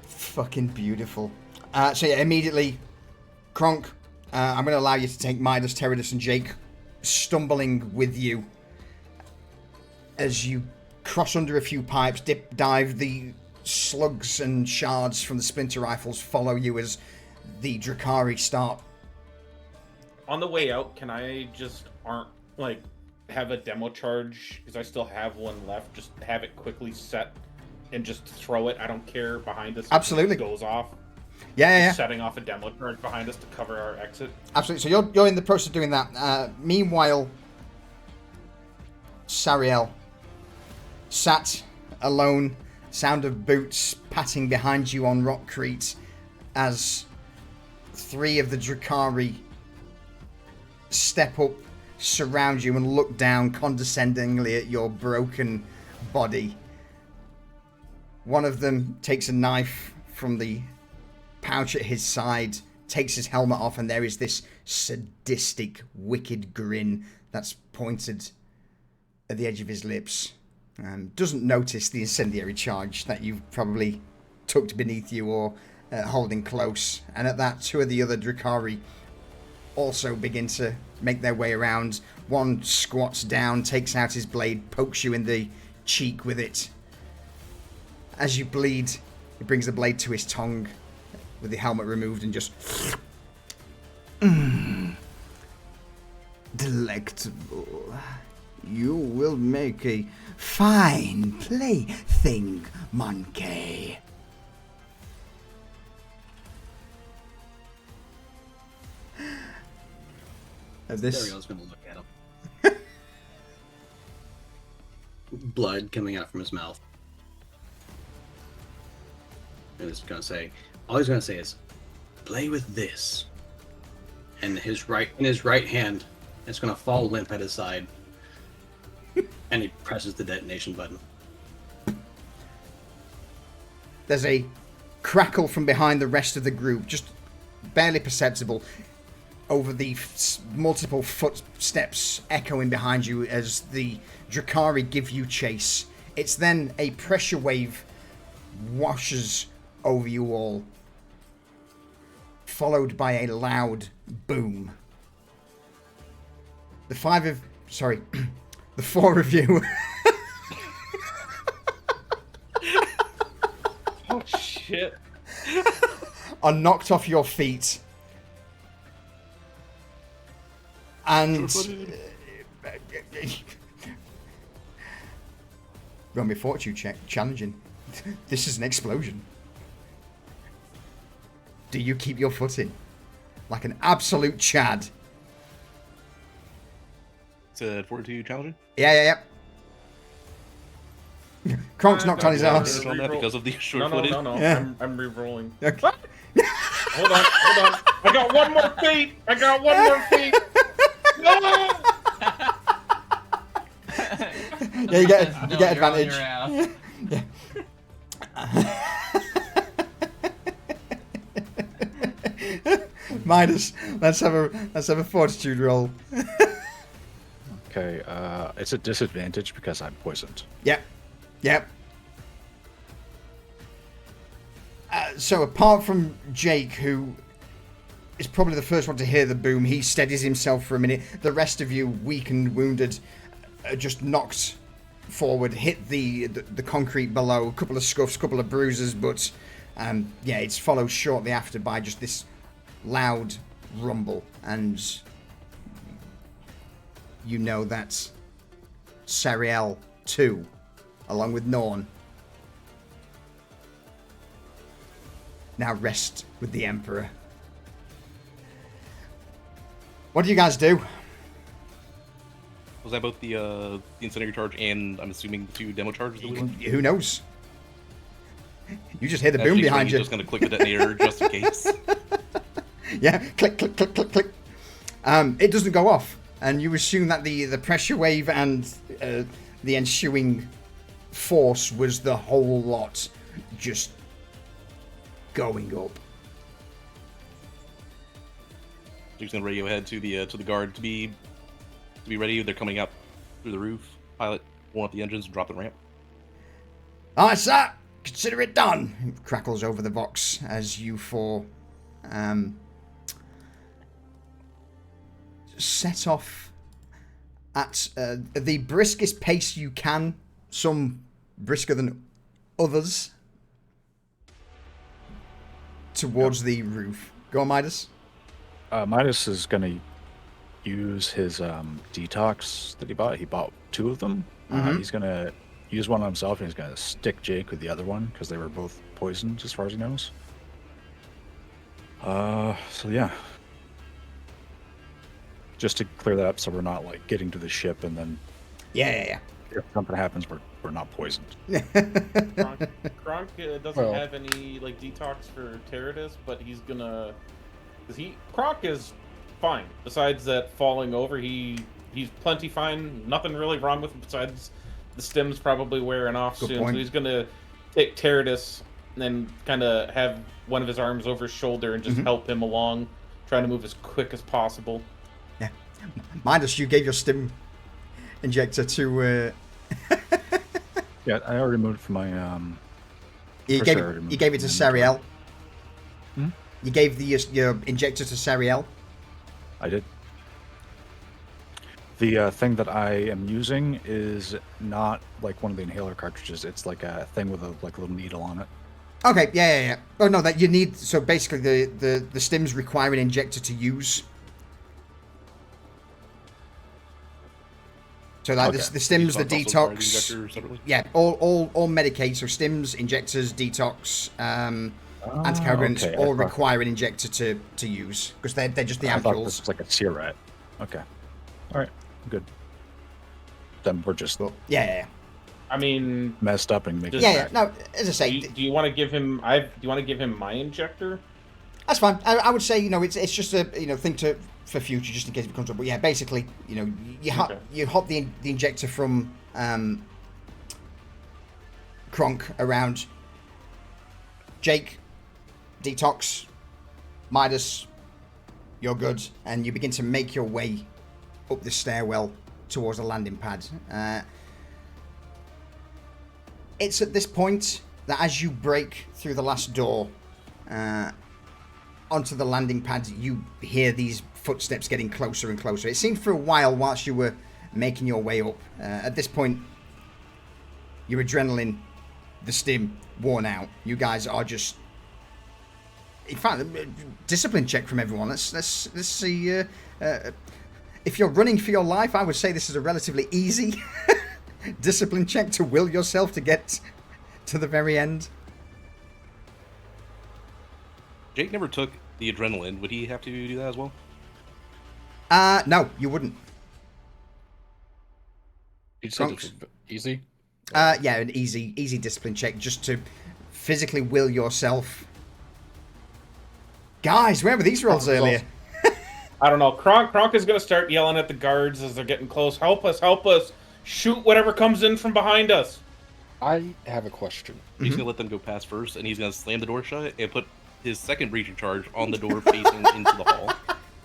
Fucking beautiful. So yeah, immediately, Kronk, I'm going to allow you to take Midas, Teradus, and Jake stumbling with you as you cross under a few pipes, dip, dive. The slugs and shards from the splinter rifles follow you as the Drakari start. On the way out, can I just have a demo charge, because I still have one left, just have it quickly set and just throw it, I don't care, behind us. Absolutely. It goes off. Yeah. Setting off a demo charge behind us to cover our exit. Absolutely. So you're in the process of doing that. Meanwhile, Sariel sat alone, sound of boots patting behind you on Rockcrete as 3 of the Drakari step up, surround you, and look down condescendingly at your broken body. One of them takes a knife from the pouch at his side, takes his helmet off, and there is this sadistic, wicked grin that's pointed at the edge of his lips. Doesn't notice the incendiary charge that you've probably tucked beneath you or holding close. And at that, 2 of the other Drakari also begin to make their way around. One squats down, takes out his blade, pokes you in the cheek with it. As you bleed, he brings the blade to his tongue with the helmet removed and just delectable. You will make a fine plaything, monkey. Ariel's gonna look at him. Blood coming out from his mouth. And he's gonna say, all he's gonna say is, "Play with this." And in his right hand, it's gonna fall limp at his side. And he presses the detonation button. There's a crackle from behind the rest of the group, just barely perceptible, over the multiple footsteps echoing behind you as the Drakari give you chase. It's then a pressure wave washes over you all, followed by a loud boom. The four of you Oh shit! are knocked off your feet. And roll me a fortitude check. Challenging. This is an explosion. Do you keep your foot in? Like an absolute Chad. It's a fortitude challenging? Yeah. Kronk's knocked on his ass. On that because of the short footage. No. Yeah. I'm re-rolling. Okay. Hold on. I got one more feet. No! Yeah, you get advantage. Yeah. Midas, let's have a fortitude roll. Okay, it's a disadvantage because I'm poisoned. Yep. So apart from Jake, who is probably the first one to hear the boom, he steadies himself for a minute. The rest of you, weak and wounded, are just knocked forward, hit the concrete below. A couple of scuffs, a couple of bruises, but it's followed shortly after by just this loud rumble, and you know that's Sariel 2, along with Norn, now rest with the Emperor. What do you guys do? Was that both the incendiary charge and, I'm assuming, the 2 demo charges? Who knows? You just hear the boom behind you. Just going to click the detonator just in case. Yeah, click. It doesn't go off, and you assume that the pressure wave and the ensuing force was the whole lot just going up. Duke's gonna radio ahead to the guard to be ready. They're coming out through the roof. Pilot, warm up the engines and drop the ramp. Aye, sir. Consider it done. It crackles over the box as you four set off at the briskest pace you can, some brisker than others, towards the roof. Go on, Midas. Midas is going to use his detox that he bought. He bought 2 of them. He's going to use one on himself, and he's going to stick Jake with the other one, because they were both poisoned, as far as he knows. So yeah. Just to clear that up, so we're not, like, getting to the ship, and then... Yeah. If something happens, we're not poisoned. Kronk doesn't have any, like, detox for Teradus, but he's gonna... Kronk is fine. Besides that falling over, he's plenty fine. Nothing really wrong with him besides the stem's probably wearing off soon. So he's gonna take Teradus and then kind of have one of his arms over his shoulder and just help him along, trying to move as quick as possible. Yeah. Midas, you gave your stim injector to... Yeah, I already moved from my... You gave it to Sariel. You gave your injector to Sariel? I did. The thing that I am using is not like one of the inhaler cartridges. It's like a thing with a little needle on it. Okay, yeah. Oh no, that you need. So basically, the stims require an injector to use. So like Okay. the stims, the Detox also require the detox, injector separately? yeah, all Medicaid, so stims, injectors, detox, anticoagulants okay. all require an injector to use because they're just the I thought ampules. this was like a tier rat. Okay. All right. Good. Then we're just But yeah. I mean, messed up and making. Yeah. No, as I say, do you want to give him? Do you want to give him my injector? that's fine. I would say it's just a thing for future, just in case it becomes up. But yeah, basically, you hop the injector from Kronk around Jake, detox, Midas, you're good, and you begin to make your way up the stairwell towards the landing pad. It's at this point that as you break through the last door onto the landing pad, you hear these footsteps getting closer and closer. It seemed for a while whilst you were making your way up. At this point, your adrenaline, the stim, worn out. You guys are just... In fact, discipline check from everyone. Let's see. If you're running for your life, I would say this is a relatively easy discipline check to will yourself to get to the very end. Jake never took the adrenaline. Would he have to do that as well? No, you wouldn't. You said it's easy? Yeah, an easy discipline check just to physically will yourself. Guys, where were these rolls earlier? I don't know. Kronk is going to start yelling at the guards as they're getting close. Help us, help us. Shoot whatever comes in from behind us. I have a question. He's going to let them go past first, and he's going to slam the door shut and put his second breaching charge on the door facing into the hall.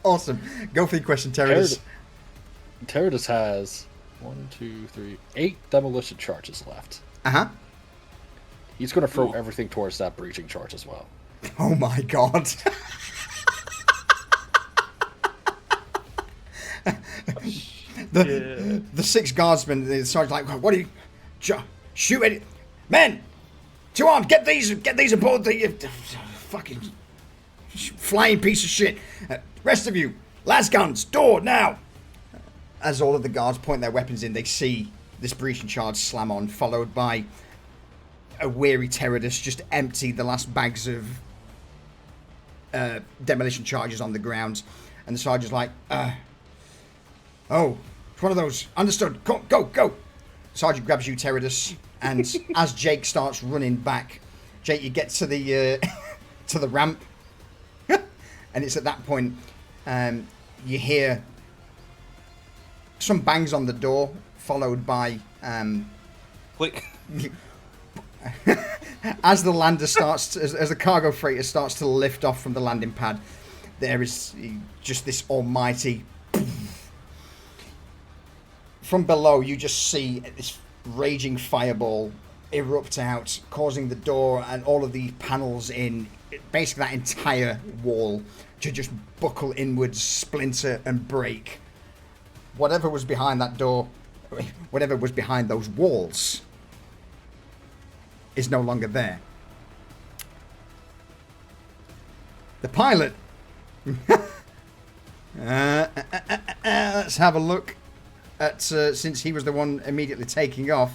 Awesome. Go for your question, Teradus. Teradus has 8 demolition charges left. Uh-huh. He's going to throw everything towards that breaching charge as well. Oh my god. The 6 guardsmen, the sergeant's like, what are you... Shoot it. Men! 2 arms, get these aboard the... fucking... flying piece of shit. Rest of you, las guns, door, now! As all of the guards point their weapons in, they see this breaching charge slam on, followed by a weary Teradus just empty the last bags of demolition charges on the ground. And the sergeant's like, oh, it's one of those. Understood. Go. Sergeant grabs you, Teradus, and as Jake starts running back, Jake, you get to the to the ramp, and it's at that point you hear some bangs on the door, followed by click. As the lander starts, as the cargo freighter starts to lift off from the landing pad, there is just this almighty. From below, you just see this raging fireball erupt out, causing the door and all of the panels in basically that entire wall to just buckle inwards, splinter, and break. Whatever was behind that door, whatever was behind those walls, is no longer there. The pilot. Let's have a look at, since he was the one immediately taking off,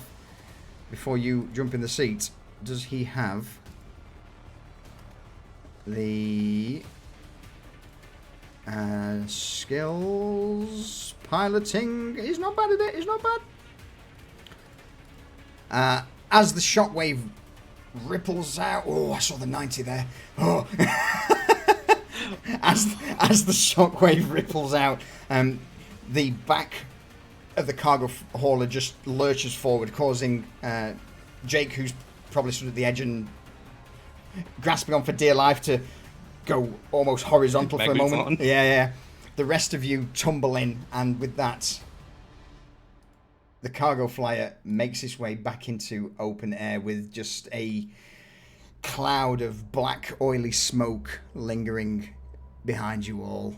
before you jump in the seat, does he have the skills? Piloting is not bad at it, is not bad. As the shockwave ripples out, oh, I saw the 90 there. Oh. As the shockwave ripples out, the back of the cargo hauler just lurches forward, causing Jake, who's probably stood at the edge and grasping on for dear life, to go almost horizontal for a moment. Yeah. The rest of you tumble in, and with that, the cargo flyer makes its way back into open air with just a cloud of black, oily smoke lingering behind you all.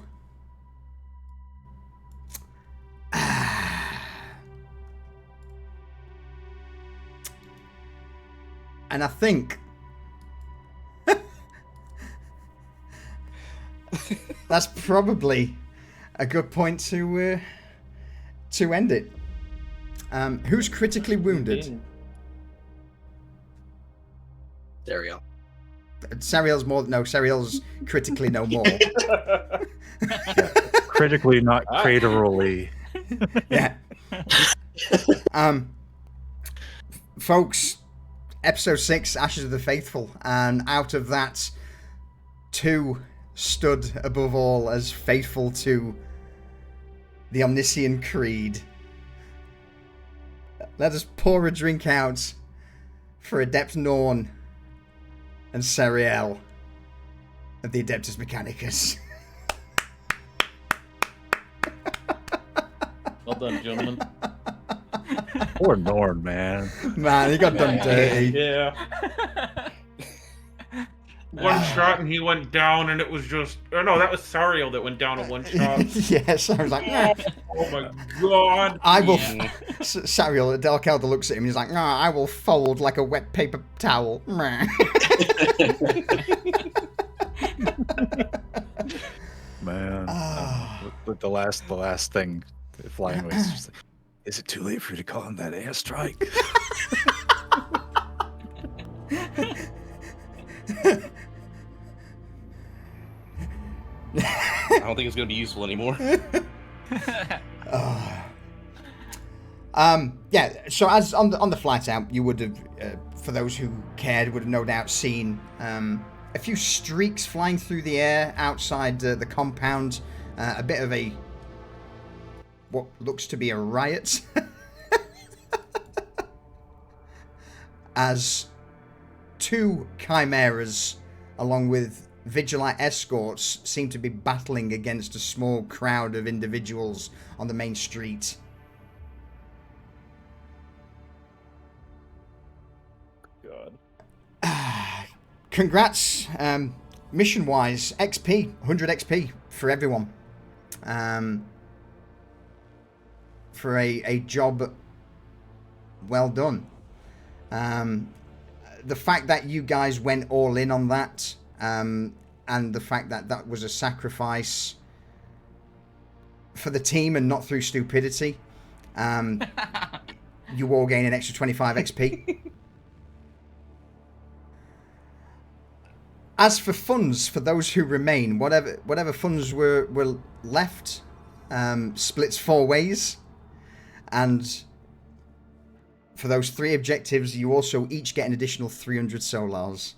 And I think that's probably a good point to end it. Who's critically wounded? Dario. Sariel's more. No, Sariel's critically no more. Critically, not craterally. Yeah. Folks, episode 6, Ashes of the Faithful, and out of that, 2 stood above all as faithful to the Omniscient Creed. Let us pour a drink out for Adept Norn and Sariel of the Adeptus Mechanicus. Well done, gentlemen. Poor Norn, man. Man, he got done dirty. Yeah. One shot and he went down, and it was just. Oh no, that was Sariel that went down in one shot. Yes, I was like, nah. Oh my god. I will. Sariel, Delkelda looks at him and he's like, nah, I will fold like a wet paper towel. Man, the last thing flying away is just like, is it too late for you to call him that airstrike? I don't think it's going to be useful anymore. Yeah, so as on the flight out, you would have, for those who cared, would have no doubt seen a few streaks flying through the air outside the compound. A bit of what looks to be a riot. As 2 chimeras, along with Vigilite escorts, seem to be battling against a small crowd of individuals on the main street. God. Congrats. Mission-wise, XP, 100 XP for everyone. For a job well done. The fact that you guys went all in on that, and the fact that that was a sacrifice for the team and not through stupidity, you all gain an extra 25 XP. As for funds, for those who remain, whatever funds were left, splits 4 ways, and for those 3 objectives, you also each get an additional 300 solars.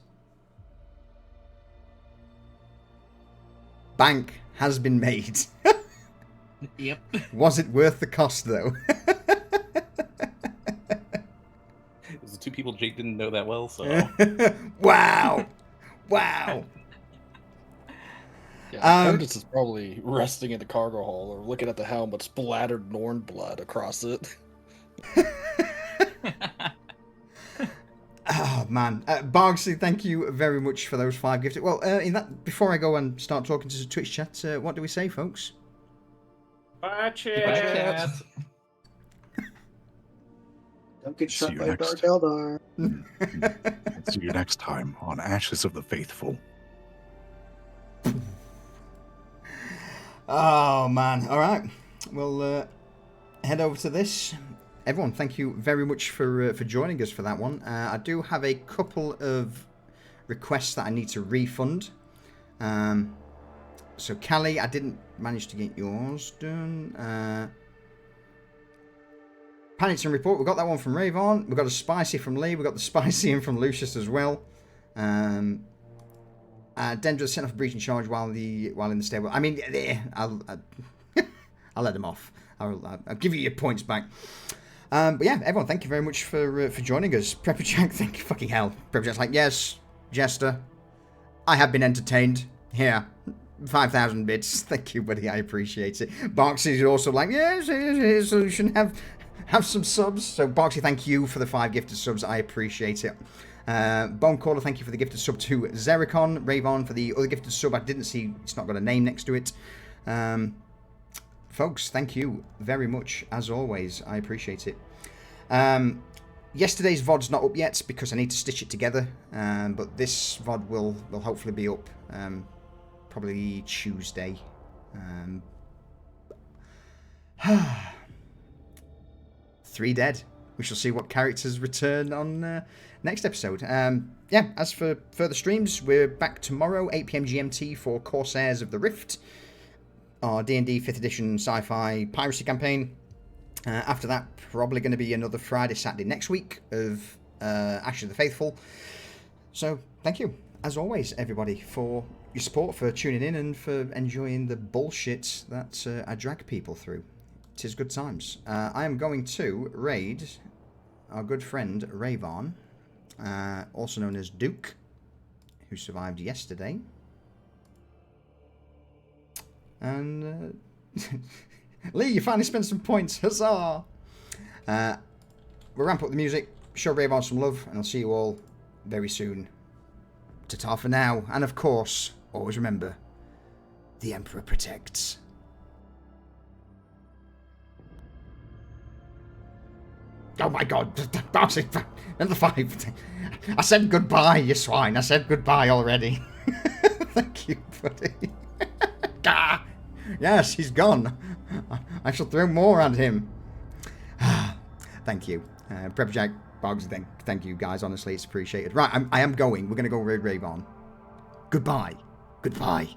Bank has been made. Yep. Was it worth the cost, though? It was the 2 people Jake didn't know that well, so. Wow. Wow. Yeah, Curtis is probably resting in the cargo hall or looking at the helm, but splattered Norn blood across it. Oh man, Bargsy, thank you very much for those 5 gifts. Well, before I go and start talking to the Twitch chat, what do we say, folks? Bye, chat. Don't get See shot you by next. Dark Eldar. See you next time on Ashes of the Faithful. Oh man, all right, we'll head over to this. Everyone, thank you very much for joining us for that one. I do have a couple of requests that I need to refund. So Callie, I didn't manage to get yours done. Paddington Report, we got that one from Ravon. We got a spicy from Lee. We got the spicy in from Lucius as well. Dendra sent off a breaching charge while in the stable. I mean, I'll let them off. I'll give you your points back. But yeah, everyone, thank you very much for joining us. Prepper Jack, thank you, fucking hell. Prepper Jack's like, yes, Jester, I have been entertained. Here, 5,000 bits. Thank you, buddy. I appreciate it. Barksy is also like, yes, Solution, have some subs. So Barksy, thank you for the 5 gifted subs. I appreciate it. Bonecaller, thank you for the gifted sub to Zericon. Ravon for the other gifted sub. I didn't see, it's not got a name next to it. Folks, thank you very much, as always. I appreciate it. Yesterday's VOD's not up yet because I need to stitch it together, but this VOD will hopefully be up probably Tuesday. 3 3 dead. We shall see what characters return on next episode. Yeah, as for further streams, we're back tomorrow, 8 PM GMT, for Corsairs of the Rift, our D&D 5th edition sci-fi piracy campaign. After that, probably going to be another Friday, Saturday next week of Ashes of the Faithful. So, thank you, as always, everybody, for your support, for tuning in, and for enjoying the bullshit that I drag people through. 'Tis good times. I am going to raid our good friend Rayvon, also known as Duke, who survived yesterday. And Lee, you finally spent some points. Huzzah! We'll ramp up the music, show Rayvon some love, and I'll see you all very soon. Ta-ta for now. And of course, always remember, the Emperor protects. Oh my god, number 5. I said goodbye, you swine. I said goodbye already. Thank you, buddy. Yes, he's gone. I shall throw more at him. Thank you. Prep Jack, Boggs, thank you guys, honestly, it's appreciated. Right, I am going. We're going to go raid Rayvon. Goodbye. Goodbye.